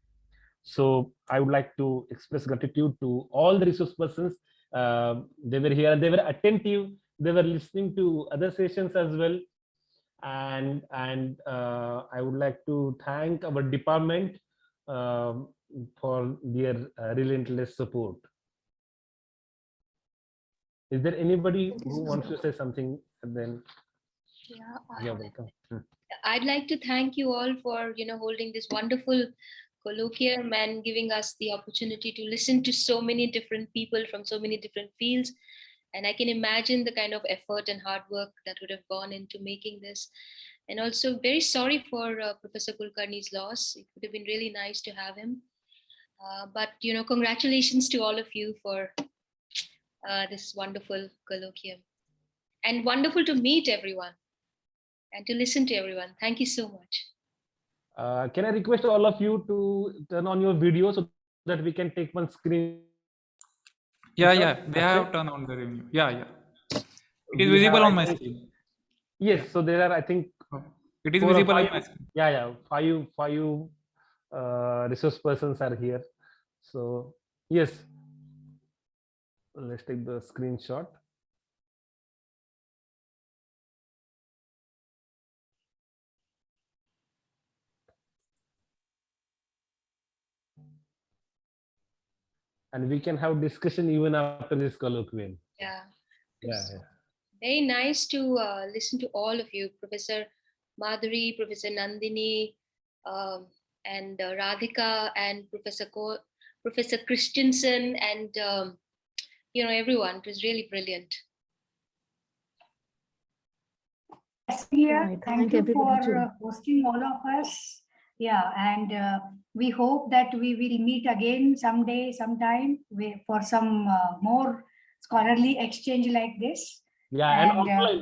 So I would like to express gratitude to all the resource persons. They were here, they were attentive, they were listening to other sessions as well. And I would like to thank our department for their relentless support. Is there anybody who wants to say something? And then you're welcome. I'd like to thank you all for holding this wonderful colloquium and giving us the opportunity to listen to so many different people from so many different fields. And I can imagine the kind of effort and hard work that would have gone into making this. And also very sorry for Professor Kulkarni's loss. It would have been really nice to have him. But congratulations to all of you for this wonderful colloquium. And wonderful to meet everyone and to listen to everyone. Thank you so much. Can I request all of you to turn on your video so that we can take one screen? Yeah. They have turned on the revenue. Yeah. It is visible on my screen. Yes. So there are, I think, it is visible on my screen. Yeah. Five resource persons are here. So yes, let's take the screenshot. And we can have discussion even after this colloquium. Yeah. Yeah. Very nice to listen to all of you, Professor Madhuri, Professor Nandini, and Radhika, and Professor Christensen, and everyone. It was really brilliant. Yeah, thank you for hosting all of us. Yeah, and we hope that we will meet again sometime for some more scholarly exchange like this. Yeah, and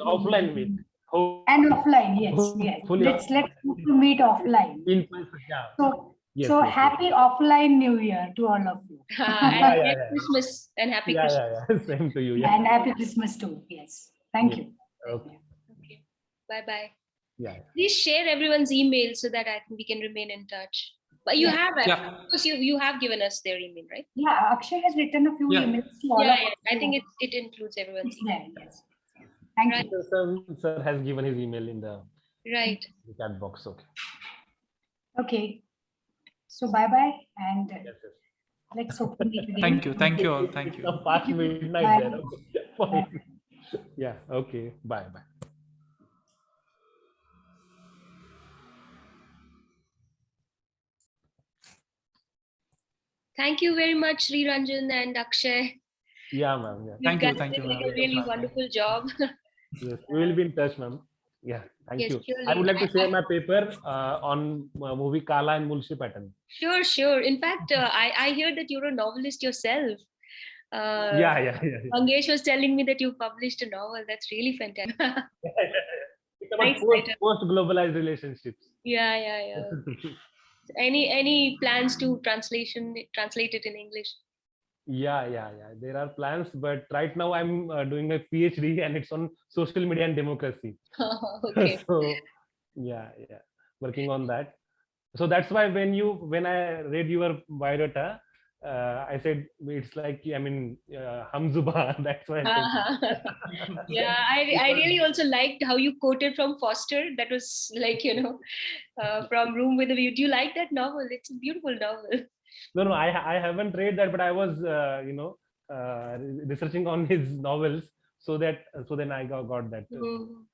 offline meet. And offline, yes, yes. Hopefully Let's meet offline. in person, yeah. So, Yes, so yes, happy offline New Year to all of you. And Yeah, Merry yeah. Christmas and happy Yeah, Christmas. yeah, yeah. Same to you. Yeah. And happy Christmas too. Yes. Thank Yeah. you. Okay. Okay. Bye-bye. Yeah. Please share everyone's email so that I think we can remain in touch. But you Yeah. have, Yeah. of course, you have given us their email, right? Yeah, Akshay has written a few Yeah. emails to all Yeah, of yeah. us. I think it includes everyone's It's email. there. Yes. Thank Right. you. Sir has given his email in the Right. chat box. Okay. Okay. So bye-bye and Yes, yes. let's hopefully meet again. Thank you all. Thank you. It's past midnight Bye. there. Okay. Yeah. Okay. Bye. Bye. Thank you very much, Sri Ranjan and Akshay. Yeah, ma'am. Yeah. Thank you, guys thank did you, like ma'am. a really wonderful job. Yes, we will be in touch, ma'am. Yeah. Thank Yes, you. surely. I would like to share my paper on movie Kala and Mulshi pattern. Sure, sure. In fact, I hear that you're a novelist yourself. Yeah. Mangesh was telling me that you published a novel. That's really fantastic. It's about Nice title. post-globalized relationships. Yeah. Any plans to translate it in English? Yeah. There are plans, but right now I'm doing my PhD and it's on social media and democracy. Okay. So yeah, working on that. So that's why when I read your biodata, I said it's like Hamzuba. That's why I said. Yeah, I really also liked how you quoted from Foster. That was like, from Room with a View. Do you like that novel? It's a beautiful novel. No, I haven't read that, but I was researching on his novels, so then I got that. Mhm.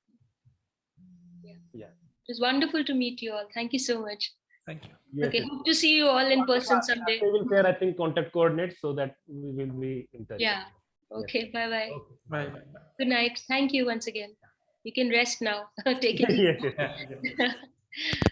Yeah. It was wonderful to meet you all. Thank you so much. Thank you. Yes, Okay, yes. hope to see you all in person someday. I will share, I think, contact coordinates so that we will be in touch. Yeah. Okay, bye-bye. Okay. Bye. Good night. Thank you once again. You can rest now. Take it easy. Yes.